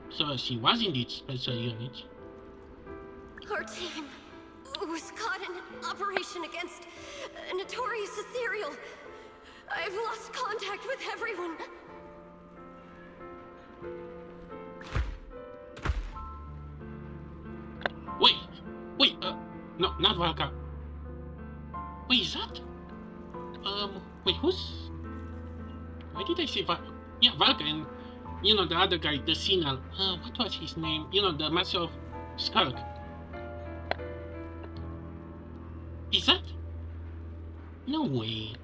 So she was in the special unit. Our team was caught in an operation against a notorious ethereal. I've lost contact with everyone. Wait, no, not Valka. Wait, is that? Wait, who's? Why did I say Valka? Yeah, Valka and, you know, the other guy, the Senal. What was his name? You know, the Master of Skulk. Is that? No way.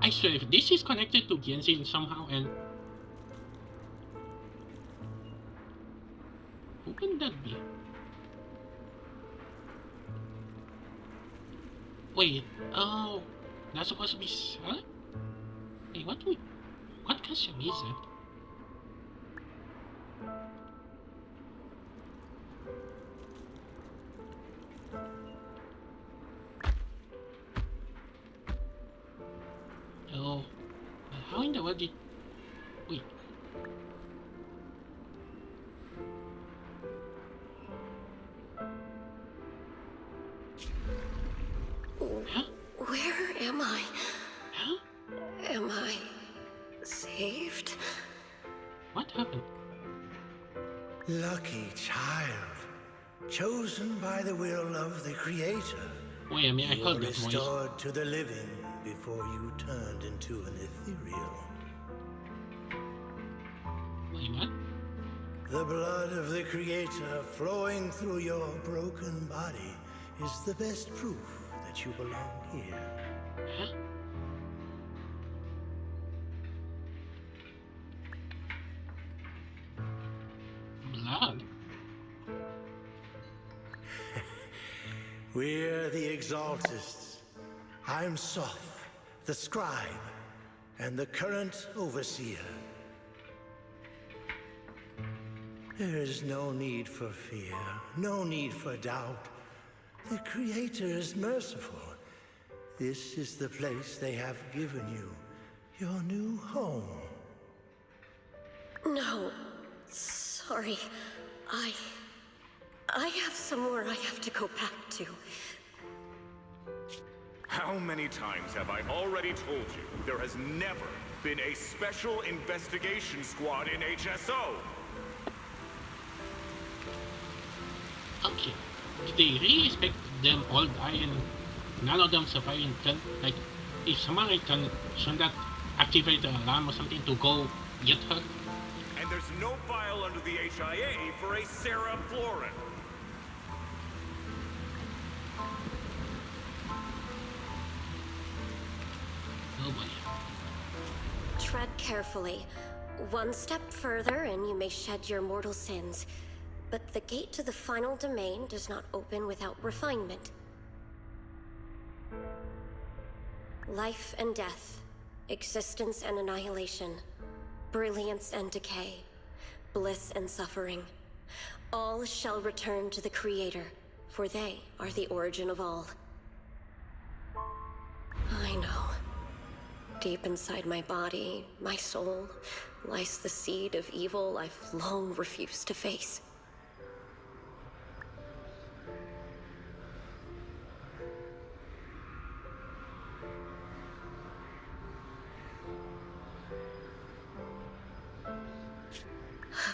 I swear, if this is connected to Genshin somehow, and who can that be? Wait, oh, that's supposed to be Sally? Wait, what costume is that? Oh, how in the world did... Wait. Huh? Where am I? Huh? Am I saved? What happened? Lucky child, chosen by the will of the Creator. Wait a minute, I heard you were that voice. restored to the living before you turned into an ethereal. Wait, what? The blood of the Creator flowing through your broken body is the best proof that you belong here. Huh? Blood? We're the Exaltists. I'm Soth, the Scribe, and the current Overseer. There is no need for fear, no need for doubt. The Creator is merciful. This is the place they have given you, your new home. No, sorry. I have somewhere I have to go back to. How many times have I already told you there has never been a special investigation squad in HSO? Okay. Did they really expect them all die and none of them survive in turn? Like, if someone can should that activate the alarm or something to go get her? And there's no file under the HIA for a Sarah Florin. Oh boy. Tread carefully. One step further and you may shed your mortal sins. But the gate to the final domain does not open without refinement. Life and death, existence and annihilation. brilliance and decay, bliss and suffering, all shall return to the Creator, for they are the origin of all. I know. Deep inside my body, my soul, lies the seed of evil I've long refused to face.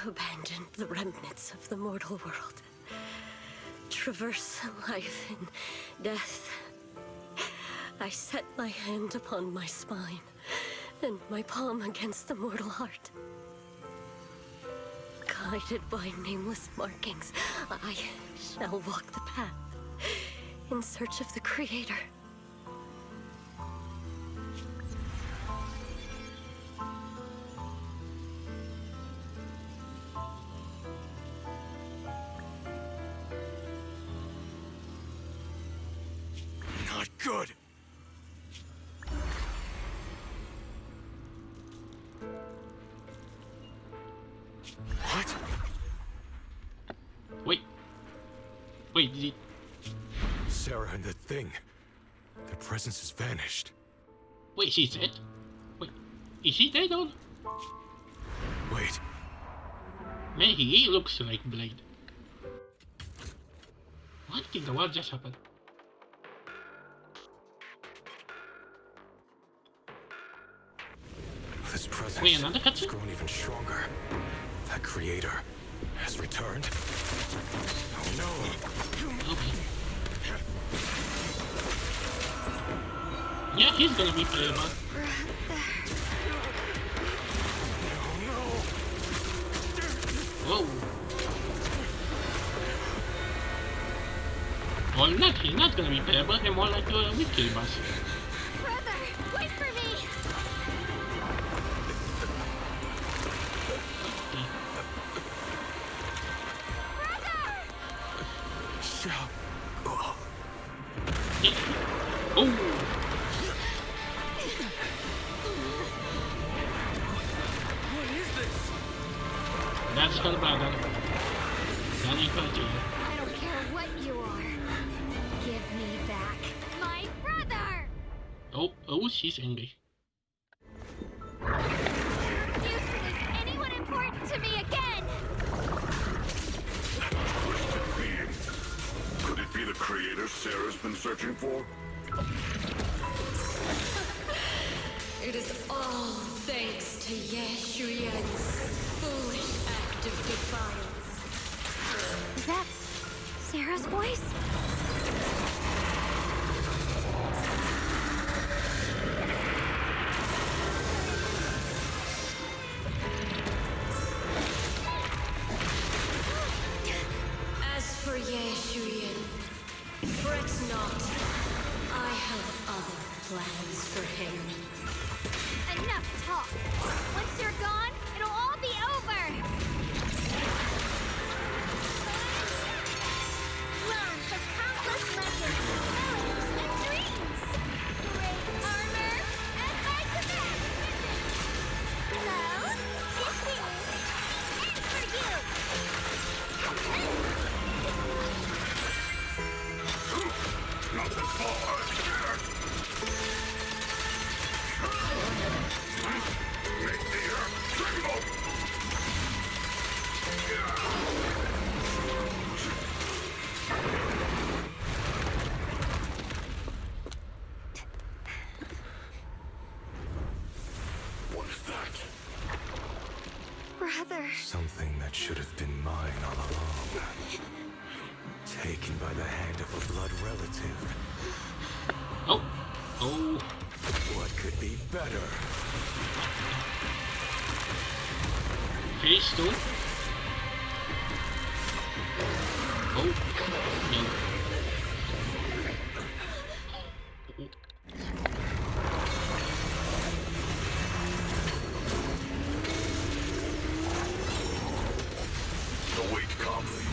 Abandoned the remnants of the mortal world. Traverse life and death. I set my hand upon my spine, and my palm against the mortal heart. Guided by nameless markings, I shall walk the path in search of the Creator. Not good. What? Wait, did he... Sarah and the thing. Their presence has vanished. Wait, she's dead? Wait, is she dead or... Wait. Man, he looks like Blade. What in the world just happened? This presence Wait, another has cutscene? grown even stronger. That Creator has returned. Oh no! Okay. Yeah, he's gonna be playable. Whoa. Well, he's not gonna be playable, he's more like a weekly boss. Brother, wait for me! Oh! That's gonna bother. That ain't gonna do it. I don't care what you are. Give me back my brother! Oh, she's angry. Refuse to lose anyone important to me again! Could it be the Creator Sarah's been searching for? It is all thanks to Yeshuyen's foolish act of defiance. Is that Sarah's voice? As for Yeshuyen, fret not. I have other plans for him. Enough talk. Once you're gone, it'll all be over. Learn from countless legends, melodies, and dreams. Great armor at my command. Hello, this is and for you. Not this far! What is that? Brother. Something that should have been mine all along. Taken by the hand of a blood relative. Oh. What could be better? Phase 2. Oh. No. Await calmly.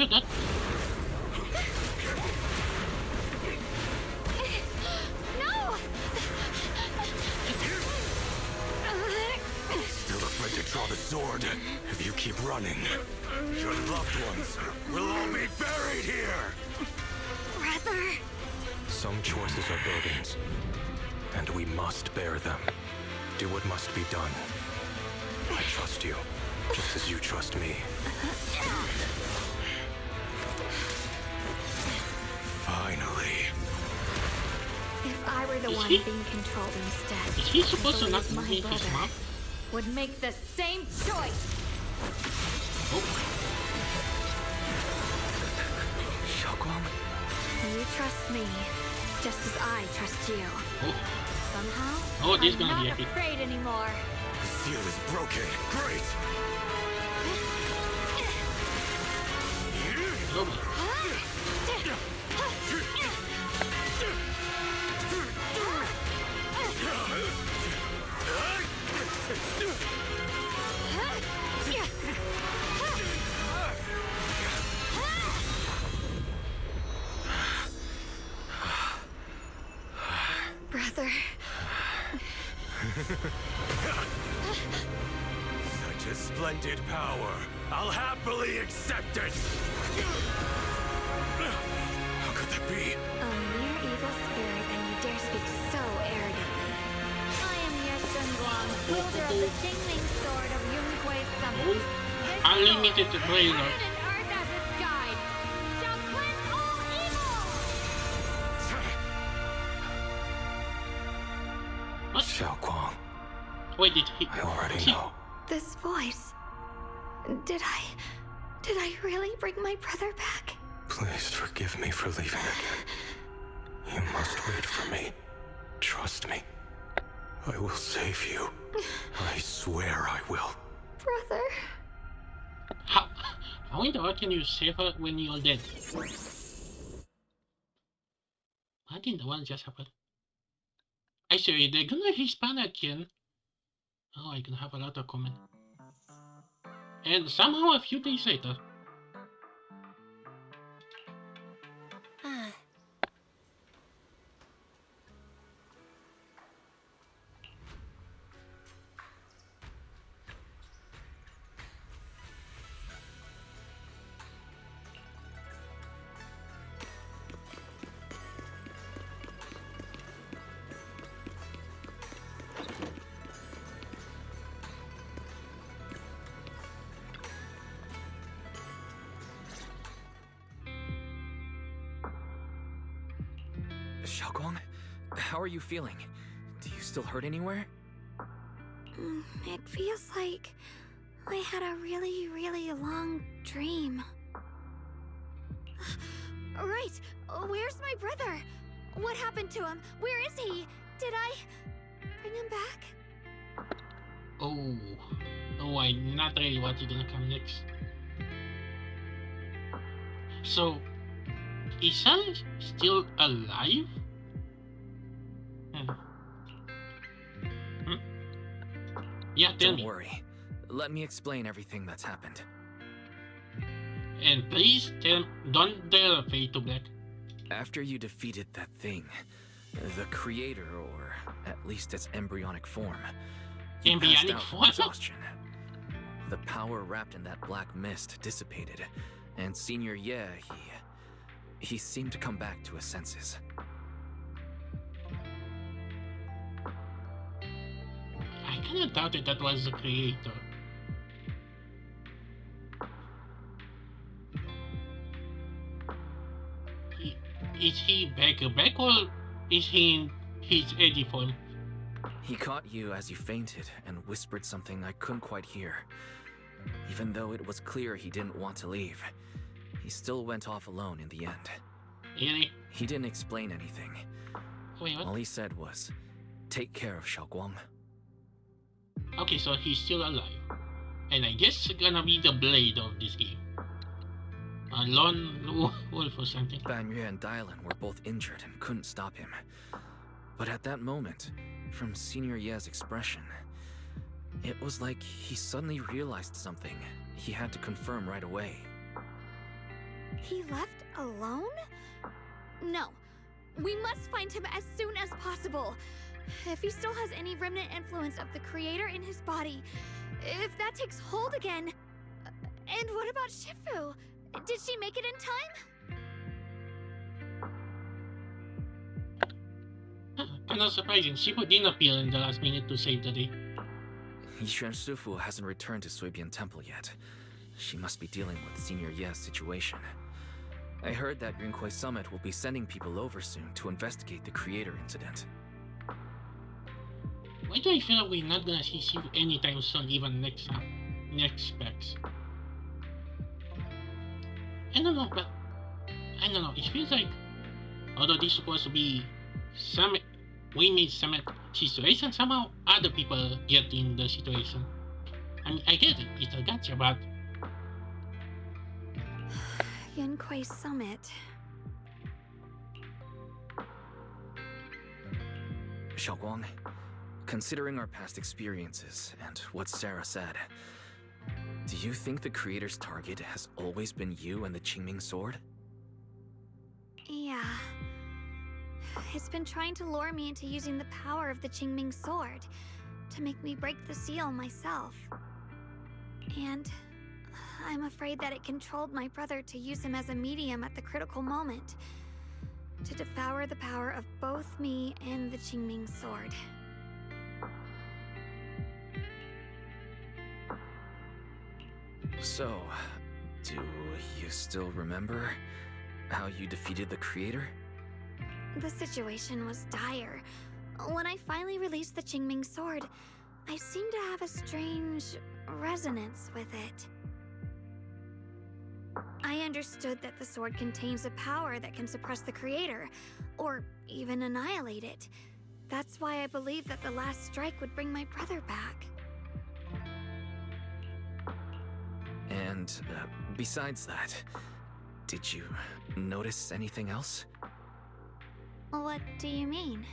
Shoot that. No! Still afraid to draw the sword. If you keep running, your loved ones will all be buried here. Brother. Some choices are burdens, and we must bear them. Do what must be done. I trust you, just as you trust me. Finally. If I were the one being controlled instead, Is he supposed to not my move his brother mouth? would make the same choice. Xiaoguang? You trust me, just as I trust you. Somehow, Oh, this is I'm gonna not be epic. afraid anymore. The seal is broken. Great! Brother. Such a splendid power. I'll happily accept it. How could that be? A mere evil spirit, and you dare speak so arrogantly. I am Sun Guang, wielder of the Jingling Sword of Yunhui Summit. Unlimited trailer. And Earth as its guide. Shall cleanse all evil! Xiaoguang. Wait, did he? I already know. This voice. Did I really bring my brother back? Please forgive me for leaving again. You must wait for me. Trust me. I will save you. I swear I will. Brother. How in the world can you save her when you're dead? What in the world just happened? I swear, they're gonna respawn again. Oh, I'm gonna have a lot of comment. And somehow a few days later. Xiaoguang, how are you feeling? Do you still hurt anywhere? It feels like I had a really, really long dream. Right, where's my brother? What happened to him? Where is he? Did I bring him back? Oh, I'm not really what's gonna come next. So, is Sal still alive? Yeah, tell Don't me. worry. Let me explain everything that's happened. And please don't dare fade to black. After you defeated that thing, The creator, or at least its embryonic form. He passed Embryonic out from form? exhaustion. The power wrapped in that black mist dissipated, and Senior Ye, he seemed to come back to his senses. I kinda doubted that was the creator. Is he back or is he in his edgy form? He caught you as you fainted and whispered something I couldn't quite hear. Even though it was clear he didn't want to leave, he still went off alone in the end. Really? He didn't explain anything. Wait, what? All he said was, "Take care of Xiaoguang." Okay, so he's still alive. And I guess it's gonna be the blade of this game. A lone wolf or something. Ban Yue and Dylan were both injured and couldn't stop him. But at that moment, from Senior Ye's expression, it was like he suddenly realized something he had to confirm right away. He left alone? No. We must find him as soon as possible. If he still has any remnant influence of the creator in his body, if that takes hold again. And what about Shifu? Did she make it in time? Kinda surprising. Shifu didn't appear in the last minute to save the day. Yixuan Shifu hasn't returned to Suibian Temple yet. She must be dealing with Senior Ye's situation. I heard that Yunquei Summit will be sending people over soon to investigate the creator incident. Why do I feel like we're not gonna see Shifu anytime soon, even next specs? I don't know, but I don't know. It feels like, although this is supposed to be Summit, we made Summit situation, somehow other people get in the situation. I mean, I get it, it's a gotcha, but Yunquei Summit. Xiaoguang, considering our past experiences and what Sarah said, do you think the creator's target has always been you and the Qingming sword? Yeah. It's been trying to lure me into using the power of the Qingming sword to make me break the seal myself. And I'm afraid that it controlled my brother to use him as a medium at the critical moment, to devour the power of both me and the Qingming sword. So, do you still remember how you defeated the creator? The situation was dire. When I finally released the Qingming sword, I seemed to have a strange resonance with it. I understood that the sword contains a power that can suppress the creator, or even annihilate it. That's why I believed that the last strike would bring my brother back. And besides that, did you notice anything else? What do you mean?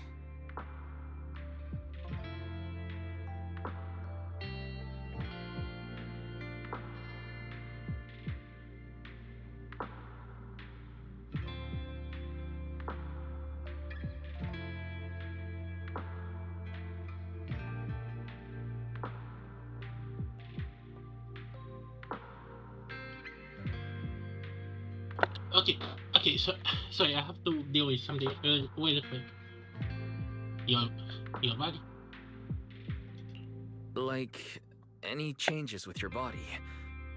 Okay, so sorry, I have to deal with something really quick. Your body. Like, any changes with your body?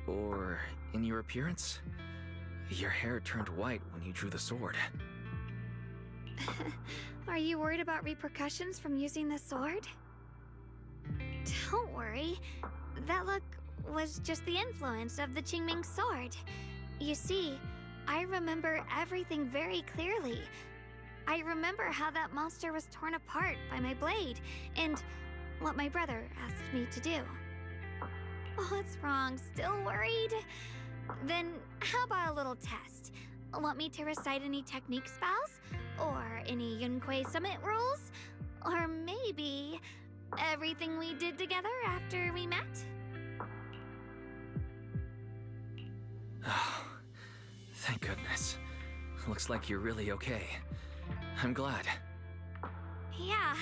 Or in your appearance? Your hair turned white when you drew the sword. Are you worried about repercussions from using the sword? Don't worry. That look was just the influence of the Qingming sword. You see, I remember everything very clearly. I remember how that monster was torn apart by my blade, and what my brother asked me to do. Oh, what's wrong? Still worried? Then how about a little test? Want me to recite any technique spells? Or any Yunquei Summit rules? Or maybe everything we did together after we met? Oh, thank goodness. Looks like you're really okay. I'm glad. Yeah,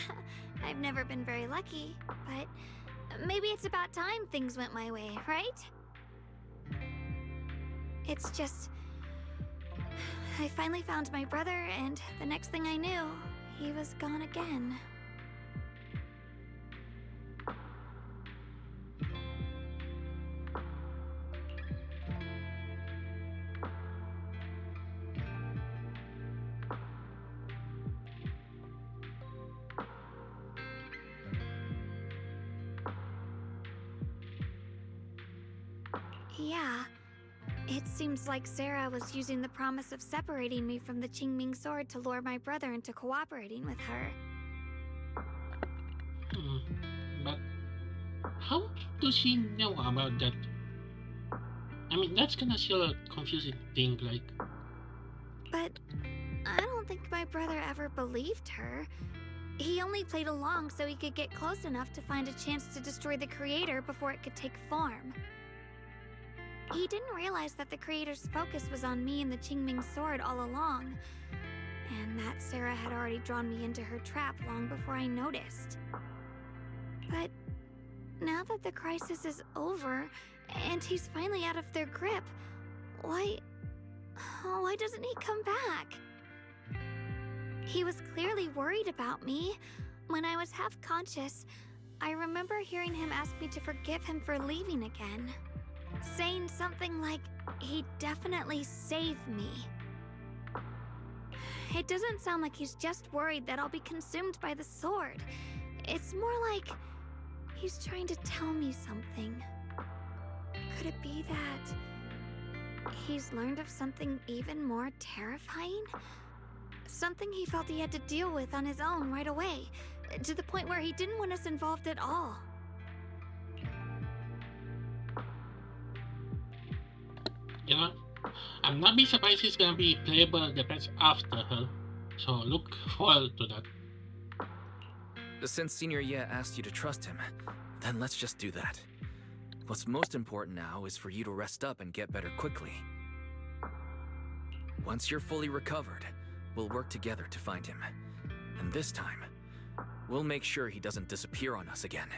I've never been very lucky, but maybe it's about time things went my way, right? It's just... I finally found my brother, and the next thing I knew, he was gone again. Yeah. It seems like Sarah was using the promise of separating me from the Qingming sword to lure my brother into cooperating with her. But how does she know about that? I mean, that's kinda still a confusing thing, like... But I don't think my brother ever believed her. He only played along so he could get close enough to find a chance to destroy the creator before it could take form. He didn't realize that the creator's focus was on me and the Qingming sword all along, and that Sarah had already drawn me into her trap long before I noticed. But now that the crisis is over, and he's finally out of their grip, why doesn't he come back? He was clearly worried about me. When I was half conscious, I remember hearing him ask me to forgive him for leaving again, saying something like he'd definitely save me. It doesn't sound like he's just worried that I'll be consumed by the sword. It's more like he's trying to tell me something. Could it be that he's learned of something even more terrifying? Something he felt he had to deal with on his own right away, to the point where he didn't want us involved at all. You know, I'm not be surprised he's gonna be playable defense after her, so look forward to that. Since Senior Ye asked you to trust him, then let's just do that. What's most important now is for you to rest up and get better quickly. Once you're fully recovered, we'll work together to find him. And this time, we'll make sure he doesn't disappear on us again.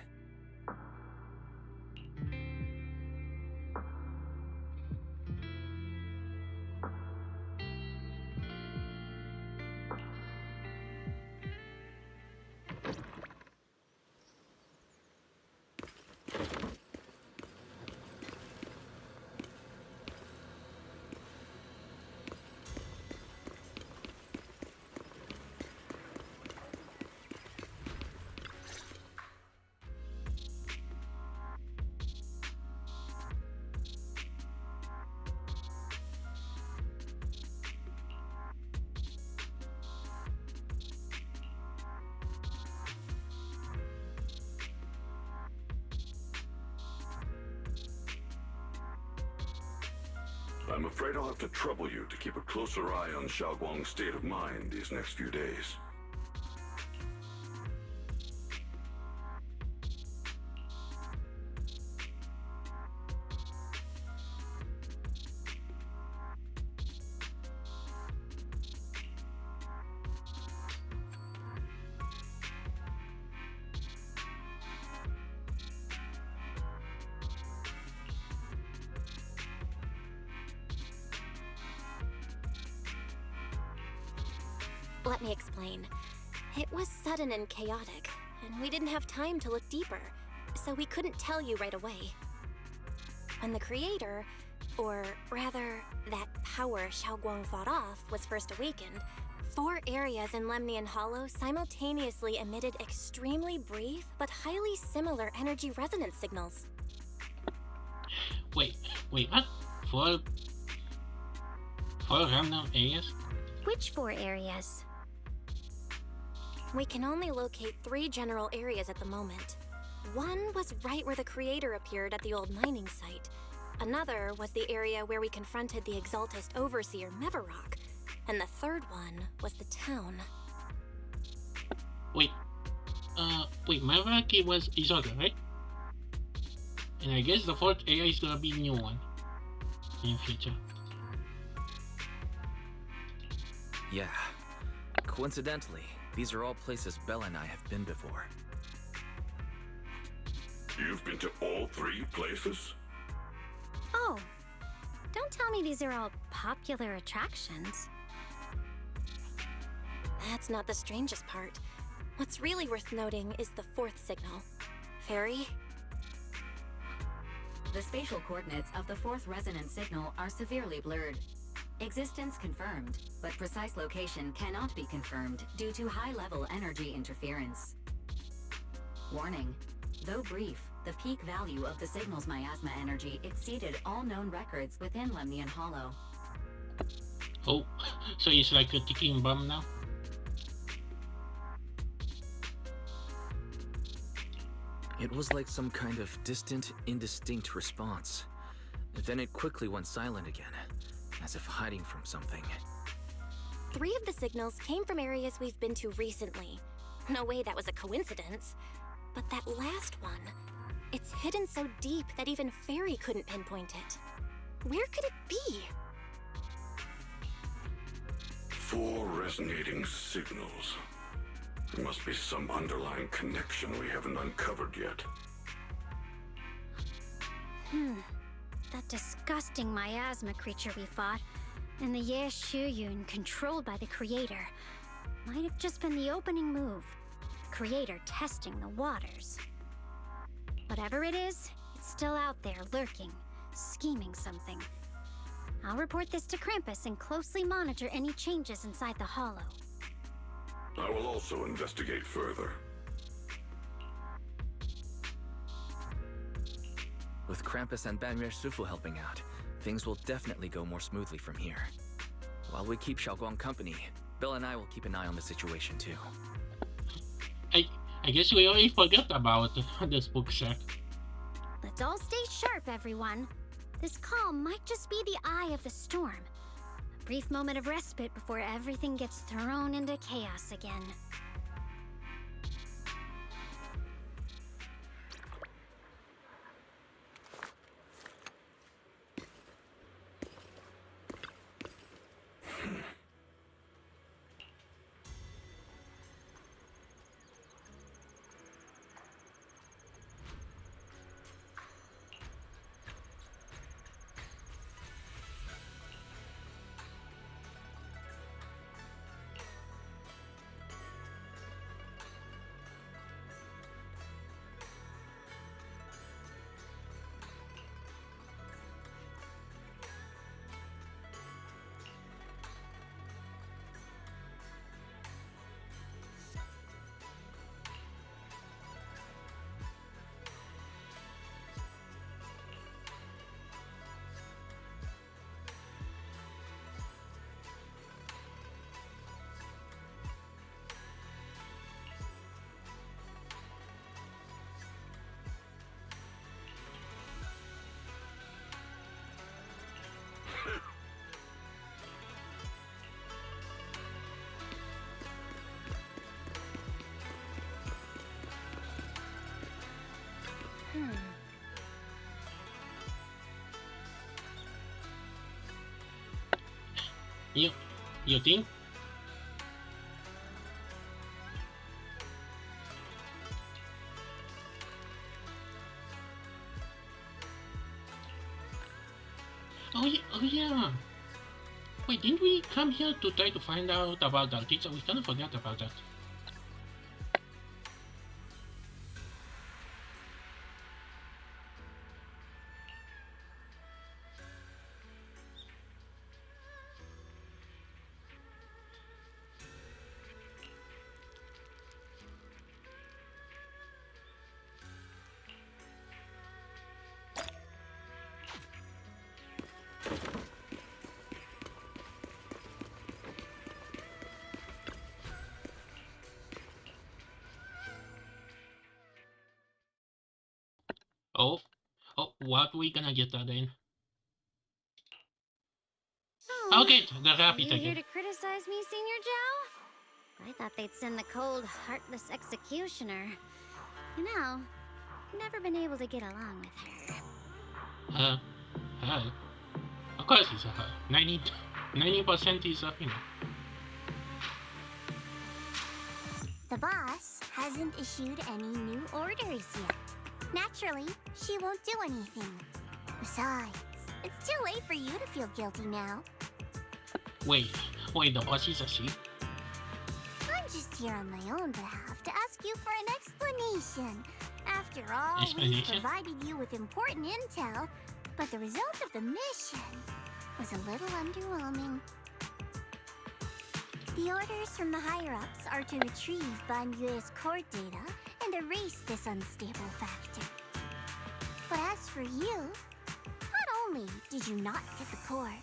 I'm afraid I'll have to trouble you to keep a closer eye on Xiaoguang's state of mind these next few days. Let me explain. It was sudden and chaotic, and we didn't have time to look deeper, so we couldn't tell you right away. When the creator, or rather, that power Xiaoguang fought off, was first awakened, 4 areas in Lemnian Hollow simultaneously emitted extremely brief but highly similar energy resonance signals. Wait, what? 4 random areas? Which 4 areas? We can only locate 3 general areas at the moment. One was right where the creator appeared at the old mining site. Another was the area where we confronted the Exaltist Overseer Mevarok. And the third one was the town. Wait, Mevarok was Isoda, right? And I guess the 4th area is gonna be a new one in the future. Yeah. Coincidentally, These are all places Bella and I have been before. You've been to all 3 places? Oh, don't tell me these are all popular attractions. That's not the strangest part. What's really worth noting is the 4th signal. Fairy? The spatial coordinates of the 4th resonance signal are severely blurred. Existence confirmed, but precise location cannot be confirmed due to high-level energy interference. Warning. Though brief, the peak value of the signal's miasma energy exceeded all known records within Lemnian Hollow. Oh, so it's like a ticking bomb now? It was like some kind of distant, indistinct response. Then it quickly went silent again, as if hiding from something. 3 of the signals came from areas we've been to recently. No way that was a coincidence. But that last one, it's hidden so deep that even Fairy couldn't pinpoint it. Where could it be? 4 resonating signals. There must be some underlying connection we haven't uncovered yet. That disgusting miasma creature we fought, and the Ye Shuyun controlled by the Creator, might have just been the opening move. The Creator testing the waters. Whatever it is, it's still out there lurking, scheming something. I'll report this to Krampus and closely monitor any changes inside the Hollow. I will also investigate further. With Krampus and Banrier Sufu helping out, things will definitely go more smoothly from here. While we keep Xiaoguang company, Bill and I will keep an eye on the situation too. I guess we already forgot about the spook shack. Let's all stay sharp, everyone. This calm might just be the eye of the storm. A brief moment of respite before everything gets thrown into chaos again. You think? Oh yeah. Wait, didn't we come here to try to find out about that teacher? We kind of forgot about that. Oh, what we gonna get that in? Oh, Okay, the rapid you here again. to criticize me, Senior Joe? I thought they'd send the cold, heartless executioner. You know, I've never been able to get along with her. Of course it's a her. 90% is up, you know. The boss hasn't issued any new orders yet. Naturally, she won't do anything. Besides, it's too late for you to feel guilty now. Wait, the boss is asleep? I'm just here on my own behalf to ask you for an explanation. After all, we Explanation? provided you with important intel, but the result of the mission was a little underwhelming. The orders from the higher-ups are to retrieve Banyue's core data and erase this unstable factor. But as for you, not only did you not get the core,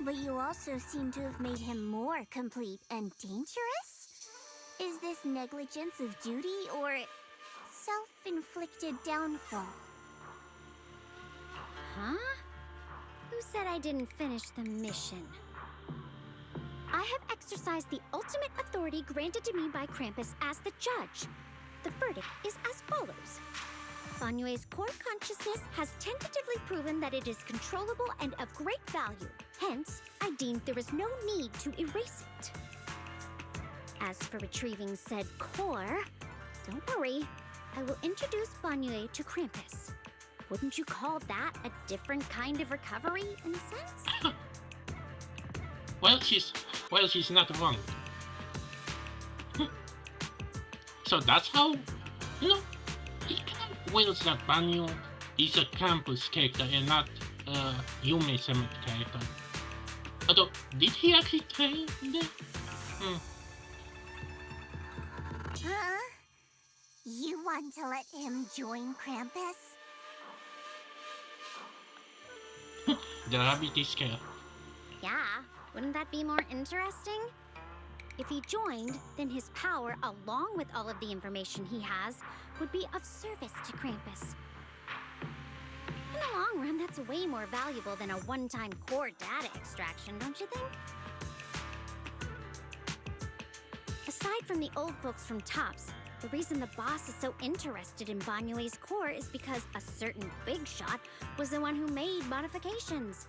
but you also seem to have made him more complete and dangerous? Is this negligence of duty or self-inflicted downfall? Huh? Who said I didn't finish the mission? I have exercised the ultimate authority granted to me by Krampus as the judge. The verdict is as follows. Banyue's core consciousness has tentatively proven that it is controllable and of great value. Hence, I deemed there is no need to erase it. As for retrieving said core, don't worry. I will introduce Banyue to Krampus. Wouldn't you call that a different kind of recovery, in a sense? Well, she's not wrong. So that's how, you know, it kind of wills that Banyu is a Krampus character and not a Yume Summit character. Although, did he actually train there? Huh? You want to let him join Krampus? The rabbit is scared. Yeah, wouldn't that be more interesting? If he joined, then his power, along with all of the information he has, would be of service to Krampus. In the long run, that's way more valuable than a one-time core data extraction, don't you think? Aside from the old folks from TOPS, the reason the boss is so interested in Banyue's core is because a certain big shot was the one who made modifications,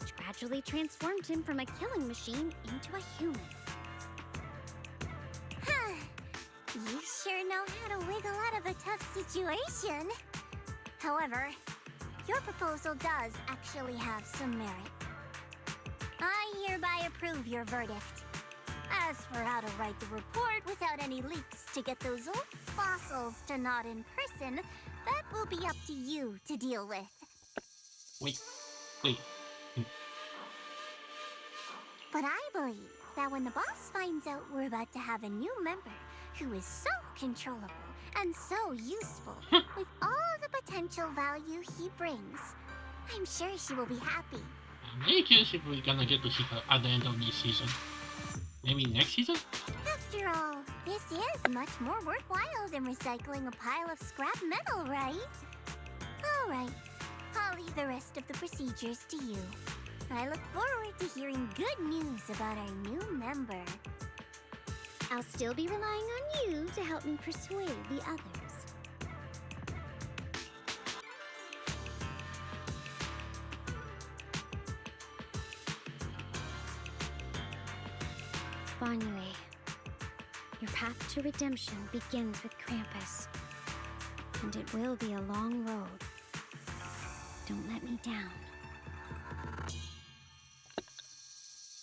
which gradually transformed him from a killing machine into a human. Huh. You sure know how to wiggle out of a tough situation. However, your proposal does actually have some merit. I hereby approve your verdict. As for how to write the report without any leaks to get those old fossils to nod in person, that will be up to you to deal with. Wait. But I believe that when the boss finds out we're about to have a new member who is so controllable and so useful with all the potential value he brings, I'm sure she will be happy. I'm very curious if we're gonna get to see her at the end of this season. Maybe next season? After all, this is much more worthwhile than recycling a pile of scrap metal, right? Alright, I'll leave the rest of the procedures to you. I look forward to hearing good news about our new member. I'll still be relying on you to help me persuade the others. Banyue, your path to redemption begins with Krampus, and it will be a long road. Don't let me down.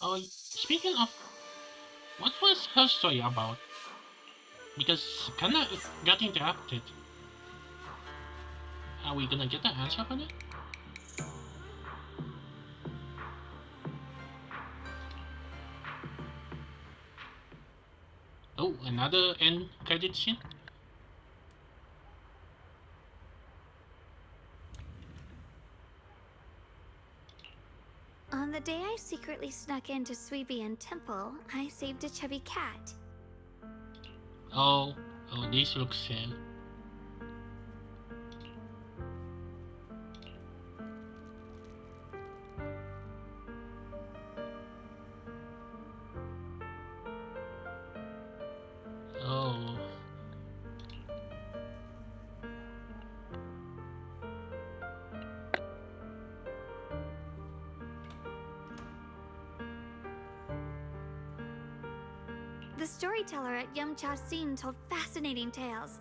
Oh, speaking of, what was her story about? Because kinda got interrupted. Are we gonna get the answer for that? Oh, another end credit scene? On the day I secretly snuck into Suibian Temple, I saved a chubby cat. Oh, this looks sad. Oh. The storyteller at Yumcha Scene told fascinating tales.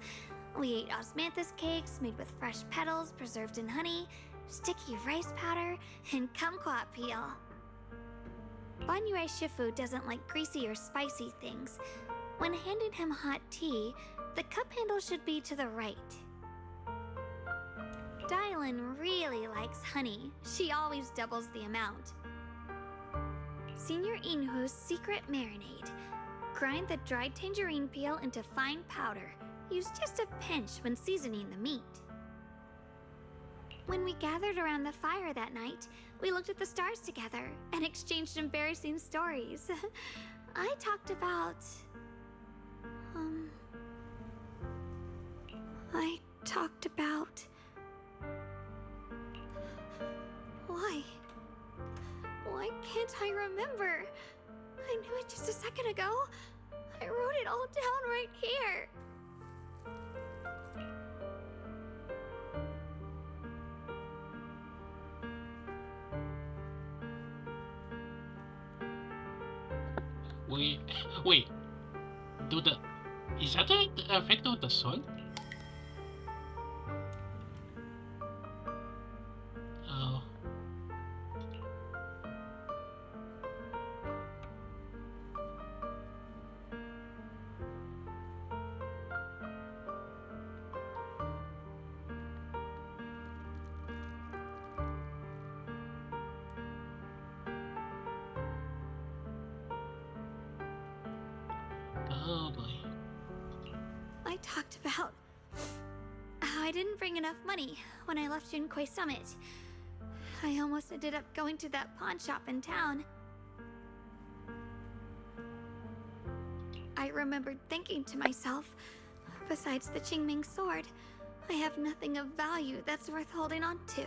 We ate osmanthus cakes made with fresh petals preserved in honey, sticky rice powder, and kumquat peel. Banyue Shifu doesn't like greasy or spicy things. When handing him hot tea, the cup handle should be to the right. Dylan really likes honey. She always doubles the amount. Senior Inhu's secret marinade. Grind the dried tangerine peel into fine powder. Use just a pinch when seasoning the meat. When we gathered around the fire that night, we looked at the stars together and exchanged embarrassing stories. I talked about... Why can't I remember? I knew it just a second ago. I wrote it all down right here. Wait. Is that the effect of the sun? Oh. Oh boy. I talked about how I didn't bring enough money when I left Junkoi Summit. I almost ended up going to that pawn shop in town. I remembered thinking to myself, besides the Qingming sword, I have nothing of value that's worth holding on to.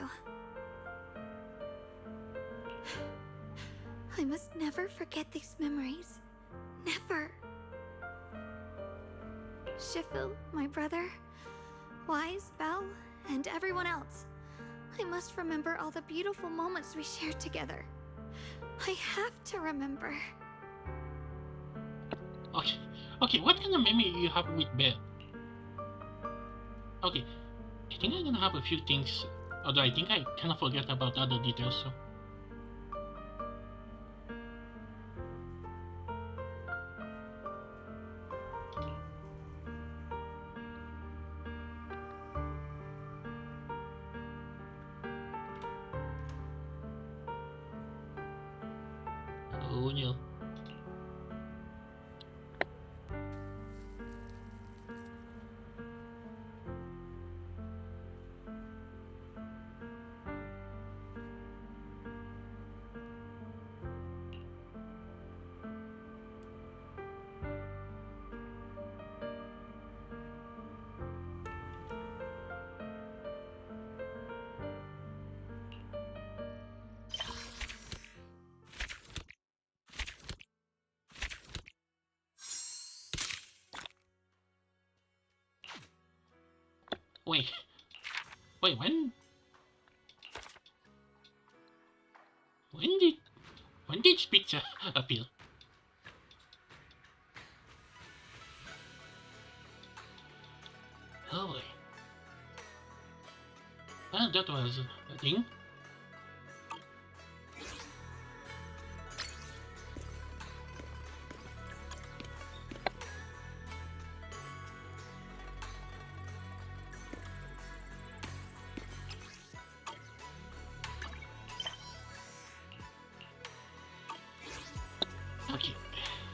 I must never forget these memories. Never. Shifu, my brother, Wise, Belle, and everyone else. I must remember all the beautiful moments we shared together. I have to remember. Okay, what kind of memory you have with Belle? Okay, I think I'm gonna have a few things, although I think I kind of forget about other details, so... Oh no. Wait, when did pizza appear? Oh boy. Well, that was a thing.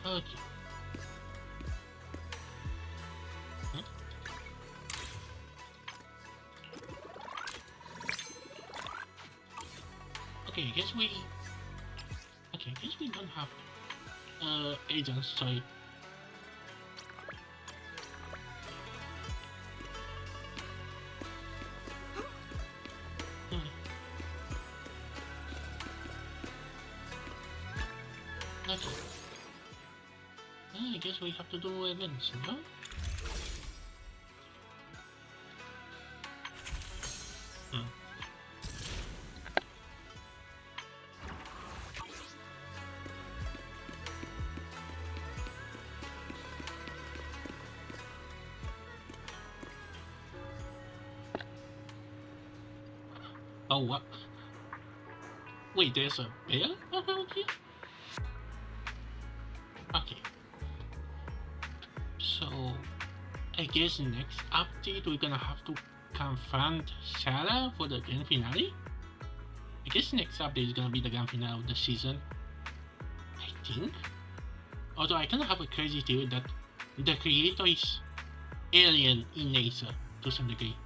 Okay. Huh? Okay, I guess we don't have agents, sorry. Okay. I guess we have to do events, no? Oh, what? Wait, there's a bell around here? Okay. So, I guess next update we're gonna have to confront Sarah for the grand finale? I guess next update is gonna be the grand finale of the season. I think? Although I kinda have a crazy theory that the creator is alien in nature to some degree.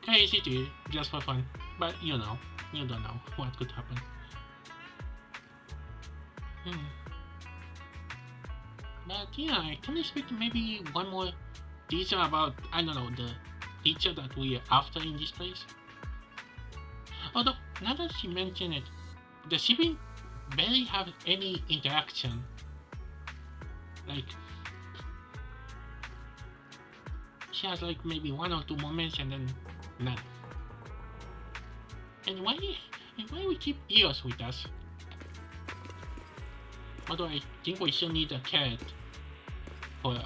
Crazy theory, just for fun. But you know, you don't know what could happen. But yeah, I can expect maybe one more detail about, I don't know, the teacher that we are after in this place. Although, now that she mentioned it, the sibling barely have any interaction. Like, she has like maybe 1 or 2 moments and then none. And why we keep Eos with us? Although I think we still need a carrot for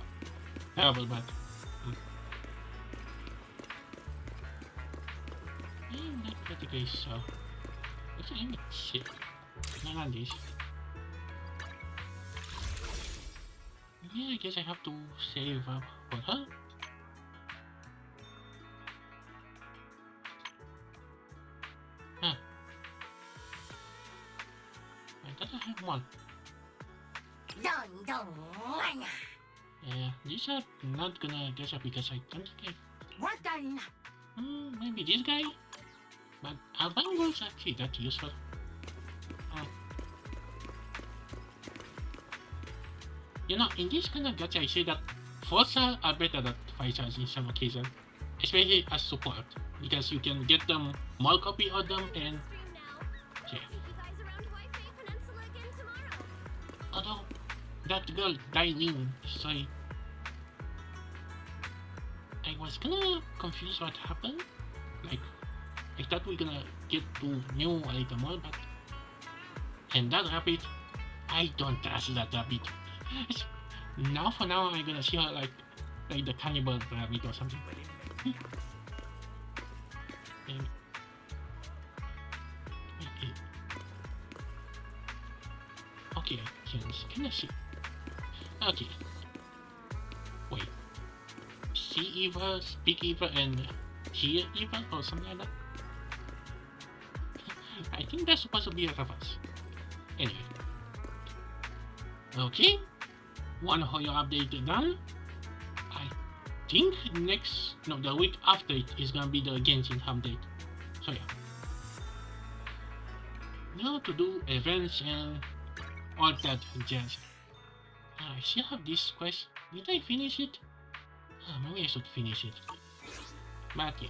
travel, but not particularly so. What's the name? Shit. Not this. Yeah, I guess I have to save up for her. I thought I have one. Yeah, these are not gonna get up because I don't think I... maybe this guy? But Albino is actually that useful. You know, in this kind of gacha I say that 4-star are better than 5-stars in some occasions. Especially as support. Because you can get them more copy of them and... yeah. Although, that girl, Dailin, sorry. I was kinda confused what happened. Like, I thought we were gonna get to new a little more, but... and that rabbit, I don't trust that rabbit. Now for now, I'm gonna see her like the cannibal rabbit or something. And, okay, I can kinda see. Okay. Wait. See evil, speak evil, and hear evil, or something like that? I think that's supposed to be a reverse. Anyway. Okay. One Hoyo update done. I think the week after it is gonna be the Genshin update. So yeah. Now to do events and all that jazz. I still have this quest. Did I finish it? Maybe I should finish it. But yeah.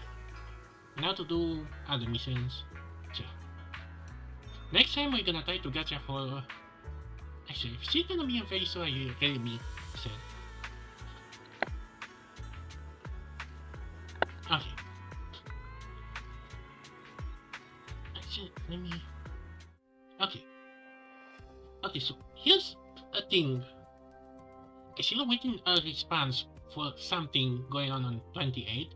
Now to do other missions. So next time we're gonna try to gacha for... actually, if she's gonna be in phase 2, I really be sad. Okay. Actually, let me... Okay, so here's a thing. I'm still waiting a response for something going on 28.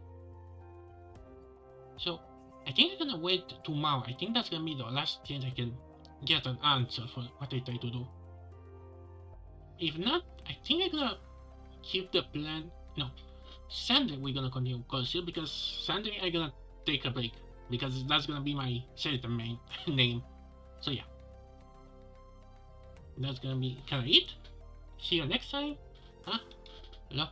So, I think I'm gonna wait tomorrow. I think that's gonna be the last chance I can get an answer for what I try to do. If not, I think I'm gonna keep the plan. No, Sunday we're gonna continue Cursive because Sunday I'm gonna take a break because that's gonna be my Satan main name. So yeah, that's gonna be kinda it. See you next time. Hello.